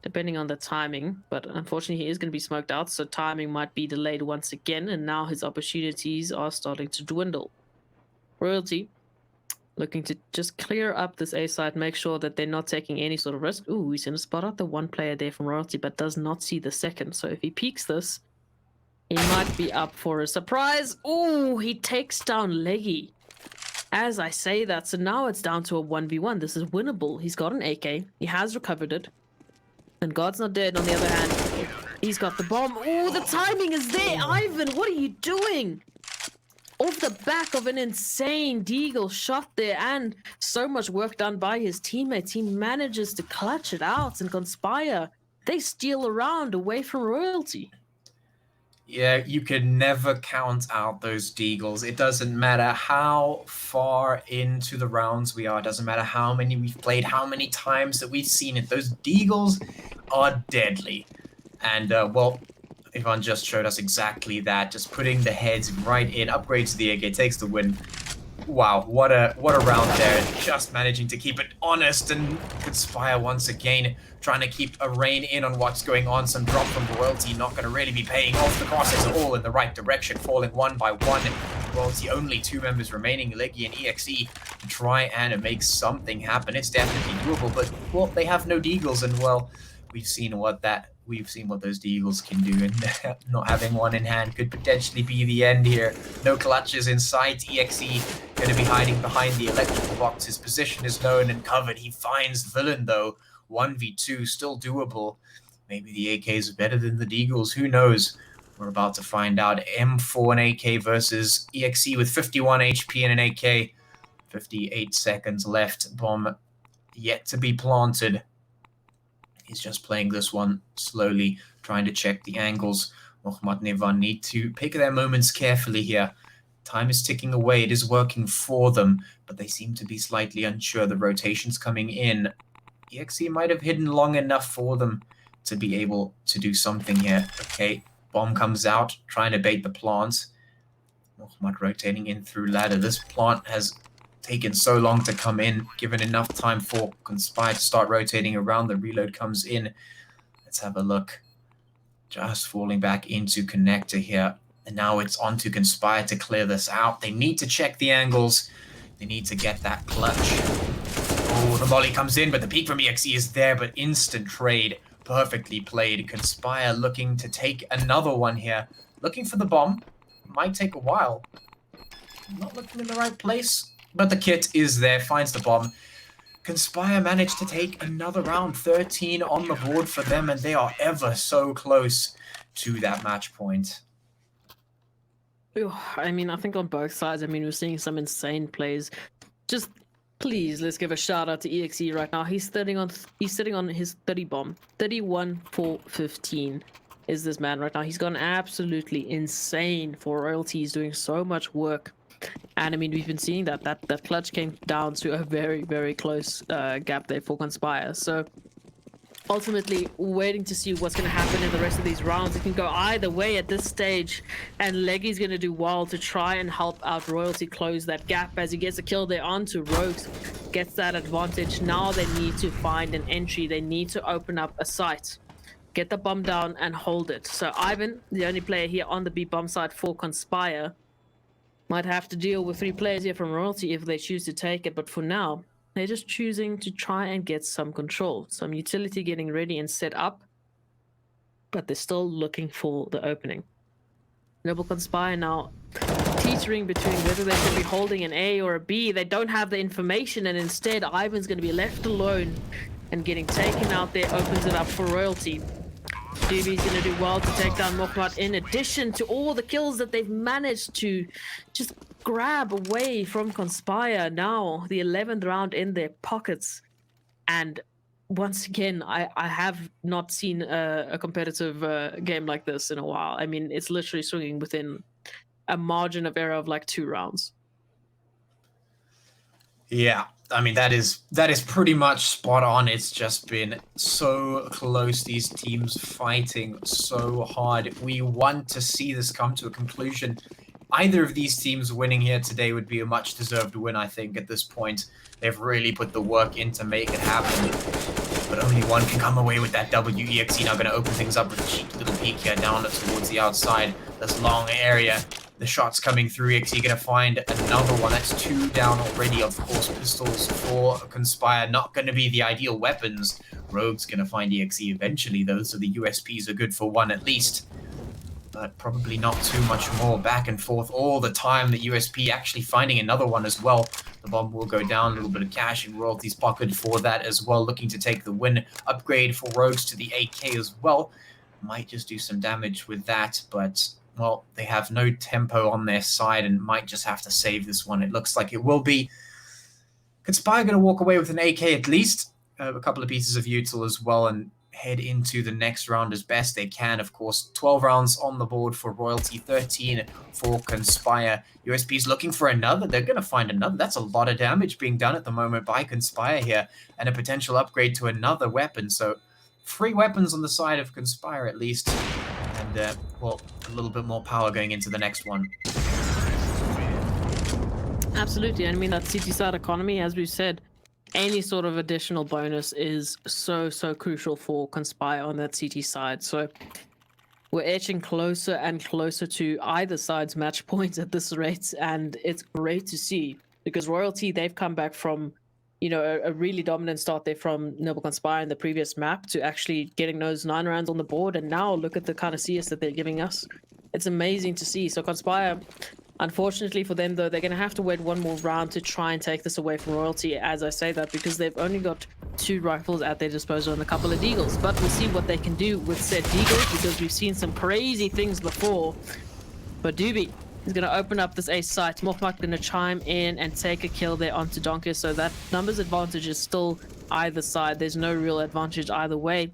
depending on the timing. But unfortunately, he is going to be smoked out, so timing might be delayed once again, and now his opportunities are starting to dwindle. Royalty looking to just clear up this A side, make sure that they're not taking any sort of risk. Ooh, he's going to spot out the 1 player there from Royalty, but does not see the second. So if he peeks this, he might be up for a surprise. Ooh, he takes down Leggy. As I say that, so now it's down to a 1v1. This is winnable. He's got an AK. He has recovered it. And God's not dead, on the other hand. He's got the bomb. Ooh, the timing is there. Ivan, what are you doing? Off the back of an insane Deagle shot there, and so much work done by his teammates. He manages to clutch it out and Conspire. They steal around away from Royalty. Yeah, you can never count out those deagles. It doesn't matter how far into the rounds we are. It doesn't matter how many we've played, how many times that we've seen it. Those deagles are deadly. And, well, Ivan just showed us exactly that. Just putting the heads right in. Upgrade to the AK takes the win. Wow, what a round there. Just managing to keep it honest and Conspire once again, trying to keep a rein in on what's going on. Some drop from Royalty, not going to really be paying off. The crosses are all in the right direction, falling one by one. Royalty only 2 members remaining, Leggy and EXE, to try and make something happen. It's definitely doable, but, well, they have no deagles, and, well, we've seen what those deagles can do, and not having one in hand could potentially be the end here. No clutches in sight. EXE going to be hiding behind the electrical box. His position is known and covered. He finds Villain, though. 1v2, still doable. Maybe the AK is better than the deagles. Who knows? We're about to find out. M4 and AK versus EXE with 51 HP and an AK. 58 seconds left. Bomb yet to be planted. He's just playing this one slowly, trying to check the angles. Mohammad and Ivan need to pick their moments carefully here. Time is ticking away. It is working for them, but they seem to be slightly unsure. The rotation's coming in. EXE might have hidden long enough for them to be able to do something here. Okay, bomb comes out, trying to bait the plant. Mohammad rotating in through ladder. This plant has taken so long to come in, given enough time for Conspire to start rotating around. The reload comes in. Let's have a look. Just falling back into connector here. And now it's on to Conspire to clear this out. They need to check the angles. They need to get that clutch. Oh, the molly comes in, but the peek from EXE is there, but instant trade. Perfectly played. Conspire looking to take another one here. Looking for the bomb. Might take a while. Not looking in the right place. But the kit is there, finds the bomb. Conspire managed to take another round. 13 on the board for them, and they are ever so close to that match point. I mean, I think on both sides, I mean, we're seeing some insane plays. Just please, let's give a shout out to EXE right now. He's sitting on his 30 bomb. 31 for 15 is this man right now. He's gone absolutely insane for Royalty. He's doing so much work. And I mean, we've been seeing that clutch came down to a very, very close gap there for Conspire. So ultimately, waiting to see what's going to happen in the rest of these rounds. It can go either way at this stage, and Leggy's going to do well to try and help out Royalty close that gap as he gets a kill there onto Rogues, gets that advantage. Now they need to find an entry. They need to open up a site, get the bomb down and hold it. So Ivan, the only player here on the B bomb side for Conspire, might have to deal with 3 players here from Royalty if they choose to take it, but for now, they're just choosing to try and get some control, some utility getting ready and set up, but they're still looking for the opening. Noble Conspire now teetering between whether they should be holding an A or a B. They don't have the information, and instead Ivan's going to be left alone, and getting taken out there opens it up for Royalty. Doobie's going to do well to take down Mokhmat, in addition to all the kills that they've managed to just grab away from Conspire. Now the 11th round in their pockets, and once again, I have not seen a competitive game like this in a while. I mean, it's literally swinging within a margin of error of like 2 rounds. Yeah, I mean, that is pretty much spot on. It's just been so close, these teams fighting so hard. We want to see this come to a conclusion. Either of these teams winning here today would be a much-deserved win, I think, at this point. They've really put the work in to make it happen. But only one can come away with that W. EXE now going to open things up with a cheeky little peek here down towards the outside. This long area. The shots coming through. EXE going to find another one. That's 2 down already. Of course, pistols for Conspire not going to be the ideal weapons. Rogue's going to find EXE eventually, though, so the USPs are good for 1 at least. But probably not too much more. Back and forth all the time. The USP actually finding another one as well. The bomb will go down. A little bit of cash in Royalty's pocket for that as well. Looking to take the win. Upgrade for Rogues to the AK as well. Might just do some damage with that, but, well, they have no tempo on their side and might just have to save this one. It looks like it will be. Conspire going to walk away with an AK at least. A couple of pieces of util as well, and head into the next round as best they can. Of course, 12 rounds on the board for Royalty, 13 for Conspire. USP's looking for another. They're going to find another. That's a lot of damage being done at the moment by Conspire here, and a potential upgrade to another weapon. So 3 weapons on the side of Conspire at least, and well, a little bit more power going into the next one. Absolutely. I mean, that city side economy, as we've said, any sort of additional bonus is so crucial for Conspire on that CT side. So we're edging closer and closer to either side's match points at this rate, and it's great to see, because Royalty, they've come back from, you know, a really dominant start there from Noble Conspire in the previous map to actually getting those 9 rounds on the board, and now look at the kind of CS that they're giving us. It's amazing to see. So Conspire, unfortunately for them, though, they're going to have to wait one more round to try and take this away from Royalty, as I say that, because they've only got 2 rifles at their disposal and a couple of deagles. But we'll see what they can do with said deagles, because we've seen some crazy things before. But Doobie is going to open up this ace site. Mochmak going to chime in and take a kill there onto Donkey, so that numbers advantage is still either side. There's no real advantage either way.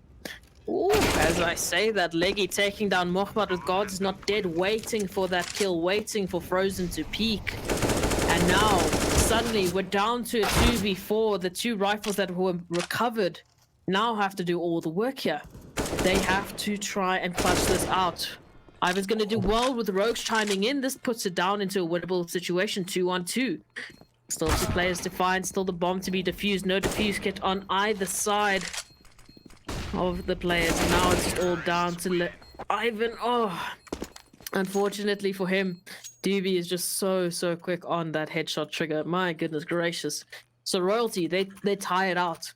Ooh, as I say that, Leggy taking down Mochmat with God's Not Dead, waiting for that kill, waiting for Frozen to peek. And now, suddenly, we're down to a 2v4. The 2 rifles that were recovered now have to do all the work here. They have to try and clutch this out. Ivan's going to do well with the Rogues chiming in. This puts it down into a winnable situation, 2-on-2. Still 2 players to find, still the bomb to be defused. No defuse kit on either side of the players. Now it's all down to Ivan. Oh, unfortunately for him, Doobie is just so quick on that headshot trigger. My goodness gracious. So Royalty, they tie it out.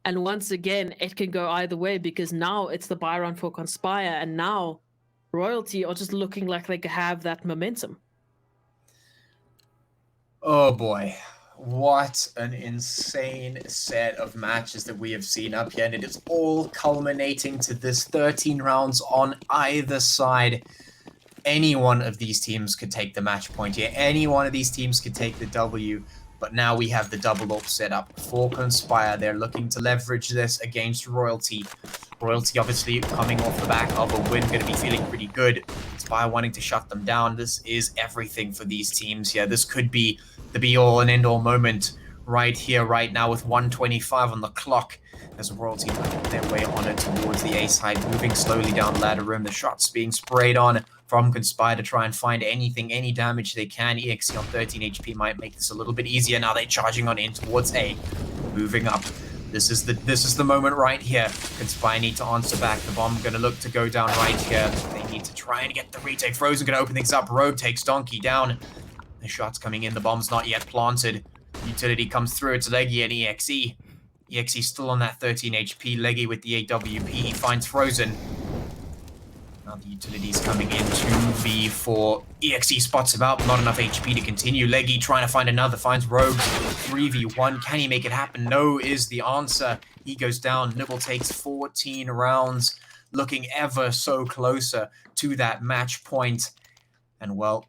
And once again, it can go either way, because now it's the buy round for Conspire, and now Royalty are just looking like they could have that momentum. Oh boy. What an insane set of matches that we have seen up here, and it is all culminating to this 13 rounds on either side. Any one of these teams could take the match point here. Any one of these teams could take the W, but now we have the double up set up for Conspire. They're looking to leverage this against Royalty. Royalty obviously coming off the back of a win, going to be feeling pretty good. Conspire wanting to shut them down. This is everything for these teams here. This could be the be-all and end-all moment right here, right now, with 1:25 on the clock, as Royalty make their way on it towards the A side, moving slowly down ladder room. The shots being sprayed on from Conspire to try and find anything, any damage they can. EXE on 13 HP might make this a little bit easier. Now they're charging on in towards A, moving up. This is the moment right here. Conspire need to answer back. The bomb going to look to go down right here. They need to try and get the retake. Frozen going to open things up. Rogue takes Donkey down. The shot's coming in. The bomb's not yet planted. Utility comes through. It's Leggy and EXE. EXE still on that 13 HP. Leggy with the AWP. He finds Frozen. Now the utility's coming in. 2v4. EXE spots him out. Not enough HP to continue. Leggy trying to find another. Finds Rogue. 3v1. Can he make it happen? No is the answer. He goes down. Nibble takes 14 rounds. Looking ever so closer to that match point. And well,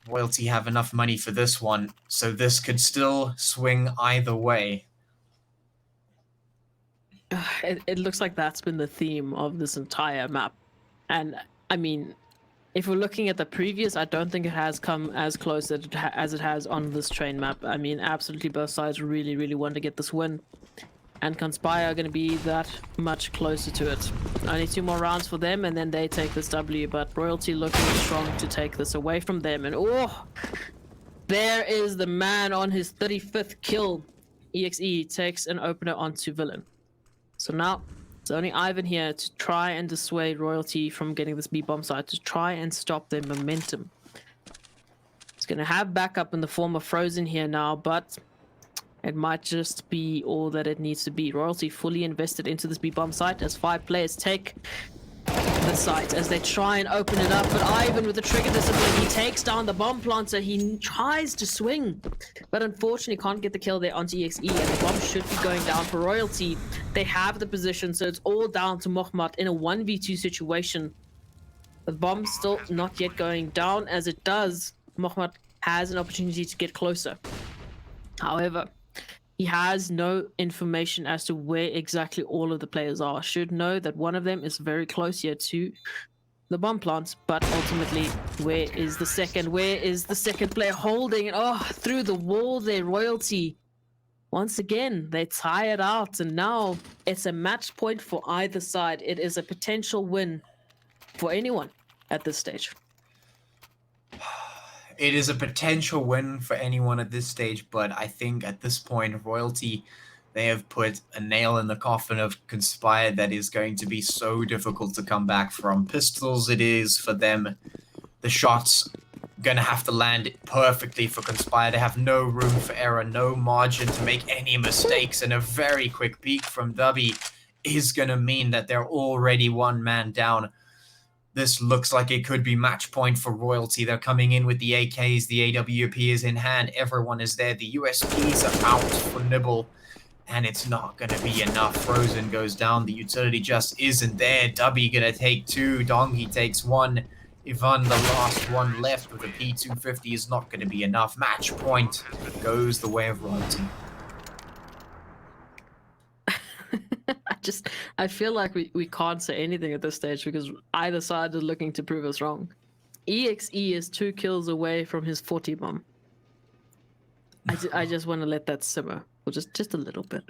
Royalty have enough money for this one, so this could still swing either way. It looks like that's been the theme of this entire map. And I mean, if we're looking at the previous, I don't think it has come as close as it has on this train map. I mean, absolutely both sides really want to get this win. And Conspire are going to be that much closer to it. Only 2 more rounds for them, and then they take this W. But Royalty looking strong to take this away from them. And oh, there is the man on his 35th kill. EXE takes an opener onto Villain. So now it's only Ivan here to try and dissuade Royalty from getting this B-bomb side, to try and stop their momentum. He's going to have backup in the form of Frozen here now, but it might just be all that it needs to be. Royalty fully invested into this B-bomb site as 5 players take the site as they try and open it up. But Ivan with the trigger discipline, he takes down the bomb planter. He tries to swing, but unfortunately can't get the kill there onto EXE, and the bomb should be going down for Royalty. They have the position, so it's all down to Mochmat in a 1v2 situation. The bomb's still not yet going down. As it does, Mochmat has an opportunity to get closer. However, He has no information as to where exactly all of the players are. Should know that one of them is very close here to the bomb plant, but ultimately, where is the second? Where is the second player holding it? Oh, through the wall there, Royalty. Once again, they tie it out, and now it's a match point for either side. It is a potential win for anyone at this stage. It is a potential win for anyone at this stage, but I think at this point, Royalty, they have put a nail in the coffin of Conspire that is going to be so difficult to come back from. Pistols, it is for them. The shots going to have to land perfectly for Conspire. They have no room for error, no margin to make any mistakes, and a very quick peek from Dubby is going to mean that they're already one man down. This looks like it could be match point for Royalty. They're coming in with the AKs, the AWP is in hand, everyone is there, the USPs are out for Nibble, and it's not going to be enough. Frozen goes down, the utility just isn't there. Dubby going to take 2, Dongi takes 1, Ivan the last one left with a P250 is not going to be enough. Match point goes the way of Royalty. I feel like we can't say anything at this stage because either side is looking to prove us wrong. EXE is 2 kills away from his 40 bomb. I just want to let that simmer for just a little bit.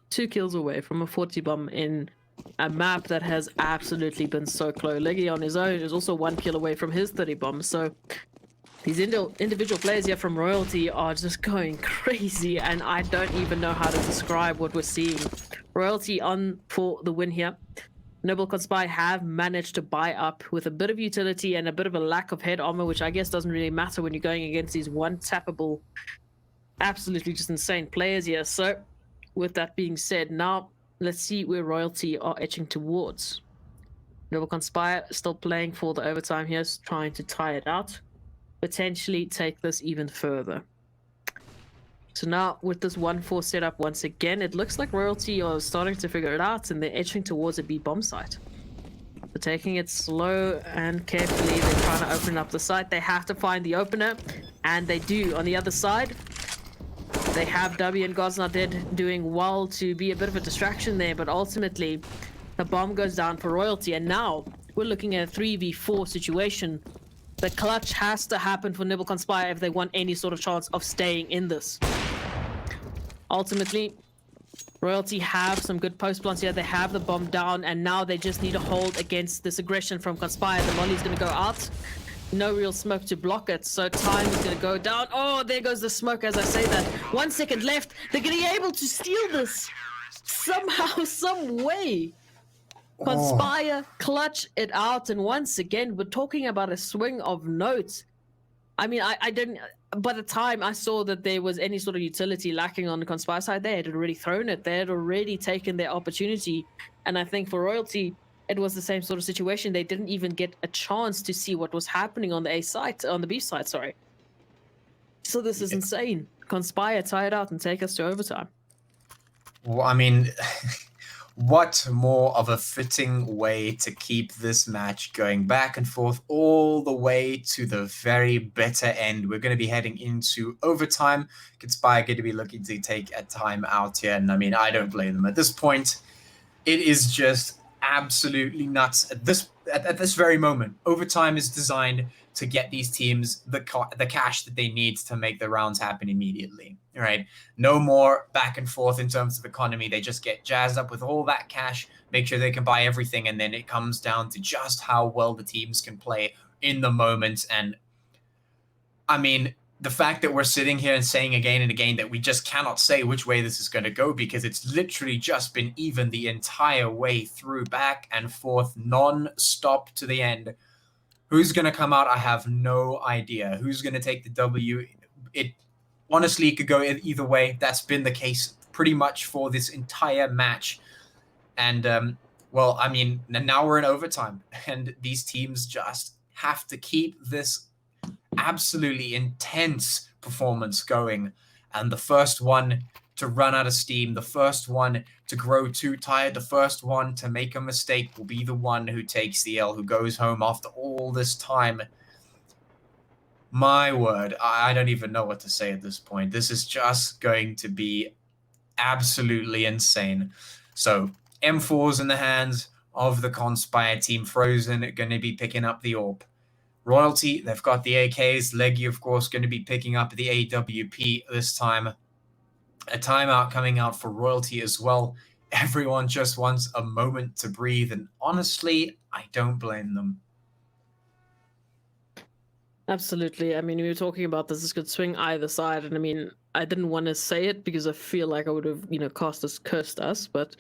2 kills away from a 40 bomb in a map that has absolutely been so close. Leggy on his own is also 1 kill away from his 30 bombs. So these individual players here from Royalty are just going crazy, and I don't even know how to describe what we're seeing. Royalty on for the win here. Noble Conspire have managed to buy up with a bit of utility and a bit of a lack of head armor, which I guess doesn't really matter when you're going against these one-tappable, absolutely just insane players here. So with that being said, now let's see where Royalty are etching towards. Noble Conspire still playing for the overtime here, trying to tie it out. Potentially take this even further. So now with this 1-4 setup once again, it looks like Royalty are starting to figure it out and they're edging towards a B bomb site. They're taking it slow and carefully. They're trying to open up the site. They have to find the opener, and they do. On the other side, they have W and God's Not Dead doing well to be a bit of a distraction there, but ultimately the bomb goes down for Royalty, and now we're looking at a 3v4 situation. The clutch has to happen for Nibble Conspire if they want any sort of chance of staying in this. Ultimately, Royalty have some good post plants here. They have the bomb down, and now they just need to hold against this aggression from Conspire. The Molly's going to go out. No real smoke to block it, so time is going to go down. Oh, there goes the smoke as I say that. 1 second left. They're going to be able to steal this somehow, some way. Conspire, clutch it out, and once again, we're talking about a swing of notes. I mean, I didn't... By the time I saw that there was any sort of utility lacking on the Conspire side, they had already thrown it. They had already taken their opportunity. And I think for Royalty, it was the same sort of situation. They didn't even get a chance to see what was happening on the A side, on the B side, sorry. So this is insane. Conspire, tie it out and take us to overtime. Well, I mean... What more of a fitting way to keep this match going back and forth all the way to the very bitter end. We're going to be heading into overtime. Conspire going to be looking to take a time out here. And I mean, I don't blame them. At this point, it is just absolutely nuts. At this very moment, overtime is designed to get these teams the cash that they need to make the rounds happen immediately, right? No more back and forth in terms of economy. They just get jazzed up with all that cash, make sure they can buy everything, and then it comes down to just how well the teams can play in the moment. And I mean, the fact that we're sitting here and saying again and again that we just cannot say which way this is going to go because it's literally just been even the entire way through, back and forth, non-stop to the end. Who's going to come out? I have no idea. Who's going to take the W? It honestly could go either way. That's been the case pretty much for this entire match. And, well, I mean, now we're in overtime, and these teams just have to keep this absolutely intense performance going. And the first one to run out of steam, the first one to grow too tired, the first one to make a mistake will be the one who takes the L, who goes home after all this time. My word, I don't even know what to say at this point. This is just going to be absolutely insane. So M4's in the hands of the Conspire team. Frozen going to be picking up the AWP. Royalty, they've got the AKs. Leggy, of course, going to be picking up the AWP this time. A timeout coming out for Royalty as well. Everyone just wants a moment to breathe, and honestly, I don't blame them. Absolutely. I mean, we were talking about this could swing either side, and I mean, I didn't want to say it because I feel like I would have, cursed us, but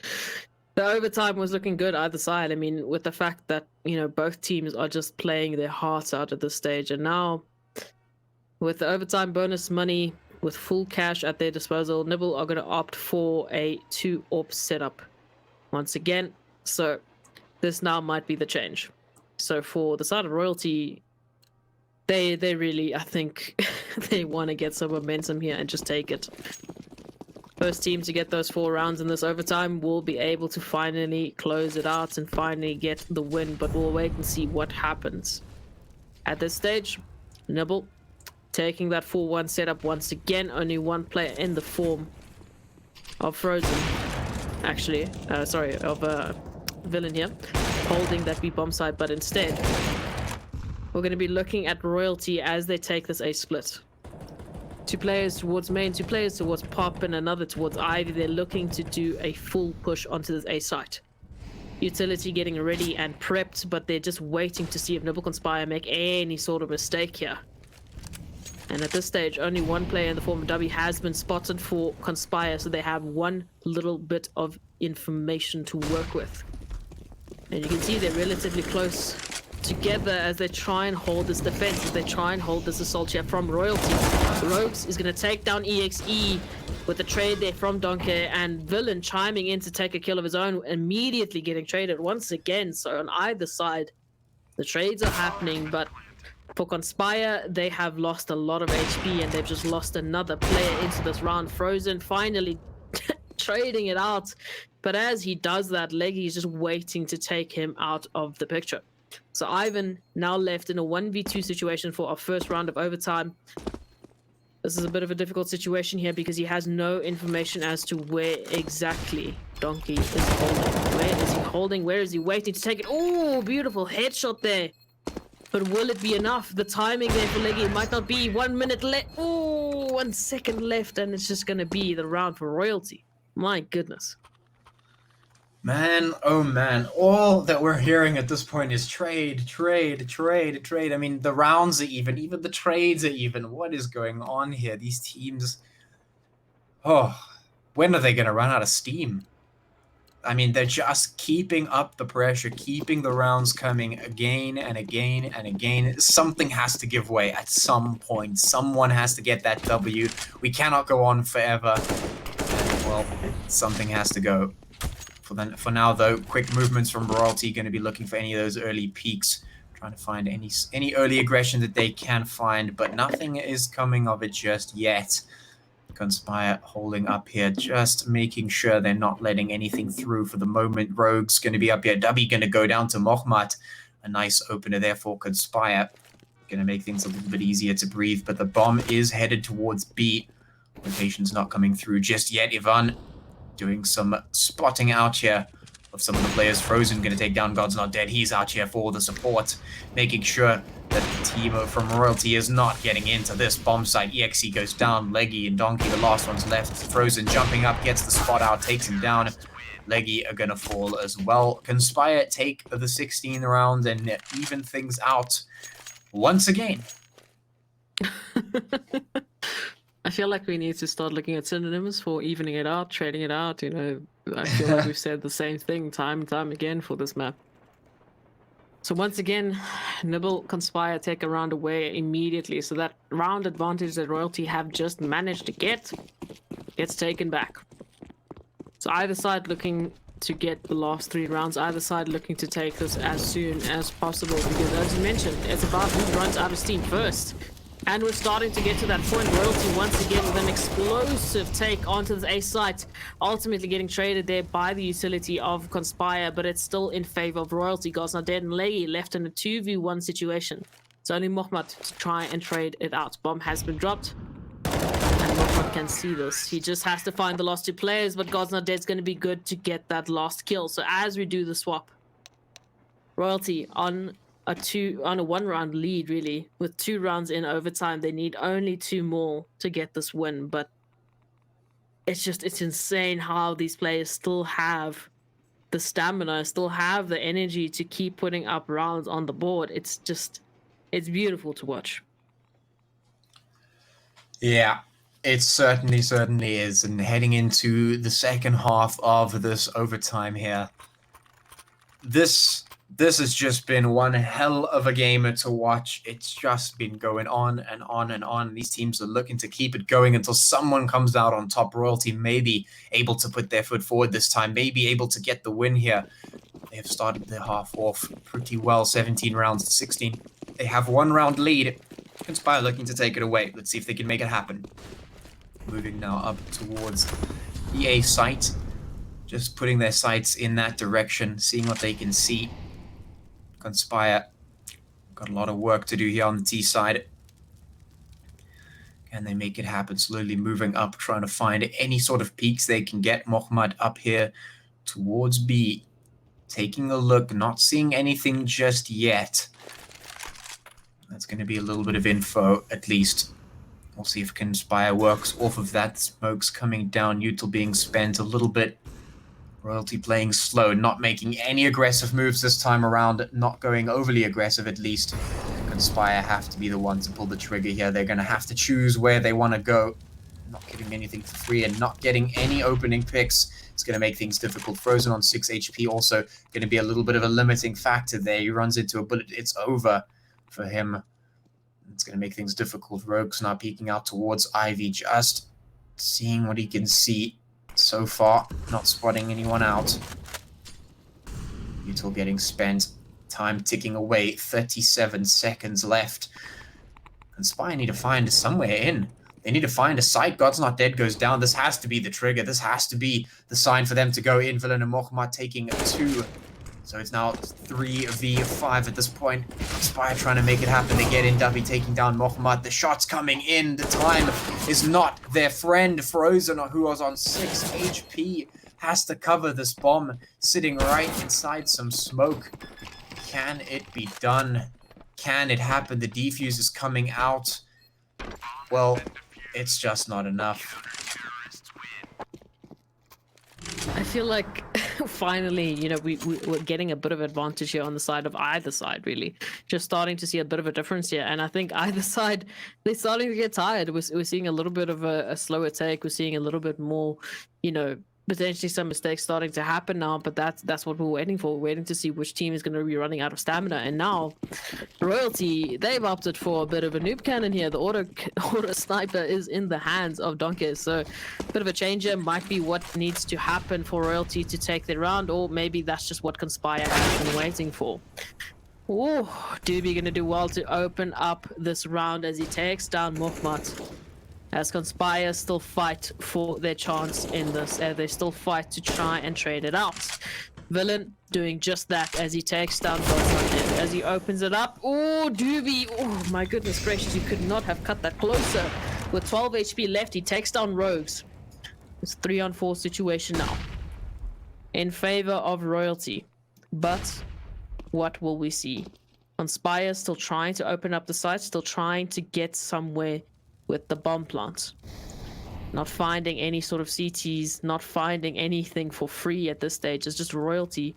the overtime was looking good either side. I mean, with the fact that, both teams are just playing their hearts out at this stage, and now with the overtime bonus money, with full cash at their disposal, Nibble are going to opt for a 2-AWP setup once again. So this now might be the change. So for the side of Royalty, they really, I think, they want to get some momentum here and just take it. First team to get those 4 rounds in this overtime will be able to finally close it out and finally get the win, but we'll wait and see what happens. At this stage, Nibble taking that 4-1 setup once again. Only one player in the form of Frozen, actually, of Villain here, holding that B bomb site, but instead we're going to be looking at Royalty as they take this A split. 2 players towards main, 2 players towards pop, and another towards Ivy. They're looking to do a full push onto this A site. Utility getting ready and prepped, but they're just waiting to see if Nibble Conspire make any sort of mistake here. And at this stage, only one player in the form of W has been spotted for Conspire, so they have one little bit of information to work with. And you can see they're relatively close together as they try and hold this defense, as they try and hold this assault here from Royalty. Rogues is going to take down EXE with the trade there from Donkey, and Villain chiming in to take a kill of his own, immediately getting traded once again. So on either side, the trades are happening, but for Conspire, they have lost a lot of HP, and they've just lost another player into this round. Frozen finally trading it out, but as he does that, Leggy is just waiting to take him out of the picture. So Ivan now left in a 1v2 situation for our first round of overtime. This is a bit of a difficult situation here because he has no information as to where exactly Donkey is holding. Where is he holding? Where is he waiting to take it? Oh, beautiful headshot there. But will it be enough? The timing there for Leggy might not be. 1 minute left. Oh, 1 second left, and it's just going to be the round for Royalty. My goodness. Man, oh man, all that we're hearing at this point is trade. I mean, the rounds are even the trades are even. What is going on here? These teams, when are they going to run out of steam? I mean, they're just keeping up the pressure, keeping the rounds coming again and again and again. Something has to give way at some point. Someone has to get that W. We cannot go on forever. And, well, something has to go. For now, though, quick movements from Royalty, going to be looking for any of those early peaks, trying to find any early aggression that they can find, but nothing is coming of it just yet. Conspire holding up here, just making sure they're not letting anything through for the moment. Rogue's going to be up here. Dubby going to go down to Mohmat. A nice opener there for Conspire. Going to make things a little bit easier to breathe, but the bomb is headed towards B. Rotation's not coming through just yet. Ivan doing some spotting out here of some of the players. Frozen going to take down God's Not Dead. He's out here for the support, making sure that the team from Royalty is not getting into this bomb site. EXE goes down. Leggy and Donkey, the last one's left. Frozen jumping up, gets the spot out, takes him down. Leggy are going to fall as well. Conspire take the 16th round and even things out once again. I feel like we need to start looking at synonyms for evening it out, trading it out. I feel like we've said the same thing time and time again for this map. So once again, Nibble Conspire take a round away immediately. So that round advantage that Royalty have just managed to get gets taken back. So either side looking to get the last 3 rounds, either side looking to take this as soon as possible. Because as you mentioned, it's about who runs out of steam first. And we're starting to get to that point. Royalty once again with an explosive take onto this A site, ultimately getting traded there by the utility of Conspire, but it's still in favor of Royalty. God's Not Dead and Leggy left in a 2v1 situation. It's only Mohmat to try and trade it out. Bomb has been dropped, and Mohmat can see this. He just has to find the last 2 players, but God's Not Dead's going to be good to get that last kill. So as we do the swap, Royalty on a 1-round lead, really, with 2 rounds in overtime. They need only 2 more to get this win, but it's insane how these players still have the stamina, still have the energy to keep putting up rounds on the board. It's beautiful to watch. Yeah, it certainly is. And heading into the second half of this overtime here, this has just been one hell of a game to watch. It's just been going on and on and on. These teams are looking to keep it going until someone comes out on top. Royalty may be able to put their foot forward this time, may be able to get the win here. They have started their half off pretty well, 17 rounds to 16. They have 1 round lead. Conspire looking to take it away. Let's see if they can make it happen. Moving now up towards the A site. Just putting their sights in that direction, seeing what they can see. Conspire got a lot of work to do here on the T side. Can they make it happen? Slowly moving up, trying to find any sort of peaks they can get. Mohammad up here towards B. Taking a look, not seeing anything just yet. That's going to be a little bit of info, at least. We'll see if Conspire works off of that. Smoke's coming down, Util being spent a little bit. Royalty playing slow, not making any aggressive moves this time around, not going overly aggressive at least. Conspire have to be the one to pull the trigger here. They're going to have to choose where they want to go. Not getting anything for free and not getting any opening picks. It's going to make things difficult. Frozen on 6 HP also going to be a little bit of a limiting factor there. He runs into a bullet. It's over for him. It's going to make things difficult. Rogue's now peeking out towards Ivy, just seeing what he can see. So far, not spotting anyone out. Util getting spent. Time ticking away. 37 seconds left. Conspire need to find somewhere in. They need to find a site. God's Not Dead goes down. This has to be the trigger. This has to be the sign for them to go in. Villain and Mohammad taking 2. So it's now 3v5 at this point. Conspire trying to make it happen. They get in. Dubby taking down Mohammad. The shot's coming in. The time is not their friend. Frozen, who was on 6 HP, has to cover this bomb, sitting right inside some smoke. Can it be done? Can it happen? The defuse is coming out. Well, it's just not enough. I feel like finally, you know, we're getting a bit of advantage here on the side of either side, really. Just starting to see a bit of a difference here. And I think either side, they're starting to get tired. We're seeing a little bit of a slower take. We're seeing a little bit more, you know, potentially some mistakes starting to happen now, but that's what we're waiting for. We're waiting to see which team is going to be running out of stamina. And now Royalty, they've opted for a bit of a noob cannon here. The auto sniper is in the hands of Donkey, so a bit of a changer might be what needs to happen for Royalty to take the round, or maybe that's just what Conspire has been waiting for. Oh, Doobie going to do well to open up this round as he takes down Muhammad. As Conspire still fight for their chance in this, they still fight to try and trade it out. Villain doing just that as he takes down God's. As he opens it up. Oh, Doobie. Oh, my goodness gracious. You could not have cut that closer. With 12 HP left, he takes down Rogues. It's a 3-on-4 situation now. In favor of Royalty. But what will we see? Conspire still trying to open up the site, still trying to get somewhere with the bomb plant. Not finding any sort of CTs, not finding anything for free at this stage. It's just Royalty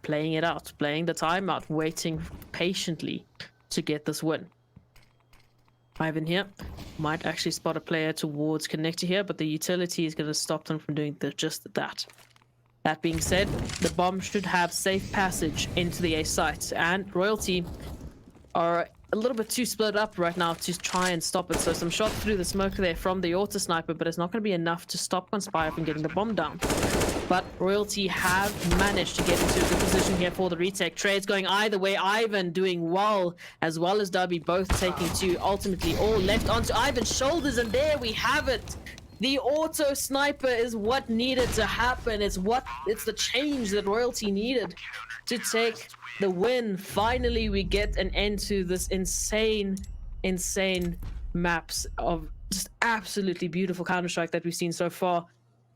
playing it out, playing the timeout, waiting patiently to get this win. Ivan here might actually spot a player towards Connector here, but the utility is going to stop them from doing just that. That being said, the bomb should have safe passage into the A site, and Royalty are a little bit too split up right now to try and stop it. So some shot through the smoke there from the auto sniper, but it's not going to be enough to stop Conspire from getting the bomb down. But Royalty have managed to get into a good position here for the retake. Trades going either way. Ivan doing well as Dubby, both taking 2. Ultimately all left onto Ivan's shoulders, and there we have it. The auto sniper is what needed to happen. It's the change that Royalty needed to take the win. Finally, we get an end to this insane maps of just absolutely beautiful Counter-Strike that we've seen so far.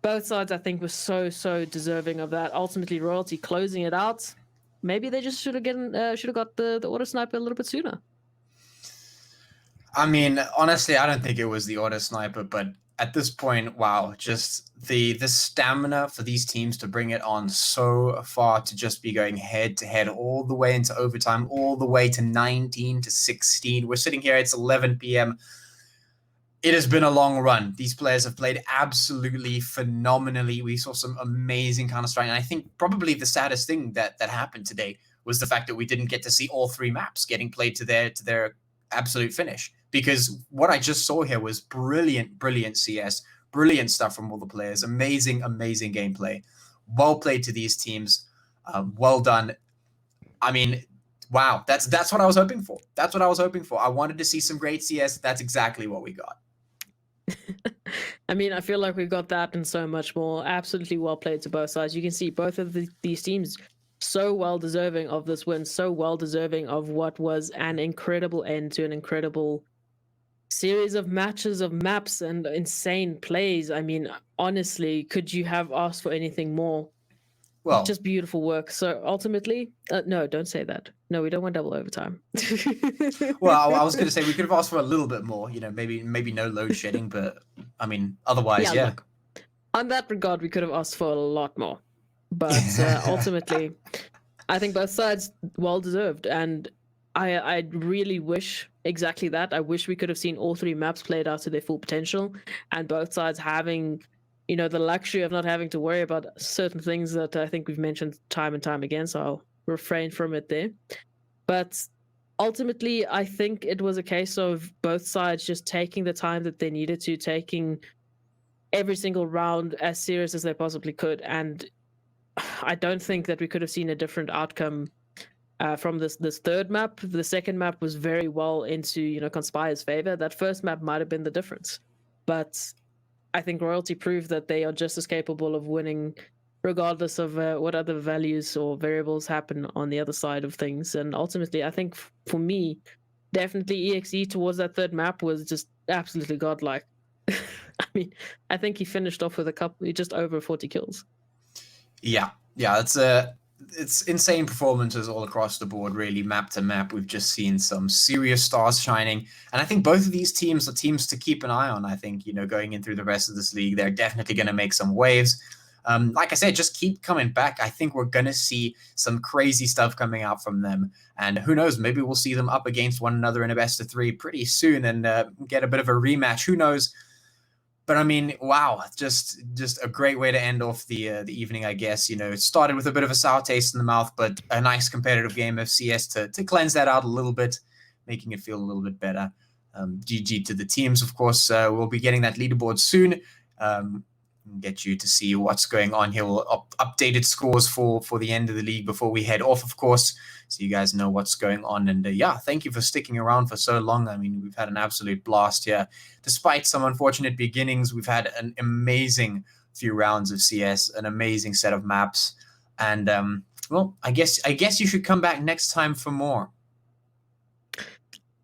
Both sides, I think, were so deserving of that. Ultimately, Royalty closing it out. Maybe they just should have got the auto sniper a little bit sooner. I mean, honestly, I don't think it was the auto sniper, but at this point, wow, just the stamina for these teams to bring it on so far, to just be going head to head all the way into overtime, all the way to 19-16. We're sitting here, it's 11 p.m. It has been a long run. These players have played absolutely phenomenally. We saw some amazing Counter-Strike, and I think probably the saddest thing that happened today was the fact that we didn't get to see all 3 maps getting played to their absolute finish. Because what I just saw here was brilliant CS, brilliant stuff from all the players, amazing gameplay, well played to these teams, well done. I mean, wow, that's what I was hoping for. That's what I was hoping for. I wanted to see some great CS. That's exactly what we got. I mean, I feel like we got that and so much more. Absolutely well played to both sides. You can see both of these teams so well deserving of this win, so well deserving of what was an incredible end to an incredible series of matches, of maps, and insane plays. I mean, honestly, could you have asked for anything more? Well, just beautiful work. So ultimately, no, don't say that. No, we don't want double overtime. well, I was going to say we could have asked for a little bit more. You know, maybe no load shedding, but I mean, otherwise, yeah. Look, on that regard, we could have asked for a lot more. But ultimately, I think both sides well deserved, and I really wish exactly that. I wish we could have seen all 3 maps played out to their full potential, and both sides having, you know, the luxury of not having to worry about certain things that I think we've mentioned time and time again, so I'll refrain from it there. But ultimately, I think it was a case of both sides just taking the time that they needed to, taking every single round as serious as they possibly could, and I don't think that we could have seen a different outcome from this third map. The second map was very well into, you know, Conspire's favor. That first map might have been the difference, but I think Royalty proved that they are just as capable of winning regardless of what other values or variables happen on the other side of things. And ultimately, I think for me, definitely EXE towards that third map was just absolutely godlike. I mean, I think he finished off with a couple, just over 40 kills. Yeah, it's insane performances all across the board, really, map to map. We've just seen some serious stars shining, and I think both of these teams are teams to keep an eye on. I think, you know, going in through the rest of this league, they're definitely going to make some waves. Like I said, just keep coming back. I think we're going to see some crazy stuff coming out from them, and who knows, maybe we'll see them up against one another in a best of 3 pretty soon and get a bit of a rematch. Who knows? But I mean, wow, just a great way to end off the evening, I guess. You know, it started with a bit of a sour taste in the mouth, but a nice competitive game of CS to cleanse that out a little bit, making it feel a little bit better. GG to the teams, of course. We'll be getting that leaderboard soon. Get you to see what's going on here. We'll updated scores for the end of the league before we head off, of course, so you guys know what's going on. And yeah, thank you for sticking around for so long. I mean, we've had an absolute blast here. Despite some unfortunate beginnings, we've had an amazing few rounds of CS, an amazing set of maps, and well, I guess you should come back next time for more.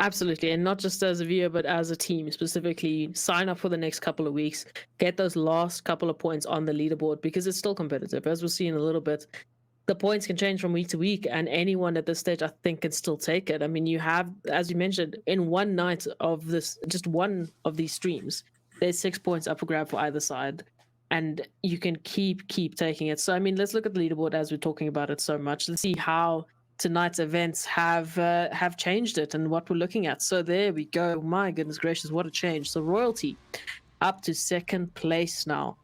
Absolutely, and not just as a viewer, but as a team. Specifically, sign up for the next couple of weeks, get those last couple of points on the leaderboard, because it's still competitive. As we'll see in a little bit, the points can change from week to week, and anyone at this stage, I think, can still take it. I mean, you have, as you mentioned, in one night of this, just one of these streams, there's 6 points up for grab for either side, and you can keep taking it. So, I mean, let's look at the leaderboard as we're talking about it so much. Let's see how tonight's events have changed it and what we're looking at. So there we go. My goodness gracious, what a change. So Royalty up to 2nd place now,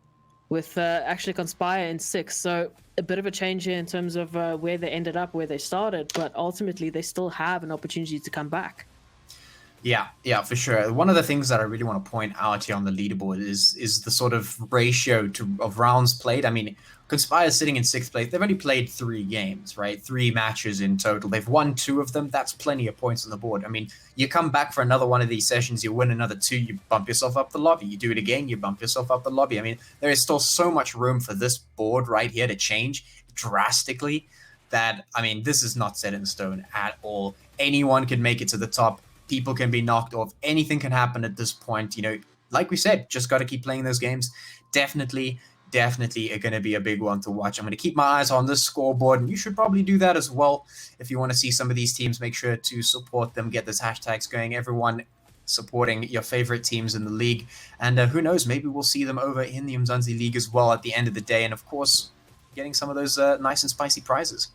with actually Conspire in 6th. So a bit of a change here in terms of where they ended up, where they started, but ultimately they still have an opportunity to come back. Yeah, for sure. One of the things that I really want to point out here on the leaderboard is the sort of ratio of rounds played. I mean, Conspire is sitting in 6th place. They've only played 3 games, right? 3 matches in total. They've won 2 of them. That's plenty of points on the board. I mean, you come back for another one of these sessions, you win another 2, you bump yourself up the lobby. You do it again, you bump yourself up the lobby. I mean, there is still so much room for this board right here to change drastically that, I mean, this is not set in stone at all. Anyone can make it to the top. People can be knocked off. Anything can happen at this point. You know, like we said, just got to keep playing those games. Definitely are going to be a big one to watch. I'm going to keep my eyes on this scoreboard, and you should probably do that as well. If you want to see some of these teams, make sure to support them, get those hashtags going. Everyone supporting your favorite teams in the league. And who knows, maybe we'll see them over in the Mzansi League as well at the end of the day. And of course, getting some of those nice and spicy prizes.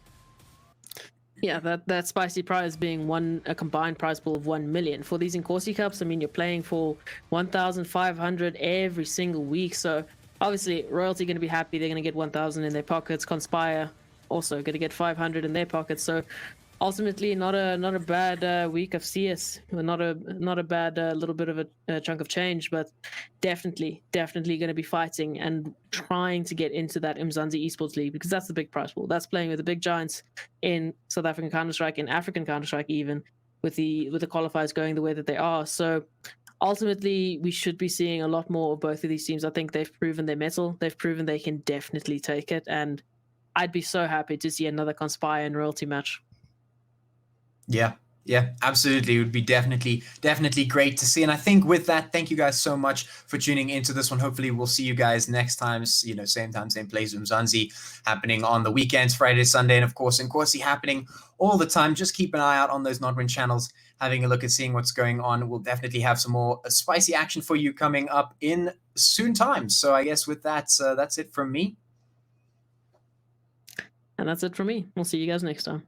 Yeah, that spicy prize being a combined prize pool of 1 million for these Inkosi Cups. I mean, you're playing for 1,500 every single week. So obviously, Royalty going to be happy. They're going to get 1,000 in their pockets. Conspire also going to get 500 in their pockets. So ultimately, not a bad week of CS. Not a bad little bit of a chunk of change, but definitely going to be fighting and trying to get into that Mzansi Esports League, because that's the big prize pool. That's playing with the big giants in South African Counter-Strike, in African Counter-Strike, even with the qualifiers going the way that they are. So ultimately, we should be seeing a lot more of both of these teams. I think they've proven their mettle. They've proven they can definitely take it, and I'd be so happy to see another Conspire and Royalty match. Yeah, absolutely. It would be definitely great to see. And I think with that, thank you guys so much for tuning into this one. Hopefully we'll see you guys next time, same time, same place, Mzansi happening on the weekends, Friday, Sunday, and of course, Inkosi happening all the time. Just keep an eye out on those Nodwin channels, having a look at seeing what's going on. We'll definitely have some more spicy action for you coming up in soon times. So I guess with that, that's it from me. And that's it from me. We'll see you guys next time.